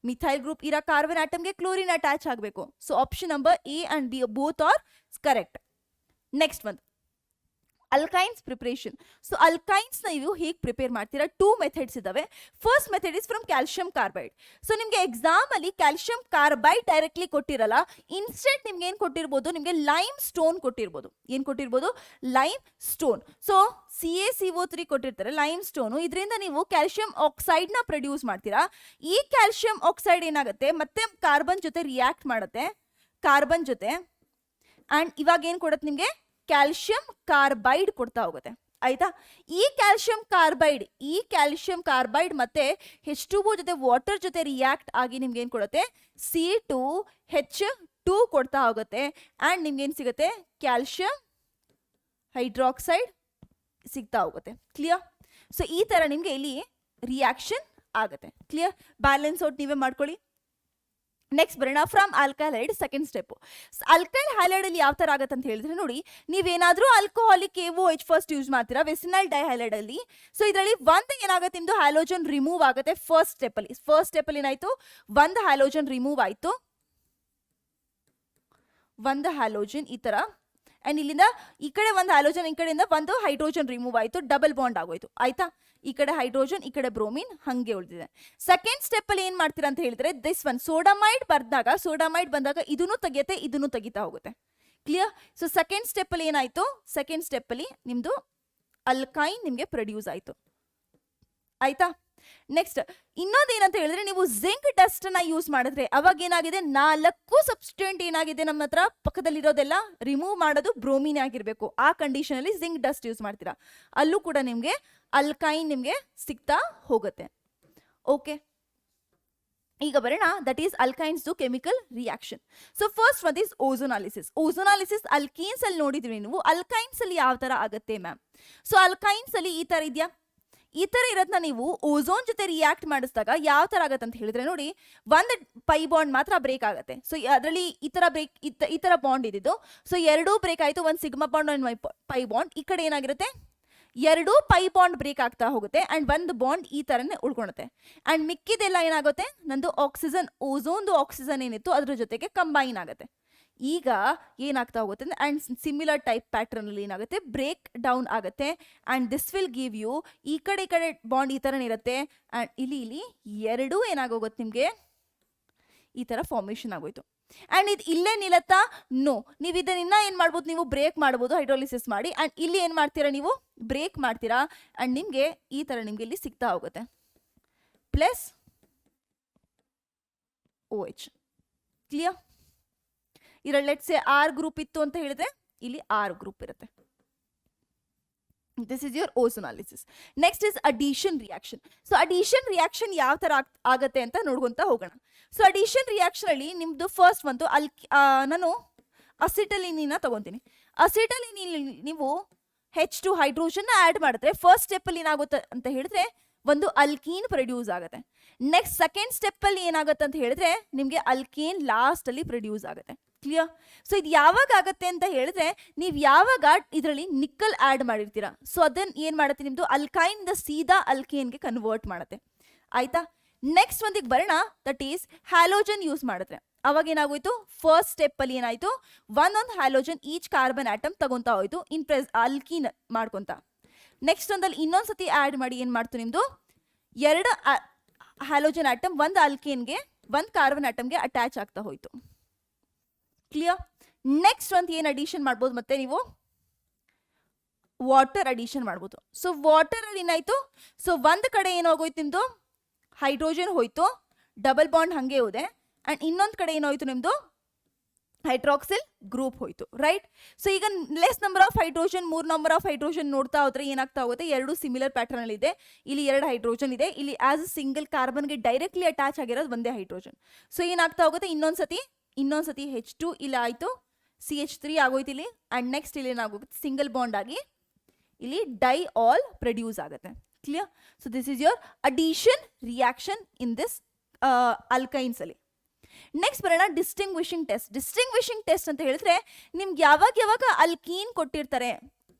ಮಿಥೈಲ್ ಗ್ರೂಪ್ ಇರೋ ಕಾರ್ಬನ್ ಆಟಮ್ಗೆ ಕ್ಲೋರಿನ್ ಅಟ್ಯಾಚ್ ಆಗಬೇಕು. So option number A and B both are correct. Next ಒಂದು ಅಲ್ಕೈನ್ಸ್ ಪ್ರಿಪರೇಷನ್. ಸೊ ಅಲ್ಕೈನ್ಸ್ ನೀವು ಹೇಗೆ ಪ್ರಿಪೇರ್ ಮಾಡ್ತೀರಾ? 2 ಮೆಥಡ್ಸ್ ಇದಾವೆ. First method is from calcium carbide. So ನಿಮಗೆ ಎಕ್ಸಾಮ್ ಅಲ್ಲಿ ಕ್ಯಾಲ್ಸಿಯಂ ಕಾರ್ಬೈಡ್ ಡೈರೆಕ್ಟ್ಲಿ ಕೊಟ್ಟಿರಲ್ಲ, ಇನ್ಸ್ಟೆಂಟ್ ನಿಮ್ಗೆ ಏನ್ ಕೊಟ್ಟಿರ್ಬೋದು? ನಿಮಗೆ ಲೈಮ್ ಸ್ಟೋನ್ ಕೊಟ್ಟಿರ್ಬೋದು. ಏನ್ ಕೊಟ್ಟಿರ್ಬೋದು? Lime stone. ಸೊ CaCO3 ಕೊಟ್ಟಿರ್ತಾರೆ, ಲೈಮ್ ಸ್ಟೋನು. ಇದರಿಂದ ನೀವು ಕ್ಯಾಲ್ಸಿಯಂ ಆಕ್ಸೈಡ್ ನ ಪ್ರೊಡ್ಯೂಸ್ ಮಾಡ್ತೀರಾ. ಈ ಕ್ಯಾಲ್ಸಿಯಂ ಆಕ್ಸೈಡ್ ಏನಾಗುತ್ತೆ? ಮತ್ತೆ ಕಾರ್ಬನ್ ಜೊತೆ ರಿಯಾಕ್ಟ್ ಮಾಡುತ್ತೆ, ಕಾರ್ಬನ್ ಜೊತೆ, ಅಂಡ್ ಇವಾಗ ಏನ್ ಕೊಡುತ್ತೆ ನಿಮ್ಗೆ? ಕ್ಯಾಲ್ಸಿಯಂ ಕಾರ್ಬೈಡ್ ಕೊಡ್ತಾ ಹೋಗುತ್ತೆ. ಆಯ್ತಾ? ಈ ಕ್ಯಾಲ್ಸಿಯಂ ಕಾರ್ಬೈಡ್ ಮತ್ತೆ H2O ಜೊತೆ ವಾಟರ್ ಜೊತೆ ರಿಯಾಕ್ಟ್ ಆಗಿ ನಿಮ್ಗೆ ಏನ್ ಕೊಡುತ್ತೆ? C2H2 ಕೊಡ್ತಾ ಹೋಗುತ್ತೆ ಅಂಡ್ ನಿಮ್ಗೆ ಏನ್ ಸಿಗುತ್ತೆ? ಕ್ಯಾಲ್ಸಿಯಂ ಹೈಡ್ರಾಕ್ಸೈಡ್ ಸಿಗ್ತಾ ಹೋಗುತ್ತೆ. ಕ್ಲಿಯರ್? ಸೊ ಈ ತರ ನಿಮ್ಗೆ ಇಲ್ಲಿ ರಿಯಾಕ್ಷನ್ ಆಗುತ್ತೆ. ಕ್ಲಿಯರ್? ಬ್ಯಾಲೆನ್ಸ್ ಔಟ್ ನೀವೇ ಮಾಡ್ಕೊಳ್ಳಿ. ನೆಕ್ಸ್ಟ್ ಬರೋಣ from alkyl halide second step. Alkyl halide ಅಲ್ಲಿ ಯಾವ ತರ ಆಗುತ್ತೆ ಅಂತ ಹೇಳಿದ್ರೆ ನೋಡಿ, ನೀವೇನಾದ್ರೂ ಆಲ್ಕೋಹಾಲಿಕ್ KOH ಫಸ್ಟ್ ಯೂಸ್ ಮಾಡ್ತೀರಾ ವೆಸಿನಲ್ ಡೈಹೈಲೈಡ್ ಅಲ್ಲಿ. ಸೊ ಇದರಲ್ಲಿ ಒಂದು ಏನಾಗುತ್ತೆ? ನಿಮ್ದು ಹ್ಯಾಲೋಜನ್ ರಿಮೂವ್ ಆಗುತ್ತೆ ಫಸ್ಟ್ ಸ್ಟೆಪ್ ಅಲ್ಲಿ ಏನಾಯ್ತು? ಒಂದು ಹ್ಯಾಲೋಜನ್ ರಿಮೂವ್ ಆಯ್ತು, ಒಂದು ಹ್ಯಾಲೋಜನ್ ಈ ತರ, ಅಂಡ್ ಇಲ್ಲಿಂದ ಈ ಕಡೆ ಒಂದು ಹ್ಯಾಲೋಜನ್, ಈ ಕಡೆಯಿಂದ ಒಂದು ಹೈಡ್ರೋಜನ್ ರಿಮೂವ್ ಆಯ್ತು, ಡಬಲ್ ಬಾಂಡ್ ಆಗೋಯ್ತು. ಆಯ್ತಾ? ಈ ಕಡೆ ಹೈಡ್ರೋಜನ್, ಈ ಕಡೆ ಬ್ರೋಮಿನ್ ಹಂಗೆ ಉಳಿದಿದೆ. ಸೆಕೆಂಡ್ ಸ್ಟೆಪ್ ಅಲ್ಲಿ ಏನ್ ಮಾಡ್ತೀರಾ ಅಂತ ಹೇಳಿದ್ರೆ, ದಿಸ್ ಒನ್ ಸೋಡಮೈಡ್ ಬಂದಾಗ ಇದನ್ನು ತೆಗೆಯುತ್ತೆ, ಇದನ್ನು ತೆಗಿತಾ ಹೋಗುತ್ತೆ. ಕ್ಲಿಯರ್? ಸೊ ಸೆಕೆಂಡ್ ಸ್ಟೆಪ್ ಅಲ್ಲಿ ಏನಾಯ್ತು? ಸೆಕೆಂಡ್ ಸ್ಟೆಪ್ ಅಲ್ಲಿ ನಿಮ್ದು ಅಲ್ಕೈನ್ ನಿಮ್ಗೆ ಪ್ರೊಡ್ಯೂಸ್ ಆಯ್ತು. ಆಯ್ತಾ? ನೆಕ್ಸ್ಟ್ ಇನ್ನೊಂದು ಏನಂತ ಹೇಳಿದ್ರೆ, ನೀವು ಜಿಂಕ್ ಡಸ್ಟ್ ನ ಯೂಸ್ ಮಾಡಿದ್ರೆ ಅವಾಗ ಏನಾಗಿದೆ? 4 ಸಬ್ಸ್ಟೆಂಟ್ ಏನಾಗಿದೆ ನಮ್ಮ ಹತ್ರ ಪಕ್ಕದಲ್ಲಿರೋದೆಲ್ಲ ರಿಮೂವ್ ಮಾಡೋದು ಬ್ರೋಮಿನ್ ಆಗಿರ್ಬೇಕು. ಆ ಕಂಡೀಷನ್ ಅಲ್ಲಿ ಜಿಂಕ್ ಡಸ್ಟ್ ಯೂಸ್ ಮಾಡ್ತೀರಾ, ಅಲ್ಲೂ ಕೂಡ ನಿಮ್ಗೆ ಅಲ್ಕೈನ್ ನಿಮ್ಗೆ ಸಿಗ್ತಾ ಹೋಗುತ್ತೆ. ಓಕೆ, ಈಗ ಬರೋಣ that is alkynes to chemical reaction. So first one is ozonolysis. Alkenes ಅಲ್ಲಿ ನೋಡಿದ್ವಿ ನೀವು, ಅಲ್ಕೈನ್ಸ್ ಅಲ್ಲಿ ಯಾವ ತರ ಆಗುತ್ತೆ ಮ್ಯಾಮ್? ಸೊ ಅಲ್ಕೈನ್ಸ್ ಅಲ್ಲಿ ಈ ತರ ಇದೆಯಾ? ಈ ತರ ಇರೋದನ್ನ ನೀವು ಓಝೋನ್ ಜೊತೆ ರಿಯಾಕ್ಟ್ ಮಾಡಿಸಿದಾಗ ಯಾವ ತರ ಆಗತ್ತೆ ಅಂತ ಹೇಳಿದ್ರೆ ನೋಡಿ, ಒಂದು ಪೈ ಬಾಂಡ್ ಮಾತ್ರ ಬ್ರೇಕ್ ಆಗುತ್ತೆ. ಸೊ ಅದರಲ್ಲಿ ಈ ತರ ಬಾಂಡ್ ಇದ್ದಿದ್ದು, ಸೊ 2 ಬ್ರೇಕ್ ಆಯ್ತು, ಒಂದು ಸಿಗ್ಮಾ ಬಾಂಡ್ ಒಂದು ಪೈ ಬಾಂಡ್. ಈ ಕಡೆ ಏನಾಗಿರುತ್ತೆ? 2 ಪೈ ಬಾಂಡ್ ಬ್ರೇಕ್ ಆಗ್ತಾ ಹೋಗುತ್ತೆ ಅಂಡ್ ಒಂದು ಬಾಂಡ್ ಈ ತರನೇ ಉಳ್ಕೊಳುತ್ತೆ. ಅಂಡ್ ಮಿಕ್ಕಿದೆಲ್ಲ ಏನಾಗುತ್ತೆ? ನಂದು ಆಕ್ಸಿಜನ್, ಓಝೋನ್ದು ಆಕ್ಸಿಜನ್ ಏನಿತ್ತು ಅದ್ರ ಜೊತೆಗೆ ಕಂಬೈನ್ ಆಗುತ್ತೆ. ಈಗ ಏನಾಗ್ತಾ ಹೋಗುತ್ತೆ ಅಂದ್ರೆ, ಅಂಡ್ ಸಿಮಿಲರ್ ಟೈಪ್ ಪ್ಯಾಟರ್ನ್ ಅಲ್ಲಿ ಏನಾಗುತ್ತೆ? ಬ್ರೇಕ್ ಡೌನ್ ಆಗುತ್ತೆ and this will give you, ಈ ಕಡೆ ಬಾಂಡ್ ಈ ತರನೇ ಇರುತ್ತೆ ಅಂಡ್ ಇಲ್ಲಿ 2 ಏನಾಗೋಗುತ್ತೆ ನಿಮ್ಗೆ? ಈ ತರ ಫಾರ್ಮೇಶನ್ ಆಗೋಯ್ತು. ಅಂಡ್ ಇದು ಇಲ್ಲೇ ನಿಲ್ಲತ್ತಾ? ನೋ. ನೀವು ಇದನ್ನ ಏನ್ ಮಾಡ್ಬೋದು? ನೀವು ಬ್ರೇಕ್ ಮಾಡ್ಬೋದು ಹೈಡ್ರೋಲಿಸಿಸ್ ಮಾಡಿ. ಅಂಡ್ ಇಲ್ಲಿ ಏನ್ ಮಾಡ್ತೀರಾ? ನೀವು ಬ್ರೇಕ್ ಮಾಡ್ತೀರಾ ಅಂಡ್ ನಿಮ್ಗೆ ಈ ತರ ನಿಮ್ಗೆ ಇಲ್ಲಿ ಸಿಗ್ತಾ ಹೋಗುತ್ತೆ ಪ್ಲಸ್ OH. ಕ್ಲಿಯರ್? ಇದರಲ್ಲಿ ಲೆಟ್ಸ್ ಸೇ R ಗ್ರೂಪ್ ಇತ್ತು ಅಂತ ಹೇಳಿದ್ರೆ ಇಲ್ಲಿ R ಗ್ರೂಪ್ ಇರುತ್ತೆ. This is your ozonolysis. Next is addition reaction. So addition reaction ಯಾವ ತರ ಆಗತ್ತೆ ಅಂತ ನೋಡ್ಕೊಂತ ಹೋಗೋಣ. ಸೊ ಅಡಿಷನ್ ರಿಯಾಕ್ಷನ್ ಅಲ್ಲಿ ನಿಮ್ದು ಫಸ್ಟ್ ಒಂದು ನಾನು ಅಸಿಟಲಿನಿನ ತಗೊಂತೀನಿ. ಅಸಿಟಲಿನಿ ನೀವು H2 ಹೈಡ್ರೋಜನ್ ಆಡ್ ಮಾಡಿದ್ರೆ ಫಸ್ಟ್ ಸ್ಟೆಪ್ ಅಲ್ಲಿ ಏನಾಗುತ್ತೆ ಅಂತ ಹೇಳಿದ್ರೆ ಒಂದು ಅಲ್ಕೀನ್ ಪ್ರೊಡ್ಯೂಸ್ ಆಗುತ್ತೆ. ನೆಕ್ಸ್ಟ್ ಸೆಕೆಂಡ್ ಸ್ಟೆಪ್ ಅಲ್ಲಿ ಏನಾಗುತ್ತೆ ಅಂತ ಹೇಳಿದ್ರೆ ನಿಮ್ಗೆ ಅಲ್ಕೇನ್ ಲಾಸ್ಟ್ ಅಲ್ಲಿ ಪ್ರೊಡ್ಯೂಸ್ ಆಗುತ್ತೆ. ಕ್ಲಿಯರ್? ಸೊ ಇದು ಯಾವಾಗ ಆಗತ್ತೆ ಅಂತ ಹೇಳಿದ್ರೆ, ನೀವು ಯಾವಾಗ ಇದರಲ್ಲಿ ನಿಕ್ಕಲ್ ಆಡ್ ಮಾಡಿರ್ತೀರಾ, ಸೊ ಅದನ್ನ ಏನ್ ಮಾಡುತ್ತೆ? ನಿಮ್ದು ಅಲ್ಕೈನ್ ಇಂದ ಸೀದಾ ಅಲ್ಕೇನ್ಗೆ ಕನ್ವರ್ಟ್ ಮಾಡುತ್ತೆ. ಆಯ್ತಾ? ನೆಕ್ಸ್ಟ್ ಒಂದಿಗೆ ಬರೋಣ, ದಟ್ ಈಸ್ ಹ್ಯಾಲೋಜನ್ ಯೂಸ್ ಮಾಡಿದ್ರೆ. ಅವಾಗ ಏನಾಗೋಯ್ತು, ಫಸ್ಟ್ ಸ್ಟೆಪ್ ಅಲ್ಲಿ ಏನಾಯ್ತು, ಒಂದೊಂದು ಹ್ಯಾಲೋಜನ್ ಈಚ್ ಕಾರ್ಬನ್ ಆಟಮ್ ತಗೊಂತಾ ಹೋಯ್ತು ಅಲ್ಕೀನ್ ಮಾಡ್ಕೊಂತ. ನೆಕ್ಸ್ಟ್ ಒಂದಲ್ಲಿ ಇನ್ನೊಂದ್ಸತಿ ಆಡ್ ಮಾಡಿ ಏನ್ ಮಾಡ್ತು, ನಿಮ್ದು 2 ಹ್ಯಾಲೋಜನ್ ಆಟಮ್ ಒಂದು ಅಲ್ಕೇನ್ಗೆ ಒಂದು ಕಾರ್ಬನ್ ಆಟಮ್ಗೆ ಅಟ್ಯಾಚ್ ಆಗ್ತಾ ಹೋಯ್ತು. ಕ್ಲಿಯರ್. ನೆಕ್ಸ್ಟ್ ಒಂದು ಏನ್ ಅಡಿಷನ್ ಮಾಡ್ಬೋದು, ಮತ್ತೆ ನೀವು ವಾಟರ್ ಅಡಿಷನ್ ಮಾಡ್ಬೋದು. ಸೊ ವಾಟರ್ ಅಲ್ಲಿ ಏನಾಯ್ತು, ಸೊ ಒಂದ್ ಕಡೆ ಏನಾಗೋಯ್ತು, ನಿಮ್ದು ಹೈಡ್ರೋಜನ್ ಹೋಯ್ತು, ಡಬಲ್ ಬಾಂಡ್ ಹಂಗೆ ಹೋದೆ, ಅಂಡ್ ಇನ್ನೊಂದ್ ಕಡೆ ಏನಾಯ್ತು, ನಿಮ್ದು ಹೈಡ್ರಾಕ್ಸಿಲ್ ಗ್ರೂಪ್ ಹೋಯ್ತು. ರೈಟ್. ಸೊ ಈಗ less number of hydrogen, 3 number of hydrogen ನೋಡ್ತಾ ಹೋದ್ರೆ ಏನಾಗ್ತಾ ಹೋಗುತ್ತೆ, 2 ಸಿಮಿಲರ್ ಪ್ಯಾಟರ್ನ್ ಅಲ್ಲಿ ಇದೆ. ಇಲ್ಲಿ 2 ಹೈಡ್ರೋಜನ್ ಇದೆ, ಇಲ್ಲಿ ಆಸ್ ಅ ಸಿಂಗಲ್ ಕಾರ್ಬನ್ಗೆ ಡೈರೆಕ್ಟ್ಲಿ ಅಟ್ಯಾಚ್ ಆಗಿರೋದು ಒಂದೇ ಹೈಡ್ರೋಜನ್. ಸೊ ಏನಾಗ್ತಾ ಹೋಗುತ್ತೆ, ಇನ್ನೊಂದ್ಸತಿ H2 ಇಲ್ಲಿ ಆಯ್ತು, CH3 ಆಗೋಯ್ತು ಇಲ್ಲಿ, ಅಂಡ್ ನೆಕ್ಸ್ಟ್ ಇಲ್ಲಿ ಏನಾಗೋಗುತ್ತೆ, ಸಿಂಗಲ್ ಬಾಂಡ್ ಆಗಿ ಇಲ್ಲಿ ಡೈ ಆಲ್ ಪ್ರೊಡ್ಯೂಸ್ ಆಗುತ್ತೆ. Clear. So this is your addition reaction in this alkynes ಅಲ್ಲಿ. ನೆಕ್ಸ್ಟ್ ಬರೋಣ ಡಿಸ್ಟಿಂಗ್ವಿಷಿಂಗ್ ಟೆಸ್ಟ್. ಡಿಸ್ಟಿಂಗ್ವಿಷಿಂಗ್ ಟೆಸ್ಟ್ ಅಂತ ಹೇಳಿದ್ರೆ ನಿಮ್ಗೆ ಯಾವಾಗ ಅಲ್ಕೀನ್ ಕೊಟ್ಟಿರ್ತಾರೆ,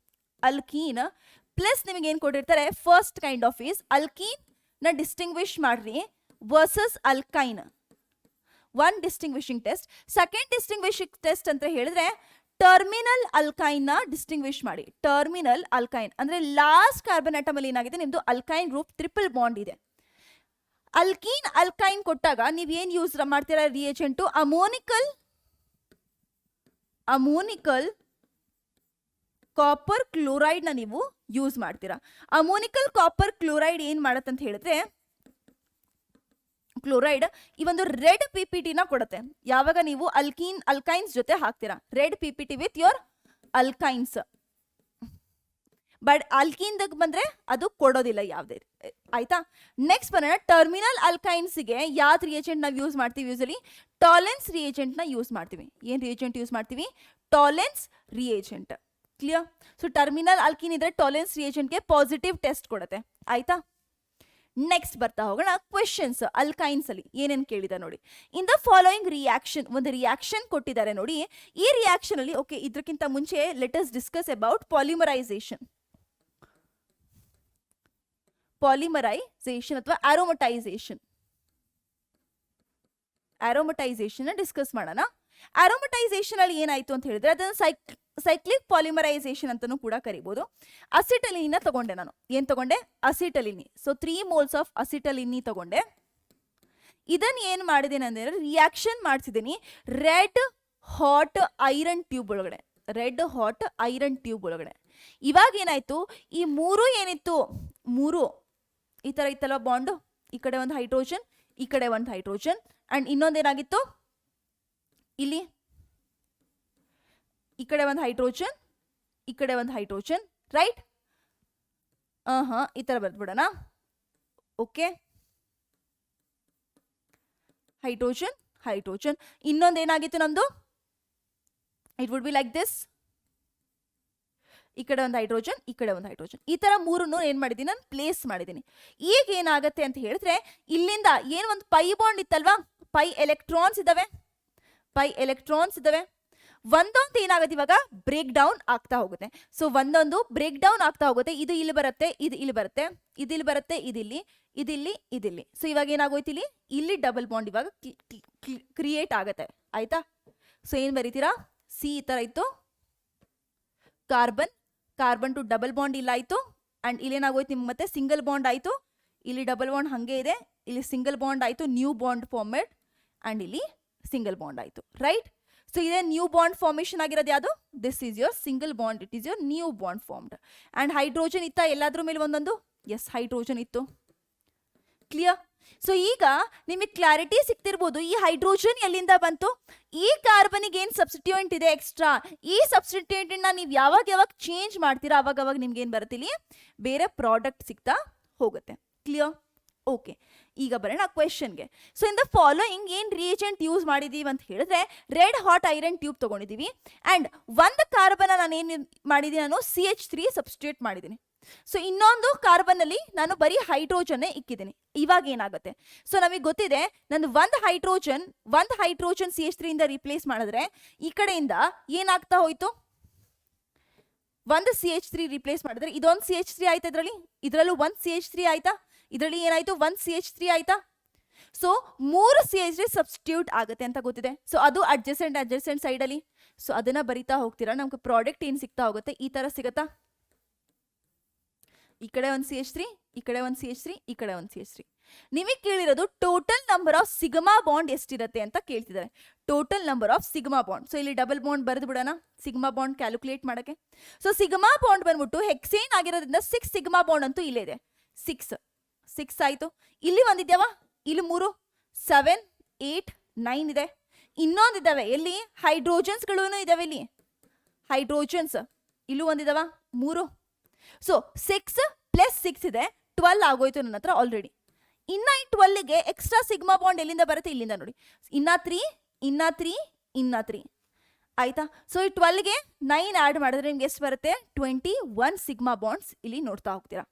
ಅಲ್ಕೀನ್ ಪ್ಲಸ್ ನಿಮಗೆ ಏನು ಕೊಟ್ಟಿರ್ತಾರೆ, first kind of is alkene ನ ಡಿಸ್ಟಿಂಗ್ವಿಶ್ ಮಾಡ್ರಿ versus alkyne, one distinguishing test. Second distinguishing test ಅಂತ ಹೇಳಿದ್ರೆ ಟರ್ಮಿನಲ್ ಅಲ್ಕೈನ್ ನ ಡಿಸ್ಟಿಂಗ್ವಿಶ್ ಮಾಡಿ. ಟರ್ಮಿನಲ್ ಅಲ್ಕೈನ್ ಅಂದ್ರೆ ಲಾಸ್ಟ್ ಕಾರ್ಬನ್ ಆಟಮ್ ಅಲ್ಲಿ ಏನಾಗಿದೆ, ನಿಮ್ದು ಅಲ್ಕೈನ್ ಗ್ರೂಪ್ ಟ್ರಿಪಲ್ ಬಾಂಡ್ ಇದೆ. ಅಲ್ಕೀನ್ ಅಲ್ಕೈನ್ ಕೊಟ್ಟಾಗ ನೀವ್ ಏನ್ ಯೂಸ್ ಮಾಡ್ತೀರಾ, ರಿಯೇಜೆಂಟು ಅಮೋನಿಕಲ್ ಕಾಪರ್ ಕ್ಲೋರೈಡ್ ನ ನೀವು ಯೂಸ್ ಮಾಡ್ತೀರಾ. ಅಮೋನಿಕಲ್ ಕಾಪರ್ ಕ್ಲೋರೈಡ್ ಏನ್ ಮಾಡತ್ತಂತ ಹೇಳಿದ್ರೆ, ಕ್ಲೋರೈಡ್ ಈ ಒಂದು ರೆಡ್ PPT ನ ಕೊಡುತ್ತೆ ಯಾವಾಗ ನೀವು ಅಲ್ಕೈನ್ಸ್ ಜೊತೆ ಹಾಕ್ತೀರಾ. Red PPT with your alkynes. But alkene ಬಂದ್ರೆ ಅದು ಕೊಡೋದಿಲ್ಲ ಯಾವುದೇ. ಆಯ್ತಾ. ನೆಕ್ಸ್ಟ್ ಬರೋಣ ಟರ್ಮಿನಲ್ ಅಲ್ಕೈನ್ಸ್ಗೆ ಯಾವ್ದು ರಿಯೇಜೆಂಟ್ ನಾವು ಯೂಸ್ ಮಾಡ್ತೀವಿ, ಯೂಸಲಿ ಟಾಲೆನ್ಸ್ ರಿಯೇಜೆಂಟ್ ನ ಯೂಸ್ ಮಾಡ್ತೀವಿ. ಏನ್ ರಿಯೇಜೆಂಟ್ ಯೂಸ್ ಮಾಡ್ತೀವಿ, Tollens reagent. Clear. So terminal alkene ಇದ್ರೆ ಟಾಲೆನ್ಸ್ ರಿಯೇಜೆಂಟ್ಗೆ ಪಾಸಿಟಿವ್ ಟೆಸ್ಟ್ ಕೊಡುತ್ತೆ. ಆಯ್ತಾ. ನೆಕ್ಸ್ಟ್ ಬರ್ತಾ ಹೋಗೋಣ ಕ್ವೆಶನ್ಸ್. ಅಲ್ಕೈನ್ಸ್ ಅಲ್ಲಿ ಏನೇನು ಕೇಳಿದ ನೋಡಿ. ಇನ್ ದ ಫಾಲೋಯಿಂಗ್ ರಿಯಾಕ್ಷನ್, ಒಂದು ರಿಯಾಕ್ಷನ್ ಕೊಟ್ಟಿದ್ದಾರೆ ನೋಡಿ. ಈ ರಿಯಾಕ್ಷನ್ ಅಲ್ಲಿ ಓಕೆ, ಇದಕ್ಕಿಂತ ಮುಂಚೆ let us discuss about polymerisation ಅಥವಾ ಆರೋಮಟೈಸೇಷನ್ ಡಿಸ್ಕಸ್ ಮಾಡೋಣ. ಆರೋಮಟೈಸೇಷನ್ ಅಲ್ಲಿ ಏನಾಯ್ತು ಅಂತ ಹೇಳಿದ್ರೆ ಅದನ್ನು ಸೈಕ್ಲಿಕ್ ಪಾಲಿಮರೈಸೇಷನ್ ಅಂತಾನೂ ಕೂಡ ಕರಿಬಹುದು. ಅಸಿಟಲಿನ್ ತಗೊಂಡೆ ನಾನು. ಏನ್ ತಗೊಂಡೆ, acetylene. So 3 moles of acetylene ತಗೊಂಡೆ. ಇದನ್ನ ಏನ್ ಮಾಡಿದ್ದೀನಿ ಅಂದ್ರೆ ರಿಯಾಕ್ಷನ್ ಮಾಡಿಸಿದ್ದೀನಿ ರೆಡ್ ಹಾಟ್ ಐರನ್ ಟ್ಯೂಬ್ ಒಳಗಡೆ. ಇವಾಗ ಏನಾಯ್ತು, ಈ 3 ಏನಿತ್ತು, 3 ಈ ತರ ಇತ್ತಲ್ಲ ಬಾಂಡ್, ಈ ಕಡೆ ಒಂದು ಹೈಡ್ರೋಜನ್, ಈ ಕಡೆ ಒಂದು ಹೈಡ್ರೋಜನ್, ಅಂಡ್ ಇನ್ನೊಂದೇನಾಗಿತ್ತು ಇಲ್ಲಿ, ಈ ಕಡೆ ಒಂದು ಹೈಡ್ರೋಜನ್, ಈ ಕಡೆ ಒಂದು ಹೈಡ್ರೋಜನ್. ರೈಟ್. ಈ ತರ ಬರ್ದ್ಬಿಡೋಣ. Okay, hydrogen. ಇನ್ನೊಂದೇನಾಗಿತ್ತು ನಮ್ದು, it would be like this. ಈ ಕಡೆ ಒಂದು ಹೈಡ್ರೋಜನ್, ಈ ಕಡೆ ಒಂದು ಹೈಡ್ರೋಜನ್. ಈ ತರ 3 ಏನ್ ಮಾಡಿದೀನಿ ನಾನು, ಪ್ಲೇಸ್ ಮಾಡಿದ್ದೀನಿ. ಈಗ ಏನಾಗತ್ತೆ ಅಂತ ಹೇಳಿದ್ರೆ ಇಲ್ಲಿಂದ ಏನು ಒಂದು ಪೈ ಬಾಂಡ್ ಇತ್ತಲ್ವಾ, ಪೈ ಎಲೆಕ್ಟ್ರಾನ್ಸ್ ಇದಾವೆ. ಒಂದೊಂದು ಏನಾಗುತ್ತೆ ಇವಾಗ ಬ್ರೇಕ್ ಡೌನ್ ಆಗ್ತಾ ಹೋಗುತ್ತೆ. ಸೊ ಒಂದೊಂದು ಬ್ರೇಕ್ ಡೌನ್ ಆಗ್ತಾ ಹೋಗುತ್ತೆ. ಇದು ಇಲ್ಲಿ ಬರುತ್ತೆ, ಇದು ಇಲ್ಲಿ ಬರುತ್ತೆ, ಇದು ಇಲ್ಲಿ ಬರುತ್ತೆ, ಇದಿಲ್ಲಿ. ಸೊ ಇವಾಗ ಏನಾಗೋಯ್ತು, ಇಲ್ಲಿ ಡಬಲ್ ಬಾಂಡ್ ಇವಾಗ ಕ್ರಿಯೇಟ್ ಆಗತ್ತೆ. ಆಯ್ತಾ. ಸೊ ಏನ್ ಬರೀತೀರಾ, ಸಿ ಈ ತರ ಇತ್ತು, ಕಾರ್ಬನ್ ಟು ಡಬಲ್ ಬಾಂಡ್ ಇಲ್ಲ ಆಯ್ತು, ಅಂಡ್ ಇಲ್ಲೇನಾಗೋಯ್ತು ನಿಮ್ಗೆ ಮತ್ತೆ ಸಿಂಗಲ್ ಬಾಂಡ್ ಆಯ್ತು. ಇಲ್ಲಿ ಡಬಲ್ ಬಾಂಡ್ ಹಂಗೆ ಇದೆ, ಇಲ್ಲಿ ಸಿಂಗಲ್ ಬಾಂಡ್ ಆಯ್ತು, ನ್ಯೂ ಬಾಂಡ್ ಫಾರ್ಮೇಡ್, ಅಂಡ್ ಇಲ್ಲಿ ಸಿಂಗಲ್ ಬಾಂಡ್ ಆಯ್ತು. ರೈಟ್. ಸೊ ಇದೇ ನ್ಯೂ ಬಾಂಡ್ ಫಾರ್ಮೇಶನ್ ಆಗಿರೋದು ಯಾವುದು, this is your single bond, it is your new bond formed. And hydrogen ಇತ್ತಾ ಎಲ್ಲಾದ್ರ ಮೇಲೆ ಒಂದೊಂದು, ಎಸ್ ಹೈಡ್ರೋಜನ್ ಇತ್ತು. ಕ್ಲಿಯರ್. ಸೊ ಈಗ ನಿಮಗೆ ಕ್ಲಾರಿಟಿ ಸಿಗ್ತಿರ್ಬೋದು, ಈ ಹೈಡ್ರೋಜನ್ ಎಲ್ಲಿಂದ ಬಂತು, ಈ ಕಾರ್ಬನಿಗೆ ಏನ್ ಸಬ್ಸ್ಟಿಟ್ಯೂಯೆಂಟ್ ಇದೆ ಎಕ್ಸ್ಟ್ರಾ, ಈ ಸಬ್ಸ್ಟಿಟ್ಯೂಯೆಂಟ್ ನೀವು ಯಾವಾಗ ಚೇಂಜ್ ಮಾಡ್ತೀರಾ ಅವಾಗ ನಿಮ್ಗೆ ಏನ್ ಬರುತ್ತೆ, ಇಲ್ಲಿ ಬೇರೆ ಪ್ರಾಡಕ್ಟ್ ಸಿಗ್ತಾ ಹೋಗುತ್ತೆ. ಕ್ಲಿಯರ್. ಓಕೆ, ಈಗ ಬರೋಣ ಕ್ವೆಶನ್ಗೆ. ಸೊ ಇನ್ ದ ಫಾಲೋಯಿಂಗ್ ಏನ್ ರಿಯೇಜೆಂಟ್ ಯೂಸ್ ಮಾಡಿದೀವಿ ಅಂತ ಹೇಳಿದ್ರೆ ರೆಡ್ ಹಾಟ್ ಐರನ್ ಟ್ಯೂಬ್ ತಗೊಂಡಿದೀವಿ, ಅಂಡ್ ಒಂದು ಕಾರ್ಬನ್ ನಾನು ಏನ್ ಮಾಡಿದೀನಿ, ನಾನು CH3 ಸಬ್ಸ್ಟಿಟ್ಯೂಟ್ ಮಾಡಿದ್ದೀನಿ. ಸೊ ಇನ್ನೊಂದು ಕಾರ್ಬನ್ ಅಲ್ಲಿ ನಾನು ಬರೀ ಹೈಡ್ರೋಜನ್ ಇಕ್ಕಿದ್ದೀನಿ. ಇವಾಗ ಏನಾಗುತ್ತೆ, ಸೊ ನಮಗೆ ಗೊತ್ತಿದೆ ನಾನು ಒಂದು ಹೈಡ್ರೋಜನ್ CH3 ಇಂದ ರಿಪ್ಲೇಸ್ ಮಾಡಿದ್ರೆ ಈ ಕಡೆಯಿಂದ ಏನಾಗ್ತಾ ಹೋಯ್ತು, ಒಂದು CH3 ರಿಪ್ಲೇಸ್ ಮಾಡಿದ್ರೆ ಇದೊಂದು CH3 ಆಯ್ತಾ, ಇದರಲ್ಲೂ ಒಂದು CH3 ಆಯ್ತಾ, ಇದರಲ್ಲಿ ಏನಾಯ್ತು, ಒಂದು CH3 ಆಯ್ತಾ. ಸೊ 3 CH3 ಸಬ್ಸ್ಟಿಟ್ಯೂಟ್ ಆಗುತ್ತೆ ಅಂತ ಗೊತ್ತಿದೆ. ಸೊ ಅದು ಅಡ್ಜಸೆಂಟ್ ಸೈಡ್ ಅಲ್ಲಿ. ಸೊ ಅದನ್ನ ಬರಿತಾ ಹೋಗ್ತೀರಾ. ನಮ್ಗೆ ಪ್ರಾಡಕ್ಟ್ ಏನ್ ಸಿಗ್ತಾ ಹೋಗುತ್ತೆ, ಈ ತರ ಸಿಗತ್ತಾ, ಈ ಕಡೆ ಒಂದು CH3, ಈ ಕಡೆ ಒಂದು CH3, ಈ ಕಡೆ ಒಂದು CH3. ನಿಮಗೆ ಕೇಳಿರೋದು total number of sigma bond ಎಷ್ಟಿರುತ್ತೆ ಅಂತ ಕೇಳ್ತಿದ್ದಾರೆ. Total number of sigma bond. So ಇಲ್ಲಿ ಡಬಲ್ ಬಾಂಡ್ ಬರೆದು ಬಿಡೋಣ ಸಿಗ್ಮಾ ಬಾಂಡ್ ಕ್ಯಾಲ್ಕುಲೇಟ್ ಮಾಡಕ್ಕೆ. ಸೊ ಸಿಗ್ಮಾ ಬಾಂಡ್ ಬಂದ್ಬಿಟ್ಟು ಹೆಕ್ಸೇನ್ ಆಗಿರೋದ್ರಿಂದ 6 ಸಿಗ್ಮಾ ಬಾಂಡ್ ಅಂತೂ ಇಲ್ಲೇ ಇದೆ. 6 ಆಯ್ತು. ಇಲ್ಲಿ ಒಂದಿದ್ಯಾವ, ಇಲ್ಲಿ 3, 7, 8, 9 ಇದೆ. ಇನ್ನೊಂದಿದ್ದಾವೆ ಎಲ್ಲಿ, ಹೈಡ್ರೋಜನ್ಸ್ಗಳು ಇದಾವೆ. ಇಲ್ಲಿ ಹೈಡ್ರೋಜನ್ಸ್ ಇಲ್ಲೂ ಒಂದಿದಾವ 3. ಸೊ 6 + 6 ಇದೆ, 12 ಆಗೋಯ್ತು ನನ್ನ ಹತ್ರ ಆಲ್ರೆಡಿ. ಇನ್ನ ಈ 12ಗೆ ಎಕ್ಸ್ಟ್ರಾ ಸಿಗ್ಮಾ ಬಾಂಡ್ ಎಲ್ಲಿಂದ ಬರುತ್ತೆ, ಇಲ್ಲಿಂದ ನೋಡಿ. ಇನ್ನ 3 ಆಯ್ತಾ. ಸೊ ಈ 12ಗೆ 9 ಆಡ್ ಮಾಡಿದ್ರೆ ನಿಮ್ಗೆ ಎಷ್ಟು ಬರುತ್ತೆ, 21 ಸಿಗ್ಮಾ ಬಾಂಡ್ಸ್ ಇಲ್ಲಿ ನೋಡ್ತಾ ಹೋಗ್ತೀರಾ.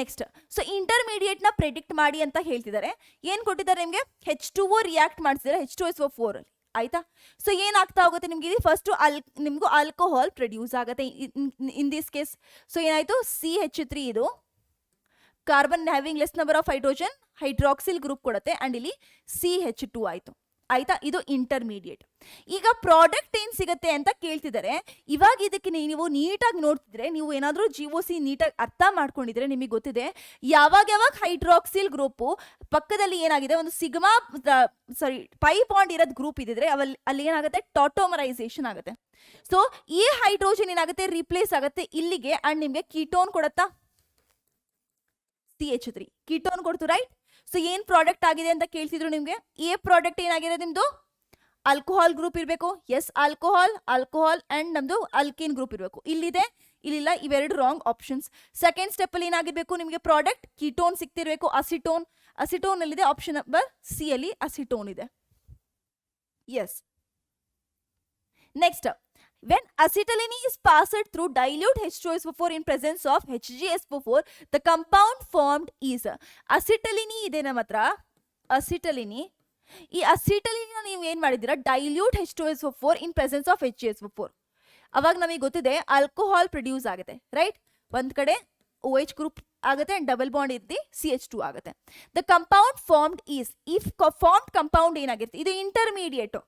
ನೆಕ್ಸ್ಟ್, ಸೊ ಇಂಟರ್ಮೀಡಿಯೇಟ್ ನ ಪ್ರೆಡಿಕ್ಟ್ ಮಾಡಿ ಅಂತ ಹೇಳ್ತಿದ್ದಾರೆ. ಏನ್ ಕೊಟ್ಟಿದ್ದಾರೆ ನಿಮ್ಗೆ, H2O ರಿಯಾಕ್ಟ್ ಮಾಡಿಸಿದ್ರೆ H2SO4 ಅಲ್ಲಿ. ಆಯ್ತಾ. ಸೊ ಏನಾಗ್ತಾ ಹೋಗುತ್ತೆ ನಿಮ್ಗೆ, ಇಲ್ಲಿ ಫಸ್ಟ್ ನಿಮ್ಗೂ ಆಲ್ಕೋಹಾಲ್ ಪ್ರೊಡ್ಯೂಸ್ ಆಗುತ್ತೆ ಇನ್ ದಿಸ್ ಕೇಸ್. ಸೊ ಏನಾಯ್ತು, CH3 ಇದು carbon having less number of hydrogen, hydroxyl group ಕೊಡುತ್ತೆ. ಅಂಡ್ ಇಲ್ಲಿ CH2 ಆಯ್ತು. ಆಯ್ತಾ, ಇದು ಇಂಟರ್ಮೀಡಿಯೇಟ್. ಈಗ ಪ್ರಾಡಕ್ಟ್ ಏನ್ ಸಿಗುತ್ತೆ ಅಂತ ಕೇಳ್ತಿದ್ದಾರೆ. ಇವಾಗ ಇದಕ್ಕೆ ನೀವು ನೀಟಾಗಿ ನೋಡ್ತಿದ್ರೆ, ನೀವು ಏನಾದ್ರೂ GOC ನೀಟಾಗಿ ಅರ್ಥ ಮಾಡ್ಕೊಂಡಿದ್ರೆ ನಿಮಗೆ ಗೊತ್ತಿದೆ ಯಾವಾಗ ಹೈಡ್ರಾಕ್ಸಿಲ್ ಗ್ರೂಪು ಪಕ್ಕದಲ್ಲಿ ಏನಾಗಿದೆ, ಒಂದು ಸಿಗ್ಮಾ ಪೈ ಬಾಂಡ್ ಇರೋದ್ ಗ್ರೂಪ್ ಇದ್ದಿದ್ರೆ ಅಲ್ಲಿ ಏನಾಗುತ್ತೆ, ಟಾಟೋಮರೈಸೇಷನ್ ಆಗುತ್ತೆ. ಸೊ ಈ ಹೈಡ್ರೋಜನ್ ಏನಾಗುತ್ತೆ, ರಿಪ್ಲೇಸ್ ಆಗುತ್ತೆ ಇಲ್ಲಿಗೆ. ಅಂಡ್ ನಿಮ್ಗೆ ಕೀಟೋನ್ ಕೊಡತ್ತಾ, CH3 ಕೀಟೋನ್ ಕೊಡ್ತು, ರೈಟ್. ಸೊ ಏನ್ ಪ್ರಾಡಕ್ಟ್ ಆಗಿದೆ ಅಂತ ಕೇಳ್ತಿದ್ರು ನಿಮ್ಗೆ. ಎ ಪ್ರಾಡಕ್ಟ್ ಏನಾಗಿದೆ ನಿಮ್ದು, ಆಲ್ಕೋಹಾಲ್ ಗ್ರೂಪ್ ಇರಬೇಕು. ಎಸ್, ಆಲ್ಕೋಹಾಲ್ ಅಂಡ್ ನಮ್ದು ಅಲ್ಕೇನ್ ಗ್ರೂಪ್ ಇರಬೇಕು. ಇಲ್ಲಿದೆ, ಇಲ್ಲಿಲ್ಲ, ಇವೆರಡು ರಾಂಗ್ ಆಪ್ಷನ್ಸ್. ಸೆಕೆಂಡ್ ಸ್ಟೆಪ್ ಅಲ್ಲಿ ಏನಾಗಿರ್ಬೇಕು ನಿಮ್ಗೆ, ಪ್ರಾಡಕ್ಟ್ ಕೀಟೋನ್ ಸಿಗ್ತಿರ್ಬೇಕು. ಅಸಿಟೋನ್ ಅಲ್ಲಿದೆ, ಆಪ್ಷನ್ ನಂಬರ್ ಸಿ ಅಲ್ಲಿ ಅಸಿಟೋನ್ ಇದೆ. Yes. Next, when acetylene is passed through dilute H2SO4 in presence of HgSO4, the compound formed is acetylene ಇದೆ ನಮ್ಮ ಹತ್ರ. ಈ ಅಸಿಟಲಿನ್ ನೀವು ಏನ್ ಮಾಡಿದ್ದೀರಾ, dilute H2SO4 in presence of HgSO4. ಅವಾಗ ನಮಗೆ ಗೊತ್ತಿದೆ ಆಲ್ಕೋಹಾಲ್ ಪ್ರೊಡ್ಯೂಸ್ ಆಗುತ್ತೆ, ರೈಟ್. ಒಂದ್ ಕಡೆ OH ಗ್ರೂಪ್ ಆಗುತ್ತೆ ಅಂಡ್ ಡಬಲ್ ಬಾಂಡ್ ಇದ್ದು CH2 ಆಗುತ್ತೆ. The compound formed is, if formed compound ಏನಾಗಿರುತ್ತೆ, ಇದು ಇಂಟರ್ಮೀಡಿಯೇಟ್.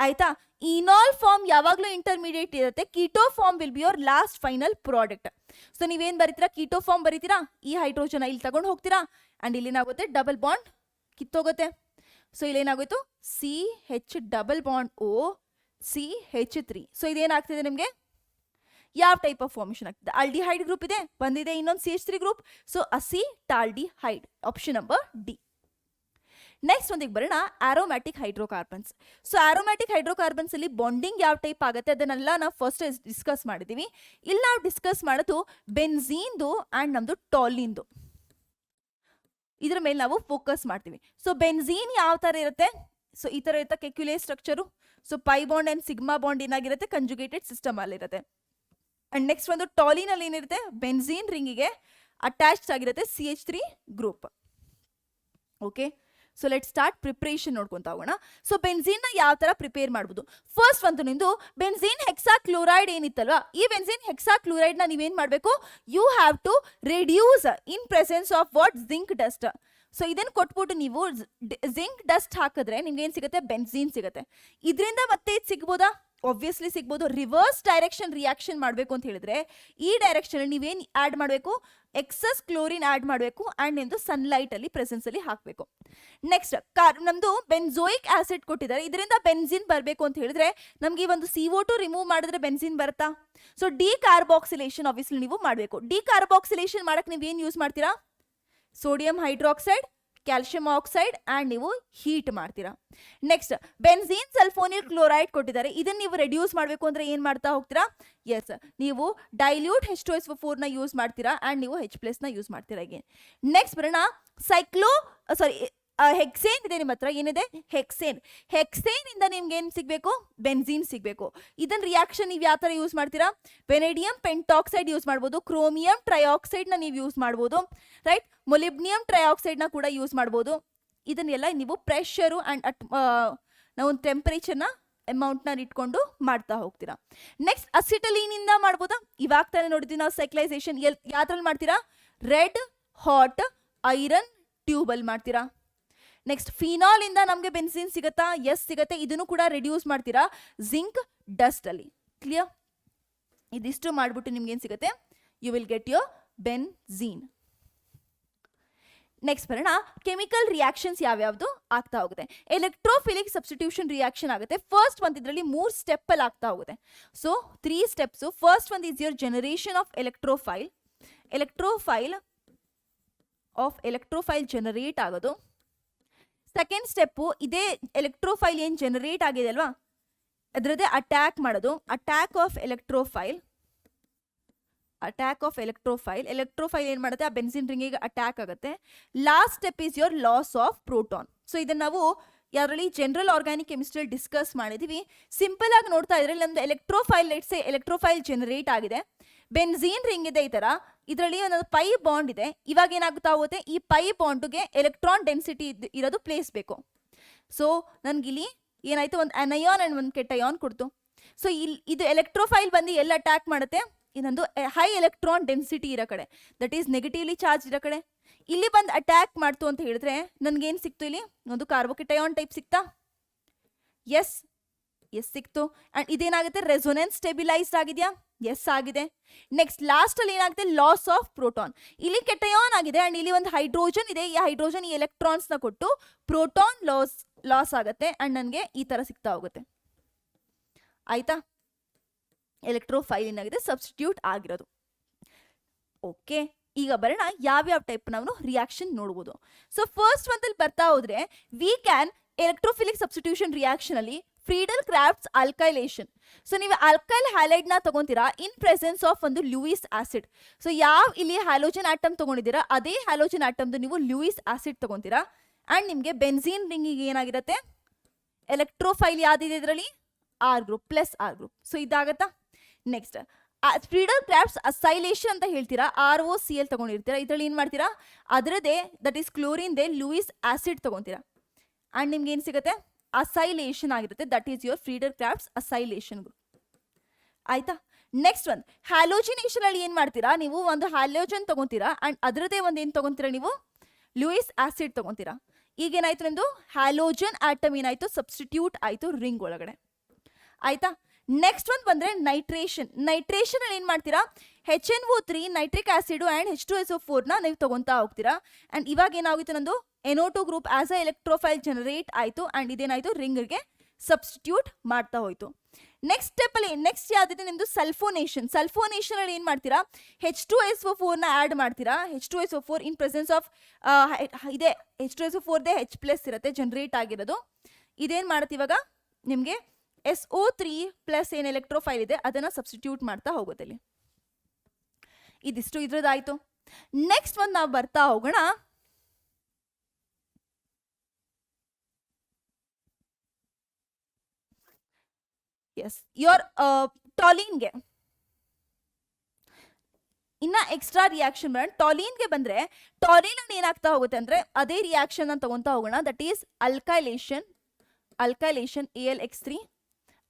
ಆಯ್ತಾ. ಇನಾಲ್ ಫಾರ್ಮ್ ಯಾವಾಗಲೂ ಇಂಟರ್ಮೀಡಿಯೇಟ್ ಇರುತ್ತೆ. Keto form will be your last final product. So ನೀವೇನ್ ಬರೀತೀರಾ, ಕೀಟೋ ಫಾರ್ಮ್ ಬರೀತೀರಾ, ಈ ಹೈಡ್ರೋಜನ್ ಇಲ್ಲಿ ತಗೊಂಡು ಹೋಗ್ತೀರಾ. ಅಂಡ್ ಇಲ್ಲಿ ಏನಾಗುತ್ತೆ, ಡಬಲ್ ಬಾಂಡ್ ಕಿತ್ತೋಗುತ್ತೆ. ಸೊ ಇಲ್ಲಿ ಏನಾಗೋಯ್ತು, CH double bond O CH3. So ಇದೇನಾಗ್ತಿದೆ ನಿಮಗೆ, ಯಾವ ಟೈಪ್ ಆಫ್ ಫಾರ್ಮೇಷನ್ ಆಗ್ತಿದೆ, ಆಲ್ಡಿಹೈಡ್ ಗ್ರೂಪ್ ಇದೆ, ಬಂದಿದೆ ಇನ್ನೊಂದು CH3 group. So acetaldehyde, option number D. Next ಒಂದಿಗೆ ಬರೋಣ, aromatic hydrocarbons. So aromatic hydrocarbons ಅಲ್ಲಿ ಬಾಂಡಿಂಗ್ ಯಾವ ಟೈಪ್ ಆಗುತ್ತೆ ಅದನ್ನೆಲ್ಲ ನಾವು ಫಸ್ಟ್ ಡಿಸ್ಕಸ್ ಮಾಡಿದೀವಿ. ಇಲ್ಲಿ ನಾವು ಡಿಸ್ಕಸ್ ಮಾಡೋದು ಬೆನ್ಝೀನ್ದು ಅಂಡ್ ನಮ್ದು ಟಾಲಿನ್ದು, ಇದ್ರ ಮೇಲೆ ನಾವು ಫೋಕಸ್ ಮಾಡ್ತೀವಿ. ಸೊ ಬೆನ್ಝೀನ್ ಯಾವ ತರ ಇರುತ್ತೆ, ಸೊ ಈ ತರ ಇರುತ್ತೆ Kekulé structure. So pi bond and sigma bond ಏನಾಗಿರುತ್ತೆ, ಕಂಜುಗೇಟೆಡ್ ಸಿಸ್ಟಮ್ ಅಲ್ಲಿ ಇರುತ್ತೆ. ಅಂಡ್ ನೆಕ್ಸ್ಟ್ ಒಂದು ಟಾಲಿನ್ ಅಲ್ಲಿ ಏನಿರುತ್ತೆ, ಬೆನ್ಝೀನ್ ರಿಂಗಿಗೆ ಅಟ್ಯಾಚ್ಡ್ ಆಗಿರುತ್ತೆ CH3 group. Okay. So let start preparation ನೋಡ್ಕೊಂತ ಹೋಗೋಣ. ಸೊ ಬೆನ್ಝೀನ್ ನ ಯಾವ ತರ ಪ್ರಿಪೇರ್ ಮಾಡ್ಬೋದು. ಫಸ್ಟ್ ಒಂದು ನಿಮ್ದು ಬೆನ್ಝೀನ್ ಹೆಕ್ಸಾಕ್ಲೋರೈಡ್ ಏನಿತ್ತಲ್ವಾ, ಈ ಬೆನ್ಝೀನ್ ಹೆಕ್ಸಾಕ್ಲೋರೈಡ್ ನ ನೀವೇನ್ ಮಾಡ್ಬೇಕು, you have to reduce in presence of what, zinc dust. So ಇದನ್ನ ಕೊಟ್ಬಿಟ್ಟು ನೀವು ಜಿಂಕ್ ಡಸ್ಟ್ ಹಾಕಿದ್ರೆ ನಿಮ್ಗೆ ಏನ್ ಸಿಗುತ್ತೆ, ಬೆನ್ಝೀನ್ ಸಿಗುತ್ತೆ. ಇದರಿಂದ ಮತ್ತೆ ಇದು ಸಿಗ್ಬೋದಾ, ಆಬ್ವಿಯಸ್ಲಿ ಸಿಗ್ಬೋದು. ರಿವರ್ಸ್ ಡೈರೆಕ್ಷನ್ ರಿಯಾಕ್ಷನ್ ಮಾಡಬೇಕು ಅಂತ ಹೇಳಿದ್ರೆ ಈ ಡೈರೆಕ್ಷನ್ ನೀವೇನು ಆಡ್ ಮಾಡಬೇಕು, ಎಕ್ಸಸ್ ಕ್ಲೋರಿನ್ ಆಡ್ ಮಾಡಬೇಕು ಅಂಡ್ ನಿಮ್ದು ಸನ್ಲೈಟ್ ಅಲ್ಲಿ ಪ್ರೆಸೆನ್ಸ್ ಅಲ್ಲಿ ಹಾಕಬೇಕು. ನೆಕ್ಸ್ಟ್ ನಮ್ದು ಬೆನ್ಜೋಯಿಕ್ ಆಸಿಡ್ ಕೊಟ್ಟಿದ್ದಾರೆ, ಇದರಿಂದ ಬೆನ್ಝೀನ್ ಬರಬೇಕು ಅಂತ ಹೇಳಿದ್ರೆ ನಮ್ಗೆ ಒಂದು CO2 ರಿಮೂವ್ ಮಾಡಿದ್ರೆ ಬೆನ್ಝೀನ್ ಬರುತ್ತಾ. ಸೊ ಡಿಕಾರ್ಬಾಕ್ಸಿಲೇಷನ್ ಆಬ್ವಿಯಸ್ಲಿ ನೀವು ಮಾಡಬೇಕು. ಡಿಕಾರ್ಬಾಕ್ಸಿಲೇಷನ್ ಮಾಡಕ್ ನೀವು ಏನು ಯೂಸ್ ಮಾಡ್ತೀರಾ, sodium hydroxide, calcium oxide and ನೀವು ಹೀಟ್ ಮಾಡ್ತೀರಾ. ನೆಕ್ಸ್ಟ್ ಬೆನ್ಝೀನ್ ಸಲ್ಫೋನಿಲ್ ಕ್ಲೋರೈಡ್ ಕೊಟ್ಟಿದ್ದಾರೆ, ಇದನ್ನ ನೀವು ರೆಡ್ಯೂಸ್ ಮಾಡಬೇಕು ಅಂದ್ರೆ ಏನ್ ಮಾಡ್ತಾ ಹೋಗ್ತೀರಾ, ಎಸ್ ನೀವು ಡೈಲ್ಯೂಟ್ H2SO4 ನ ಯೂಸ್ ಮಾಡ್ತೀರಾ ಅಂಡ್ ನೀವು H+ ನ ಯೂಸ್ ಮಾಡ್ತೀರಾ. ನೆಕ್ಸ್ಟ್ ಬರೋಣ, ಹೆಕ್ಸೇನ್ ಇದೆ ನಿಮ್ಮ ಹತ್ರ, ಏನಿದೆ ಹೆಕ್ಸೇನ್ ಇಂದ ನಿಮ್ಗೆ ಏನ್ ಸಿಗ್ಬೇಕು, ಬೆನ್ಝೀನ್ ಸಿಗ್ಬೇಕು. ಇದನ್ನ ರಿಯಾಕ್ಷನ್ ನೀವು ಯಾವ ತರ ಯೂಸ್ ಮಾಡ್ತೀರಾ, ವೆನೇಡಿಯಂ ಪೆಂಟಾಕ್ಸೈಡ್ ಯೂಸ್ ಮಾಡ್ಬೋದು, ಕ್ರೋಮಿಯಂ ಟ್ರೈಆಕ್ಸೈಡ್ ನ ನೀವು ಯೂಸ್ ಮಾಡ್ಬೋದು, ರೈಟ್. ಮೊಲಿಬ್ನಿಯಂ ಟ್ರೈಆಕ್ಸೈಡ್ ನ ಕೂಡ ಯೂಸ್ ಮಾಡ್ಬೋದು. ಇದನ್ನೆಲ್ಲ ನೀವು ಪ್ರೆಷರು ಅಂಡ್ ನಾವು ಟೆಂಪರೇಚರ್ ನ ಅಮೌಂಟ್ ನ ಇಟ್ಕೊಂಡು ಮಾಡ್ತಾ ಹೋಗ್ತೀರಾ. ನೆಕ್ಸ್ಟ್ ಅಸಿಟಲೀನ್ ಇಂದ ಮಾಡ್ಬೋದಾ, ಇವಾಗ ತಾನೇ ನೋಡಿದ್ವಿ ನಾವು ಸೈಕ್ಲೈಸೇಷನ್ ಯಾವ್ದ್ರಲ್ಲಿ ಮಾಡ್ತೀರಾ, ರೆಡ್ ಹಾಟ್ ಐರನ್ ಟ್ಯೂಬ್ ಅಲ್ಲಿ ಮಾಡ್ತೀರಾ. ನೆಕ್ಸ್ಟ್ ಫಿನಾಲ್ ಇಂದ ನಮಗೆ ಬೆನ್ಸಿನ್ ಸಿಗುತ್ತಾ? ಎಸ್ ಸಿಗುತ್ತೆ. ಇದನ್ನು ಕೂಡ ರಿಡ್ಯೂಸ್ ಮಾಡ್ತೀರಾ ಜಿಂಕ್ ಡಸ್ಟ್ ಅಲ್ಲಿ. ಕ್ಲಿಯರ್? ಇದಿಷ್ಟು ಮಾಡ್ಬಿಟ್ಟು ನಿಮ್ಗೆ ಏನ್ ಸಿಗುತ್ತೆ? You will get your benzene. Next ಬರೋಣ, ಕೆಮಿಕಲ್ ರಿಯಾಕ್ಷನ್ಸ್ ಯಾವ್ಯಾವ್ದು ಆಗ್ತಾ ಹೋಗುತ್ತೆ. ಎಲೆಕ್ಟ್ರೋಫಿಲಿಕ್ ಸಬ್ಸ್ಟಿಟ್ಯೂಷನ್ ರಿಯಾಕ್ಷನ್ ಆಗುತ್ತೆ. ಫಸ್ಟ್ ಒಂದು ಇದರಲ್ಲಿ 3 ಸ್ಟೆಪ್ ಅಲ್ಲಿ ಆಗ್ತಾ ಹೋಗುತ್ತೆ. So 3 steps. ಫಸ್ಟ್ ಒಂದು is your generation of electrophile. Electrophile generate ಆಗೋದು. ಸೆಕೆಂಡ್ ಸ್ಟೆಪ್ಪು ಇದೇ ಎಲೆಕ್ಟ್ರೋಫೈಲ್ ಏನು ಜನರೇಟ್ ಆಗಿದೆ ಅಲ್ವಾ, ಅದರದ್ದೇ ಅಟ್ಯಾಕ್ ಮಾಡೋದು. ಅಟ್ಯಾಕ್ ಆಫ್ ಎಲೆಕ್ಟ್ರೋಫೈಲ್ ಎಲೆಕ್ಟ್ರೋಫೈಲ್ ಏನು ಮಾಡುತ್ತೆ? ಆ ಬೆನ್ಸಿನ್ ರಿಂಗಿಗೆ ಅಟ್ಯಾಕ್ ಆಗುತ್ತೆ. Last step is your loss of proton. So ಇದನ್ನ ನಾವು ಯಾರಲ್ಲಿ ಜನರಲ್ ಆರ್ಗ್ಯಾನಿಕ್ ಕೆಮಿಸ್ಟ್ರಿ ಡಿಸ್ಕಸ್ ಮಾಡಿದೀವಿ. ಸಿಂಪಲ್ ಆಗಿ ನೋಡ್ತಾ ಇದ್ರೆ ನಮ್ದು ಎಲೆಕ್ಟ್ರೋಫೈಲ್ ಜನರೇಟ್ ಆಗಿದೆ, ಬೆನ್ಝೀನ್ ರಿಂಗ್ ಇದೆ ಈ ತರ, ಇದರಲ್ಲಿ ಒಂದು ಪೈ ಬಾಂಡ್ ಇದೆ. ಇವಾಗ ಏನಾಗುತ್ತಾ ಹೋಗುತ್ತೆ? ಈ ಪೈ ಬಾಂಡ್ಗೆ ಎಲೆಕ್ಟ್ರಾನ್ ಡೆನ್ಸಿಟಿ ಇರೋದು ಪ್ಲೇಸ್ ಬೇಕು. ಸೊ ನನ್ಗಿಲ್ಲಿ ಏನಾಯ್ತು? ಒಂದು ಅನಯಾನ್ ಅಂಡ್ ಒಂದು ಕೆಟಯಾನ್ ಕೊಡ್ತು. ಸೊ ಇದು ಎಲೆಕ್ಟ್ರೋಫೈಲ್ ಬಂದು ಎಲ್ಲ ಅಟ್ಯಾಕ್ ಮಾಡುತ್ತೆ? ಇನ್ನೊಂದು ಹೈ ಎಲೆಕ್ಟ್ರಾನ್ ಡೆನ್ಸಿಟಿ ಇರೋ ಕಡೆ, ದಟ್ ಈಸ್ ನೆಗೆಟಿವ್ಲಿ ಚಾರ್ಜ್ ಇರೋ ಕಡೆ. ಇಲ್ಲಿ ಬಂದು ಅಟ್ಯಾಕ್ ಮಾಡ್ತು ಅಂತ ಹೇಳಿದ್ರೆ ನನ್ಗೇನು ಸಿಕ್ತು? ಇಲ್ಲಿ ಒಂದು ಕಾರ್ಬೋಕೆಟಯಾನ್ ಟೈಪ್ ಸಿಕ್ತಾ? ಎಸ್ ಸಿಕ್ತು. ಅಂಡ್ ಇದೇನಾಗುತ್ತೆ? ರೆಸೊನೆನ್ಸ್ ಸ್ಟೆಬಿಲೈಸ್ಡ್ ಆಗಿದೆಯಾ? ಎಸ್ ಆಗಿದೆ. ನೆಕ್ಸ್ಟ್ ಲಾಸ್ಟ್ ಅಲ್ಲಿ ಏನಾಗುತ್ತೆ? Loss of proton. ಇಲ್ಲಿ ಕೆಟಯಾನ್ ಆಗಿದೆ ಅಂಡ್ ಇಲ್ಲಿ ಒಂದು ಹೈಡ್ರೋಜನ್ ಇದೆ. ಈ ಹೈಡ್ರೋಜನ್ ಈ ಎಲೆಕ್ಟ್ರಾನ್ಸ್ ನ ಕೊಟ್ಟು ಪ್ರೋಟಾನ್ ಲಾಸ್ ಆಗುತ್ತೆ ಅಂಡ್ ನನಗೆ ಈ ತರ ಸಿಗ್ತಾ ಹೋಗುತ್ತೆ. ಆಯ್ತಾ? ಎಲೆಕ್ಟ್ರೋಫೈಲ್ ಏನಾಗಿದೆ? ಸಬ್ಸ್ಟಿಟ್ಯೂಟ್ ಆಗಿರೋದು. ಓಕೆ, ಈಗ ಬರೋಣ ಯಾವ್ಯಾವ ಟೈಪ್ ನಾವು ರಿಯಾಕ್ಷನ್ ನೋಡ್ಬೋದು. ಸೊ ಫಸ್ಟ್ ಒಂದಲ್ಲಿ ಬರ್ತಾ ಹೋದ್ರೆ we can electrophilic substitution reaction ಅಲ್ಲಿ ಫ್ರೀಡಲ್ ಕ್ರಾಫ್ಟ್ಸ್ ಅಲ್ಕೈಲೇಷನ್. ಸೊ ನೀವು ಅಲ್ಕೈಲ್ ಹ್ಯಾಲೈಡ್ ನ ತಗೊಂತೀರಾ ಇನ್ ಪ್ರೆಸೆನ್ಸ್ ಆಫ್ ಒಂದು ಲೂಯಿಸ್ ಆಸಿಡ್. ಸೊ ಯಾವ ಇಲ್ಲಿ ಹ್ಯಾಲೋಜನ್ ಆಟಮ್ ತಗೊಂಡಿದ್ದೀರಾ ಅದೇ ಹ್ಯಾಲೋಜನ್ ಆಟಮ್ದು ನೀವು ಲೂಯಿಸ್ ಆಸಿಡ್ ತಗೊಂತೀರಾ ಅಂಡ್ ನಿಮಗೆ ಬೆನ್ಝೀನ್ ರಿಂಗಿಗೆ ಏನಾಗಿರುತ್ತೆ? ಎಲೆಕ್ಟ್ರೋಫೈಲ್ ಯಾವ್ದಿದೆ ಇದರಲ್ಲಿ? R group plus R group. So ಇದಾಗತ್ತಾ? ನೆಕ್ಸ್ಟ್ ಫ್ರೀಡಲ್ ಕ್ರಾಫ್ಟ್ಸ್ ಅಸೈಲೇಷನ್ ಅಂತ ಹೇಳ್ತೀರಾ, ROCl ತಗೊಂಡಿರ್ತೀರಾ. ಇದರಲ್ಲಿ ಏನು ಮಾಡ್ತೀರಾ? ಅದರದೇ that is chlorine the Louis acid ತಗೊಂತೀರಾ ಅಂಡ್ ನಿಮ್ಗೆ ಏನು ಸಿಗುತ್ತೆ? ಅಸೈಲೇಷನ್ ಆಗಿರುತ್ತೆ. That is your Friedel Crafts acylation group. ಆಯ್ತಾ? ನೆಕ್ಸ್ಟ್ ಒಂದು ಹ್ಯಾಲೋಜಿನೇಷನ್ ಅಲ್ಲಿ ಏನು ಮಾಡ್ತೀರಾ? ನೀವು ಒಂದು ಹ್ಯಾಲೋಜನ್ ತಗೊಂತೀರಾ ಅಂಡ್ ಅದರದೇ ಒಂದು ಏನು ತಗೊಂತೀರಾ? ನೀವು ಲೂಯಿಸ್ ಆಸಿಡ್ ತಗೊಂತೀರಾ. ಈಗ ಏನಾಯ್ತು? ನಿಮ್ದು ಹ್ಯಾಲೋಜನ್ ಆಟಮ್ ಏನಾಯ್ತು? ಸಬ್ಸ್ಟಿಟ್ಯೂಟ್ ಆಯ್ತು ರಿಂಗ್ ಒಳಗಡೆ. ಆಯ್ತಾ? ನೆಕ್ಸ್ಟ್ ಒಂದು ಬಂದ್ರೆ ನೈಟ್ರೇಷನ್. ನೈಟ್ರೇಷನ್ ಅಲ್ಲಿ ಏನ್ ಮಾಡ್ತೀರಾ? HNO3 nitric acid and H2SO4 ನ ನೀವು ತಗೊಂತಾ ಹೋಗ್ತೀರಾ ಅಂಡ್ ಇವಾಗ ಏನಾಗಿತ್ತು? ನಂದು NO2 group as a electrophile generate ಆಯ್ತು ಅಂಡ್ ಇದೇನಾಯ್ತು? ರಿಂಗ್ಗೆ ಸಬ್ಸ್ಟಿಟ್ಯೂಟ್ ಮಾಡ್ತಾ ಹೋಯ್ತು. ನೆಕ್ಸ್ಟ್ ಸ್ಟೆಪ್ ಅಲ್ಲಿ ನೆಕ್ಸ್ಟ್ ಯಾವ್ದಿದೆ? ನಿಮ್ದು ಸಲ್ಫೋನೇಷನ್. ಸಲ್ಫೋನೇಷನ್ ಅಲ್ಲಿ ಏನ್ ಮಾಡ್ತೀರಾ? H2SO4 ನ ಆಡ್ ಮಾಡ್ತೀರಾ. H2SO4 ಇನ್ ಪ್ರೆಸೆನ್ಸ್ ಆಫ್ ಇದೆ H2SO4 ದೇ H+ ಇರುತ್ತೆ ಜನರೇಟ್ ಆಗಿರೋದು. ಇದೇನ್ ಮಾಡುತ್ತೆ? ಇವಾಗ ನಿಮ್ಗೆ SO3 ಪ್ಲಸ್ ಏನು ಎಲೆಕ್ಟ್ರೋಫೈಲ್ ಇದೆ ಅದನ್ನ ಸಬ್ಸ್ಟಿಟ್ಯೂಟ್ ಮಾಡ್ತಾ ಹೋಗುತ್ತೆ ಇಲ್ಲಿ. ಇದಿಷ್ಟು ಇದ್ರದ್ದಾಯ್ತು. ನೆಕ್ಸ್ಟ್ ಒಂದು ನಾವು ಬರ್ತಾ ಹೋಗೋಣ. ಎಸ್ ಯೋರ್ ಟಾಲಿನ್ಗೆ ಇನ್ನ ಎಕ್ಸ್ಟ್ರಾ ರಿಯಾಕ್ಷನ್ ಬರೋಣ. ಟಾಲಿನ್ಗೆ ಬಂದ್ರೆ ಟಾಲಿನ್ ಅಲ್ಲಿ ಏನಾಗ್ತಾ ಹೋಗುತ್ತೆ ಅಂದ್ರೆ ಅದೇ ರಿಯಾಕ್ಷನ್ ಅನ್ನು ತಗೊಂತಾ ಹೋಗೋಣ. That is alkylation AlX3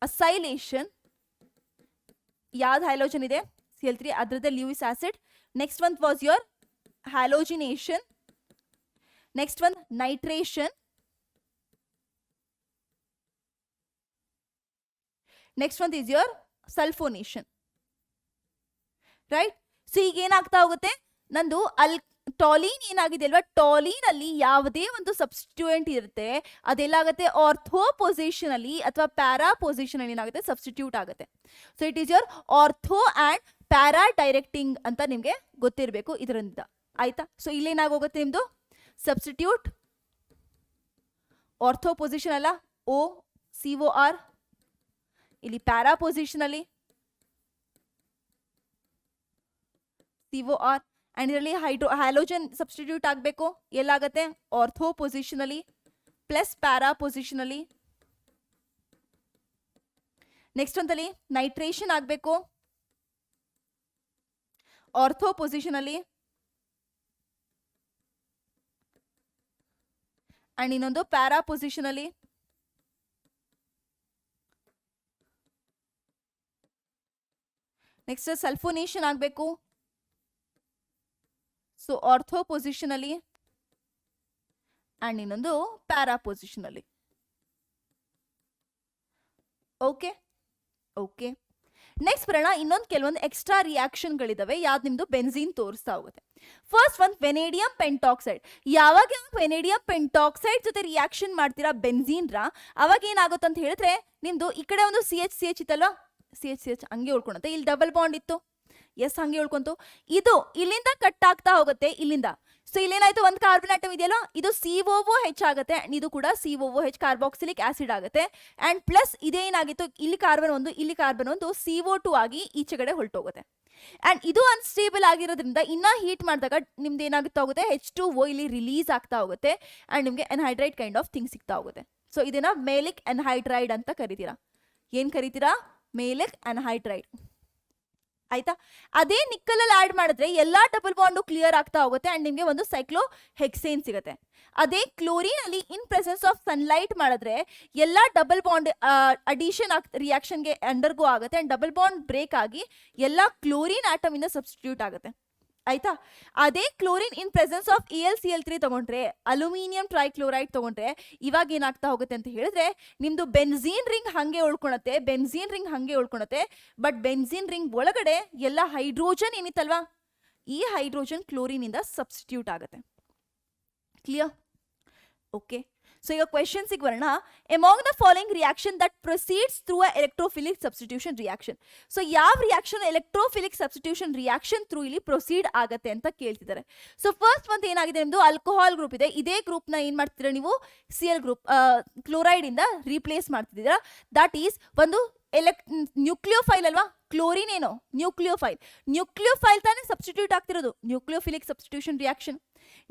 acylation. ಯಾವ್ದು ಹೈಲೋಜನ್ ಇದೆ? Cl3 ಅದರದ್ದೇ Lewis acid. Next one was your halogenation. Next one nitration. Next one is your sulphonation. Right? So ಈಗ ಏನಾಗ್ತಾ ಹೋಗುತ್ತೆ? ನಂದು ಟಾಲಿನ್ ಏನಾಗಿದೆ ಅಲ್ವಾ? ಟಾಲಿನ್ ಅಲ್ಲಿ ಯಾವುದೇ ಒಂದು ಸಬ್ಸ್ಟಿಟ್ಯೂಯೆಂಟ್ ಇರುತ್ತೆ ಅದೆಲ್ಲಾಗುತ್ತೆ? ಆರ್ಥೋ ಪೊಸಿಷನ್ ಅಲ್ಲಿ ಅಥವಾ ಪ್ಯಾರಾ ಪೊಸಿಷನ್ ಅಲ್ಲಿ ಏನಾಗುತ್ತೆ? ಸಬ್ಸ್ಟಿಟ್ಯೂಟ್ ಆಗುತ್ತೆ. So it is your ortho and para directing ಅಂತ ನಿಮ್ಗೆ ಗೊತ್ತಿರಬೇಕು ಇದರಿಂದ. ಆಯ್ತಾ? ಸೊ ಇಲ್ಲೇನಾಗೋಗುತ್ತೆ? ನಿಮ್ದು ಸಬ್ಸ್ಟಿಟ್ಯೂಟ್ ಆರ್ಥೋ ಪೊಸಿಷನ್ ಅಲ್ಲ OCOR, ಇಲ್ಲಿ ಪ್ಯಾರಾ ಪೊಸಿಷನ್ ಅಲ್ಲಿ COR ಅಂಡ್ ಇದರಲ್ಲಿ ಹ್ಯಾಲೋಜನ್ ಸಬ್ಸ್ಟಿಟ್ಯೂಟ್ ಆಗಬೇಕು. ಎಲ್ಲಾಗತ್ತೆ? ಆರ್ಥೋ ಪೊಸಿಷನ್ ಅಲ್ಲಿ ಪ್ಲಸ್ ಪ್ಯಾರಾ ಪೊಸಿಷನ್ ಅಲ್ಲಿ. ನೆಕ್ಸ್ಟ್ ಒಂದಲ್ಲಿ ನೈಟ್ರೇಷನ್ ಆಗಬೇಕು ಆರ್ಥೋ ಪೊಸಿಷನ್ ಅಲ್ಲಿ ಅಂಡ್ ಇನ್ನೊಂದು ಪ್ಯಾರಾ ಪೊಸಿಷನ್ ಅಲ್ಲಿ. ನೆಕ್ಸ್ಟ್ ಸಲ್ಫೋನೇಷನ್ ಆಗಬೇಕು. ಸೊ ಆರ್ಥೋ ಪೊಸಿಷನ್ ಅಲ್ಲಿ ಅಂಡ್ ಇನ್ನೊಂದು ಪ್ಯಾರಾ ಪೊಸಿಷನ್ ಅಲ್ಲಿ. ಓಕೆ ಓಕೆ ನೆಕ್ಸ್ಟ್ ಬರೋಣ. ಇನ್ನೊಂದು ಕೆಲವೊಂದು ಎಕ್ಸ್ಟ್ರಾ ರಿಯಾಕ್ಷನ್ಗಳಿದಾವೆ, ಯಾವ್ದು ನಿಮ್ದು ಬೆನ್ಝೀನ್ ತೋರಿಸ್ತಾ ಹೋಗುತ್ತೆ. ಫಸ್ಟ್ ಒಂದು ವೆನೇಡಿಯಂ ಪೆಂಟಾಕ್ಸೈಡ್. ಯಾವಾಗ ವೆನೇಡಿಯಂ ಪೆಂಟಾಕ್ಸೈಡ್ ಜೊತೆ ರಿಯಾಕ್ಷನ್ ಮಾಡ್ತೀರಾ ಬೆನ್ಝೀನ್ರ, ಅವಾಗ ಏನಾಗುತ್ತೆ ಅಂತ ಹೇಳಿದ್ರೆ ನಿಮ್ದು ಈ ಕಡೆ ಒಂದು ಸಿ ಎಚ್ ಇತ್ತಲ್ವಾ, ಸಿ ಎಚ್ ಹಂಗೆ ಉಳ್ಕೊಳುತ್ತೆ. ಇಲ್ಲಿ ಡಬಲ್ ಬಾಂಡ್ ಇತ್ತು, ಎಸ್ ಹಂಗೆ ಉಳ್ಕೊಂತು. ಇದು ಇಲ್ಲಿಂದ ಕಟ್ ಆಗ್ತಾ ಹೋಗುತ್ತೆ ಇಲ್ಲಿಂದ. ಸೊ ಇಲ್ಲೇನಾಯ್ತು, ಒಂದು ಕಾರ್ಬನ್ ಆಟಮ್ ಇದೆಯಲ್ಲ, ಇದು COOH ಆಗುತ್ತೆ, ಅಂಡ್ ಇದು ಕೂಡ COOH ಕಾರ್ಬಾಕ್ಸಿಲಿಕ್ ಆಸಿಡ್ ಆಗುತ್ತೆ. ಅಂಡ್ ಪ್ಲಸ್ ಇದೇನಾಗಿತ್ತು, ಇಲ್ಲಿ ಕಾರ್ಬನ್ ಒಂದು ಇಲ್ಲಿ ಕಾರ್ಬನ್ ಒಂದು CO2 ಆಗಿ ಈಚೆ ಕಡೆ ಹೊರಟೋಗುತ್ತೆ. ಅಂಡ್ ಇದು ಅನ್ಸ್ಟೇಬಲ್ ಆಗಿರೋದ್ರಿಂದ ಇನ್ನ ಹೀಟ್ ಮಾಡಿದಾಗ ನಿಮ್ದು ಏನಾಗುತ್ತಾ ಹೋಗುತ್ತೆ, H2O ಇಲ್ಲಿ ರಿಲೀಸ್ ಆಗ್ತಾ ಹೋಗುತ್ತೆ ಅಂಡ್ ನಿಮ್ಗೆ ಎನ್ಹೈಡ್ರೈಡ್ ಕೈಂಡ್ ಆಫ್ ಥಿಂಗ್ ಸಿಗ್ತಾ ಹೋಗುತ್ತೆ. ಸೊ ಇದನ್ನ ಮೇಲಿಕ್ ಎನ್ಹೈಡ್ರೈಡ್ ಅಂತ ಕರಿತೀರಾ. ಏನ್ ಕರಿತೀರಾ, ಮೇಲಿಕ್ ಎನ್ಹೈಡ್ರೈಡ್. ಆಯ್ತಾ. ಅದೇ ನಿಕ್ಕಲಲ್ಲಿ ಆಡ್ ಮಾಡಿದ್ರೆ ಎಲ್ಲಾ ಡಬಲ್ ಬಾಂಡು ಕ್ಲಿಯರ್ ಆಗ್ತಾ ಹೋಗುತ್ತೆ ಅಂಡ್ ನಿಮಗೆ ಒಂದು ಸೈಕ್ಲೋ ಹೆಕ್ಸೇನ್ ಸಿಗುತ್ತೆ. ಅದೇ ಕ್ಲೋರಿನ್ ಅಲ್ಲಿ ಇನ್ ಪ್ರೆಸೆನ್ಸ್ ಆಫ್ ಸನ್ಲೈಟ್ ಮಾಡಿದ್ರೆ ಎಲ್ಲಾ ಡಬಲ್ ಬಾಂಡ್ ಅಡಿಷನ್ ರಿಯಾಕ್ಷನ್ಗೆ ಅಂಡರ್ಗೋ ಆಗುತ್ತೆ ಅಂಡ್ ಡಬಲ್ ಬಾಂಡ್ ಬ್ರೇಕ್ ಆಗಿ ಎಲ್ಲಾ ಕ್ಲೋರಿನ್ ಆಟಮ್ ಇಂದ ಸಬ್ಸ್ಟಿಟ್ಯೂಟ್ ಆಗುತ್ತೆ. ಆಯ್ತಾ. ಅದೇ chlorine in presence of AlCl3 ತಗೊಂಡ್ರೆ, ಅಲ್ಯೂಮಿನಿಯಂ ಟ್ರೈಕ್ಲೋರೈಡ್ ತಗೊಂಡ್ರೆ ಇವಾಗ ಏನಾಗ್ತಾ ಹೋಗುತ್ತೆ ಅಂತ ಹೇಳಿದ್ರೆ ನಿಮ್ದು ಬೆನ್ಝೀನ್ ರಿಂಗ್ ಹಂಗೆ ಉಳ್ಕೊಳತ್ತೆ. ಬಟ್ ಬೆನ್ಝೀನ್ ರಿಂಗ್ ಒಳಗಡೆ ಎಲ್ಲ ಹೈಡ್ರೋಜನ್ ಏನಿತ್ತಲ್ವಾ, ಈ ಹೈಡ್ರೋಜನ್ ಕ್ಲೋರಿನ್ ಇಂದ ಸಬ್ಸ್ಟಿಟ್ಯೂಟ್ ಆಗುತ್ತೆ. ಕ್ಲಿಯರ್. ಓಕೆ. ಸೊ ಈಗ ಕ್ವೆಶನ್ಸಿಗೆ ಬರೋಣ. Among the following reaction that proceeds through a electrophilic substitution reaction. So ಯಾವ reaction electrophilic substitution reaction through ಇಲ್ಲಿ ಪ್ರೊಸೀಡ್ ಆಗತ್ತೆ ಅಂತ ಕೇಳ್ತಿದ್ದಾರೆ. ಸೊ ಫಸ್ಟ್ ಒಂದು ಏನಾಗಿದೆ, ನಿಮ್ದು ಆಲ್ಕೋಹಾಲ್ ಗ್ರೂಪ್ ಇದೆ, ಇದೇ ಗ್ರೂಪ್ ನ ಏನ್ ಮಾಡ್ತಿದ್ದೀರಾ ನೀವು, Cl ಗ್ರೂಪ್ ಕ್ಲೋರೈಡ್ ಇಂದ ರೀಪ್ಲೇಸ್ ಮಾಡ್ತಿದ್ದೀರಾ. ದಟ್ ಈಸ್ ಒಂದು ನ್ಯೂಕ್ಲಿಯೋಫೈಲ್ ಅಲ್ವಾ, ಕ್ಲೋರಿನ್ ಏನೋ ನ್ಯೂಕ್ಲಿಯೋಫೈಲ್ ತಾನೇ ಸಬ್ಸ್ಟಿಟ್ಯೂಟ್ ಆಗ್ತಿರೋದು, ನ್ಯೂಕ್ಲಿಯೋಫಿಲಿಕ್ ಸಬ್ಸ್ಟಿಟ್ಯೂಷನ್ ರಿಯಾಕ್ಷನ್.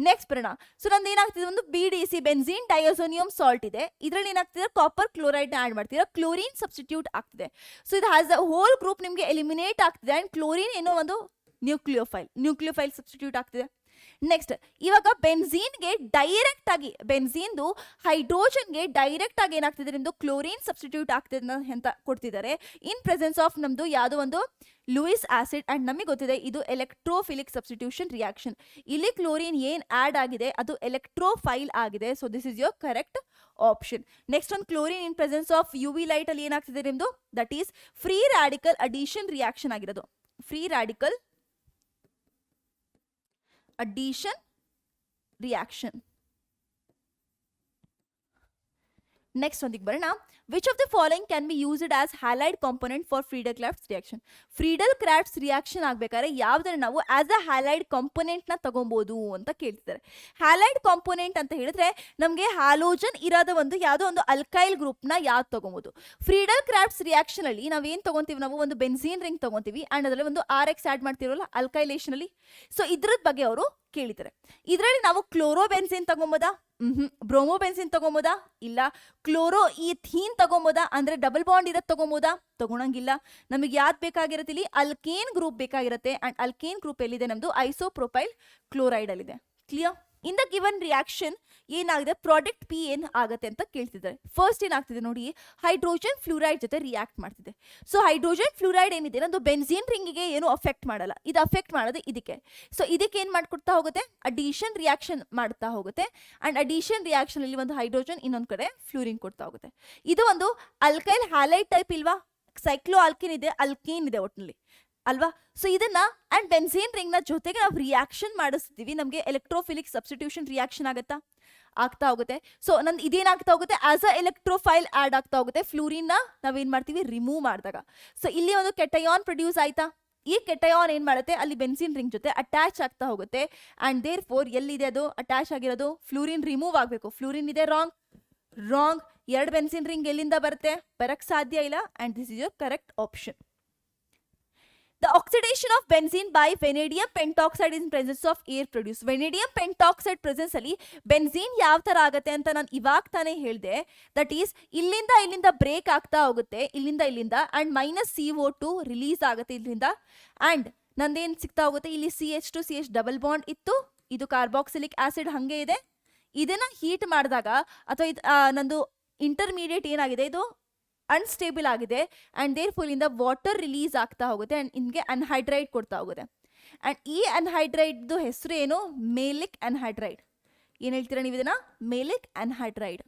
ನೆಕ್ಸ್ಟ್ ಬರೋಣ. ಸೊ ನಮ್ದು ಏನಾಗ್ತಿದೆ, ಒಂದು BDC ಬೆನ್ಝೀನ್ ಡೈಅಸೋನಿಯಂ ಸಾಲ್ಟ್ ಇದೆ, ಇದರಲ್ಲಿ ಏನಾಗ್ತಿದೆ ಕಾಪರ್ ಕ್ಲೋರೈಡ್ ನ ಆಡ್ ಮಾಡ್ತೀರಾ, ಕ್ಲೋರಿನ್ ಸಬ್ಸ್ಟಿಟ್ಯೂಟ್ ಆಗ್ತಿದೆ. ಸೊ ಇದು ಹ್ಯಾಸ್ ಅ ಹೋಲ್ ಗ್ರೂಪ್ ನಿಮಗೆ ಎಲಿಮಿನೇಟ್ ಆಗ್ತಿದೆ ಅಂಡ್ ಕ್ಲೋರಿನ್ ಏನೋ ಒಂದು ನ್ಯೂಕ್ಲಿಯೋಫೈಲ್ ಸಬ್ಸ್ಟಿಟ್ಯೂಟ್ ಆಗ್ತಿದೆ. ನೆಕ್ಸ್ಟ್ ಇವಾಗ ಬೆನ್ಝೀನ್ಗೆ ಡೈರೆಕ್ಟ್ ಆಗಿ ಬೆನ್ಝೀನ್ದು ಹೈಡ್ರೋಜನ್ಗೆ ಡೈರೆಕ್ಟ್ ಆಗಿ ಏನಾಗ್ತಿದೆ, ನಿಮ್ದು ಕ್ಲೋರಿನ್ ಸಬ್ಸ್ಟಿಟ್ಯೂಟ್ ಆಗ್ತಿದೆ ಅಂತ ಕೊಡ್ತಿದ್ದಾರೆ ಇನ್ ಪ್ರೆಸೆನ್ಸ್ ಆಫ್ ನಮ್ದು ಯಾವುದೋ ಒಂದು ಲೂಯಿಸ್ ಆಸಿಡ್ ಅಂಡ್ ನಮಗೆ ಗೊತ್ತಿದೆ ಇದು ಎಲೆಕ್ಟ್ರೋಫಿಲಿಕ್ ಸಬ್ಸ್ಟಿಟ್ಯೂಷನ್ ರಿಯಾಕ್ಷನ್. ಇಲ್ಲಿ ಕ್ಲೋರಿನ್ ಏನ್ ಆಡ್ ಆಗಿದೆ ಅದು ಎಲೆಕ್ಟ್ರೋಫೈಲ್ ಆಗಿದೆ. So this is your correct option. Next ಒಂದು chlorine in presence of UV light ಅಲ್ಲಿ ಏನಾಗ್ತಿದೆ ನಿಮ್ದು, that is free radical addition reaction ಆಗಿರೋದು, free radical addition reaction. Next ಒಂದಿಗೆ ಬರೋಣ. Which of the following can be used as halide component for Friedel Crafts reaction. Friedel Crafts reaction ಆಗಬೇಕಾದ್ರೆ ಯಾವ್ದನ್ನ ನಾವು as ಅ halide component ನ ತಗೊಬಹುದು ಅಂತ ಕೇಳ್ತಿದ್ದಾರೆ. ಹ್ಯಾಲೈಡ್ ಕಾಂಪೊನೆಂಟ್ ಅಂತ ಹೇಳಿದ್ರೆ ನಮಗೆ ಹ್ಯಾಲೋಜನ್ ಇರೋದ ಒಂದು ಯಾವುದೋ ಒಂದು ಅಲ್ಕೈಲ್ ಗ್ರೂಪ್ ನ ಯಾವ್ದು ತಗೊಬಹುದು. ಫ್ರೀಡಲ್-ಕ್ರಾಫ್ಟ್ಸ್ ರಿಯಾಕ್ಷನ್ ಅಲ್ಲಿ ನಾವೇನ್ ತಗೊಂತೀವಿ, ನಾವು ಒಂದು ಬೆನ್ಝೀನ್ ರಿಂಗ್ ತಗೊಂತೀವಿ ಅಂಡ್ ಅದರಲ್ಲಿ ಒಂದು RX ಆಡ್ ಮಾಡ್ತಿರೋಲ್ಲ ಅಲ್ಕೈಲೇಷನ್ ಅಲ್ಲಿ. ಸೊ ಇದ್ರದ ಬಗ್ಗೆ ಅವರು ಕೇಳಿದ್ದಾರೆ. ಇದರಲ್ಲಿ ನಾವು ಕ್ಲೋರೋಬೆನ್ಸಿನ್ ತಗೊಂಬೋದಾ, ಬ್ರೋಮೋಬೆನ್ಸಿನ್ ತಗೊಂಬೋದಾ, ಇಲ್ಲ ಕ್ಲೋರೋ ಈಥೀನ್ ತಗೊಂಬೋದಾ, ಅಂದ್ರೆ ಡಬಲ್ ಬಾಂಡ್ ಇರೋದು ತಗೊಂಬೋದಾ, ತಗೊಳಂಗಿಲ್ಲ. ನಮಗೆ ಯಾವ್ದು ಬೇಕಾಗಿರುತ್ತೆ, ಇಲ್ಲಿ ಅಲ್ಕೇನ್ ಗ್ರೂಪ್ ಬೇಕಾಗಿರುತ್ತೆ ಅಂಡ್ ಅಲ್ಕೇನ್ ಗ್ರೂಪ್ ಎಲ್ಲಿದೆ, ನಮ್ದು ಐಸೋಪ್ರೊಪೈಲ್ ಕ್ಲೋರೈಡ್ ಅಲ್ಲಿ ಇದೆ. Clear. In the given reaction ಏನಾಗಿದೆ, ಪ್ರಾಡಕ್ಟ್ P ಏನ್ ಆಗುತ್ತೆ ಅಂತ ಕೇಳ್ತಿದ್ದಾರೆ. ಫಸ್ಟ್ ಏನಾಗ್ತಿದೆ ನೋಡಿ, ಹೈಡ್ರೋಜನ್ ಫ್ಲೂರೈಡ್ ಜೊತೆ ರಿಯಾಕ್ಟ್ ಮಾಡ್ತಿದೆ. ಸೊ ಹೈಡ್ರೋಜನ್ ಫ್ಲೂರೈಡ್ ಏನಿದೆ ನಮ್ದು ಬೆನ್ಝೀನ್ ರಿಂಗಿಗೆ ಏನು ಅಫೆಕ್ಟ್ ಮಾಡಲ್ಲ, ಇದು ಅಫೆಕ್ಟ್ ಮಾಡೋದು ಇದಕ್ಕೆ. ಸೊ ಇದಕ್ಕೆ ಏನ್ ಮಾಡ್ಕೊಡ್ತಾ ಹೋಗುತ್ತೆ, ಅಡಿಷನ್ ರಿಯಾಕ್ಷನ್ ಮಾಡ್ತಾ ಹೋಗುತ್ತೆ ಅಂಡ್ ಅಡಿಷನ್ ರಿಯಾಕ್ಷನ್ ಅಲ್ಲಿ ಒಂದು ಹೈಡ್ರೋಜನ್ ಇನ್ನೊಂದ್ ಕಡೆ ಫ್ಲೂರಿನ್ ಕೊಡ್ತಾ ಹೋಗುತ್ತೆ. ಇದು ಒಂದು ಅಲ್ಕೈಲ್ ಹ್ಯಾಲೈಡ್ ಟೈಪ್ ಇಲ್ವಾ, ಸೈಕ್ಲೋ ಆಲ್ಕಿನ್ ಇದೆ, ಅಲ್ಕೇನ್ ಇದೆ ಒಟ್ಟಿನಲ್ಲಿ ಅಲ್ವಾ. ಸೊ ಇದನ್ನ ಅಂಡ್ ಬೆನ್ಝೀನ್ ರಿಂಗ್ ನ ಜೊತೆಗೆ ನಾವು ರಿಯಾಕ್ಷನ್ ಮಾಡಿಸ್ತೀವಿ, ನಮಗೆ ಎಲೆಕ್ಟ್ರೋಫಿಲಿಕ್ ಸಬ್ಸ್ಟಿಟ್ಯೂಷನ್ ರಿಯಾಕ್ಷನ್ ಆಗ್ತಾ ಹೋಗುತ್ತೆ. ಸೊ ನಂದು ಇದೇನಾಗ್ತಾ ಹೋಗುತ್ತೆ, ಆಸ್ ಅ ಎಲೆಕ್ಟ್ರೋಫೈಲ್ ಆಡ್ ಆಗ್ತಾ ಹೋಗುತ್ತೆ. ಫ್ಲೂರಿನ್ ನ ನಾವೇನ್ ಮಾಡ್ತೀವಿ, ರಿಮೂವ್ ಮಾಡಿದಾಗ. ಸೊ ಇಲ್ಲಿ ಒಂದು ಕೆಟಯಾನ್ ಪ್ರೊಡ್ಯೂಸ್ ಆಯ್ತಾ, ಈ ಕೆಟಯಾನ್ ಏನ್ ಮಾಡುತ್ತೆ, ಅಲ್ಲಿ ಬೆನ್ಝೀನ್ ರಿಂಗ್ ಜೊತೆ ಅಟ್ಯಾಚ್ ಆಗ್ತಾ ಹೋಗುತ್ತೆ ಅಂಡ್ ದೇರ್ ಫೋರ್ ಎಲ್ಲಿದೆ ಅದು ಅಟ್ಯಾಚ್ ಆಗಿರೋದು, ಫ್ಲೂರಿನ್ ರಿಮೂವ್ ಆಗಬೇಕು. ಫ್ಲೂರಿನ್ ಇದೆ, ರಾಂಗ್. ಎರಡು ಬೆನ್ಝೀನ್ ರಿಂಗ್ ಎಲ್ಲಿಂದ ಬರಕ್ ಸಾಧ್ಯ ಇಲ್ಲ and this is your correct option. The oxidation of benzene by vanadium pentoxide in presence of air produce. Vanadium pentoxide presence ಅಲ್ಲಿ ಬೆನ್ಝೀನ್ ಯಾವ ತರ ಆಗುತ್ತೆ ಅಂತ ನಾನು ಇವಾಗ ತಾನೇ ಹೇಳಿದೆ. ದಟ್ ಈಸ್ ಇಲ್ಲಿಂದ ಬ್ರೇಕ್ ಆಗ್ತಾ ಹೋಗುತ್ತೆ, ಇಲ್ಲಿಂದ ಅಂಡ್ -CO2 ರಿಲೀಸ್ ಆಗುತ್ತೆ ಇಲ್ಲಿಂದ ಅಂಡ್ ನಂದೇನ್ ಸಿಗ್ತಾ ಹೋಗುತ್ತೆ, ಇಲ್ಲಿ CH2CH ಡಬಲ್ ಬಾಂಡ್ ಇತ್ತು, ಇದು ಕಾರ್ಬಾಕ್ಸಿಲಿಕ್ ಆಸಿಡ್ ಹಂಗೆ ಇದೆ. ಇದನ್ನ ಹೀಟ್ ಮಾಡಿದಾಗ ಅಥವಾ ನಂದು ಇಂಟರ್ಮೀಡಿಯೇಟ್ ಏನಾಗಿದೆ, ಇದು ಅನ್ಸ್ಟೇಬಲ್ ಆಗಿದೆ ಅಂಡ್ ದೇರ್ ಫೋರ್ ಇಂದ ವಾಟರ್ ರಿಲೀಸ್ ಆಗ್ತಾ ಹೋಗುತ್ತೆ ಅಂಡ್ ನಿಮಗೆ ಅನ್ಹೈಡ್ರೈಡ್ ಕೊಡ್ತಾ ಹೋಗುತ್ತೆ. ಅಂಡ್ ಈ ಅನ್ಹೈಡ್ರೈಡ್ ಹೆಸರು ಏನು, ಮೇಲಿಕ್ ಅನ್ಹೈಡ್ರೈಡ್. ಏನು ಹೇಳ್ತೀರಾ ನೀವು ಇದನ್ನ? ಮೇಲಿಕ್ ಅನ್ಹೈಡ್ರೈಡ್.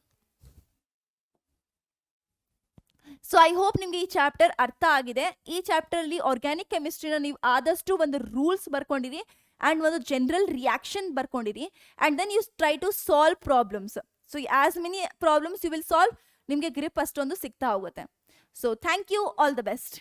ಸೊ ಐ ಹೋಪ್ ನಿಮಗೆ ಈ ಚಾಪ್ಟರ್ ಅರ್ಥ ಆಗಿದೆ. ಈ ಚಾಪ್ಟರ್ ಅಲ್ಲಿ ಆರ್ಗ್ಯಾನಿಕ್ ಕೆಮಿಸ್ಟ್ರಿನ ನೀವು ಆದಷ್ಟು ಒಂದು ರೂಲ್ಸ್ ಬರ್ಕೊಂಡಿರಿ ಆ್ಯಂಡ್ ಒಂದು ಜನರಲ್ ರಿಯಾಕ್ಷನ್ ಬರ್ಕೊಂಡಿರಿ and then you try to solve problems. So as many problems you will solve, ನಿಮಗೆ ಗ್ರಿಪ್ ಅಷ್ಟೊಂದು ಸಿಗ್ತಾ ಹೋಗುತ್ತೆ. ಸೊ thank you, all the best.